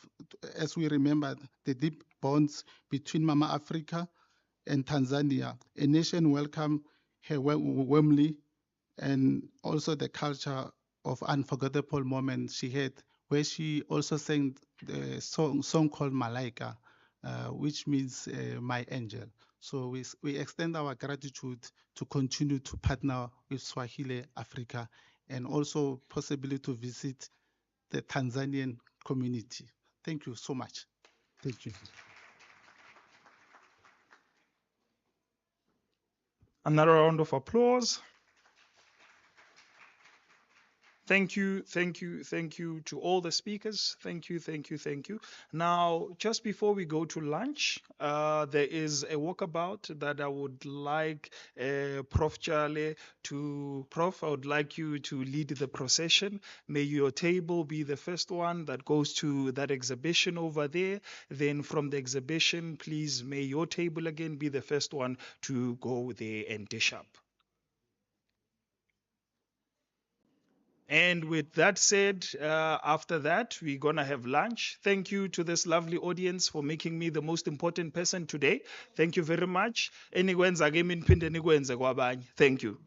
as we remember, the deep bonds between Mama Africa and Tanzania. A nation welcomed her warmly, and also the culture of unforgettable moments she had, where she also sang the song called Malaika, which means my angel. So we extend our gratitude to continue to partner with Swahili Africa and also possibly to visit the Tanzanian community. Thank you so much. Thank you. Another round of applause. Thank you, thank you, thank you to all the speakers. Thank you, thank you, thank you. Now, just before we go to lunch, there is a walkabout that I would like Prof. Charlie to, Prof, I would like you to lead the procession. May your table be the first one that goes to that exhibition over there. Then from the exhibition, please, may your table again be the first one to go there and dish up. And with that said, after that, we're going to have lunch. Thank you to this lovely audience for making me the most important person today. Thank you very much. Thank you.